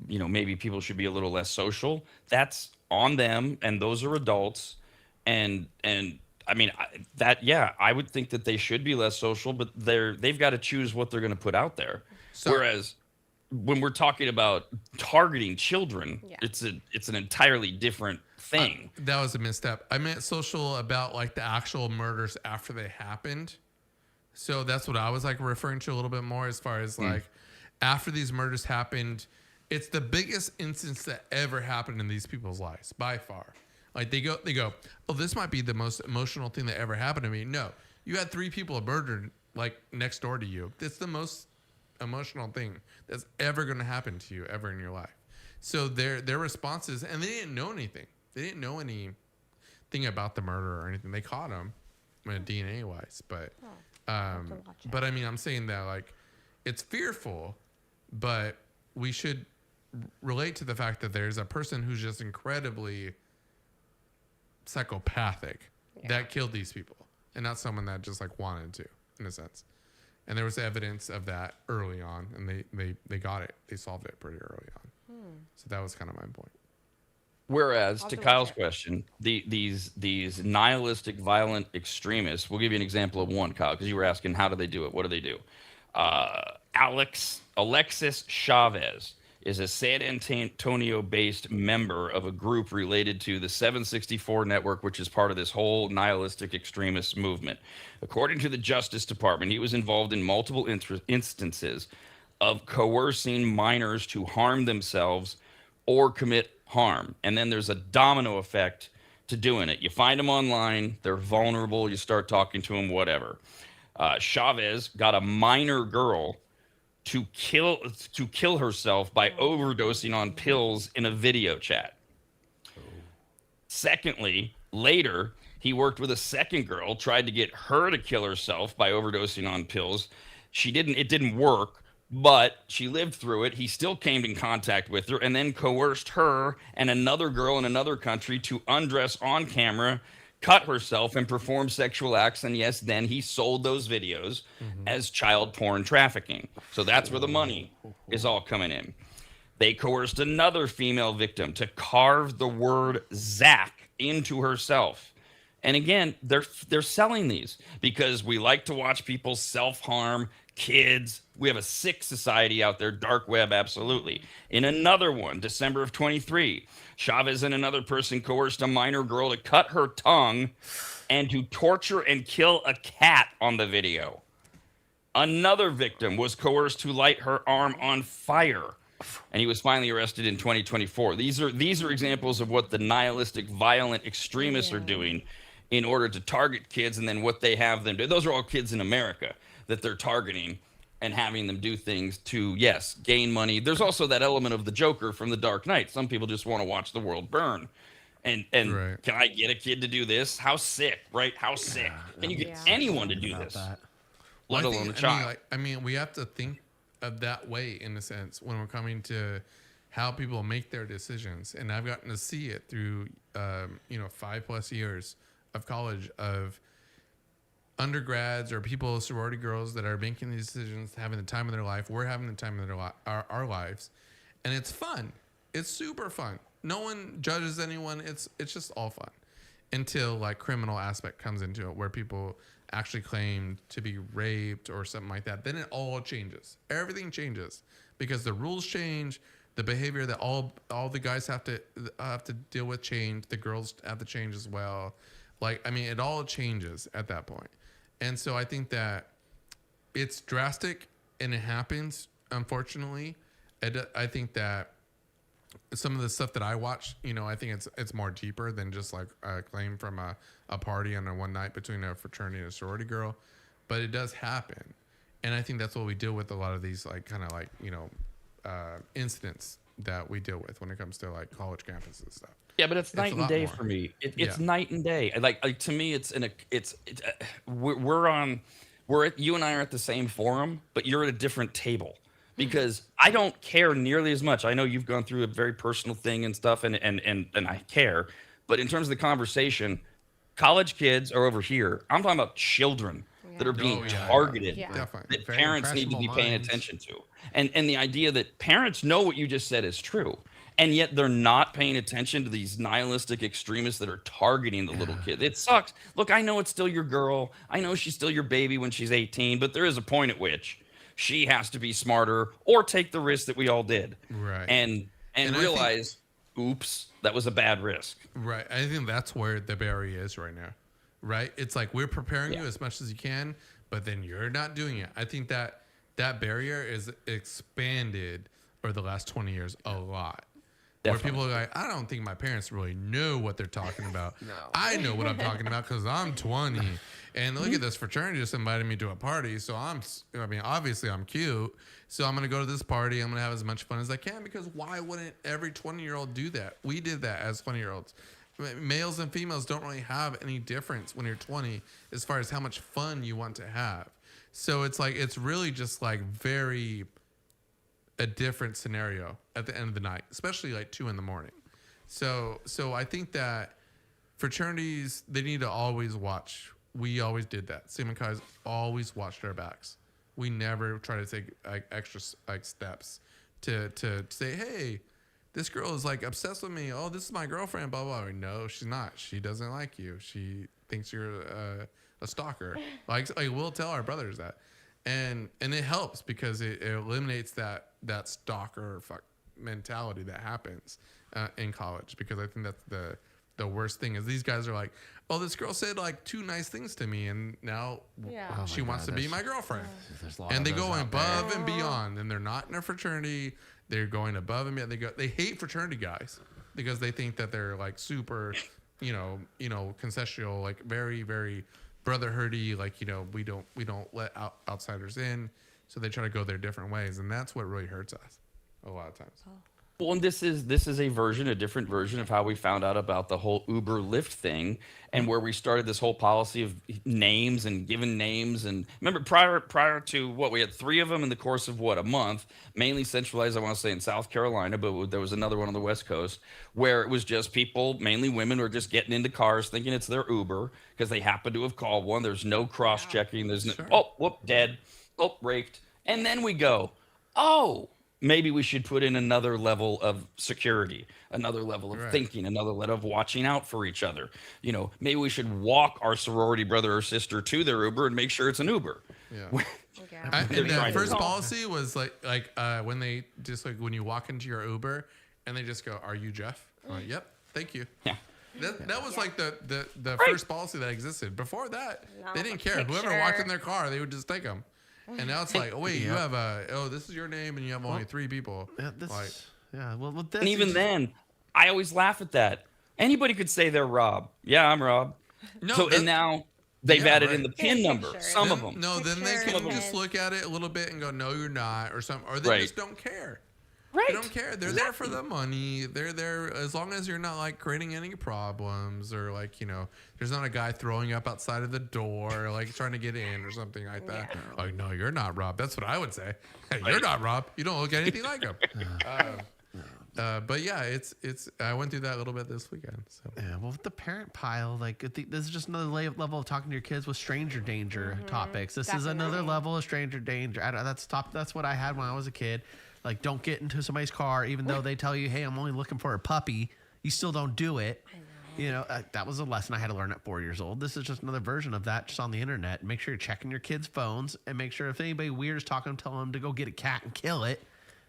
maybe people should be a little less social. That's on them. And those are adults. And I mean, I would think that they should be less social, but they've got to choose what they're going to put out there. So, whereas when we're talking about targeting children, it's an entirely different thing. That was a misstep. I meant social about like the actual murders after they happened. So that's what I was like referring to a little bit more as far as like after these murders happened, it's the biggest instance that ever happened in these people's lives by far. Like they go, oh, this might be the most emotional thing that ever happened to me. No, you had 3 people murdered like next door to you. It's the most emotional thing that's ever going to happen to you ever in your life. So their responses, and they didn't know anything. They didn't know anything about the murder or anything. They caught him, DNA wise, but I mean, I'm saying that like it's fearful, but we should relate to the fact that there's a person who's just incredibly psychopathic that killed these people, and not someone that just like wanted to, in a sense. And there was evidence of that early on, and they got it. They solved it pretty early on. So that was kind of my point. Whereas, I'll to do Kyle's it. question, these nihilistic, violent extremists. We'll give you an example of one, Kyle, because you were asking how do they do it? What do they do? Alexis Chavez is a San Antonio-based member of a group related to the 764 network, which is part of this whole nihilistic extremist movement. According to the Justice Department, he was involved in multiple instances of coercing minors to harm themselves or commit harm. And then there's a domino effect to doing it. You find them online, they're vulnerable, you start talking to them, whatever. Chavez got a minor girl to kill herself by overdosing on pills in a video chat. Secondly, later, he worked with a second girl, tried to get her to kill herself by overdosing on pills. It didn't work, but she lived through it. He still came in contact with her and then coerced her and another girl in another country to undress on camera, cut herself, and perform sexual acts. And yes, then he sold those videos as child porn trafficking. So that's where the money is all coming in. They coerced another female victim to carve the word Zach into herself. And again, they're selling these because we like to watch people self-harm, kids. We have a sick society out there, dark web, absolutely. In another one, December of 23, Chavez and another person coerced a minor girl to cut her tongue and to torture and kill a cat on the video. Another victim was coerced to light her arm on fire, and he was finally arrested in 2024. These are examples of what the nihilistic, violent extremists are doing in order to target kids, and then what they have them do. Those are all kids in America that they're targeting and having them do things to, yes, gain money. There's also that element of the Joker from The Dark Knight. Some people just want to watch the world burn. And Right. Can I get a kid to do this? How sick, right? How sick? Can you get anyone to do this? Let alone a child. I mean, we have to think of that way in a sense when we're coming to how people make their decisions. And I've gotten to see it through, 5+ years of college, of undergrads or people, sorority girls that are making these decisions, having the time of their life. We're having the time of our lives, and it's fun. It's super fun. No one judges anyone. It's just all fun until like criminal aspect comes into it, where people actually claim to be raped or something like that. Then it all changes. Everything changes because the rules change. The behavior that all the guys have to deal with change. The girls have to change as well. Like, I mean, it all changes at that point. And so I think that it's drastic and it happens, unfortunately. I think that some of the stuff that I watch, I think it's more deeper than just like a claim from a party on a one night between a fraternity and a sorority girl. But it does happen. And I think that's what we deal with a lot of these like kind of like, incidents that we deal with when it comes to like college campuses and stuff. Yeah, but it's night and day more. for me. It's night and day. Like to me, you and I are at the same forum, but you're at a different table because I don't care nearly as much. I know you've gone through a very personal thing and stuff, and I care. But in terms of the conversation, college kids are over here. I'm talking about children that are being targeted, that Very parents need to be paying minds. attention to. And the idea that parents know what you just said is true, and yet they're not paying attention to these nihilistic extremists that are targeting the little kid. It sucks. Look, I know it's still your girl. I know she's still your baby when she's 18, but there is a point at which she has to be smarter or take the risk that we all did. Right. And realize, oops, that was a bad risk. Right. I think that's where the barrier is right now. Right. It's like we're preparing you as much as you can, but then you're not doing it. I think that barrier is expanded over the last 20 years a lot. Definitely. Where people are like, I don't think my parents really know what they're talking about. I know what I'm talking about because I'm 20. And look at this fraternity just invited me to a party. So obviously I'm cute. So I'm going to go to this party. I'm going to have as much fun as I can because why wouldn't every 20-year-old do that? We did that as 20-year-olds. Males and females don't really have any difference when you're 20 as far as how much fun you want to have. So it's like, it's really just like very a different scenario at the end of the night, especially like 2 a.m. So I think that fraternities, they need to always watch. We always did that. Sigma Chi's always watched our backs. We never try to take like extra like steps to say, hey, this girl is like obsessed with me. Oh, this is my girlfriend, blah, blah. No, she's not. She doesn't like you. She thinks you're a stalker. Like we'll tell our brothers that. And it helps because it eliminates that stalker mentality that happens in college, because I think that's the worst thing is these guys are like, oh, this girl said like 2 nice things to me, and now she wants to be my girlfriend. And they go above and beyond, and they're not in a fraternity. They're going above and beyond. They hate fraternity guys because they think that they're like super, concessional, like very, very brotherhoody. Like, we don't let outsiders in. So they try to go their different ways, and that's what really hurts us a lot of times. Well, and this is a different version of how we found out about the whole Uber Lyft thing, and where we started this whole policy of names and giving names. And remember, prior to what, we had 3 of them in the course of a month, mainly centralized, I want to say, in South Carolina, but there was another one on the West Coast where it was just people, mainly women, who are just getting into cars thinking it's their Uber because they happen to have called one. There's no cross-checking. There's no, oh, whoop, dead. Oh, raped. And then we go, oh, maybe we should put in another level of security, another level of thinking, another level of watching out for each other. Maybe we should walk our sorority brother or sister to their Uber and make sure it's an Uber. Yeah. And that first policy was like when they just like when you walk into your Uber and they just go, "Are you Jeff?" I'm like, "Yep, thank you." Yeah. That was like the first policy that existed. Before that, they didn't care. Whoever walked in their car, they would just take them. And now it's like, oh wait, you have this is your name, and you have only 3 people. And even then, I always laugh at that. Anybody could say they're Rob. Yeah, I'm Rob. No, and now they've added in the PIN number. Some of them. No, then they can just look at it a little bit and go, no, you're not, or something, or they just don't care. Right. They don't care. They're there for the money. They're there as long as you're not like creating any problems, or like, there's not a guy throwing up outside of the door, like trying to get in or something like that. Yeah. Like, no, you're not Rob. That's what I would say. Hey, you're not Rob. You don't look anything like him. But yeah, it's. I went through that a little bit this weekend. So yeah, well, with the parent pile, like this is just another level of talking to your kids with stranger danger topics. This is another level of stranger danger. That's what I had when I was a kid. Like, don't get into somebody's car, even though they tell you, hey, I'm only looking for a puppy. You still don't do it. That was a lesson I had to learn at 4 years old. This is just another version of that, just on the internet. Make sure you're checking your kids' phones, and make sure if anybody weird is talking, tell them to go get a cat and kill it.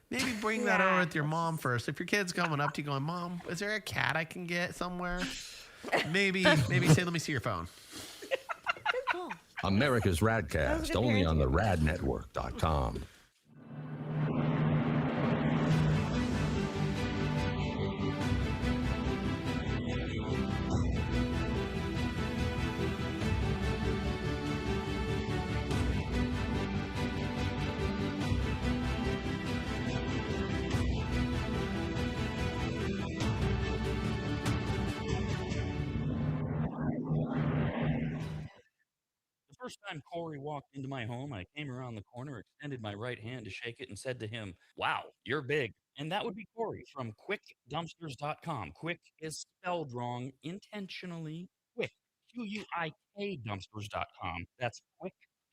Maybe bring that over with your mom first. If your kid's coming up to you going, Mom, is there a cat I can get somewhere? Maybe say, let me see your phone. Good call. America's Radcast, only on the radnetwork.com. The first time Corey walked into my home, I came around the corner, extended my right hand to shake it, and said to him, "Wow, you're big." And that would be Corey from quickdumpsters.com. Quick is spelled wrong intentionally. Quick, Q-U-I-K dumpsters.com. That's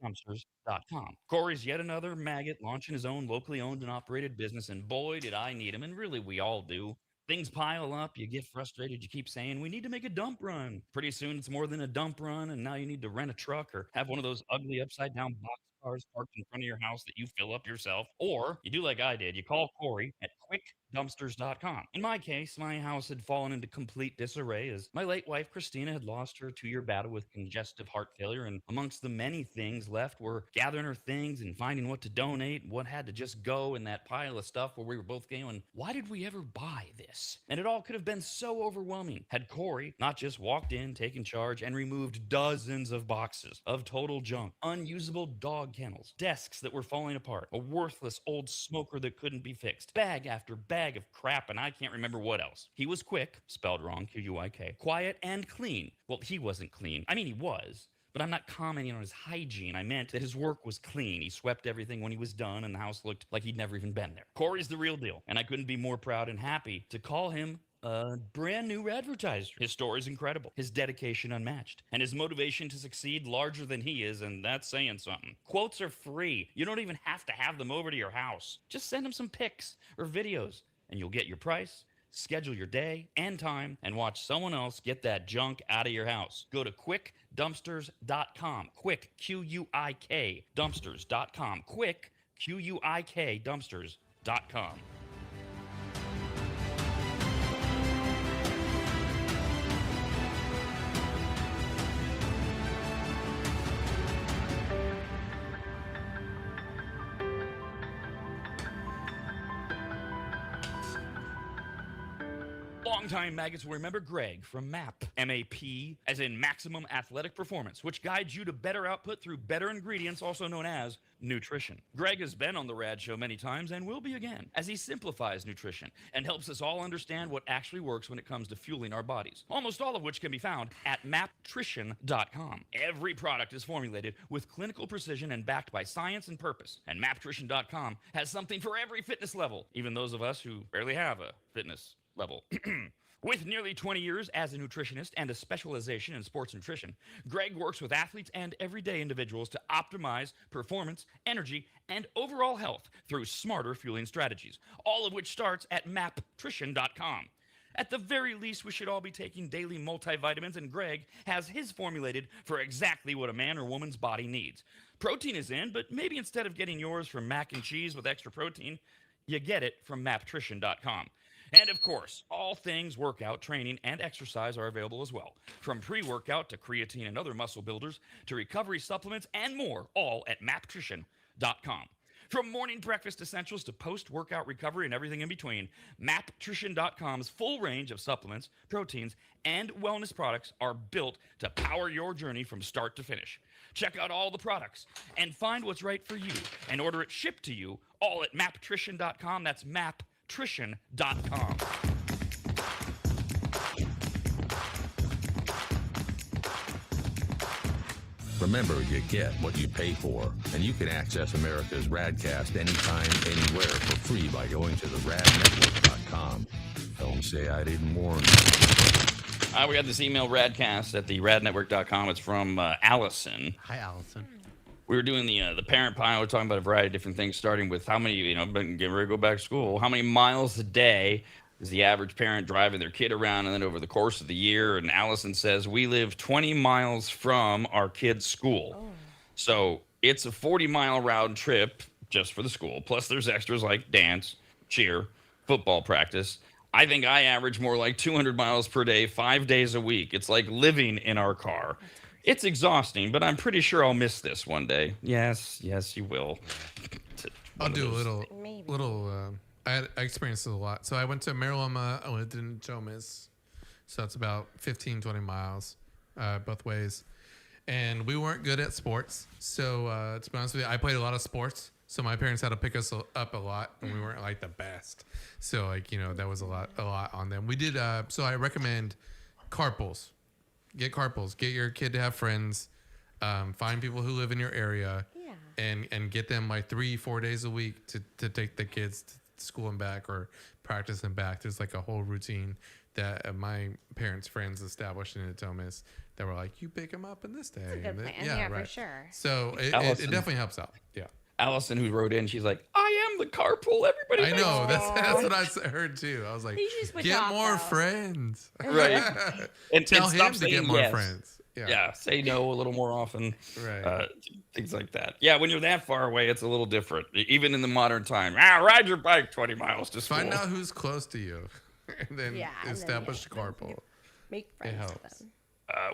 quickdumpsters.com. Corey's yet another maggot launching his own locally owned and operated business, and boy, did I need him, and really we all do. Things pile up, you get frustrated, you keep saying, we need to make a dump run. Pretty soon it's more than a dump run, and now you need to rent a truck or have one of those ugly upside down box cars parked in front of your house that you fill up yourself. Or you do like I did, you call Corey at quickdumpsters.com. In my case, my house had fallen into complete disarray as my late wife Christina had lost her 2-year battle with congestive heart failure, and amongst the many things left were gathering her things and finding what to donate, what had to just go in that pile of stuff where we were both going, why did we ever buy this? And it all could have been so overwhelming had Corey not just walked in, taken charge, and removed dozens of boxes of total junk, unusable dog kennels, desks that were falling apart, a worthless old smoker that couldn't be fixed, bag after bag of crap, and I can't remember what else. He was quick, spelled wrong, Q-U-I-K, quiet and clean. Well, he wasn't clean. I mean, he was. But I'm not commenting on his hygiene. I meant that his work was clean. He swept everything when he was done, and the house looked like he'd never even been there. Corey's the real deal, and I couldn't be more proud and happy to call him a brand new advertiser. His story's incredible, his dedication unmatched, and his motivation to succeed larger than he is, and that's saying something. Quotes are free. You don't even have to have them over to your house. Just send him some pics or videos. and you'll get your price, schedule your day and time, and watch someone else get that junk out of your house. Go to quickdumpsters.com. Quick, Q-U-I-K, dumpsters.com. Quick, Q-U-I-K, dumpsters.com. Longtime maggots will remember Greg from MAP, M-A-P, as in Maximum Athletic Performance, which guides you to better output through better ingredients, also known as nutrition. Greg has been on the RAD show many times and will be again, as he simplifies nutrition and helps us all understand what actually works when it comes to fueling our bodies, almost all of which can be found at maptrition.com. Every product is formulated with clinical precision and backed by science and purpose, and maptrition.com has something for every fitness level, even those of us who barely have a fitness level. With nearly 20 years as a nutritionist and a specialization in sports nutrition, Greg works with athletes and everyday individuals to optimize performance, energy, and overall health through smarter fueling strategies, all of which starts at maptrition.com. At the very least, we should all be taking daily multivitamins, and Greg has his formulated for exactly what a man or woman's body needs. Protein is in, but maybe instead of getting yours from mac and cheese with extra protein, you get it from maptrition.com. And of course, all things workout, training, and exercise are available as well. From pre-workout to creatine and other muscle builders to recovery supplements and more, all at maptrition.com. From morning breakfast essentials to post-workout recovery and everything in between, maptrition.com's full range of supplements, proteins, and wellness products are built to power your journey from start to finish. Check out all the products and find what's right for you and order it shipped to you all at maptrition.com. That's maptrition.com. Remember, you get what you pay for, and you can access America's RADcast anytime, anywhere for free by going to the radnetwork.com. Don't say I didn't warn you. We got this email, radcast at the radnetwork.com. It's from Allison. Hi, Allison. We were doing the parent pile. We're talking about a variety of different things, starting with how many, getting ready to go back to school. How many miles a day is the average parent driving their kid around, and then over the course of the year? And Allison says, we live 20 miles from our kid's school. Oh. So it's a 40-mile round trip just for the school. Plus there's extras like dance, cheer, football practice. I think I average more like 200 miles per day, 5 days a week. It's like living in our car. It's exhausting, but I'm pretty sure I'll miss this one day. Yes, you will. I'll do a little. I experienced it a lot. So I went to Marilama. I lived in Jomis. So that's about 15, 20 miles both ways. And we weren't good at sports. So to be honest with you, I played a lot of sports. So my parents had to pick us up a lot, and we weren't like the best. So that was a lot on them. We did. So I recommend carpools. Get carpools. Get your kid to have friends. Find people who live in your area. Yeah. And get them like 3-4 days a week to take the kids to school and back, or practice and back. There's like a whole routine that my parents' friends established in Atomis that were like, you pick them up in this day. That's a good plan. Yeah, right. For sure. So it definitely helps out. Yeah. Allison, who wrote in, she's like, I am the carpool. Everybody. I know. That's what I heard too. I was like, get more friends. Right. and tell him to get more friends. Yeah. Say no a little more often. Right. Things like that. Yeah. When you're that far away, it's a little different. Even in the modern time. Ride your bike 20 miles to school. Find out who's close to you, and then establish a carpool. Make friends with them.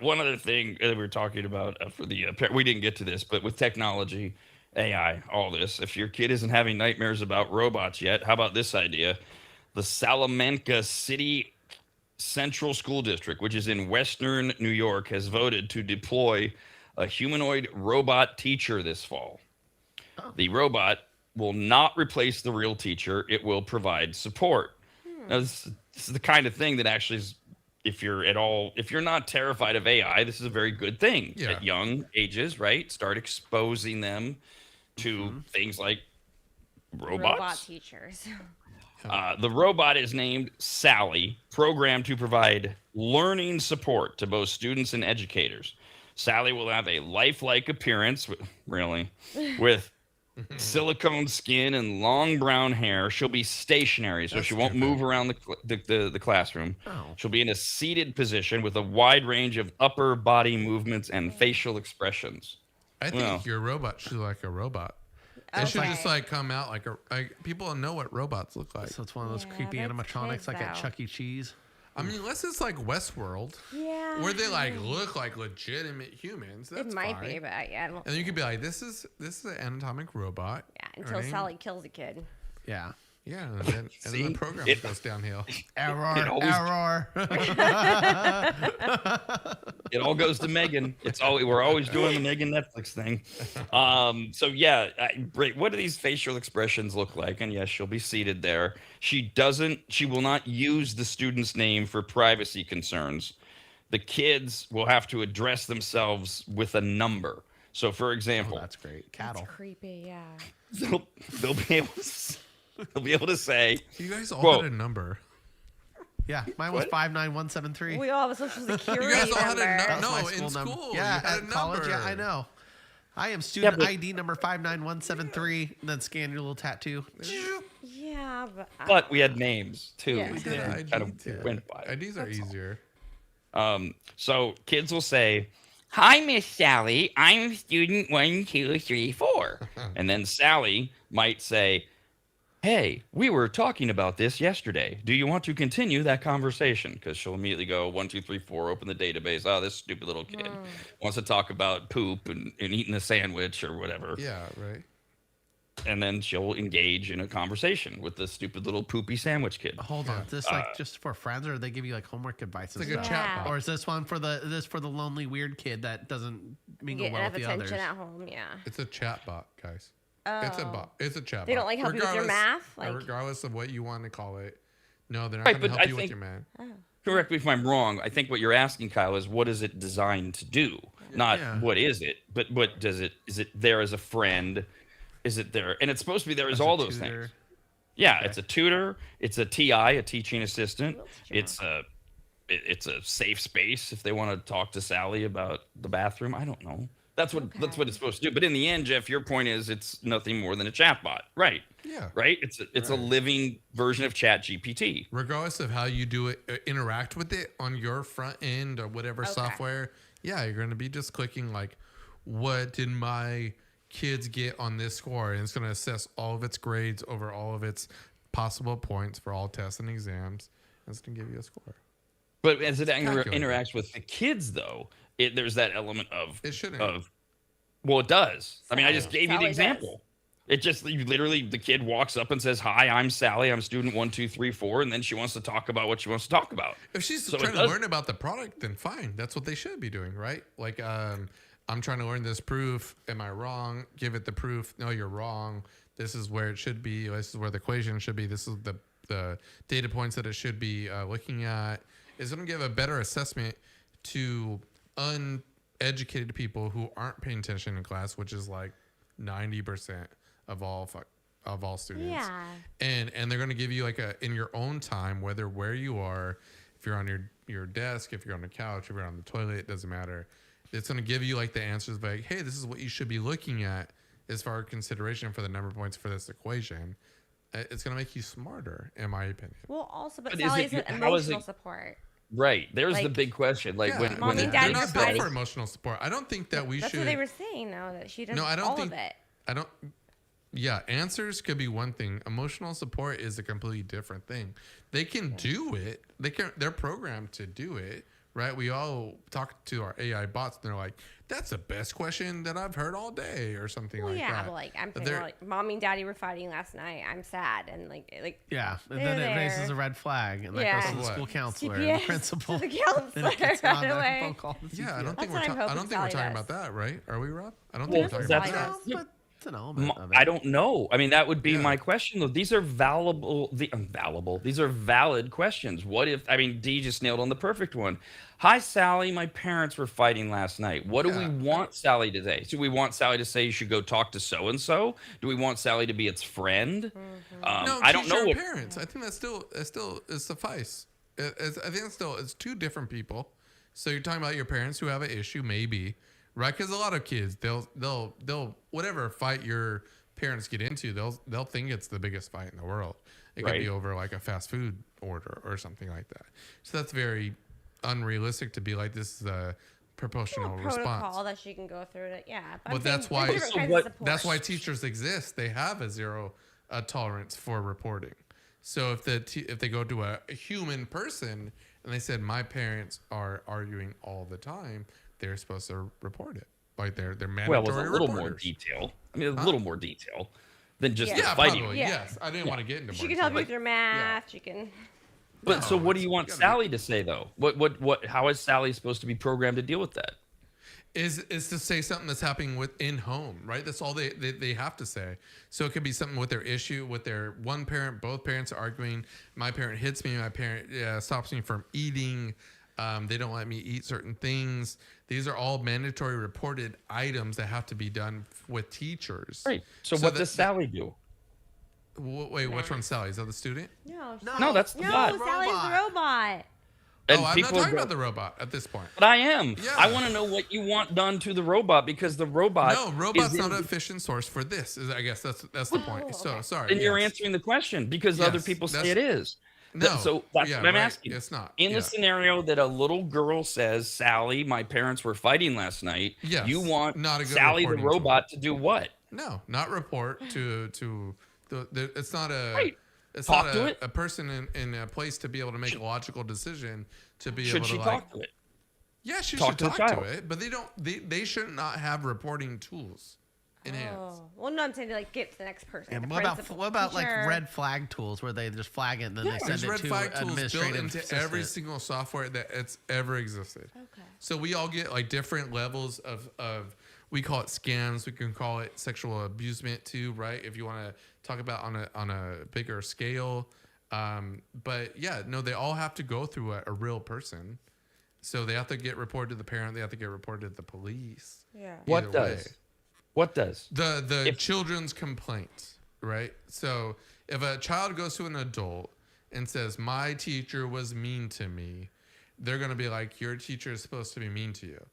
One other thing that we were talking about for the we didn't get to this, but with technology, AI, all this. If your kid isn't having nightmares about robots yet, how about this idea? The Salamanca City Central School District, which is in Western New York, has voted to deploy a humanoid robot teacher this fall. Oh. The robot will not replace the real teacher. It will provide support. Now, this is the kind of thing that actually is, if you're not terrified of AI, this is a very good thing at young ages, right? Start exposing them to things like robots. Robot teachers. The robot is named Sally, programmed to provide learning support to both students and educators. Sally will have a lifelike appearance, with silicone skin, and long brown hair. She'll be stationary, so she won't move around the classroom. She'll be in a seated position with a wide range of upper body movements and facial expressions. I think your robot should look like a robot. It should just like come out like people know what robots look like. So it's one of those creepy animatronics like at Chuck E. Cheese. I mean, unless it's like Westworld, where they like look like legitimate humans. That's it might fine. be, but yeah. I don't And you could be like, this is an anatomic robot. Yeah, until Sally kills a kid. Yeah. Yeah, and then the program goes downhill. Error. It all goes to Megan. We're always doing the Megan Netflix thing. So yeah, what do these facial expressions look like? And yes, she'll be seated there. She will not use the student's name for privacy concerns. The kids will have to address themselves with a number. So for example, that's great. Cattle. That's creepy, yeah. They'll be able to. They'll be able to say, you guys all had a number. Yeah, mine was 59173. We all have a social security You guys all had number. a That's my no, in number. school. Yeah, you had at a college. number. Yeah, I know. I am student ID number 59173. And then scan your little tattoo. Yeah, but we had names too. Yeah. We did ID kind of too. went by. IDs are easier. So kids will say, "Hi, Miss Sally. I'm student 1, 2, 3, 4." And then Sally might say, "Hey, we were talking about this yesterday. Do you want to continue that conversation?" Because she'll immediately go 1, 2, 3, 4, open the database. Oh, this stupid little kid wants to talk about poop and eating a sandwich or whatever. Yeah, right. And then she'll engage in a conversation with the stupid little poopy sandwich kid. Hold on. Is this like just for friends, or do they give you like homework advice? It's and like a stuff? chatbot. Or is this one for the lonely weird kid that doesn't mingle Get well enough with the attention others? at home, yeah. It's a chatbot, guys. It's a bot. It's a chatbot. They don't like help you with your math? Like, regardless of what you want to call it. No, they're not Right, going to but help I you with think- your math. Correct me if I'm wrong. I think what you're asking, Kyle, is what is it designed to do? Not what is it, but what does it? Is it there as a friend? Is it there? And it's supposed to be there as all those things. Yeah, it's a tutor. It's a TI, a teaching assistant. It's a safe space if they want to talk to Sally about the bathroom. I don't know. That's what it's supposed to do. But in the end, Jeff, your point is it's nothing more than a chatbot, right? Yeah. Right. It's a living version of ChatGPT. Regardless of how you do it, interact with it on your front end or whatever software. Yeah, you're going to be just clicking like, what did my kids get on this score? And it's going to assess all of its grades over all of its possible points for all tests and exams. And it's going to give you a score. But as it interacts with the kids, though, there's that element of it shouldn't. Well, it does. I mean, I just gave you the Sally example. It just the kid walks up and says, "Hi, I'm Sally. I'm student 1, 2, 3, 4," and then she wants to talk about what she wants to talk about. If she's trying to learn about the product, then fine. That's what they should be doing, right? Like, I'm trying to learn this proof. Am I wrong? Give it the proof. No, you're wrong. This is where it should be. This is where the equation should be. This is the data points that it should be looking at. It's going to give a better assessment to uneducated people who aren't paying attention in class, which is like 90% of all students. Yeah. And they're going to give you like in your own time, where you are, if you're on your desk, if you're on the couch, if you're on the toilet, it doesn't matter. It's going to give you like the answers like, hey, this is what you should be looking at as far as consideration for the number of points for this equation. It's going to make you smarter, in my opinion. Well, also, but But Sally's how is emotional it- support. There's the Like- big question. Like when Mommy and they're Daddy not are built fighting. for emotional support. I don't think that we That's should. what they were saying, though, that she does I don't all think. of it. I don't. Yeah, answers could be one thing. Emotional support is a completely different thing. They can do it. They're programmed to do it, right? We all talk to our AI bots, and they're like, "That's the best question that I've heard all day," or something Well, like yeah, that. but like I'm thinking, like Mommy and Daddy were fighting last night. I'm sad, and like Yeah, and they're then it there. raises a red flag, and that Yeah. goes to the What? school counselor and CPS the principal. to the counselor And it gets right on that away. phone call to Yeah, I don't CPS. think That's what I'm we're hoping talking Sally about does. that, right? Are we, Rob? I don't Well, think we're talking that's- about that. No, but it's an element of it. I don't know. I mean, that would be my question, though. These are These are valid questions. What if? I mean, Dee just nailed on the perfect one. Hi, Sally. My parents were fighting last night. What do we want Sally to say? Do we want Sally to say you should go talk to so and so? Do we want Sally to be its friend? No, I don't teach know. your What, parents. I think that still is suffice. I think it's two different people. So you're talking about your parents who have an issue, maybe, right? Because a lot of kids, they'll whatever fight your parents get into, they'll think it's the biggest fight in the world. It could be over like a fast food order or something like that. So that's very unrealistic to be like, this is a proportional protocol response that she can go through to, but that's why teachers exist. They have a zero tolerance for reporting. So if they go to a human person and they said, my parents are arguing all the time, they're supposed to report it. Like they're mandatory with a little reporters. more detail. I mean, a little more detail than just the Yeah, fighting. probably. Yes, I didn't want to get into more. She can help you with your math. She can. But so what do you want Sally to say though? What how is Sally supposed to be programmed to deal with that? Is to say something that's happening within home, right? That's all they have to say. So it could be something with their issue, with their one parent, both parents are arguing. My parent hits me. My parent stops me from eating. They don't let me eat certain things. These are all mandatory reported items that have to be done with teachers. Right. So what does Sally do? Wait, which one's Sally? Is that the student? No, that's the bot. Sally's the robot. And I'm not talking about the robot at this point. But I am. Yeah. I want to know what you want done to the robot because the robot. No, robot's not an efficient source for this. I guess that's the point. So sorry. And you're answering the question because other people say it is. No. So that's what I'm asking. It's not. In the scenario that a little girl says, Sally, my parents were fighting last night. Yes. You want not a good Sally the robot to do what? No, not report to the it's not a. Right. It's talk not to it. A person in a place to be able to make a logical decision to be Should able to she like. talk to it? Yeah, she Talk should to the talk to child. it, but they should not have reporting tools in hands. Well, no, I'm saying to like get to the next person. And like what about like teacher. red flag tools where they just flag it and then they send There's it red to flag tools built administrative into assistant. every single software that it's ever existed. Okay. So we all get like different levels of we call it scams. We can call it sexual abusement too, right? If you want to talk about on a bigger scale. But yeah, no, they all have to go through a real person. So they have to get reported to the parent. They have to get reported to the police. Yeah. What does? What does? The children's complaint, right? So if a child goes to an adult and says, my teacher was mean to me, they're going to be like, your teacher is supposed to be mean to you.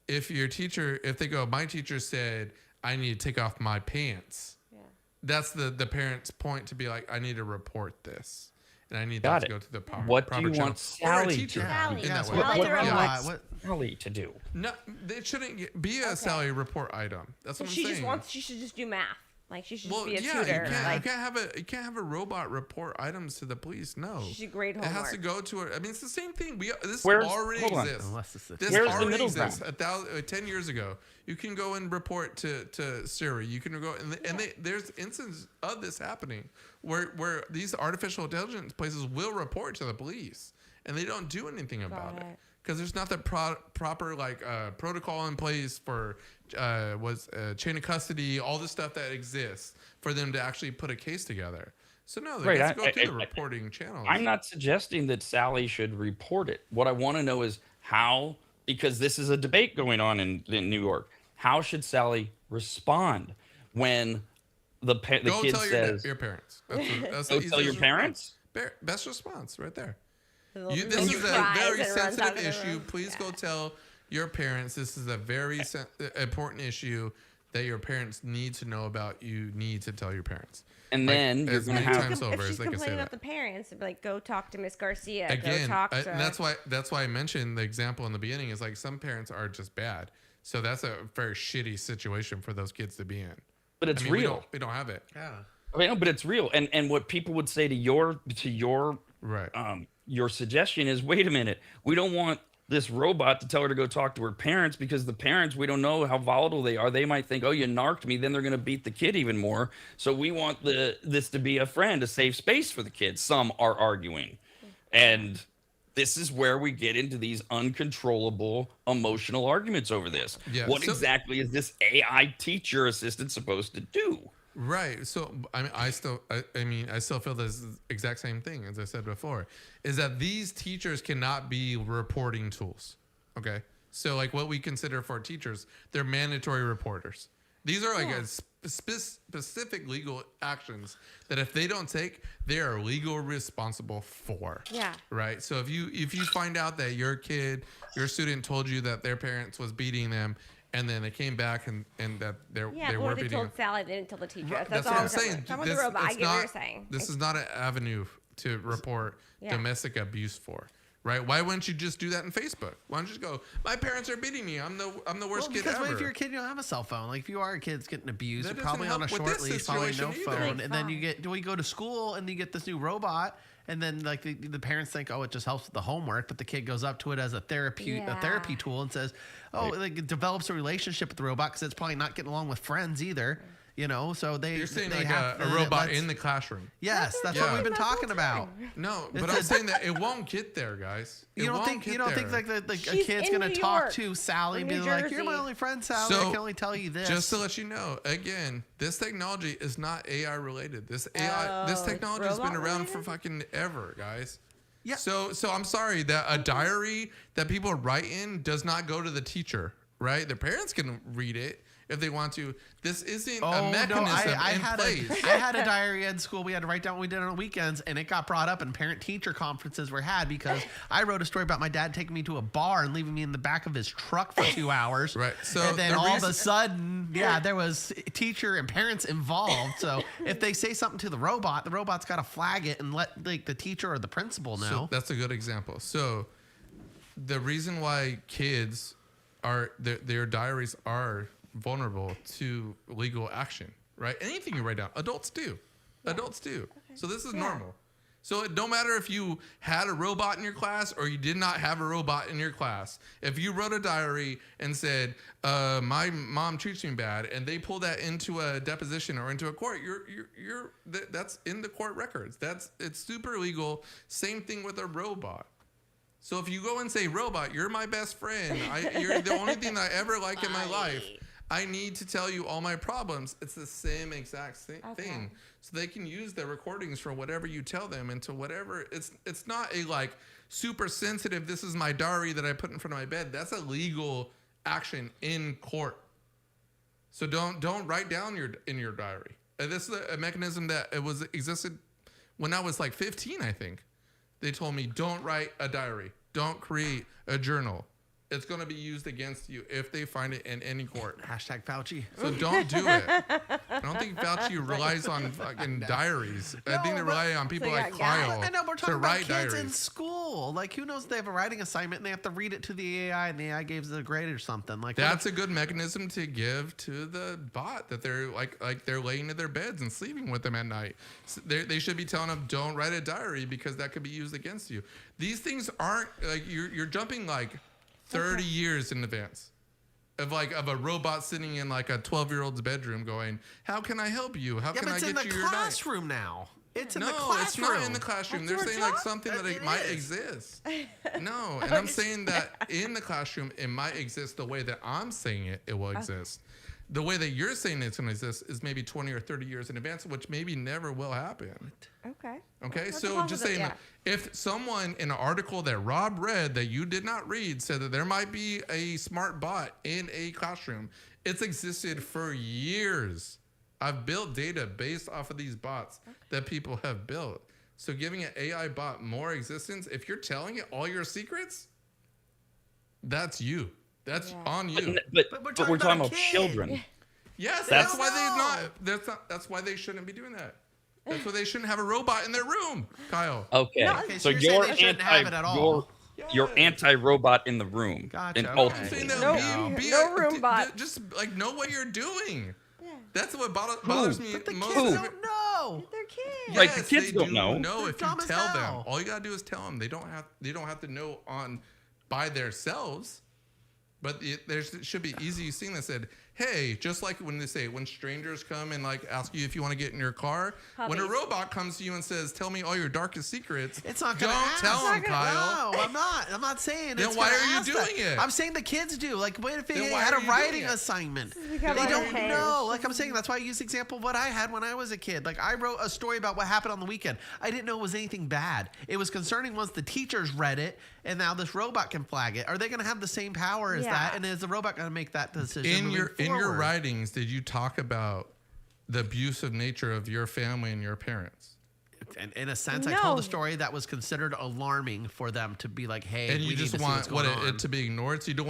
If they go, my teacher said, I need to take off my pants. Yeah. That's the parent's point to be like, I need to report this. And I need that to go to the proper What do you channel. want Sally to do? Sally to do? No, it shouldn't be a Sally report item. That's what I'm saying. She should just do math. Like she should Well, just be a yeah, tutor. you can't have a robot report items to the police. No, she should grade homework. It has to go to her. I mean, it's the same thing. This Where's- already hold on. exists. This Where's the already middle exists. ground? 10 years ago, you can go and report to Siri. You can go and there's instances of this happening where these artificial intelligence places will report to the police and they don't do anything about it. Because there's not the proper protocol in place for chain of custody, all the stuff that exists for them to actually put a case together. So no, they have to go through the reporting channels. I'm not suggesting that Sally should report it. What I want to know is how, because this is a debate going on in New York. How should Sally respond when the kid says, your parents. That's go tell your parents? Best response right there. This is a very sensitive issue. Please go tell your parents. This is a very important issue that your parents need to know about. You need to tell your parents. And then you're going to have if she's complaining about the parents, it'd be like, go talk to Miss Garcia. Again, go talk to. and that's why I mentioned the example in the beginning is like some parents are just bad. So that's a very shitty situation for those kids to be in. But it's real. We don't have it. Yeah. I know, but it's real. And what people would say to your right. Your suggestion is, wait a minute, we don't want this robot to tell her to go talk to her parents because the parents, we don't know how volatile they are. They might think, oh, you narked me. Then they're going to beat the kid even more. So we want this to be a friend, a safe space for the kids. Some are arguing. And this is where we get into these uncontrollable emotional arguments over this. Yeah, what exactly is this AI teacher assistant supposed to do? Right. So I still feel this exact same thing as I said before, is that these teachers cannot be reporting tools. Okay. So like what we consider for teachers, they're mandatory reporters. These are like specific legal actions that if they don't take, they are legal responsible for. Yeah. Right. So if you find out that your student told you that their parents was beating them, And then they came back and that they but weren't they beating told Sally, they didn't tell the teacher. Right, That's what all I'm saying. Talking about the robot. I it's get what not- you're saying. This is not an avenue to report domestic abuse for. Right? Why wouldn't you just do that in Facebook? Why don't you just go, my parents are beating me. I'm the worst kid ever. Because if you're a kid, you don't have a cell phone. Like if you are a kid's getting abused, That you're probably on a doesn't help short with this leash, probably no situation either. phone, and then we go to school and you get this new robot. And then, like the parents think, oh, it just helps with the homework, but the kid goes up to it as a therapy tool and says, oh, like it develops a relationship with the robot because it's probably not getting along with friends either, you know. So you're saying they like have a robot in the classroom. Yes, that's what we've been talking about. No, but I'm saying that it won't get there, guys. You don't think like a kid's gonna talk to Sally and be like, "You're my only friend, Sally. I can only tell you this." Just to let you know, again, this technology is not AI related. This technology has been around for fucking ever, guys. Yeah. So I'm sorry that a diary that people write in does not go to the teacher, right? Their parents can read it if they want to. This isn't a mechanism in place. I had a diary in school. We had to write down what we did on the weekends, and it got brought up, and parent-teacher conferences were had because I wrote a story about my dad taking me to a bar and leaving me in the back of his truck for 2 hours. Right. So and then all of a sudden, there was teacher and parents involved. So if they say something to the robot's got to flag it and let like the teacher or the principal know. So that's a good example. So the reason why kids are their diaries are vulnerable to legal action, right? Anything you write down, adults do. Okay. So this is normal. So it don't matter if you had a robot in your class or you did not have a robot in your class. If you wrote a diary and said, my mom treats me bad, and they pull that into a deposition or into a court, that's in the court records. It's super legal. Same thing with a robot. So if you go and say, robot, you're my best friend. You're the only thing I ever like in my life. I need to tell you all my problems. It's the same exact thing. So they can use their recordings for whatever you tell them and to whatever. It's not a like super sensitive, this is my diary that I put in front of my bed. That's a legal action in court. So don't write down in your diary. This is a mechanism that existed when I was like 15, I think. They told me, don't write a diary. Don't create a journal. It's going to be used against you if they find it in any court. Hashtag Fauci. So don't do it. I don't think Fauci relies on fucking diaries. I think they rely on people like Kyle I know, we're talking to about write kids diaries. in school. Like, who knows if they have a writing assignment and they have to read it to the AI and the AI gives it a grade or something. Like That's a good mechanism to give to the bot that they're like they're laying in their beds and sleeping with them at night. So they should be telling them, don't write a diary because that could be used against you. These things aren't like you're jumping like 30 years in advance of a robot sitting in like a 12-year-old's bedroom going, how can I help you? How can I get you your night? It's in the classroom now. It's in the classroom. No, it's not in the classroom. They're saying like something that it might exist. No, and I'm saying that in the classroom, it might exist the way that I'm saying it will exist. The way that you're saying it's going to exist is maybe 20 or 30 years in advance, which maybe never will happen. Okay, so just saying that if someone in an article that Rob read that you did not read said that there might be a smart bot in a classroom, it's existed for years. I've built data based off of these bots that people have built. So giving an AI bot more existence, if you're telling it all your secrets, that's you. That's on you. But we're talking about children. Yes, that's why that's why they shouldn't be doing that. That's why they shouldn't have a robot in their room, Kyle. Okay. So you're anti-robot in the room. Gotcha. Ultimately. No room bot. Just like know what you're doing. Yeah. That's what bothers me But the most. kids don't know. They're kids. Yes, Right, the kids don't know. No, if you dumb as tell them, hell. all you gotta do is tell them. They don't have to know by themselves. But there should be easy thing that said, hey, just like when they say, when strangers come and like ask you if you want to get in your car, when a robot comes to you and says, tell me all your darkest secrets, It's not gonna don't ask. tell them, Kyle. No, I'm not. I'm not saying. Then it's why gonna are you ask that. doing it? I'm saying the kids do. Like, what if they Then why had are a you writing doing it? assignment? They becoming don't okay. know. Like I'm saying, that's why I use the example of what I had when I was a kid. Like I wrote a story about what happened on the weekend. I didn't know it was anything bad. It was concerning once the teachers read it, and now this robot can flag it. Are they going to have the same power as that? And is the robot going to make that decision? In your writings, did you talk about the abusive nature of your family and your parents? And in a sense, I told a story that was considered alarming for them to be like, "Hey, and you we just need to want see what's going on." it to be ignored. So you don't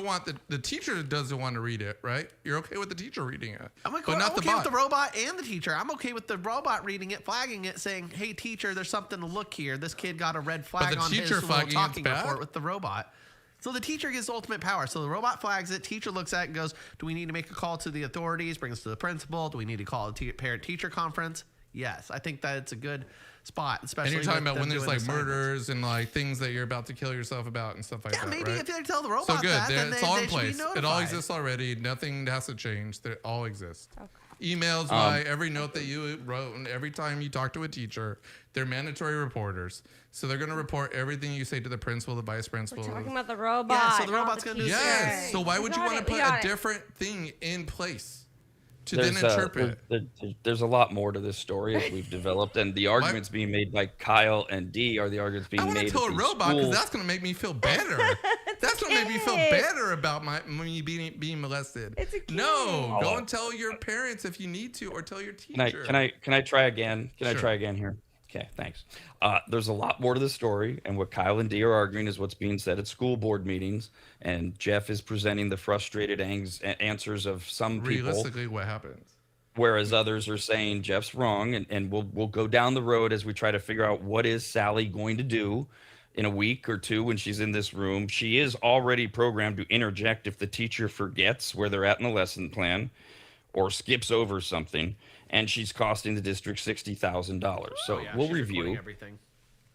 want the teacher doesn't want to read it, right? You're okay with the teacher reading it, I'm but not the okay bot. with the robot and the teacher. I'm okay with the robot reading it, flagging it, saying, "Hey, teacher, there's something to look here. This kid got a red flag on his little talking report with the robot." So the teacher gets ultimate power. So the robot flags it. Teacher looks at it and goes, "Do we need to make a call to the authorities? Bring us to the principal. Do we need to call a parent-teacher conference?" Yes, I think that it's a good spot, especially. And you're talking about when there's like murders and like things that you're about to kill yourself about and stuff like that. Yeah, maybe right? if they tell the robot so good. that, then it's all they in should be place. It all notified. exists already. Nothing has to change. They all exist. Okay. Emails by every note that you wrote, and every time you talk to a teacher, they're mandatory reporters. So they're going to report everything you say to the principal, the vice principal. We're talking about the robot. Yeah, so the robot's going to do Yes. So why would you want to put a different thing in place to then interpret? There's a lot more to this story as we've developed, and the arguments being made by Kyle and D are the arguments being made. I want to tell a robot because that's going to make me feel better. That's going to make me feel better about me being molested. It's a kid. No, go and tell your parents if you need to, or tell your teacher. Can I try again? Can Sure. I try again here? Okay, thanks. There's a lot more to the story, and what Kyle and D are arguing is what's being said at school board meetings, and Jeff is presenting the frustrated answers of some people. Realistically, what happens? Whereas others are saying Jeff's wrong, and we'll go down the road as we try to figure out what is Sally going to do in a week or two when she's in this room. She is already programmed to interject if the teacher forgets where they're at in the lesson plan or skips over something, and she's costing the district $60,000. So we'll review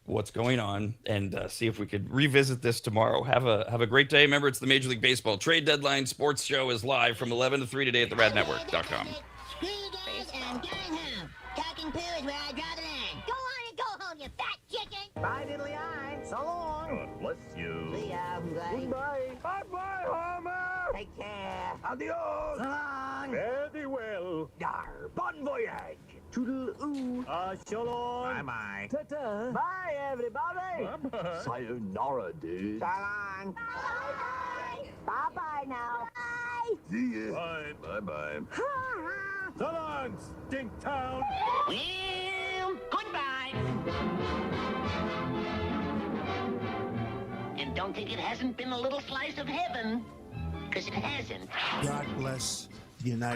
what's going on and see if we could revisit this tomorrow. Have a great day. Remember, it's the Major League Baseball Trade Deadline Sports Show is live from 11 to 3 today at the radnetwork.com. Screw you guys and get home. Talking poo is where I draw the line. Go on and go home, you fat chicken. Bye, diddly eye. So long. God bless you. See ya. Goodbye. Bye-bye, Homer. Take care. Adios. So long. Very well. Yar. Bon voyage. Toodle-oo. So long. Bye-bye. Ta-ta. Bye, everybody. Bye-bye. Sayonara, dude. So long. Bye-bye. Bye-bye now. Bye. See ya. Bye. Bye-bye. So long, Stink Town. Well, goodbye. And don't think it hasn't been a little slice of heaven, because it hasn't. God bless the United